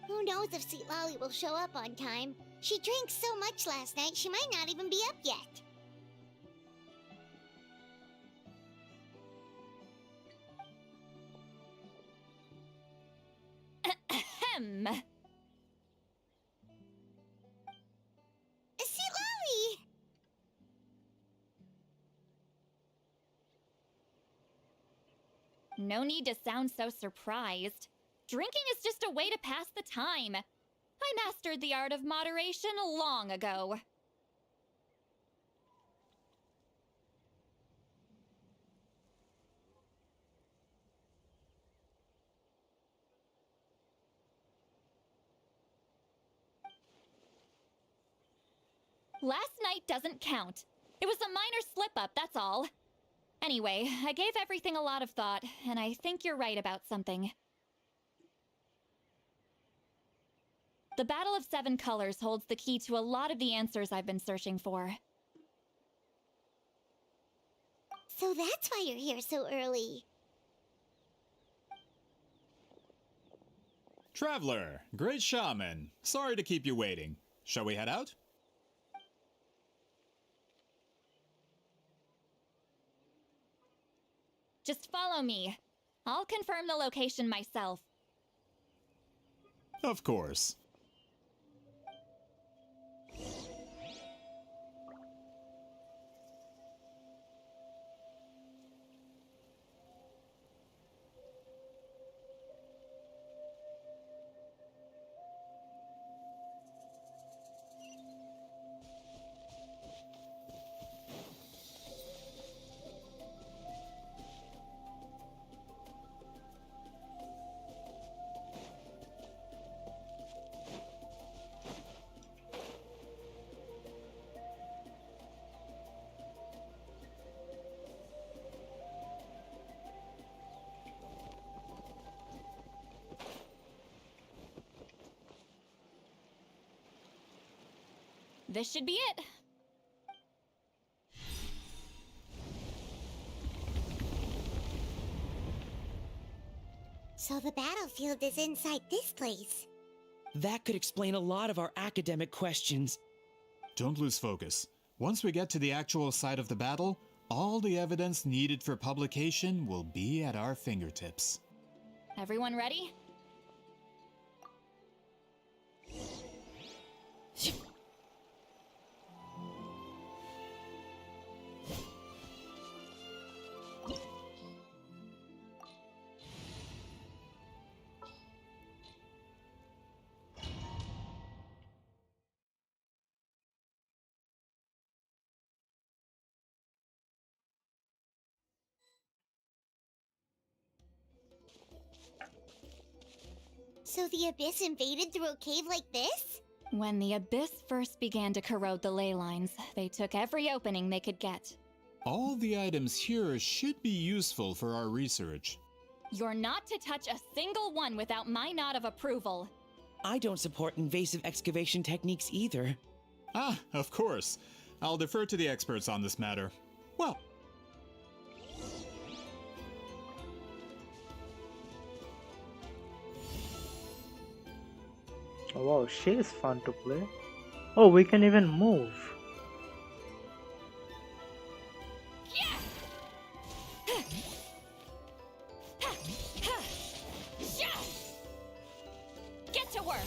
Who knows if Sweet Lolly will show up on time? She drank so much last night, she might not even be up yet. Ahem. Sweet Lolly! No need to sound so surprised. Drinking is just a way to pass the time. I mastered the art of moderation long ago. Last night doesn't count. It was a minor slip-up, that's all. Anyway, I gave everything a lot of thought, and I think you're right about something. The Battle of Seven Colors holds the key to a lot of the answers I've been searching for. So that's why you're here so early. Traveler, great shaman. Sorry to keep you waiting. Shall we head out? Just follow me. I'll confirm the location myself. Of course. This should be it. So the battlefield is inside this place. That could explain a lot of our academic questions. Don't lose focus. Once we get to the actual site of the battle, all the evidence needed for publication will be at our fingertips. Everyone ready? So the Abyss invaded through a cave like this? When the Abyss first began to corrode the ley lines, they took every opening they could get. All the items here should be useful for our research. You're not to touch a single one without my nod of approval. I don't support invasive excavation techniques either. Ah, of course. I'll defer to the experts on this matter. Well, Oh, wow, she is fun to play. Oh, we can even move. Get to work.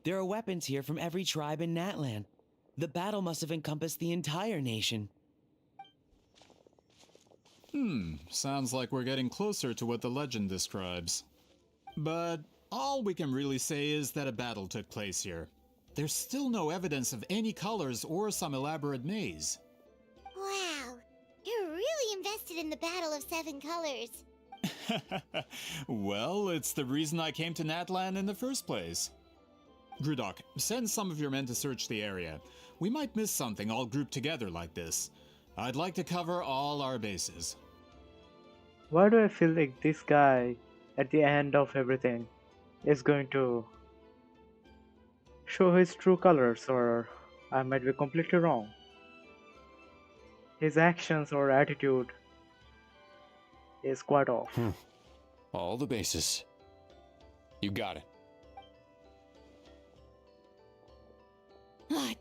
There are weapons here from every tribe in Natlan. The battle must have encompassed the entire nation. Sounds like we're getting closer to what the legend describes. But all we can really say is that a battle took place here. There's still no evidence of any colors or some elaborate maze. Wow, you're really invested in the Battle of Seven Colors. Well, it's the reason I came to Natlan in the first place. Grudok, send some of your men to search the area. We might miss something all grouped together like this. I'd like to cover all our bases. Why do I feel like this guy, at the end of everything, is going to show his true colors, or I might be completely wrong? His actions or attitude is quite off. All the bases. You got it.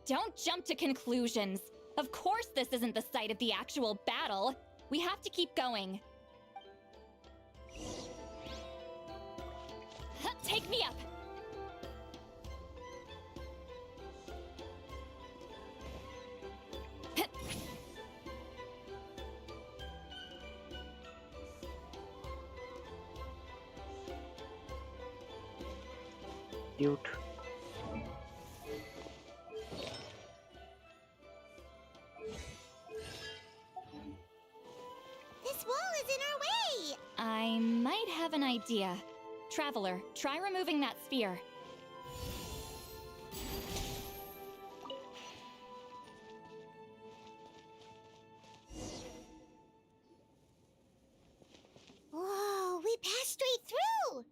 Don't jump to conclusions. Of course this isn't the site of the actual battle. We have to keep going. Take me up! Cute. This wall is in our way! I might have an idea. Traveler, try removing that sphere. Whoa, we passed straight through!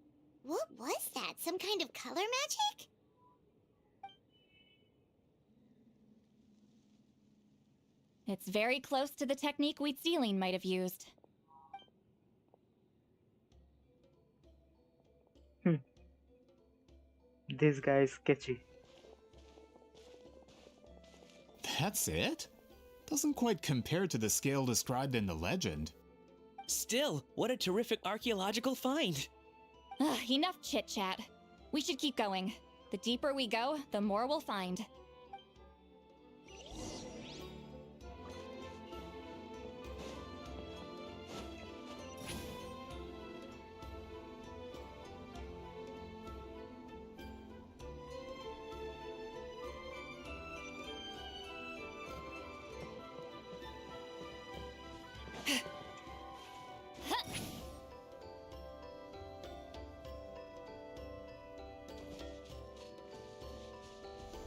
What was that? Some kind of color magic? It's very close to the technique Wheatsealing might have used. This guy is sketchy. That's it? Doesn't quite compare to the scale described in the legend. Still, what a terrific archaeological find! Enough chit-chat. We should keep going. The deeper we go, the more we'll find.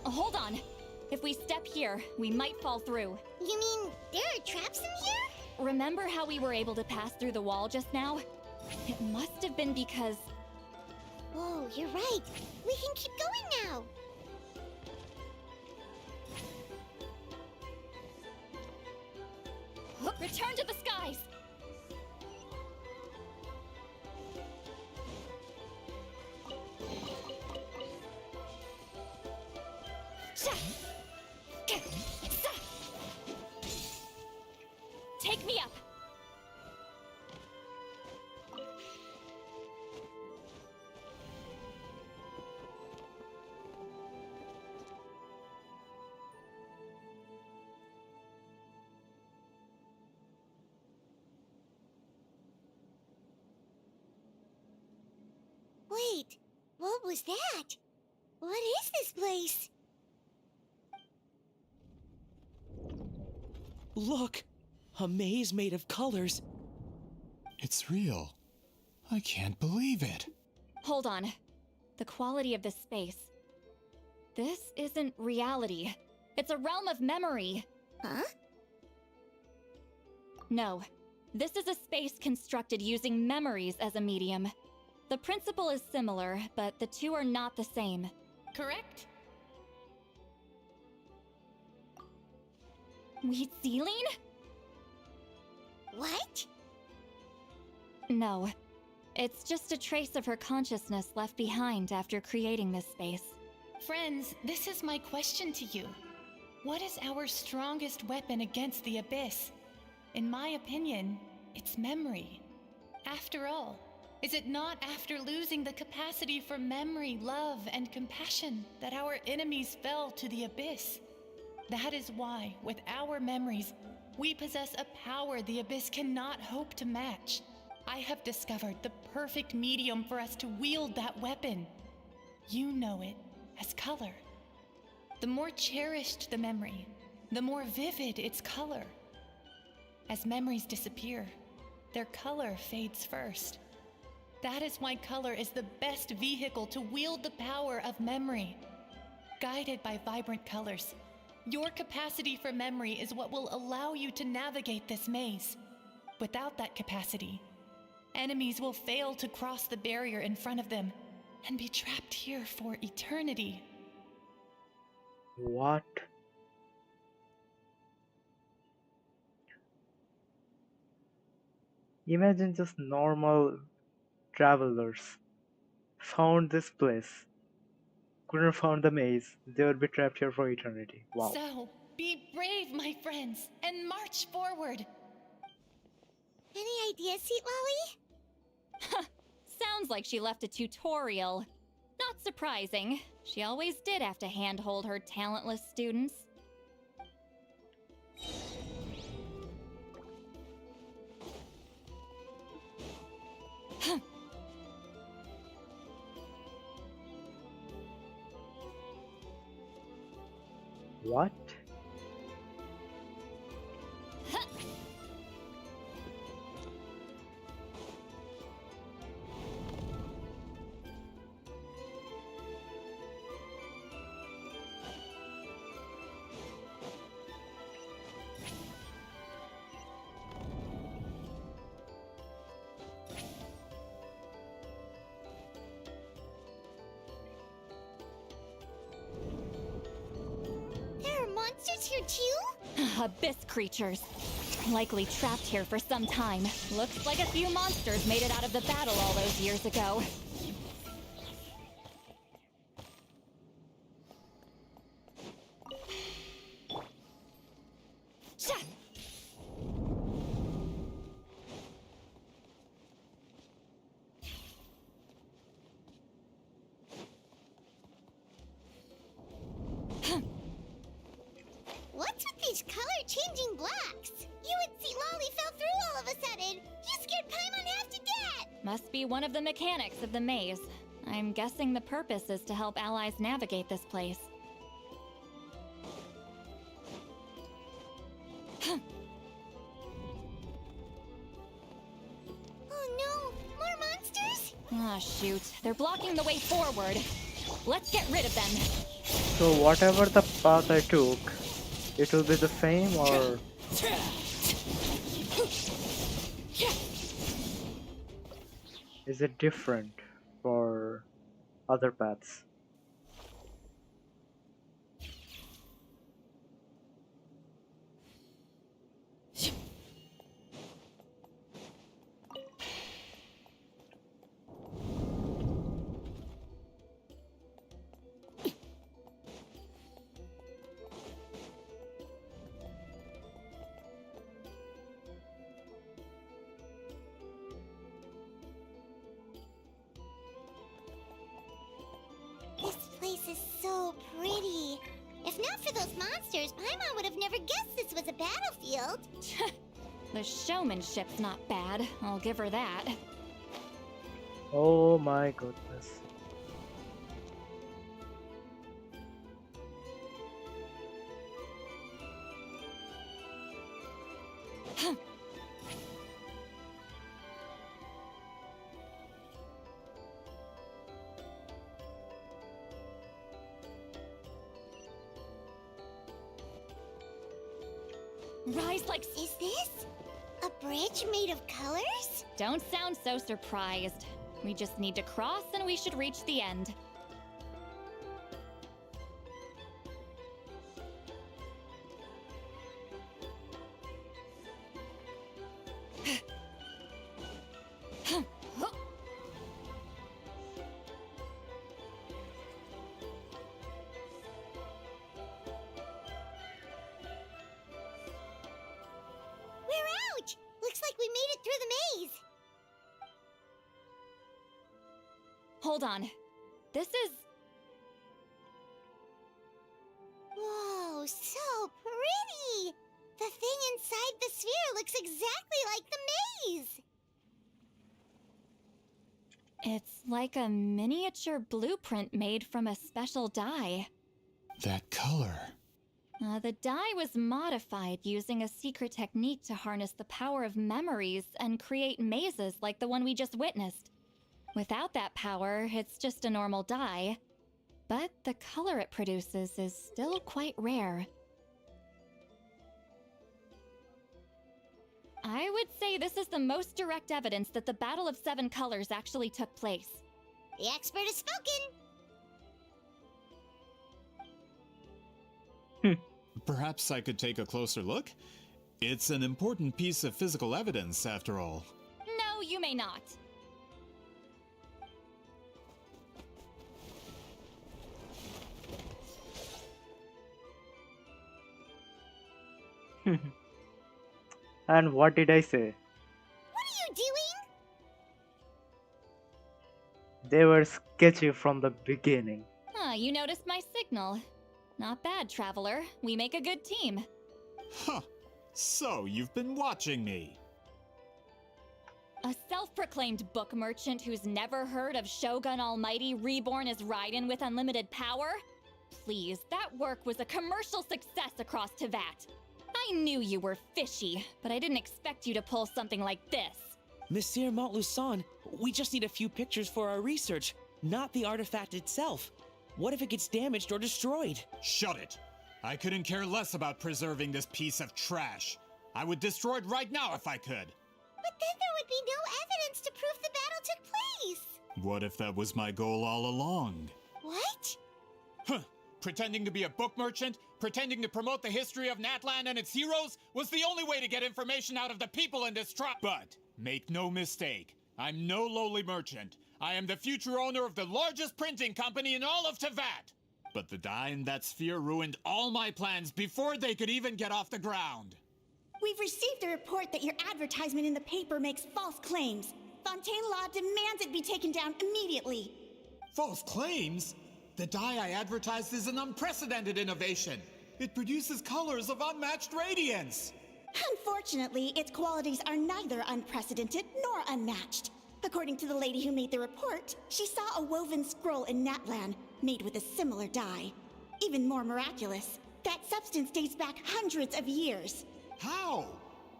Hold on. If we step here, we might fall through. You mean there are traps in here? Remember how we were able to pass through the wall just now? It must have been because... Whoa, you're right. We can keep going now. Return to the skies! Take me up! Wait, what was that? What is this place? Look! A maze made of colors. It's real. I can't believe it. Hold on. The quality of this space. This isn't reality. It's a realm of memory. Huh? No. This is a space constructed using memories as a medium. The principle is similar, but the two are not the same. Correct? Wheatsealing? What? No. It's just a trace of her consciousness left behind after creating this space. Friends, this is my question to you. What is our strongest weapon against the Abyss? In my opinion, it's memory. After all, Is it not after losing the capacity for memory, love, and compassion that our enemies fell to the abyss? That is why, with our memories, we possess a power the abyss cannot hope to match. I have discovered the perfect medium for us to wield that weapon. You know it as color. The more cherished the memory, the more vivid its color. As memories disappear, their color fades first. That is why color is the best vehicle to wield the power of memory. Guided by vibrant colors, your capacity for memory is what will allow you to navigate this maze. Without that capacity, enemies will fail to cross the barrier in front of them and be trapped here for eternity. What? Imagine just normal travelers found this place, couldn't find the maze, they would be trapped here for eternity. Wow. So, be brave, my friends, and march forward. Any ideas, Sweet Lolly? Sounds like she left a tutorial. Not surprising. She always did have to handhold her talentless students. What? There are monsters here too? Abyss creatures. Likely trapped here for some time. Looks like a few monsters made it out of the battle all those years ago. What's with these color-changing blacks? You and Sweet Lolly fell through all of a sudden. You scared Paimon half to death. Must be one of the mechanics of the maze. I'm guessing the purpose is to help allies navigate this place. Oh no, more monsters? Ah, shoot. They're blocking the way forward. Let's get rid of them. So whatever the path I took, it will be the same or... Is it different for other paths? This place is so pretty. If not for those monsters, Paimon would have never guessed this was a battlefield. The showmanship's not bad. I'll give her that. Oh my goodness. Rise like... Is this a bridge made of colors? Don't sound so surprised. We just need to cross and we should reach the end. We're out! Looks like we made it through the maze. Hold on. This is... Whoa, so pretty! The thing inside the sphere looks exactly like the maze! It's like a miniature blueprint made from a special dye. That color. The dye was modified using a secret technique to harness the power of memories and create mazes like the one we just witnessed. Without that power, it's just a normal dye. But the color it produces is still quite rare. I would say this is the most direct evidence that the Battle of Seven Colors actually took place. The expert has spoken! Perhaps I could take a closer look? It's an important piece of physical evidence, after all. No, you may not. And what did I say? What are you doing? They were sketchy from the beginning. Ah, you noticed my signal. Not bad, Traveler. We make a good team. Huh. So, you've been watching me. A self-proclaimed book merchant who's never heard of Shogun Almighty reborn as Raiden with unlimited power? Please, that work was a commercial success across Tevat. I knew you were fishy, but I didn't expect you to pull something like this. Monsieur Montluçon, we just need a few pictures for our research, not the artifact itself. What if it gets damaged or destroyed? Shut it! I couldn't care less about preserving this piece of trash. I would destroy it right now if I could. But then there would be no evidence to prove the battle took place! What if that was my goal all along? What? Huh! Pretending to be a book merchant, pretending to promote the history of Natlan and its heroes, was the only way to get information out of the people in this tribe. But, make no mistake, I'm no lowly merchant. I am the future owner of the largest printing company in all of Tevat! But the dye in that sphere ruined all my plans before they could even get off the ground. We've received a report that your advertisement in the paper makes false claims. Fontaine Law demands it be taken down immediately. False claims? The dye I advertised is an unprecedented innovation. It produces colors of unmatched radiance. Unfortunately, its qualities are neither unprecedented nor unmatched. According to the lady who made the report, she saw a woven scroll in Natlan made with a similar dye. Even more miraculous, that substance dates back hundreds of years. How?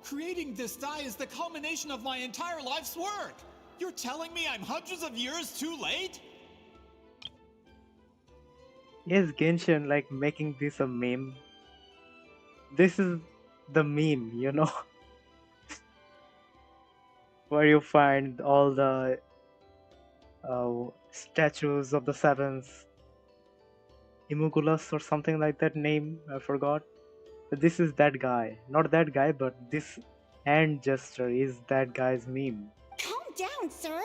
Creating this dye is the culmination of my entire life's work. You're telling me I'm hundreds of years too late? Is Genshin like making this a meme? This is the meme, you know? Where you find all the statues of the sevens. Imugulus or something like that name, I forgot. But this is that guy. Not that guy, but this hand gesture is that guy's meme. Calm down, sir!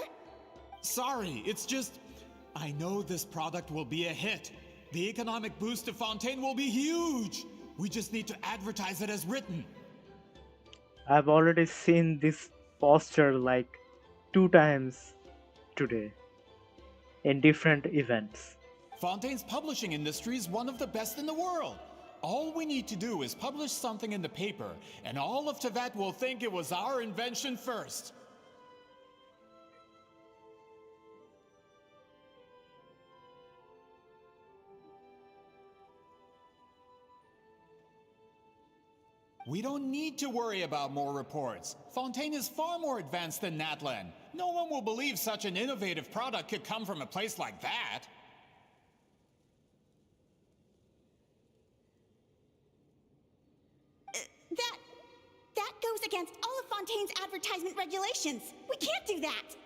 Sorry, it's just... I know this product will be a hit. The economic boost to Fontaine will be huge. We just need to advertise it as written. I've already seen this poster like 2 times today in different events. Fontaine's publishing industry is one of the best in the world. All we need to do is publish something in the paper, and all of Tevat will think it was our invention first. We don't need to worry about more reports. Fontaine is far more advanced than Natlan. No one will believe such an innovative product could come from a place like that. That goes against all of Fontaine's advertisement regulations. We can't do that.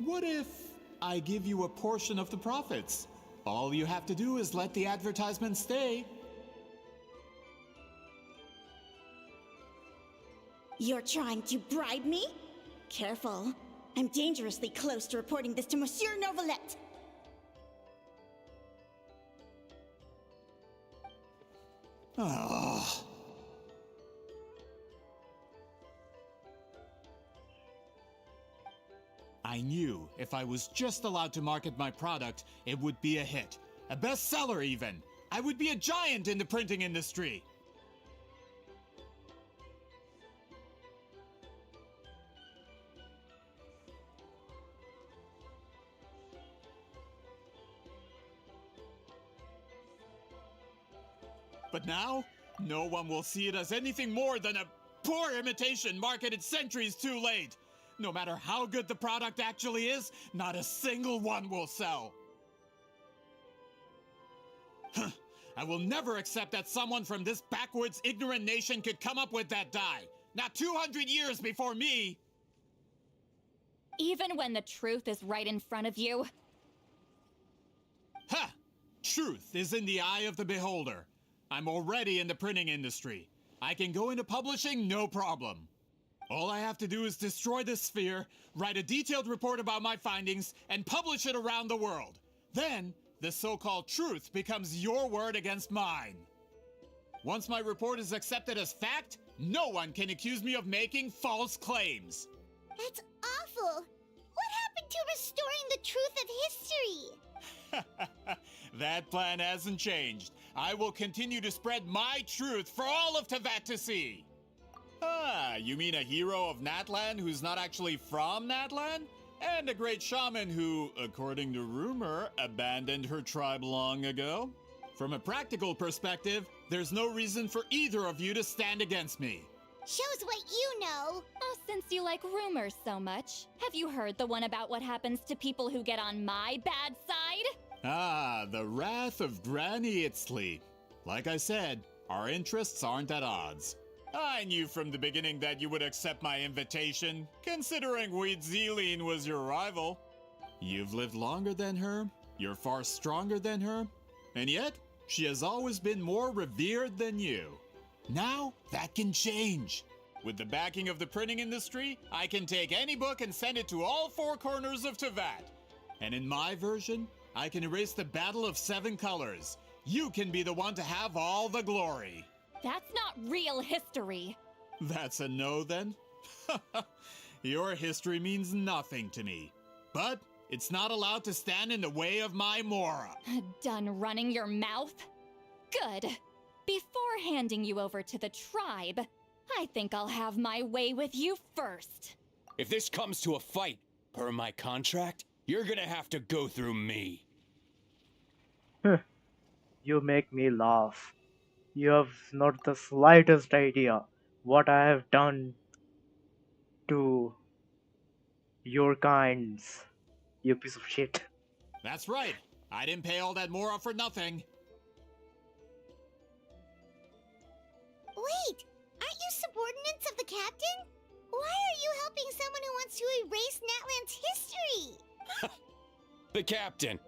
What if I give you a portion of the profits? All you have to do is let the advertisement stay. You're trying to bribe me? Careful. I'm dangerously close to reporting this to Monsieur Novelette. Oh. I knew if I was just allowed to market my product, it would be a hit. A bestseller even. I would be a giant in the printing industry. But now, no one will see it as anything more than a poor imitation marketed centuries too late. No matter how good the product actually is, not a single one will sell. I will never accept that someone from this backwoods, ignorant nation could come up with that die. Not 200 years before me! Even when the truth is right in front of you? Ha! Truth is in the eye of the beholder. I'm already in the printing industry. I can go into publishing, no problem. All I have to do is destroy this sphere, write a detailed report about my findings, and publish it around the world. Then, the so-called truth becomes your word against mine. Once my report is accepted as fact, no one can accuse me of making false claims. That's awful. What happened to restoring the truth of history? That plan hasn't changed. I will continue to spread my truth for all of Tevat to see. Ah, you mean a hero of Natlan who's not actually from Natlan? And a great shaman who, according to rumor, abandoned her tribe long ago? From a practical perspective, there's no reason for either of you to stand against me. Shows what you know. Oh, since you like rumors so much, have you heard the one about what happens to people who get on my bad side? Ah, the wrath of Granny Itzley. Like I said, our interests aren't at odds. I knew from the beginning that you would accept my invitation, considering Weedzeline was your rival. You've lived longer than her, you're far stronger than her, and yet, she has always been more revered than you. Now, that can change. With the backing of the printing industry, I can take any book and send it to all four corners of Tevat. And in my version, I can erase the Battle of Seven Colors. You can be the one to have all the glory. That's not real history. That's a no then? Your history means nothing to me. But it's not allowed to stand in the way of my Mora. Done running your mouth? Good. Before handing you over to the tribe, I think I'll have my way with you first. If this comes to a fight, per my contract, you're gonna have to go through me. You make me laugh. You have not the slightest idea what I have done to your kinds, you piece of shit. That's right. I didn't pay all that Mora for nothing. Wait, aren't you subordinates of the captain? Why are you helping someone who wants to erase Natlan's history? The captain.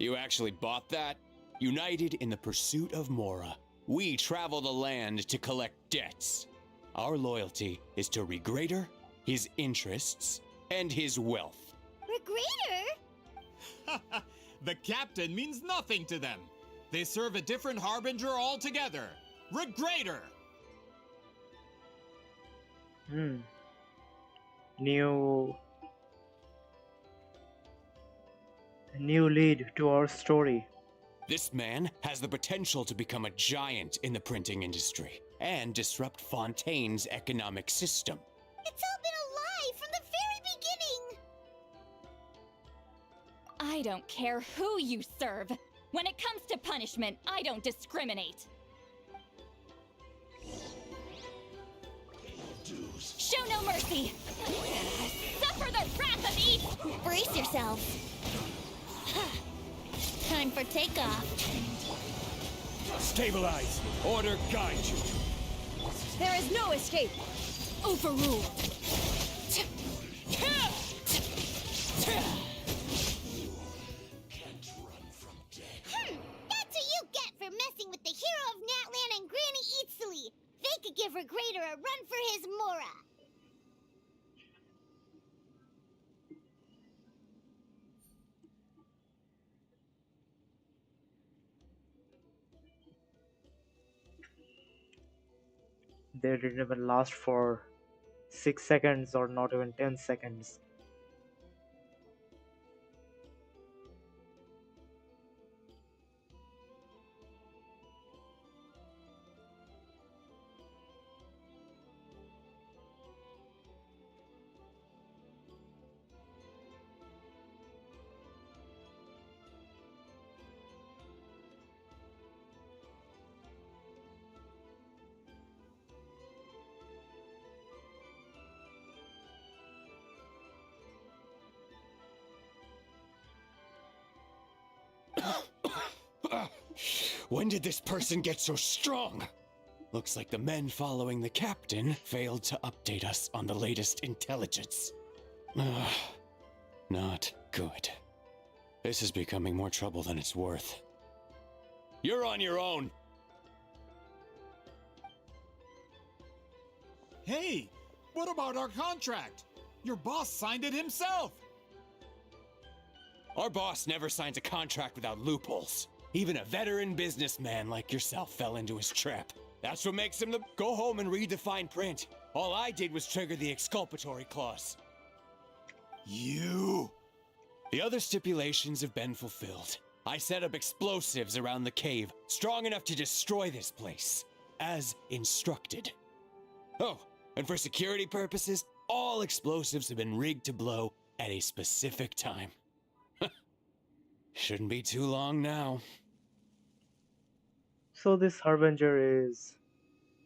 You actually bought that? United in the pursuit of Mora, we travel the land to collect debts. Our loyalty is to Regrader, his interests, and his wealth. Regrader? The captain means nothing to them. They serve a different harbinger altogether. Regrader! New lead to our story. This man has the potential to become a giant in the printing industry and disrupt Fontaine's economic system. It's all been a lie from the very beginning. I don't care who you serve. When it comes to punishment, I don't discriminate. Show no mercy! Suffer the wrath of East! Brace yourselves. Time for takeoff. Stabilize. Order guide you. There is no escape. Overruled. Regrader a run for his Mora. They didn't even last for 6 seconds or not even 10 seconds. When did this person get so strong? Looks like the men following the captain failed to update us on the latest intelligence. Not good. This is becoming more trouble than it's worth. You're on your own! Hey, what about our contract? Your boss signed it himself! Our boss never signs a contract without loopholes. Even a veteran businessman like yourself fell into his trap. That's what makes him the— Go home and read the fine print. All I did was trigger the exculpatory clause. You... The other stipulations have been fulfilled. I set up explosives around the cave, strong enough to destroy this place, as instructed. Oh, and for security purposes, all explosives have been rigged to blow at a specific time. Shouldn't be too long now. So this Harbinger is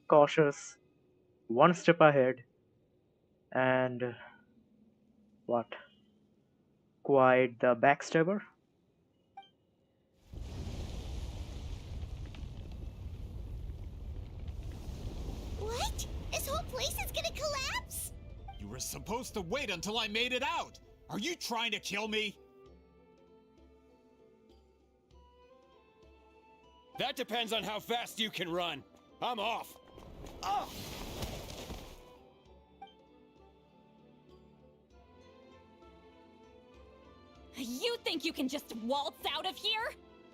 cautious, one step ahead, and what? Quite the backstabber? What? This whole place is gonna collapse? You were supposed to wait until I made it out! Are you trying to kill me? That depends on how fast you can run. I'm off. Oh! You think you can just waltz out of here?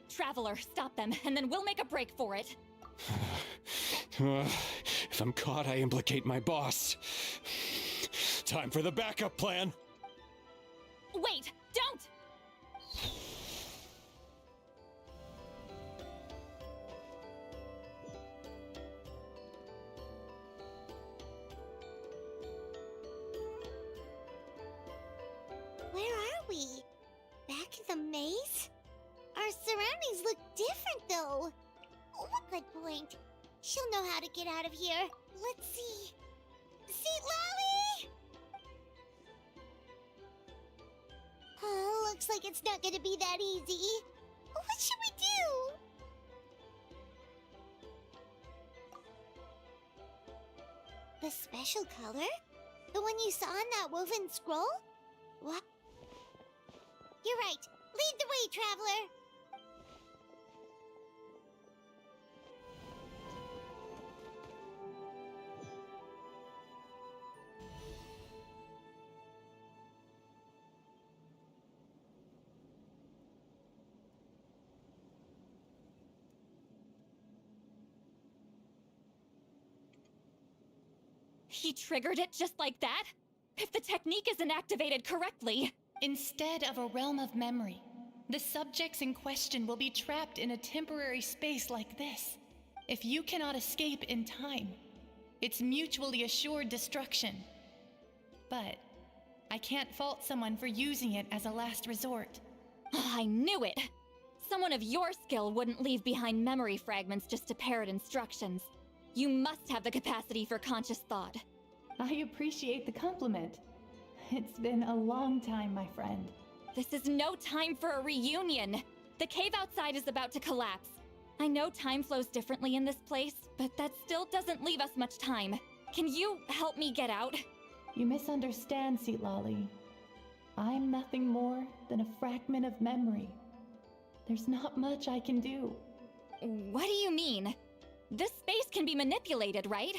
Traveler, stop them, and then we'll make a break for it. If I'm caught, I implicate my boss. Time for the backup plan. Wait, don't! Where are we? Back in the maze? Our surroundings look different, though. Oh, good point. She'll know how to get out of here. Let's see. Seat Lally! Oh, looks like it's not gonna be that easy. What should we do? The special color? The one you saw in that woven scroll? What? You're right. Lead the way, traveler. He triggered it just like that? If the technique isn't activated correctly... Instead of a realm of memory, the subjects in question will be trapped in a temporary space like this. If you cannot escape in time, it's mutually assured destruction. But I can't fault someone for using it as a last resort. I knew it! Someone of your skill wouldn't leave behind memory fragments just to parrot instructions. You must have the capacity for conscious thought. I appreciate the compliment. It's been a long time, my friend. This is no time for a reunion. The cave outside is about to collapse. I know time flows differently in this place, but that still doesn't leave us much time. Can you help me get out? You misunderstand, Seatlali. I'm nothing more than a fragment of memory. There's not much I can do. What do you mean? This space can be manipulated, right?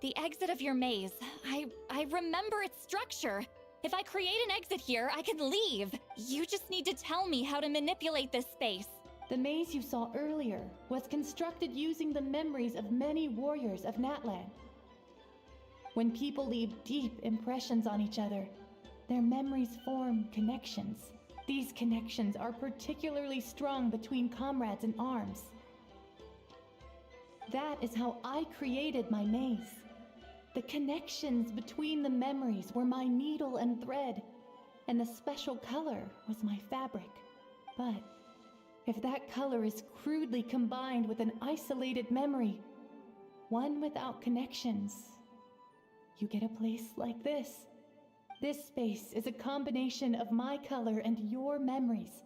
The exit of your maze. I remember its structure. If I create an exit here, I can leave. You just need to tell me how to manipulate this space. The maze you saw earlier was constructed using the memories of many warriors of Natlan. When people leave deep impressions on each other, their memories form connections. These connections are particularly strong between comrades in arms. That is how I created my maze. The connections between the memories were my needle and thread, and the special color was my fabric. But if that color is crudely combined with an isolated memory, one without connections, you get a place like this. This space is a combination of my color and your memories.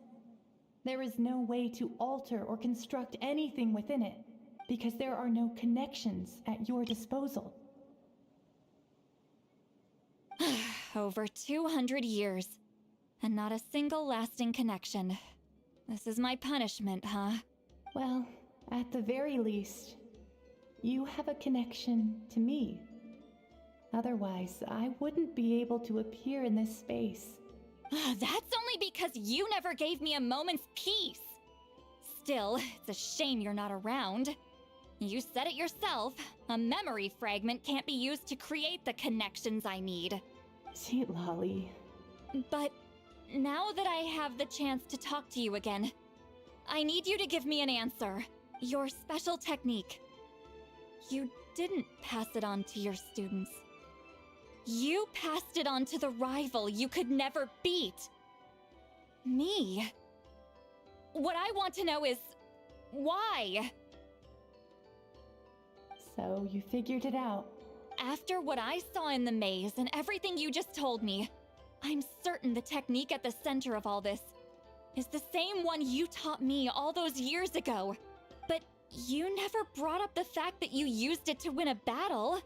There is no way to alter or construct anything within it, because there are no connections at your disposal. Over 200 years, and not a single lasting connection. This is my punishment, huh? Well, at the very least, you have a connection to me. Otherwise, I wouldn't be able to appear in this space. That's only because you never gave me a moment's peace. Still, it's a shame you're not around. You said it yourself. A memory fragment can't be used to create the connections I need. Sweet Lolly. But now that I have the chance to talk to you again, I need you to give me an answer. Your special technique. You didn't pass it on to your students. You passed it on to the rival you could never beat. Me. What I want to know is, why? So you figured it out. After what I saw in the maze and everything you just told me, I'm certain the technique at the center of all this is the same one you taught me all those years ago. But you never brought up the fact that you used it to win a battle.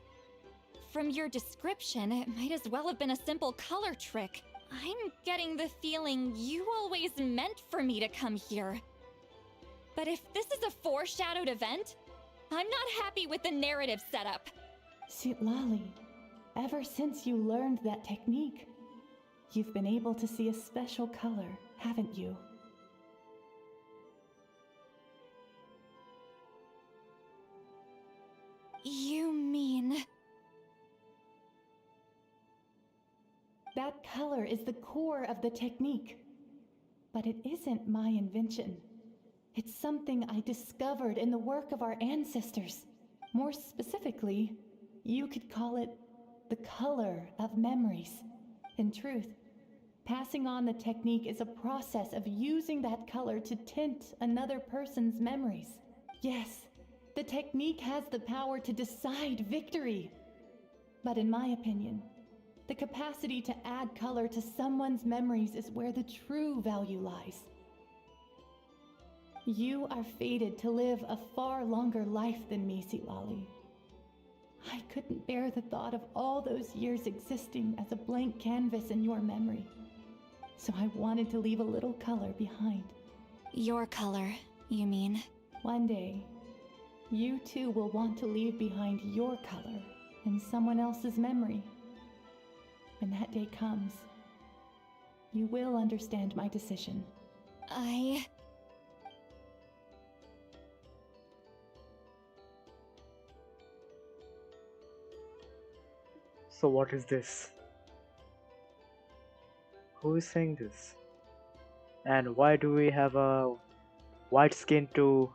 From your description, it might as well have been a simple color trick. I'm getting the feeling you always meant for me to come here. But if this is a foreshadowed event, I'm not happy with the narrative setup. Sweet Lolly, ever since you learned that technique, you've been able to see a special color, haven't you? You mean... That color is the core of the technique. But it isn't my invention. It's something I discovered in the work of our ancestors. More specifically, you could call it the color of memories. In truth, passing on the technique is a process of using that color to tint another person's memories. Yes, the technique has the power to decide victory. But in my opinion, the capacity to add color to someone's memories is where the true value lies. You are fated to live a far longer life than me, Lolly. I couldn't bear the thought of all those years existing as a blank canvas in your memory. So I wanted to leave a little color behind. Your color, you mean? One day, you too will want to leave behind your color in someone else's memory. When that day comes, you will understand my decision. So what is this? Who is saying this? And why do we have a white skin to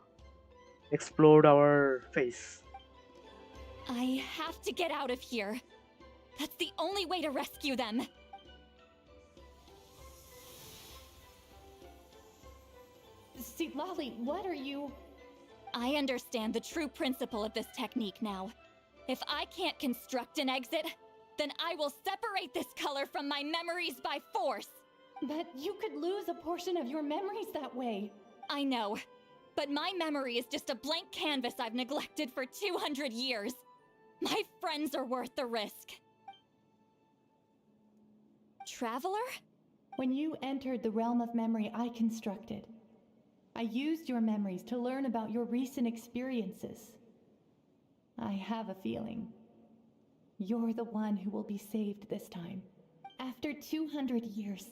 explode our face? I have to get out of here. That's the only way to rescue them. See, Lolly, what are you... I understand the true principle of this technique now. If I can't construct an exit, then I will separate this color from my memories by force. But you could lose a portion of your memories that way. I know, but my memory is just a blank canvas I've neglected for 200 years. My friends are worth the risk. Traveler? When you entered the realm of memory I constructed, I used your memories to learn about your recent experiences. I have a feeling You're the one who will be saved this time. After 200 years,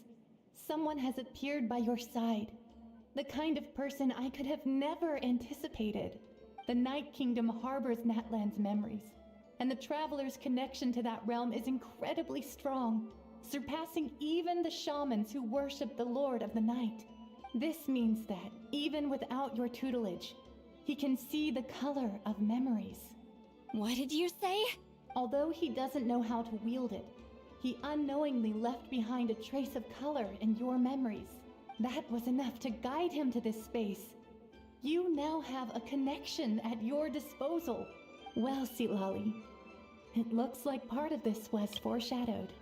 someone has appeared by your side. The kind of person I could have never anticipated. The Night Kingdom harbors Natlan's memories, and the Traveler's connection to that realm is incredibly strong, surpassing even the shamans who worship the Lord of the Night. This means that, even without your tutelage, he can see the color of memories. What did you say? Although he doesn't know how to wield it, he unknowingly left behind a trace of color in your memories. That was enough to guide him to this space. You now have a connection at your disposal. Well, Silali, it looks like part of this was foreshadowed,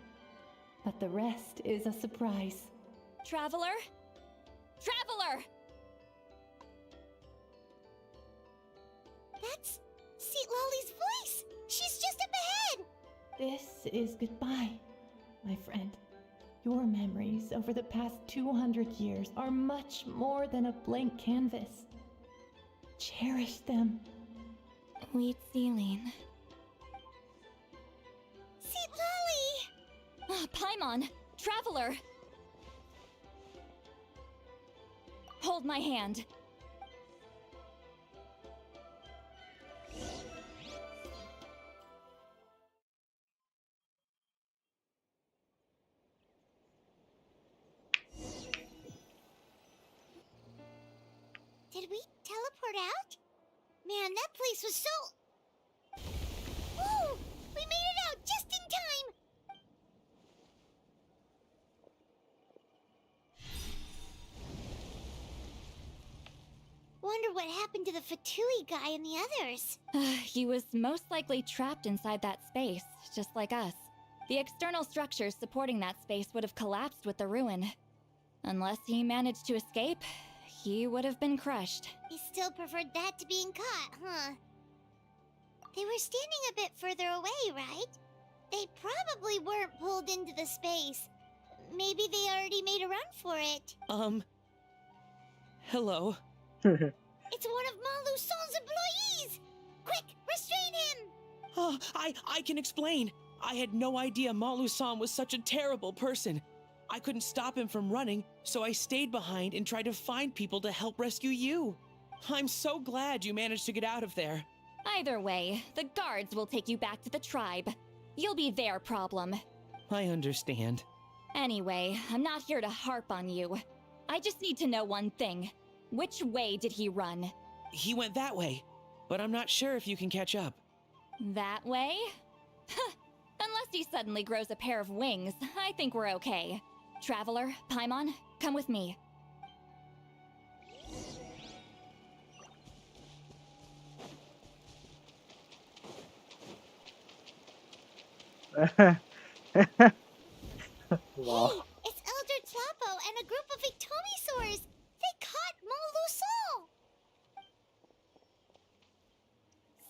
but the rest is a surprise. Traveler? Traveler! That's Sitlali's voice! She's just up ahead! This is goodbye, my friend. Your memories over the past 200 years are much more than a blank canvas. Cherish them. Wheat ceiling. Sitlali! Paimon! Traveler! Hold my hand. Did we teleport out? Man, that place was so... Whoa! We made it out just in time! Wonder what happened to the Fatui guy and the others. He was most likely trapped inside that space, just like us. The external structures supporting that space would have collapsed with the ruin. Unless he managed to escape, he would have been crushed. He still preferred that to being caught, huh? They were standing a bit further away, right? They probably weren't pulled into the space. Maybe they already made a run for it. Hello? It's one of Malu Son's employees! Quick, restrain him! Oh, I can explain. I had no idea Malu-san was such a terrible person. I couldn't stop him from running, so I stayed behind and tried to find people to help rescue you. I'm so glad you managed to get out of there. Either way, the guards will take you back to the tribe. You'll be their problem. I understand. Anyway, I'm not here to harp on you. I just need to know one thing. Which way did he run? He went that way, but I'm not sure if you can catch up. That way? Unless he suddenly grows a pair of wings, I think we're okay. Traveler, Paimon, come with me. Wow. Hey, it's Elder Tlapo and a group of Ictomisaurs! They caught Malu Son!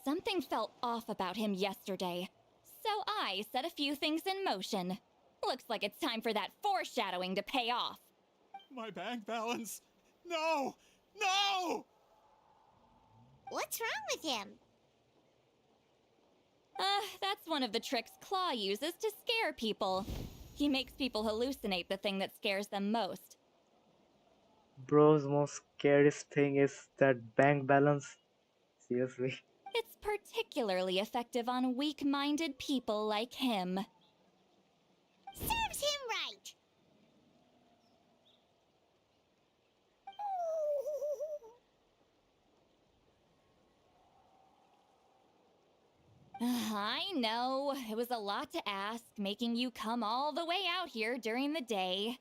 Something felt off about him yesterday, so I set a few things in motion. Looks like it's time for that foreshadowing to pay off. My bank balance! No! No! What's wrong with him? That's one of the tricks Claw uses to scare people. He makes people hallucinate the thing that scares them most. Bro's most scariest thing is that bank balance. Seriously. It's particularly effective on weak-minded people like him. Serves him right! I know, it was a lot to ask, making you come all the way out here during the day.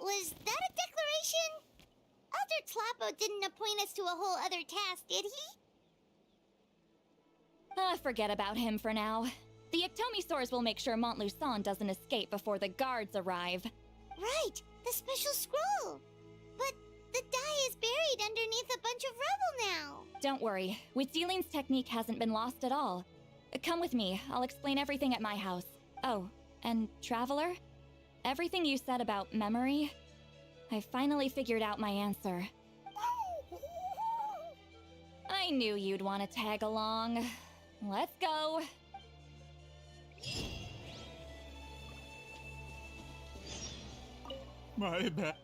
Was that a declaration? Elder Tlapo didn't appoint us to a whole other task, did he? Forget about him for now. The Ictomisaurs will make sure Montluçon doesn't escape before the guards arrive. Right, the special scroll. But the die is buried underneath a bunch of rubble now. Don't worry, Witzeline's technique hasn't been lost at all. Come with me, I'll explain everything at my house. Oh, and Traveler? Everything you said about memory, I finally figured out my answer. I knew you'd want to tag along. Let's go. My bad.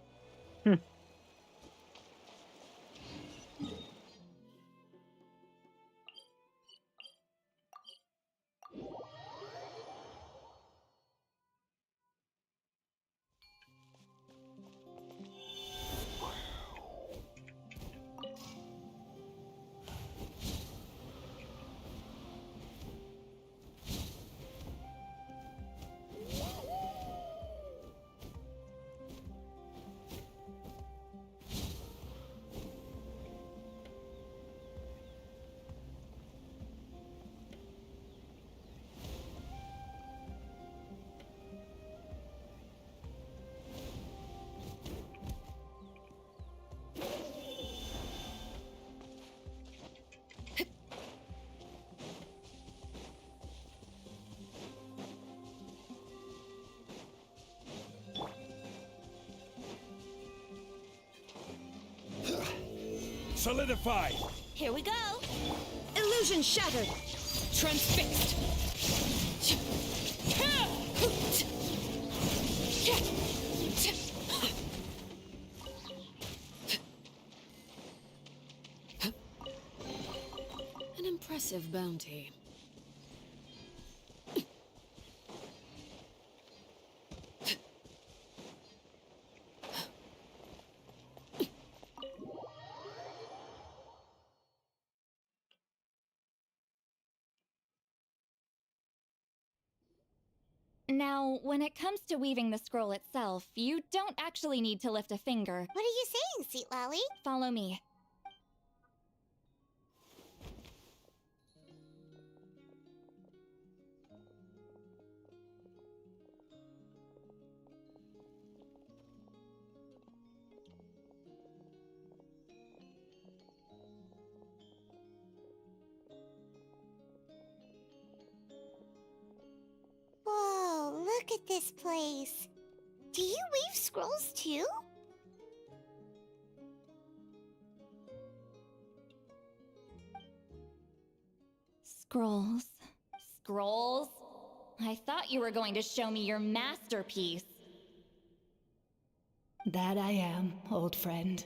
Solidify! Here we go. Illusion shattered! Transfixed. An impressive bounty. Now, when it comes to weaving the scroll itself, you don't actually need to lift a finger. What are you saying, Sweet Lolly? Follow me. Whoa, look at this place. Do you weave scrolls too? Scrolls. Scrolls? I thought you were going to show me your masterpiece. That I am, old friend.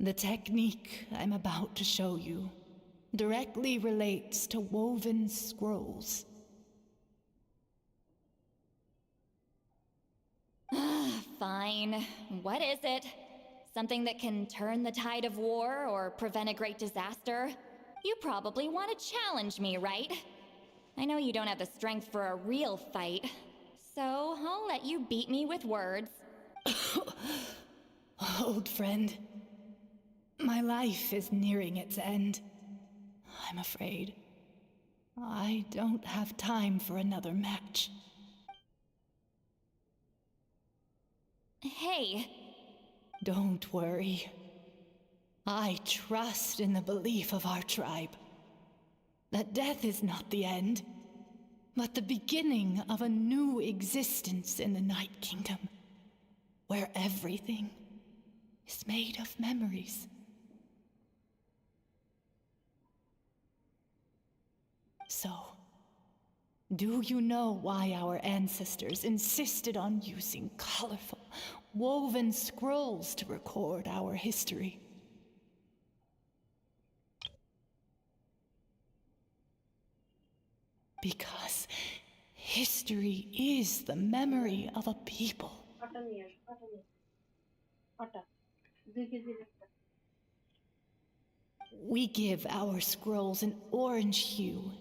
The technique I'm about to show you directly relates to woven scrolls. Fine. What is it? Something that can turn the tide of war or prevent a great disaster? You probably want to challenge me, right? I know you don't have the strength for a real fight, so I'll let you beat me with words. Old friend, my life is nearing its end. I'm afraid I don't have time for another match. Hey. Don't worry. I trust in the belief of our tribe that death is not the end, but the beginning of a new existence in the Night Kingdom, where everything is made of memories. So, do you know why our ancestors insisted on using colorful, woven scrolls to record our history? Because history is the memory of a people. We give our scrolls an orange hue,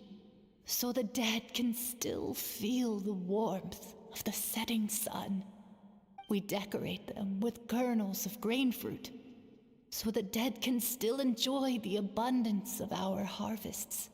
so the dead can still feel the warmth of the setting sun. We decorate them with kernels of grain fruit, so the dead can still enjoy the abundance of our harvests.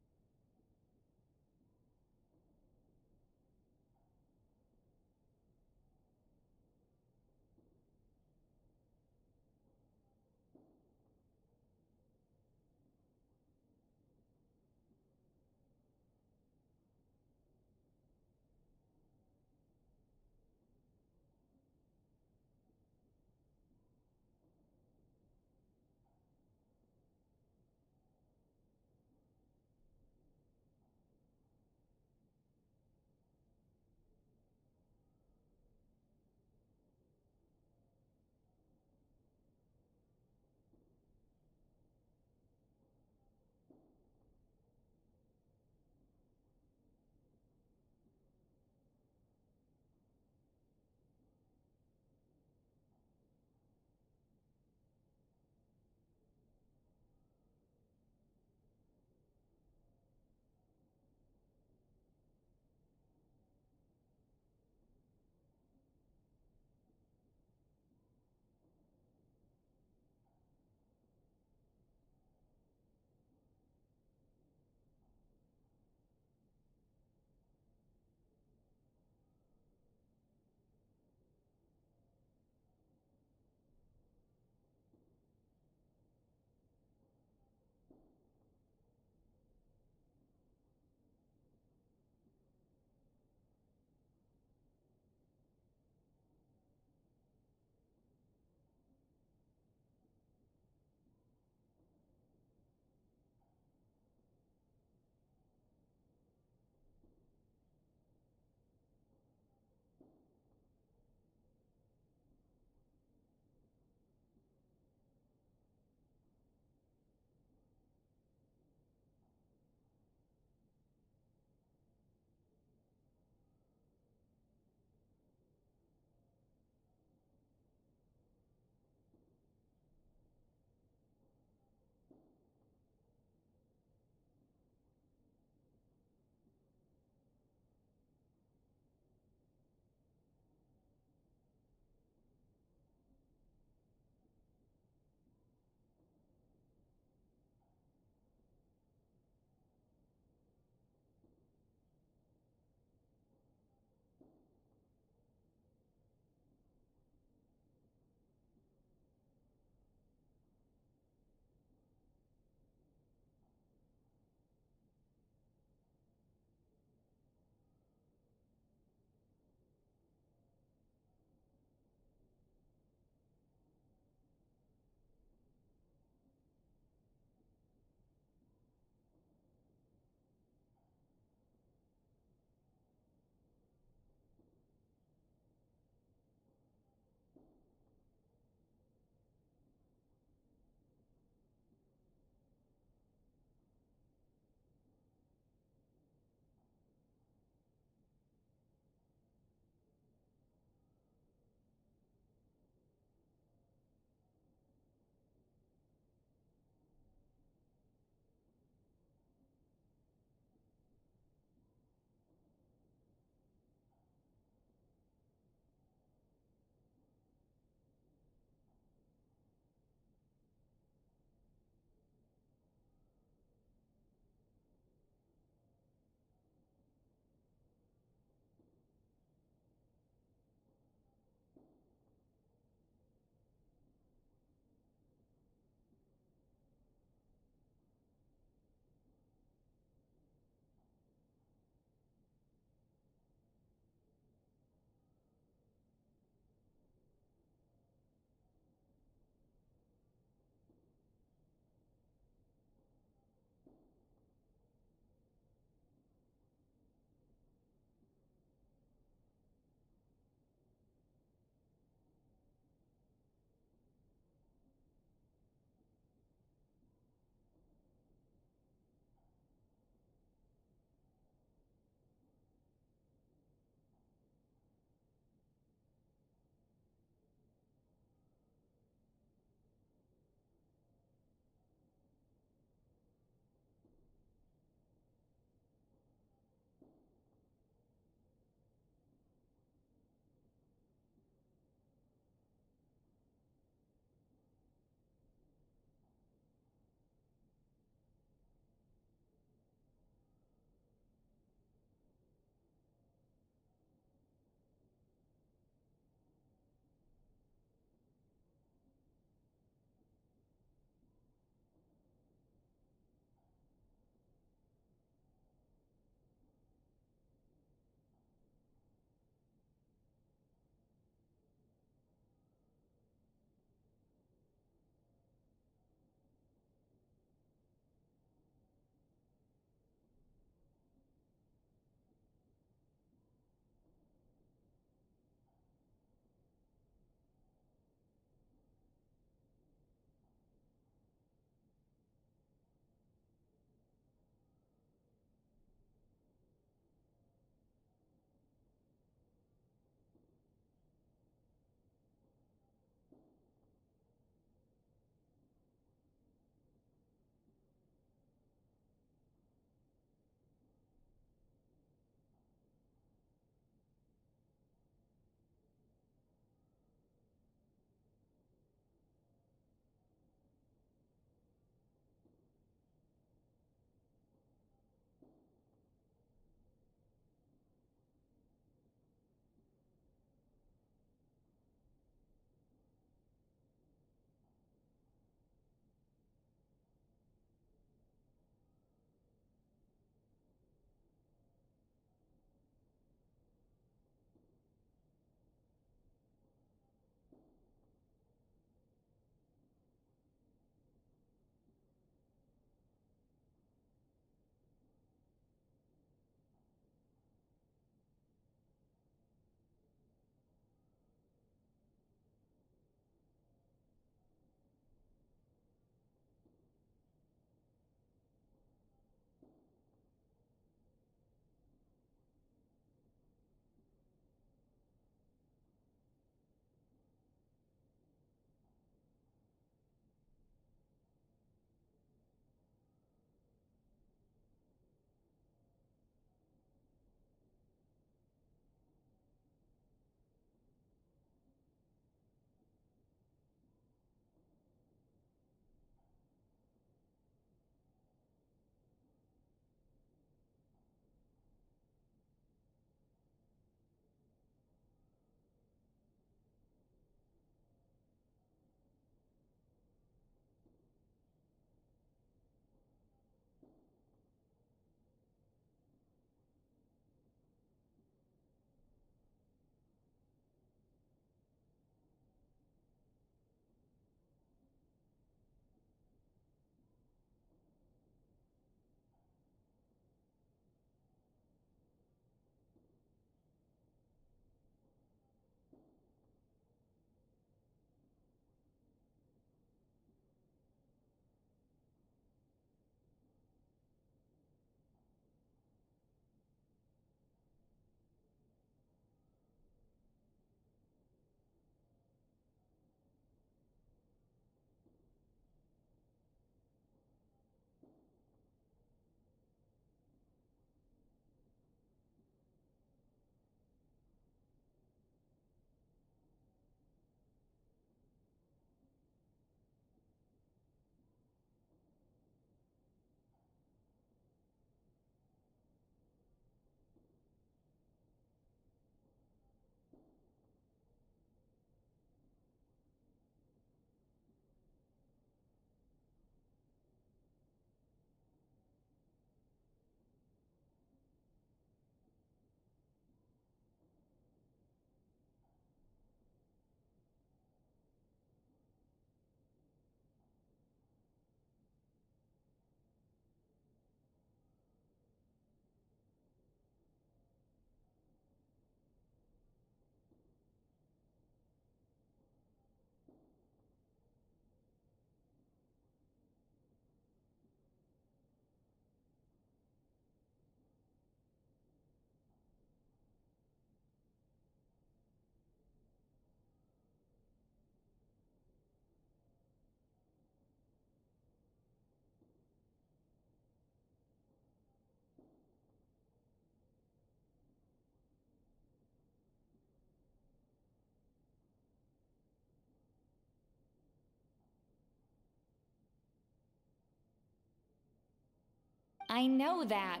I know that,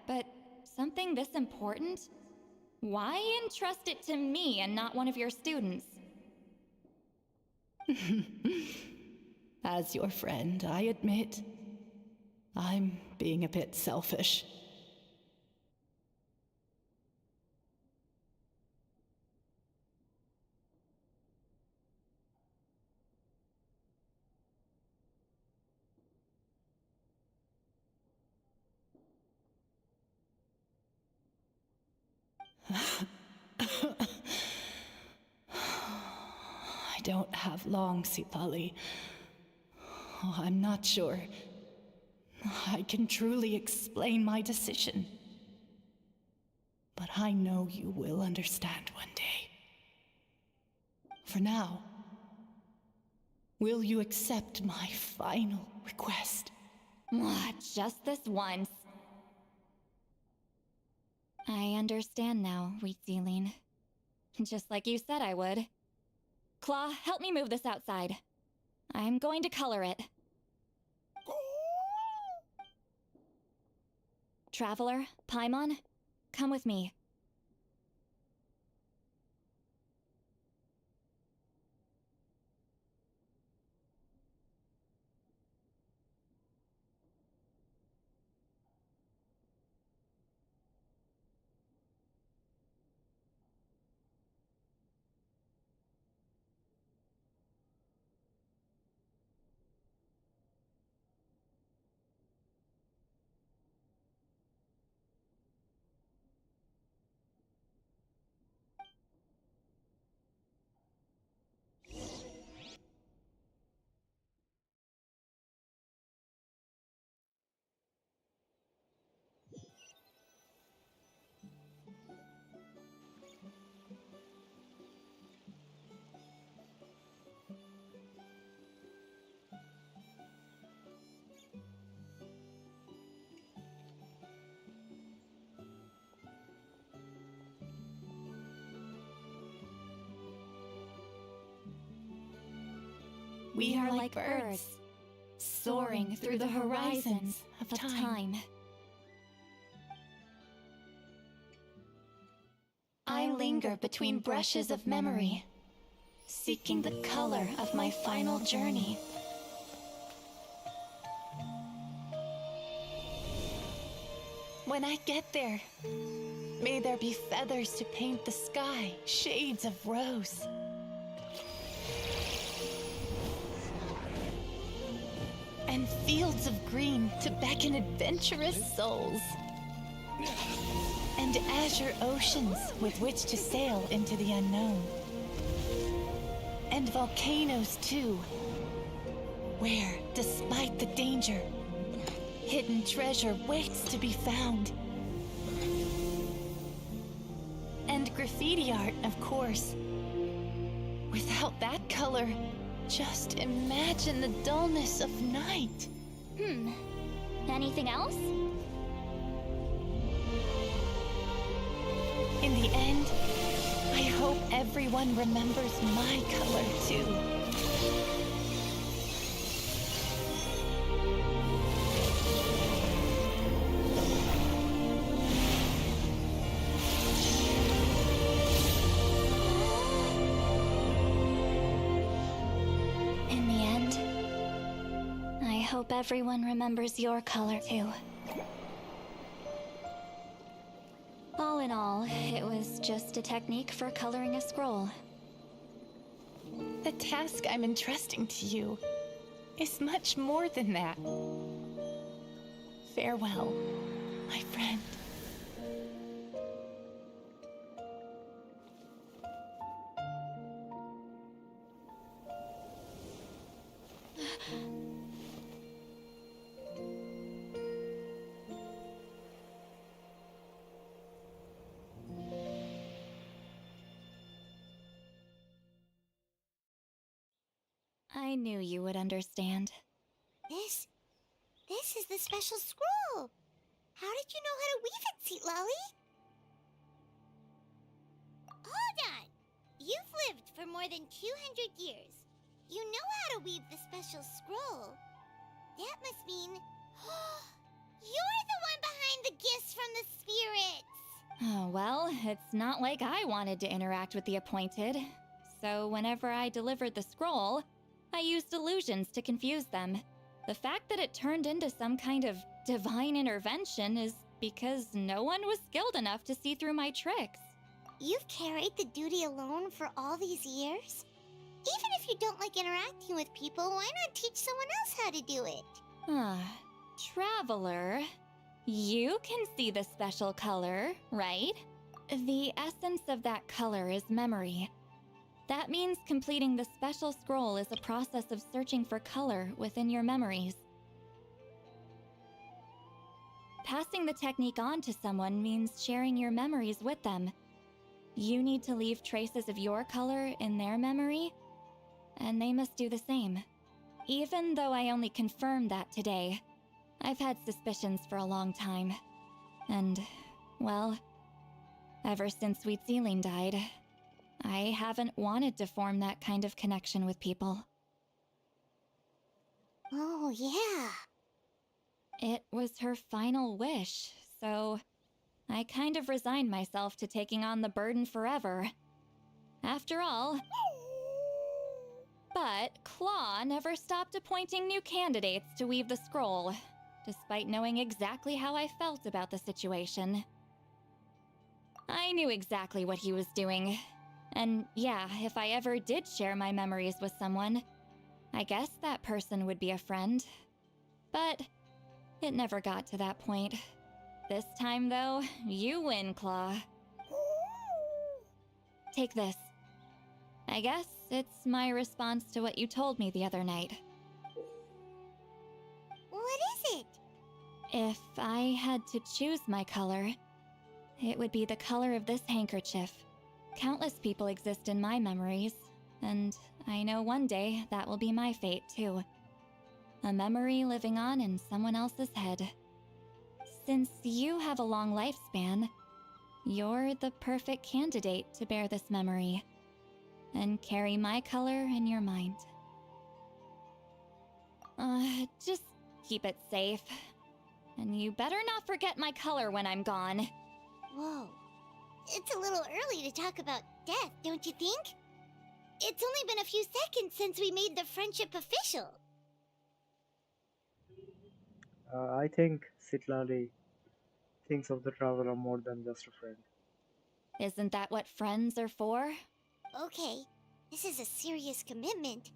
but something this important? Why entrust it to me and not one of your students? As your friend, I admit, I'm being a bit selfish. I don't have long, Sipali. Oh, I'm not sure I can truly explain my decision. But I know you will understand one day. For now, will you accept my final request? Just this once. I understand now, Wheat Ceiling. Just like you said I would. Claw, help me move this outside. I'm going to color it. Traveler, Paimon, come with me. We are like birds, soaring through the horizons of time. I linger between brushes of memory, seeking the color of my final journey. When I get there, may there be feathers to paint the sky, shades of rose. And fields of green to beckon adventurous souls. And azure oceans with which to sail into the unknown. And volcanoes too, where, despite the danger, hidden treasure waits to be found. And graffiti art, of course. Without that color, just imagine the dullness of night. Anything else? In the end, I hope everyone remembers my color too. In the end, I hope everyone remembers your color too. All in all, it was just a technique for coloring a scroll. The task I'm entrusting to you is much more than that. Farewell, my friend. I knew you would understand. This is the special scroll. How did you know how to weave it, Seat Lolly? Hold on. You've lived for more than 200 years. You know how to weave the special scroll. That must mean You're the one behind the gifts from the spirits! Oh, well, it's not like I wanted to interact with the appointed. So whenever I delivered the scroll, I used illusions to confuse them. The fact that it turned into some kind of divine intervention is because no one was skilled enough to see through my tricks. You've carried the duty alone for all these years? Even if you don't like interacting with people, why not teach someone else how to do it? Traveler, you can see the special color, right? The essence of that color is memory. That means completing the special scroll is a process of searching for color within your memories. Passing the technique on to someone means sharing your memories with them. You need to leave traces of your color in their memory, and they must do the same. Even though I only confirmed that today, I've had suspicions for a long time. And, well, ever since Sweet Ceiling died, I haven't wanted to form that kind of connection with people. Oh, yeah. It was her final wish, so I kind of resigned myself to taking on the burden forever. After all... But Claw never stopped appointing new candidates to weave the scroll, despite knowing exactly how I felt about the situation. I knew exactly what he was doing. And yeah, if I ever did share my memories with someone, I guess that person would be a friend. But it never got to that point. This time, though, you win, Claw. Take this. I guess it's my response to what you told me the other night. What is it? If I had to choose my color, it would be the color of this handkerchief. Countless people exist in my memories, and I know one day that will be my fate, too. A memory living on in someone else's head. Since you have a long lifespan, you're the perfect candidate to bear this memory, and carry my color in your mind. Just keep it safe. And you better not forget my color when I'm gone. Whoa. It's a little early to talk about death, don't you think? It's only been a few seconds since we made the friendship official. I think Sitlali thinks of the traveler more than just a friend. Isn't that what friends are for? Okay, this is a serious commitment.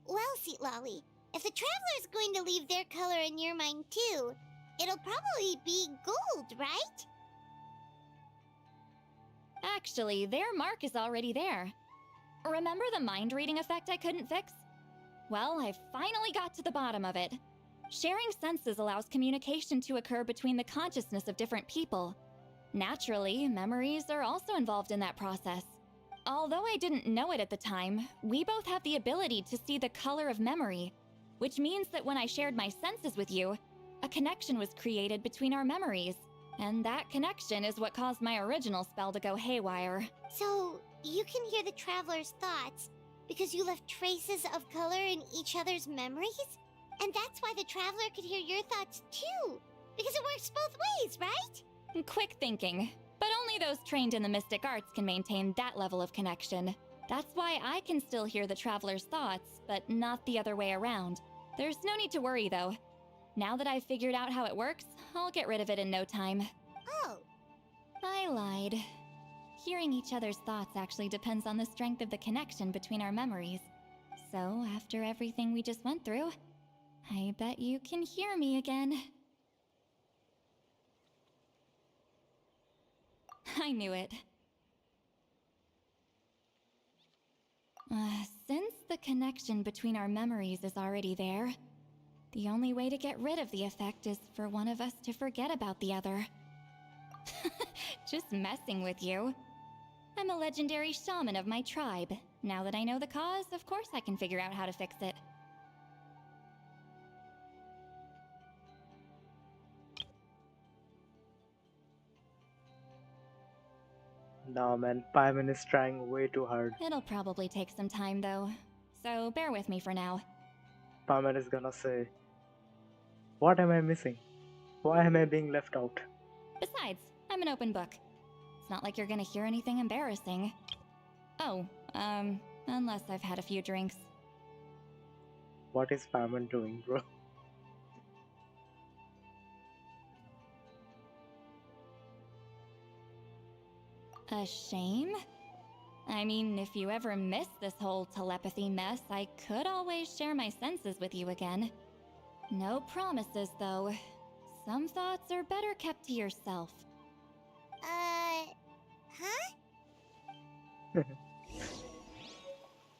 Well, Sitlali, if the traveler's going to leave their color in your mind too, it'll probably be gold, right? Actually, their mark is already there. Remember the mind-reading effect I couldn't fix? Well, I finally got to the bottom of it. Sharing senses allows communication to occur between the consciousness of different people. Naturally, memories are also involved in that process. Although I didn't know it at the time, we both have the ability to see the color of memory, which means that when I shared my senses with you, a connection was created between our memories. And that connection is what caused my original spell to go haywire. So, you can hear the traveler's thoughts because you left traces of color in each other's memories? And that's why the traveler could hear your thoughts too, because it works both ways, right? Quick thinking. But only those trained in the mystic arts can maintain that level of connection. That's why I can still hear the traveler's thoughts, but not the other way around. There's no need to worry, though. Now that I've figured out how it works, I'll get rid of it in no time. Oh. I lied. Hearing each other's thoughts actually depends on the strength of the connection between our memories. So, after everything we just went through, I bet you can hear me again. I knew it. Since the connection between our memories is already there, the only way to get rid of the effect is for one of us to forget about the other. Just messing with you. I'm a legendary shaman of my tribe. Now that I know the cause, of course I can figure out how to fix it. Nah man, Paimon is trying way too hard. It'll probably take some time though, so bear with me for now. Paimon is gonna say, what am I missing? Why am I being left out? Besides, I'm an open book. It's not like you're gonna hear anything embarrassing. Oh, unless I've had a few drinks. What is Paimon doing, bro? A shame? I mean, if you ever miss this whole telepathy mess, I could always share my senses with you again. No promises, though. Some thoughts are better kept to yourself. Huh?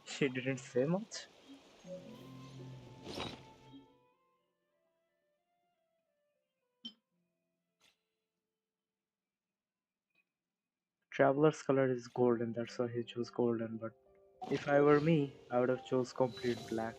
She didn't say much. Traveler's color is golden, that's why he chose golden, but if I were me, I would have chose complete black.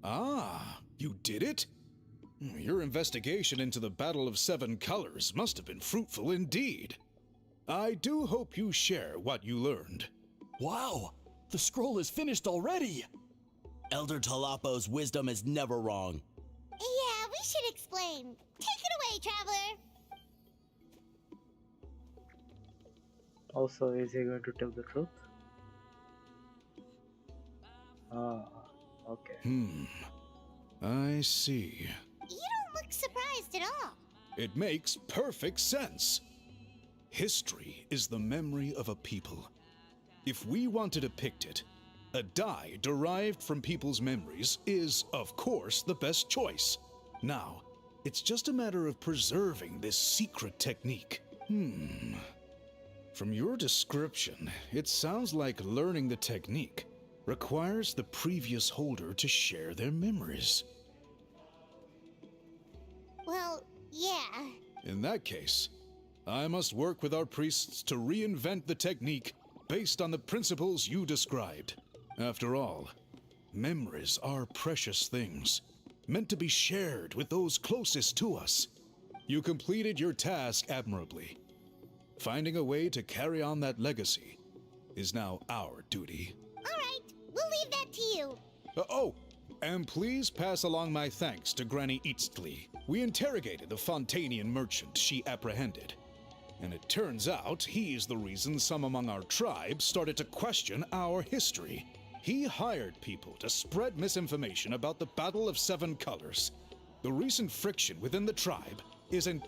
Ah, you did it? Your investigation into the Battle of Seven Colors must have been fruitful indeed. I do hope you share what you learned. Wow! The scroll is finished already! Elder Talapo's wisdom is never wrong. Yeah, we should explain. Take it away, Traveler! Also, is he going to tell the truth? Ah, okay. I see. You don't look surprised at all. It makes perfect sense. History is the memory of a people. If we want to depict it, a die derived from people's memories is, of course, the best choice. Now, it's just a matter of preserving this secret technique. From your description, it sounds like learning the technique requires the previous holder to share their memories. Well, yeah. In that case, I must work with our priests to reinvent the technique based on the principles you described. After all, memories are precious things, meant to be shared with those closest to us. You completed your task admirably. Finding a way to carry on that legacy is now our duty. Alright, we'll leave that to you. And please pass along my thanks to Granny Eastly. We interrogated the Fontanian merchant she apprehended, and it turns out he's the reason some among our tribe started to question our history. He hired people to spread misinformation about the Battle of Seven Colors. The recent friction within the tribe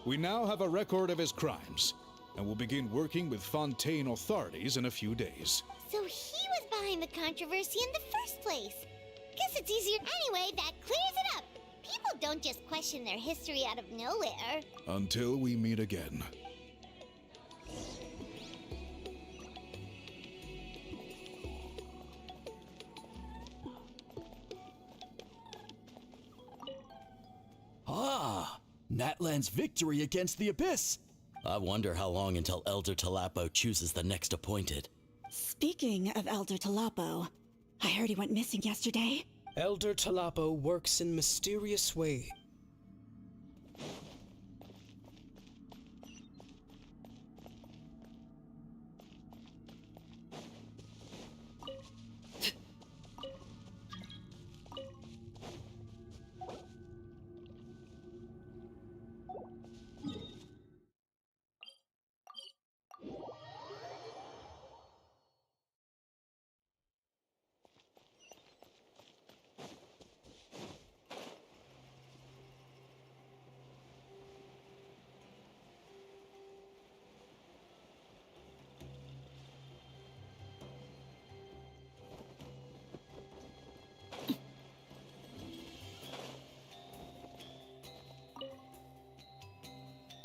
we now have a record of his crimes, and will begin working with Fontaine authorities in a few days. So he was behind the controversy in the first place. Guess it's easier anyway, that clears it up. People don't just question their history out of nowhere. Until we meet again. Ah! Natlan's victory against the Abyss! I wonder how long until Elder Talapo chooses the next appointed. Speaking of Elder Talapo, I heard he went missing yesterday. Elder Talapo works in mysterious way.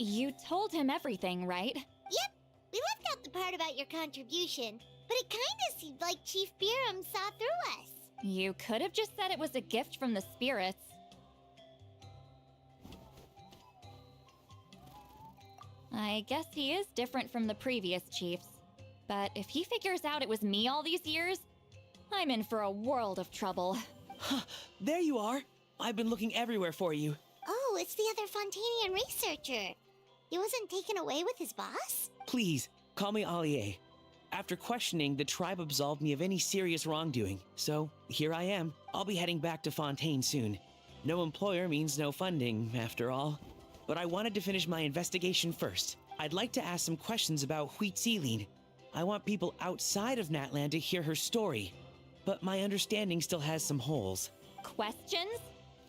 You told him everything, right? Yep, we left out the part about your contribution, but it kinda seemed like Chief Biram saw through us. You could have just said it was a gift from the spirits. I guess he is different from the previous chiefs. But if he figures out it was me all these years, I'm in for a world of trouble. There you are. I've been looking everywhere for you. Oh, it's the other Fontanian researcher. He wasn't taken away with his boss? Please, call me Allier. After questioning, the tribe absolved me of any serious wrongdoing. So, here I am. I'll be heading back to Fontaine soon. No employer means no funding, after all. But I wanted to finish my investigation first. I'd like to ask some questions about Wheat Sealing. I want people outside of Natland to hear her story. But my understanding still has some holes. Questions?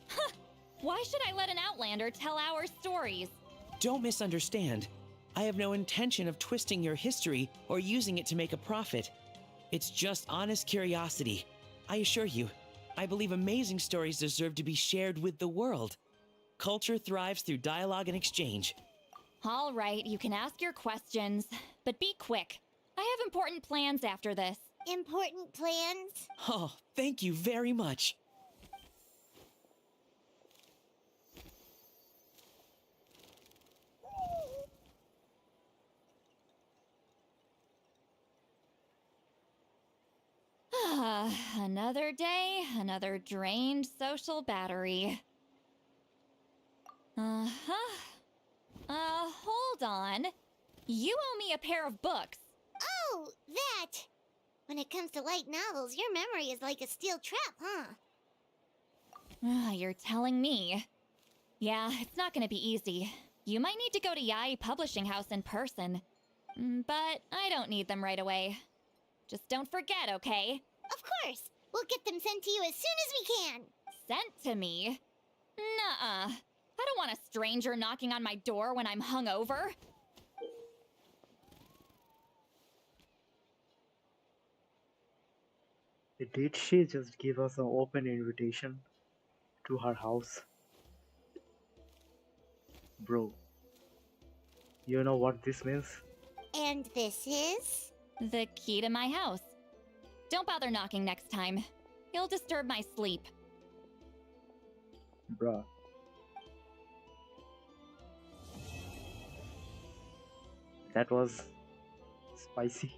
Huh! Why should I let an Outlander tell our stories? Don't misunderstand. I have no intention of twisting your history or using it to make a profit. It's just honest curiosity. I assure you, I believe amazing stories deserve to be shared with the world. Culture thrives through dialogue and exchange. All right, you can ask your questions, but be quick. I have important plans after this. Important plans? Oh, thank you very much. Another day, another drained social battery. Hold on. You owe me a pair of books. Oh, that! When it comes to light novels, your memory is like a steel trap, huh? You're telling me. Yeah, it's not gonna be easy. You might need to go to Yai Publishing House in person. But I don't need them right away. Just don't forget, okay? Of course! We'll get them sent to you as soon as we can! Sent to me? Nuh-uh. I don't want a stranger knocking on my door when I'm hungover. Did she just give us an open invitation to her house? Bro, you know what this means? And this is? The key to my house. Don't bother knocking next time. You'll disturb my sleep. Bruh. That was spicy.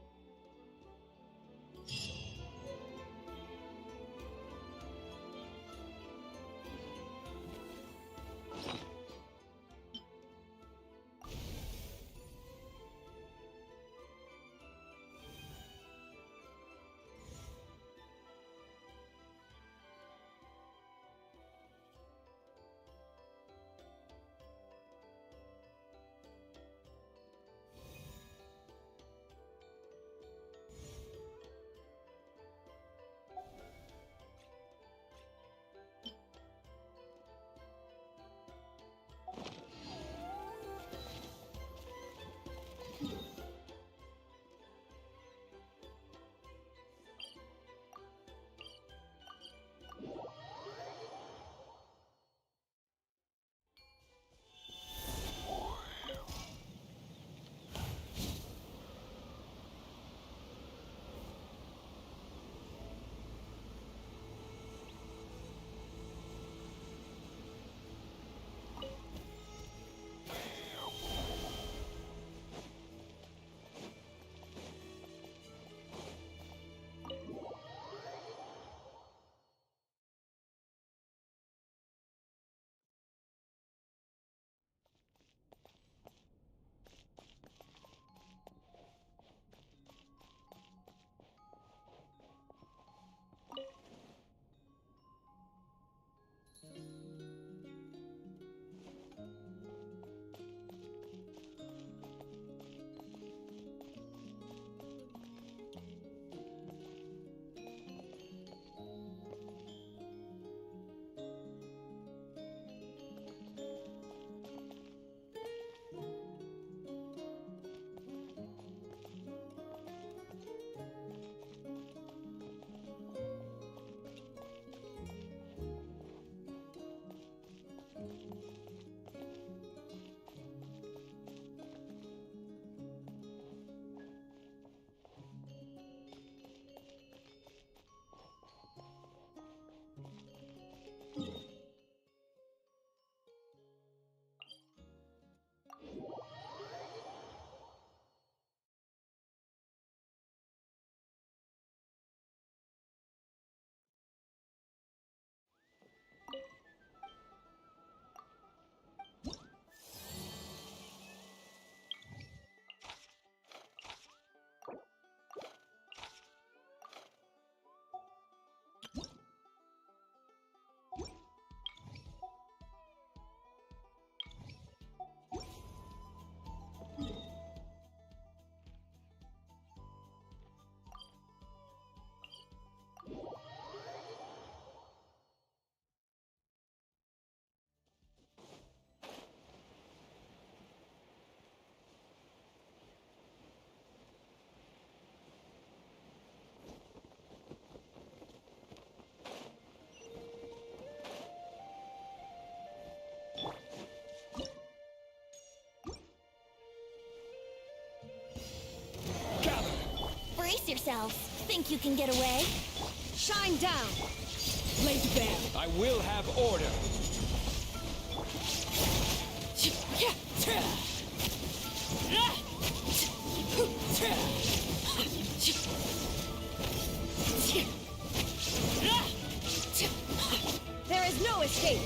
yourselves. Think you can get away? Shine down! Laid bare! I will have order! There is no escape!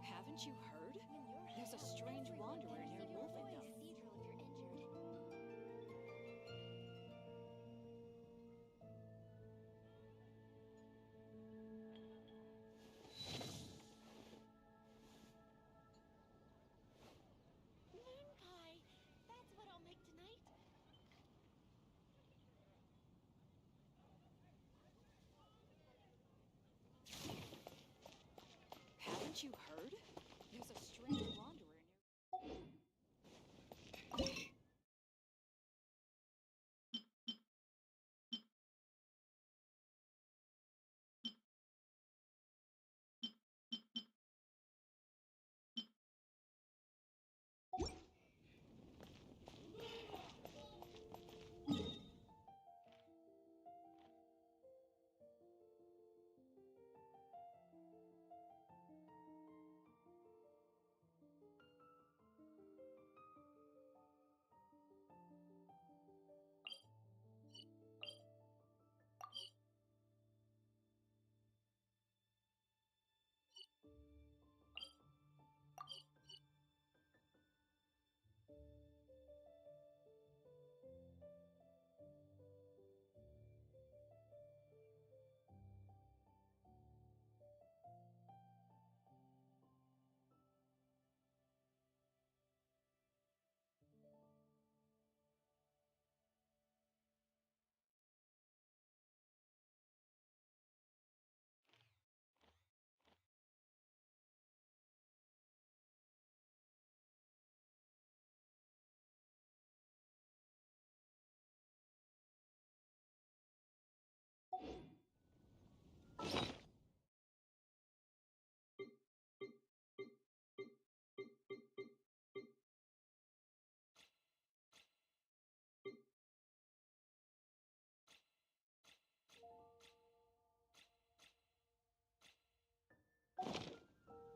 Haven't you heard? There's a strange wanderer near Wolfendom. Moon pie. That's what I'll make tonight. Haven't you heard? There's a strange wanderer near...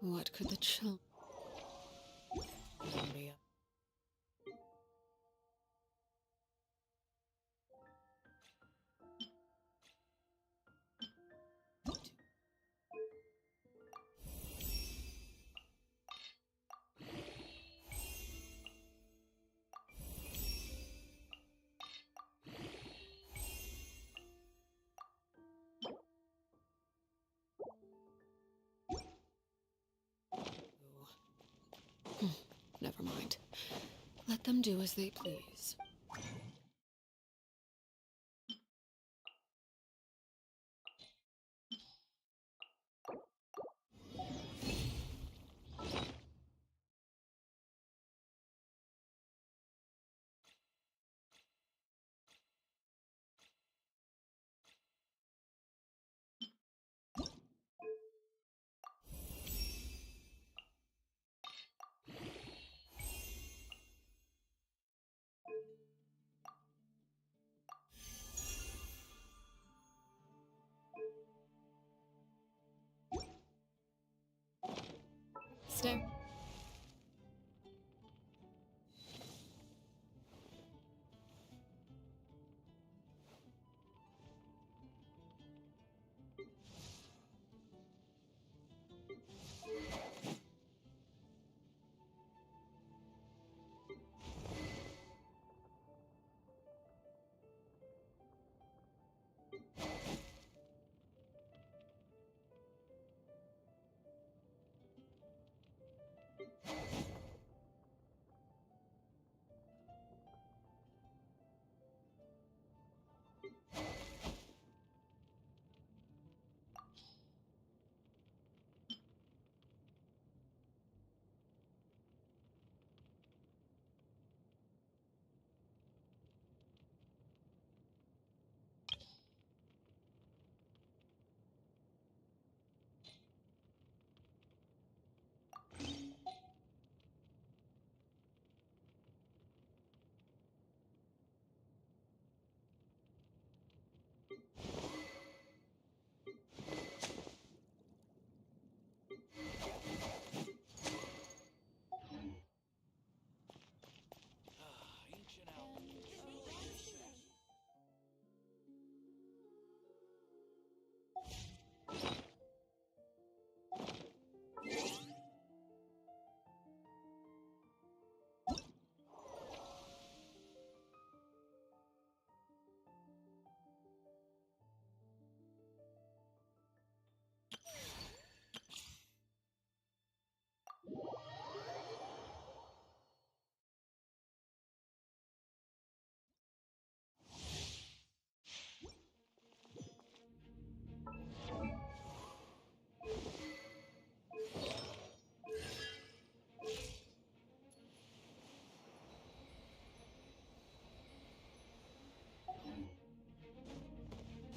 What could the children be up? Never mind. Let them do as they please. Stay.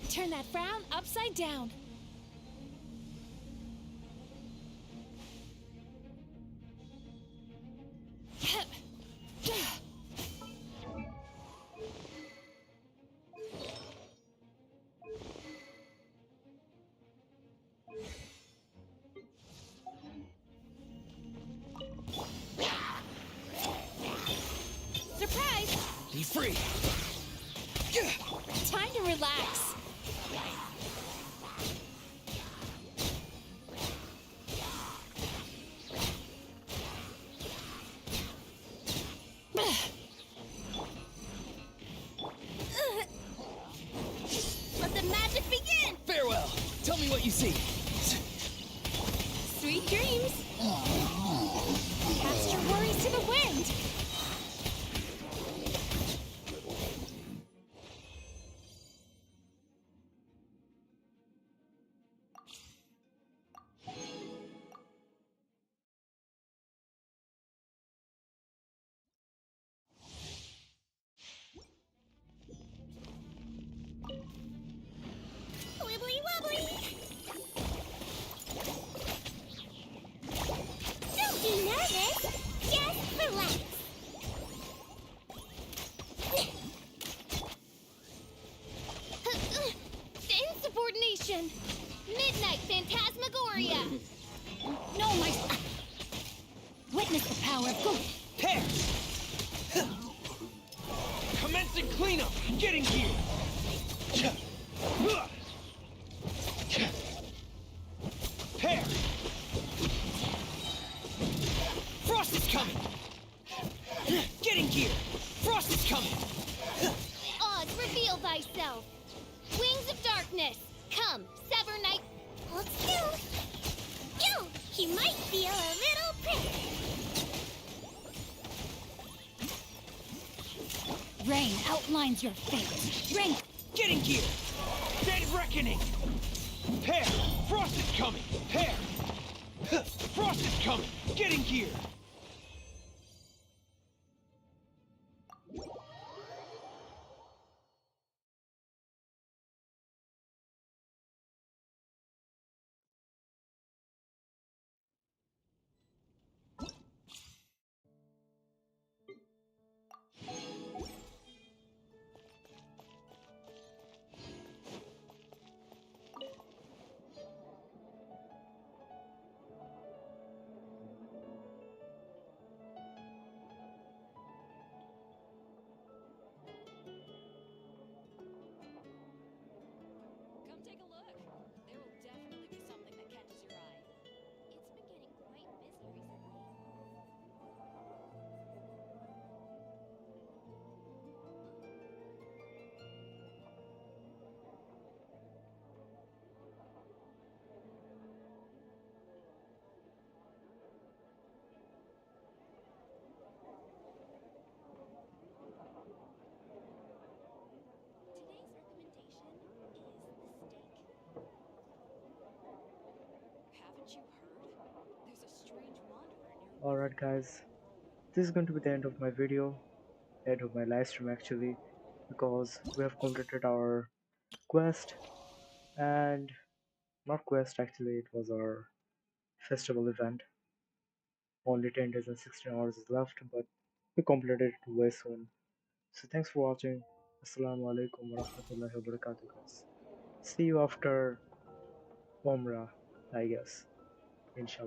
Turn that frown upside down. Surprise! Be free! Time to relax. Let the magic begin! Farewell! Tell me what you see! Sweet dreams. Cast your worries to the wind. Wibbly wobbly! Don't be nervous! Just relax! Insubordination. Midnight Phantasmagoria. No, my... Witness the power of good. Pair! Commencing cleanup! Getting here! Pair! Frost is coming! Getting gear! Frost is coming! Oz, reveal thyself! Wings of darkness! Come, sever night... Hold still! Ew! He might feel a little prick! Rain outlines your fate. Rain... Getting gear! Dead reckoning! Pair! Frost is coming! Pair! Frost is coming! Getting gear! Come take a look. There will definitely be something that catches your eye. It's been getting quite busy recently. Today's recommendation is the steak. Haven't you heard? There's a strange wanderer near. Alright guys, this is going to be the end of my video, end of my live stream actually, because we have completed our quest, and not quest actually, it was our festival event. Only 10 days and 16 hours is left, but we completed it way soon. So thanks for watching. Assalamu alaikum warahmatullahi wabarakatuh guys. See you after Umrah, I guess. Inshallah.